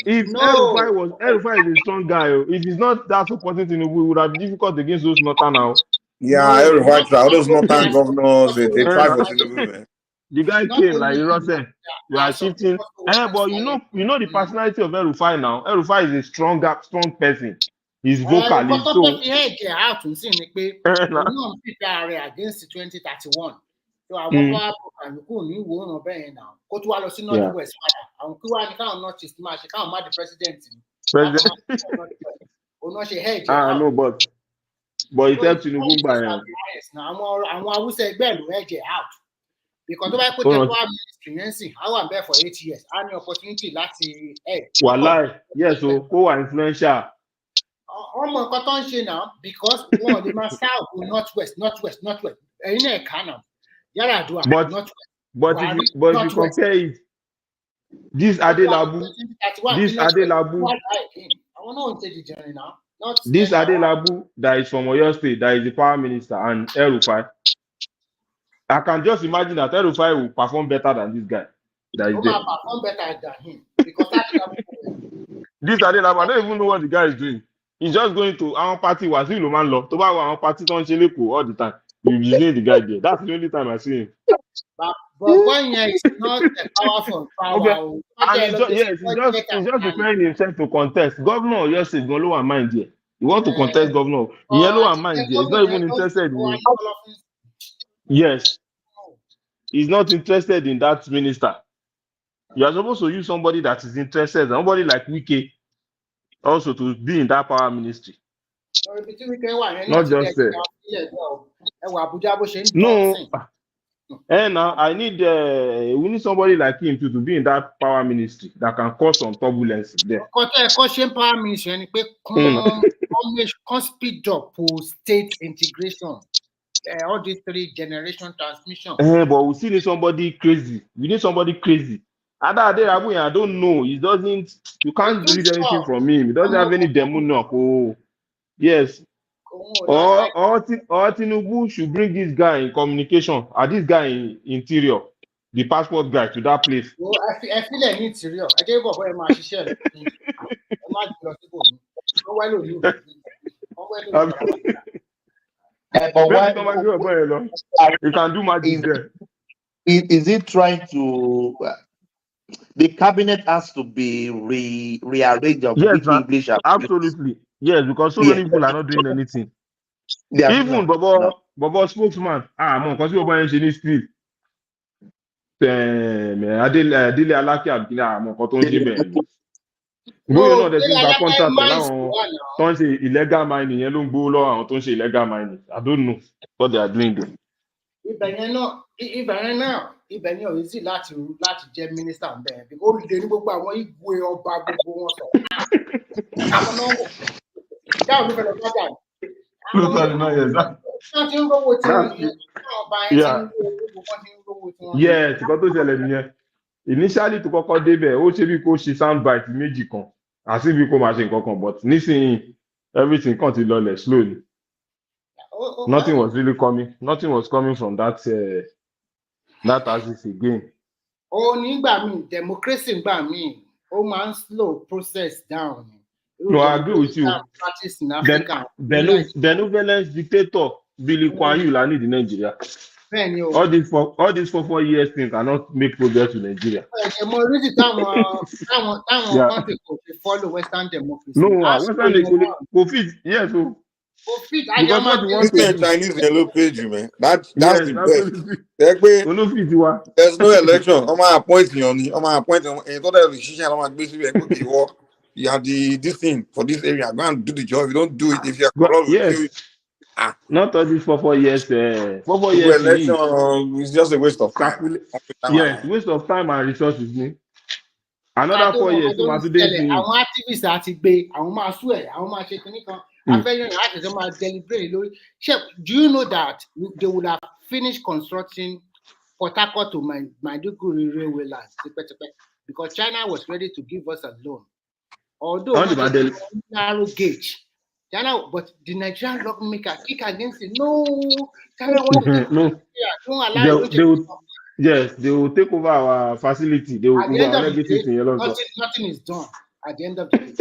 If Rufai is a strong guy, if he's not that supporting Tinubu, it would have been difficult against those northern now. Yeah, Rufai try. All those northern governors, they try for Tinubu, man. The guy came like you said, you are shifting. But you know the personality of Rufai now. Rufai is a strong person. He's vocalist. So against 2031. So I power and kò ní wo ran bẹ́ẹ̀ now. Kó tó wá lọ sí North West padà. Àwọn kí wá ní káwọn North East máa ṣe káwọn má di president. Òun ṣe hedge. No, but it helps Tinubu by him. Àwọn Hausa ẹgbẹ́ ìlú hedge out. Because tó bá pé tẹ́kọ̀ ministry yẹn sìn, I wà bẹ́ẹ̀ for 8 years. I ní opportunity láti hedge. Wàláì, yes o, kó wà influential. Ọmọ nǹkan tó ń ṣe now because wọn lè máa south to North West. Ẹ̀yin náà ẹ̀ka náà. But if you compare it, this Adelabu, that is from Oyo State, that is the power minister, and El-Rufai, I can just imagine that El-Rufai will perform better than this guy. That is there. Perform better than him because this Adelabu, I don't even know what the guy is doing. He's just going to our party. Was he Loman Law? To our party on Cheleco all the time. You see the guy there. That's the only time I see him. But one year is not a powerful power. Okay. And he's just preparing himself to contest. Governor, yes, is going to mind here. You want to contest governor. Yellow and mind here. He's not even interested in it. Yes. He's not interested in that minister. You are supposed to use somebody that is interested, somebody like Wike, also to be in that power ministry. Not just say. No. And I need we need somebody like him to be in that power ministry that can cause some turbulence there. Power ministry can speed up for state integration. All these 3 generation transmission. But we still need somebody crazy. We need somebody crazy. I don't know. He doesn't. You can't read anything from him. He doesn't have any demo knock. Oh, yes. Or Tinubu should bring this guy in communication, or this guy in interior, the passport guy to that place. Well, I feel like interior. I gave up where my share. You can do magic there. Is it trying to? The cabinet has to be rearranged of English. Absolutely. Yes, because so many people are not doing anything. Even Bobo spokesman, because you are in still. Adele Alaki Abdina, know the things that contract now. Don't say illegal mining, yellow bull or don't say illegal mining. I don't know what they are doing there. Ibẹ̀ yẹn ò easy láti jẹ́ minister ń bẹ̀ because olùdé ní gbogbo àwọn ìgbé ọba gbogbo wọn sọ. Àwọn náà wò. Dáhùn ló fẹ́ lọ sájà. Wọ́n ti ń rówó tí wọ́n yẹn. Ọba yẹn ti ń rówó tí wọ́n. Yes, nǹkan tó ṣẹlẹ̀ nìyẹn. Initially tó kọ́kọ́ débẹ̀, ó ṣe bí kò ṣe soundbite méjì kan. Àti bí kò máa ṣe nǹkan kan, but nísìnyí everything kàn ti lọlẹ̀ slowly. Nothing was really coming. Nothing was coming from that that axis again. Democracy nígbà míì, ó máa ń slow process down. No, I agree with you. Practice in Africa. Benevolence dictator Billy Kwan Yew la need in Nigeria. All these 4 years thing cannot make progress in Nigeria. Country follow Western democracy. No, Western democracy. Yes, so. Because what you want to Chinese yellow page, man. That's the best. There's no election. I'm appointing on. I'm appointing. You have this thing for this area. Go and do the job. If you don't do it, if you're corrupt, yes. Not all these 4 years. 4 years election is just a waste of time. Yes, waste of time and resources. Another 4 years to my today. Àwọn activists àti gbé àwọn máa sú ẹ àwọn máa ṣe kinní kan afẹ́yìn láti ṣe máa deliberate lórí. Do you know that they would have finished constructing Port Harcourt to Maiduguri railway lines because China was ready to give us a loan. Although narrow gauge, China, but the Nigerian lawmaker kick against it. No, China wants don't allow yes, they will take over our facility. They will at the end of the day, nothing is done. At the end of the day,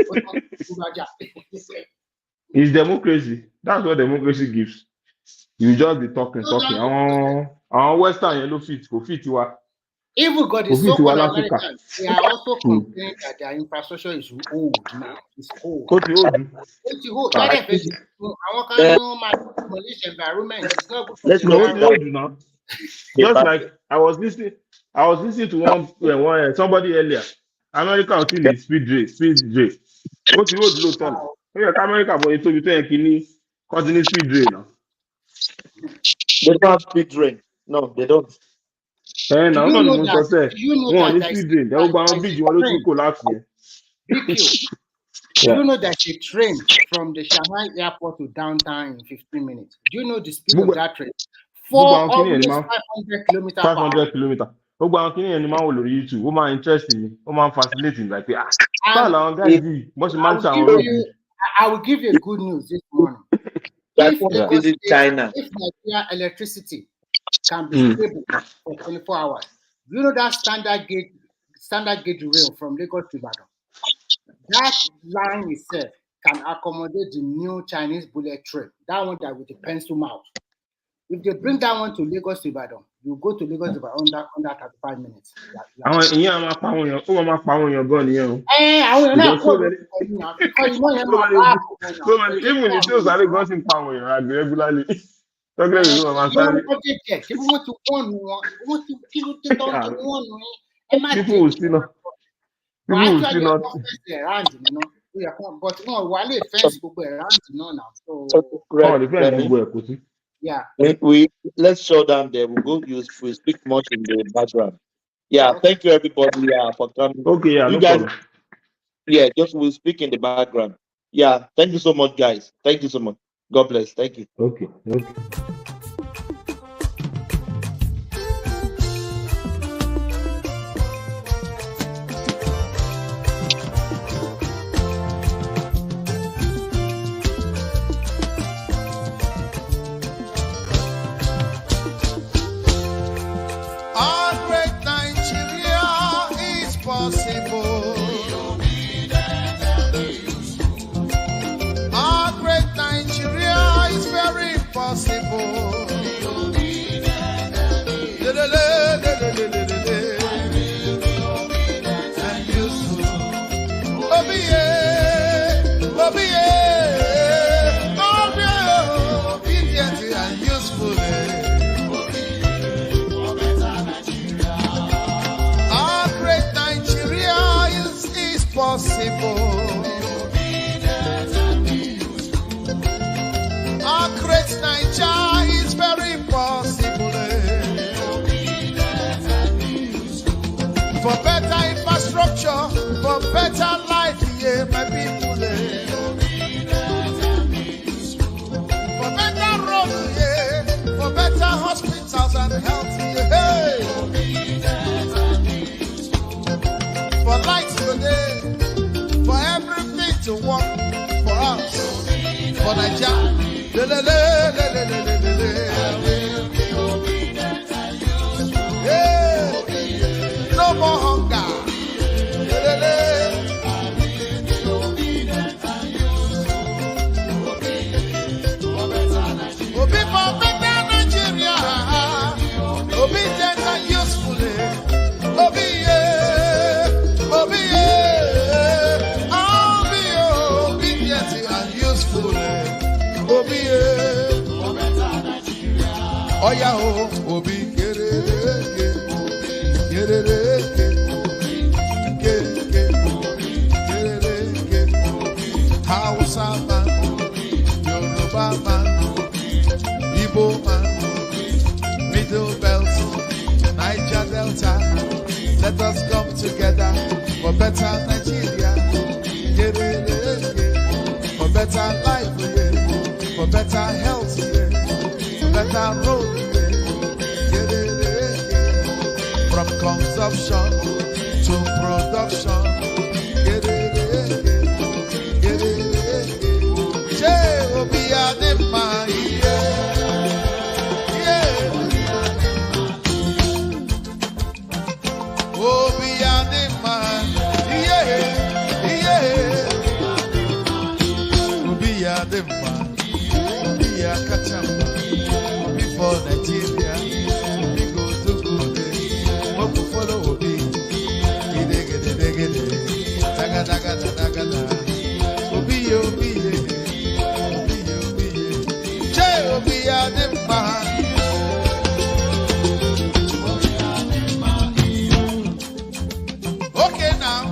it's democracy. That's what democracy gives. You just be talking. Our Western yellow fit go fit you are. Even God is so called Americans, they are also complaining that their infrastructure is old now. It's old. It's old. Let's go now. Just like I was listening to one somebody earlier. America until the speed race. What you road low turn? America but it's between continue speed race now. They don't have speed rain. No, they don't. Now no say. One speed rain. They will go on bridge. You want to collapse here. Do you know that a train from the Shanghai airport to downtown in 15 minutes? Do you know the speed of that train? 500 kilometers. 500 kilometers. YouTube. Woman interesting. Woman fascinating. Like I will give you a good news this morning. If Nigeria electricity can be stable for 24 hours, you know that standard gauge rail from Lagos to Ibadan. That line itself can accommodate the new Chinese bullet train. That one that with the pencil mouth. If they bring that one to Lagos to Ibadan, you go to Lagos to Ibadan under 35 minutes. People will still not. But Wale fence people around now. So yeah, let's shut down there. We speak much in the background. Yeah, thank you everybody for coming. Okay, yeah, you guys. Yeah, just we'll speak in the background. Yeah, thank you so much, guys. Thank you so much. God bless. Thank you. Okay. For better infrastructure, for better life, yeah, my people. For better roads, yeah, for better hospitals and health, yeah. For lights today, for everything to work for us, for Nigeria. Obi, for better Nigeria. Oh yeah, Obi, get it, get it, get it. Hausa man, Yoruba man, Igbo man, Middle Belt, Niger Delta. Let us come together for better Nigeria. For better life, for better health, for better road. From consumption to production. Obi Adema, Obi Adema, Obi Adema, Obi Akachama, Obi for Nigeria, Obi go to good, Obi follow Obi, Gede, Daga, Obi, Obi Adema. Okay now.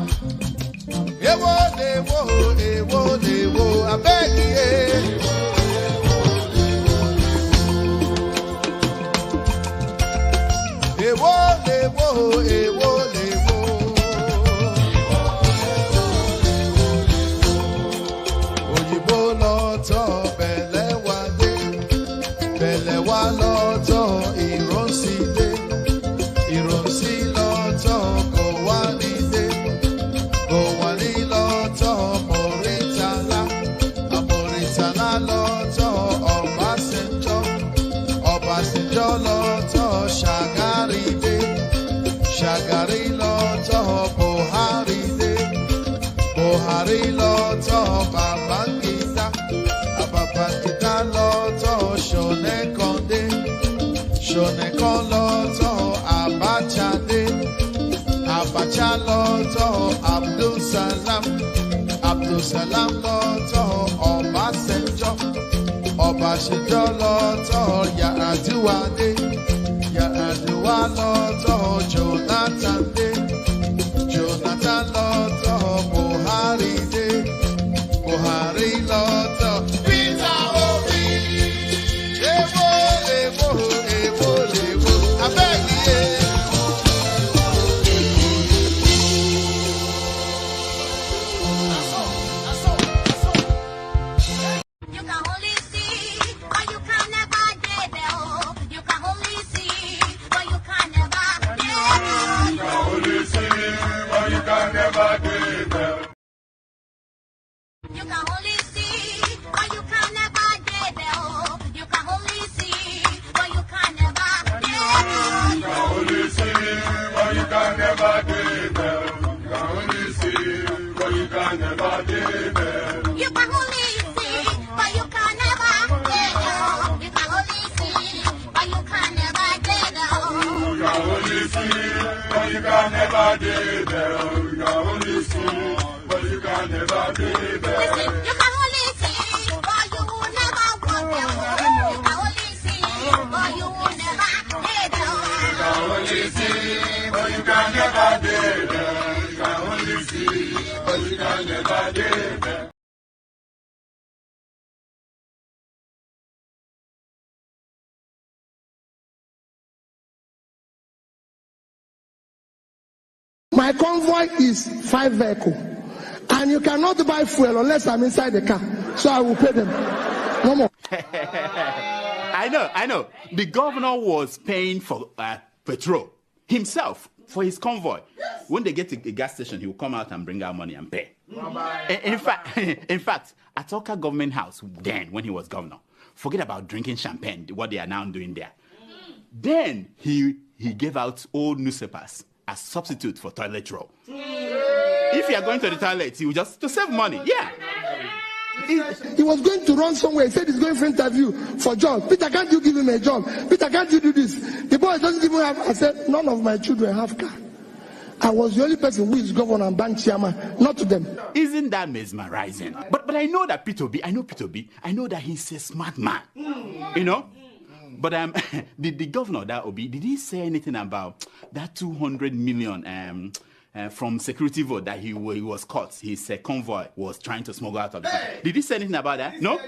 Ewo, I beg you. Ewo. Oyibo lọ́tọ̀ bẹ̀lẹ̀ wá lọ́tọ̀ ìrọ̀nsí lọ́tọ̀ kò wá ní lọ́tọ̀ Mọ̀rítàlá lọ́tọ̀ Ọbásanjọ́ lọ́tọ̀ Ṣàgárí lọ́tọ̀ Buhari lọ́tọ̀ Babangida lọ́tọ̀ Ṣọ̀nẹ́kan lọ́tọ̀ Abacha lọ́tọ̀ Abdulsalam lọ́tọ̀ Ọbásanjọ́ lọ́tọ̀ Yar'Adua lọ́tọ̀ Jonathan lọ́tọ̀ Buhari lọ́tọ̀ Peter Obi. Ewo, I beg you. You can only see, but you can never get there. You can only see, but you can never get there. You can only see, but you can never get there. You can only see, but you can never get there. You can only see, but you can never get there. You can only see, but you can never get there. You can only see, but you can never get there. You can only see, but you can never get there. You can only see, but you can never get there. You can only see, but you can never get there. You can only see, but you can never get there. Listen, you can only see, but you will never want them. You can only see, but you will never get them. You can only see, but you can never get them. You can only see, but you can never get them. My convoy is 5 vehicles, and you cannot buy fuel unless I'm inside the car. So I will pay them. No more. I know. The governor was paying for petrol himself for his convoy. When they get to the gas station, he will come out and bring out money and pay. In fact, at Oka government house then, when he was governor, forget about drinking champagne, what they are now doing there. Then he gave out old newspapers as substitute for toilet roll. If you are going to the toilet, you just to save money. Yeah. He was going to run somewhere. He said he's going for interview for job. Peter, can't you give him a job? Peter, can't you do this? The boy doesn't even have. I said, none of my children have car. I was the only person who is governor and bank chairman, not to them. Isn't that mesmerizing? But I know that Peter B. I know that he's a smart man. You know? But the governor, that Obi, did he say anything about that 200 million from security vote that he was caught? His convoy was trying to smuggle out of the country. Did he say anything about that? No,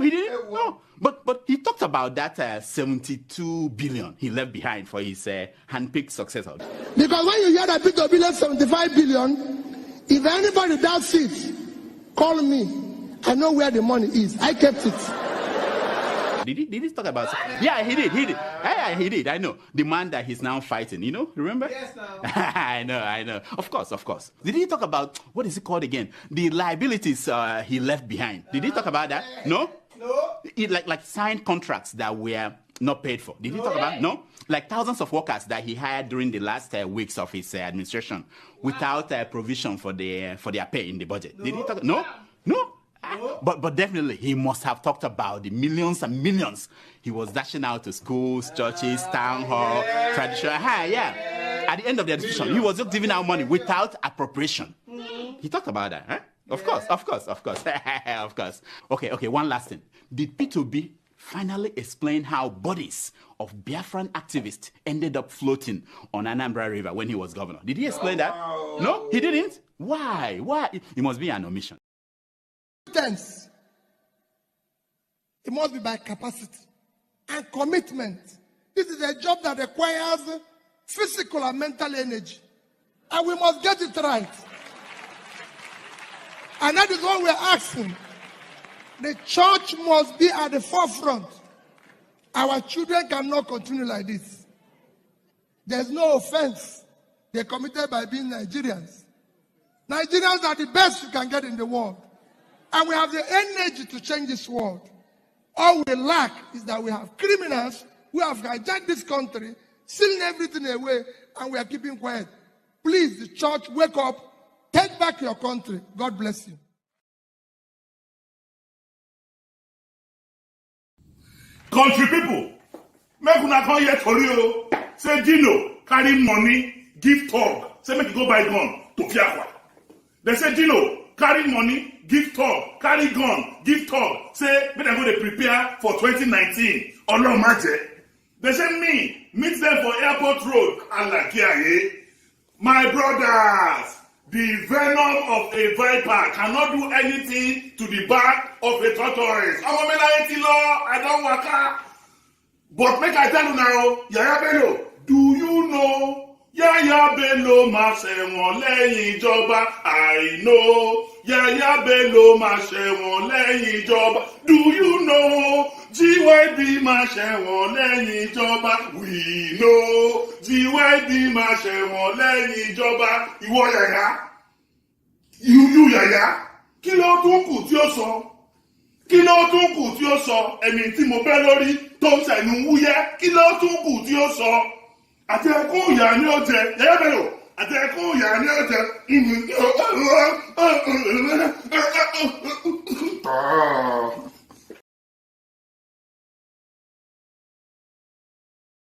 he didn't. No, but he talked about that 72 billion he left behind for his handpicked successor. Because when you hear that Peter B left 75 billion, if anybody doubts it, call me. I know where the money is. I kept it. Did he talk about? Yeah, he did. Yeah, he did. I know the man that he's now fighting. You know, remember? Yes, no. I know. Of course. Did he talk about what is it called again? The liabilities he left behind. Did he talk about that? No. Like signed contracts that were not paid for. Did he talk about? No. Like thousands of workers that he hired during the last weeks of his administration without provision for their pay in the budget. Did he talk? No. But definitely he must have talked about the millions and millions he was dashing out to schools, churches, town hall, traditional. Yeah. At the end of the administration, he was just giving out money without appropriation. He talked about that, huh? Of course. Of course. Okay, one last thing. Did P2B finally explain how bodies of Biafran activists ended up floating on Anambra River when he was governor? Did he explain that? No, he didn't? Why? It must be an omission. It must be by capacity and commitment. This is a job that requires physical and mental energy. And we must get it right. And that is what we're asking. The church must be at the forefront. Our children cannot continue like this. There's no offense. They're committed by being Nigerians. Nigerians are the best you can get in the world. And we have the energy to change this world. All we lack is that we have criminals who have hijacked this country, stealing everything away, and we are keeping quiet. Please, the church, wake up. Take back your country. God bless you. Country people, make una come here for you. Say Dino carry money, give talk. Say make you go buy gun to Piakwa. They say Dino carry money, give talk, carry gun, give talk. Say make dem go dey prepare for 2019. Ọlọ́run má jẹ́. They say me meet them for airport road. Alakiaye. My brothers, the venom of a viper cannot do anything to the back of a tortoise. I don't waka. But make I tell you now, Yaya Bello, do you know Yaya Bello máa ṣẹ̀wọ̀n lẹ́yìn ìjọba? I know Yaya Bello máa ṣẹ̀wọ̀n lẹ́yìn ìjọba. Do you know GYB máa ṣẹ̀wọ̀n lẹ́yìn ìjọba? We know GYB máa ṣẹ̀wọ̀n lẹ́yìn ìjọba. Ìwọ Yaya. You Yaya. Kí ló tún kù tí ó sọ? Kí ló tún kù tí ó sọ? Ẹ̀mí tí mo bẹ́ lórí tó ń ṣẹ̀nu wúyẹ́. Kí ló tún kù tí ó sọ? Àti ẹkún ìyá ni ó jẹ. Yẹ́yẹ́ bẹ̀rù. Àti ẹkún ìyá ni ó jẹ.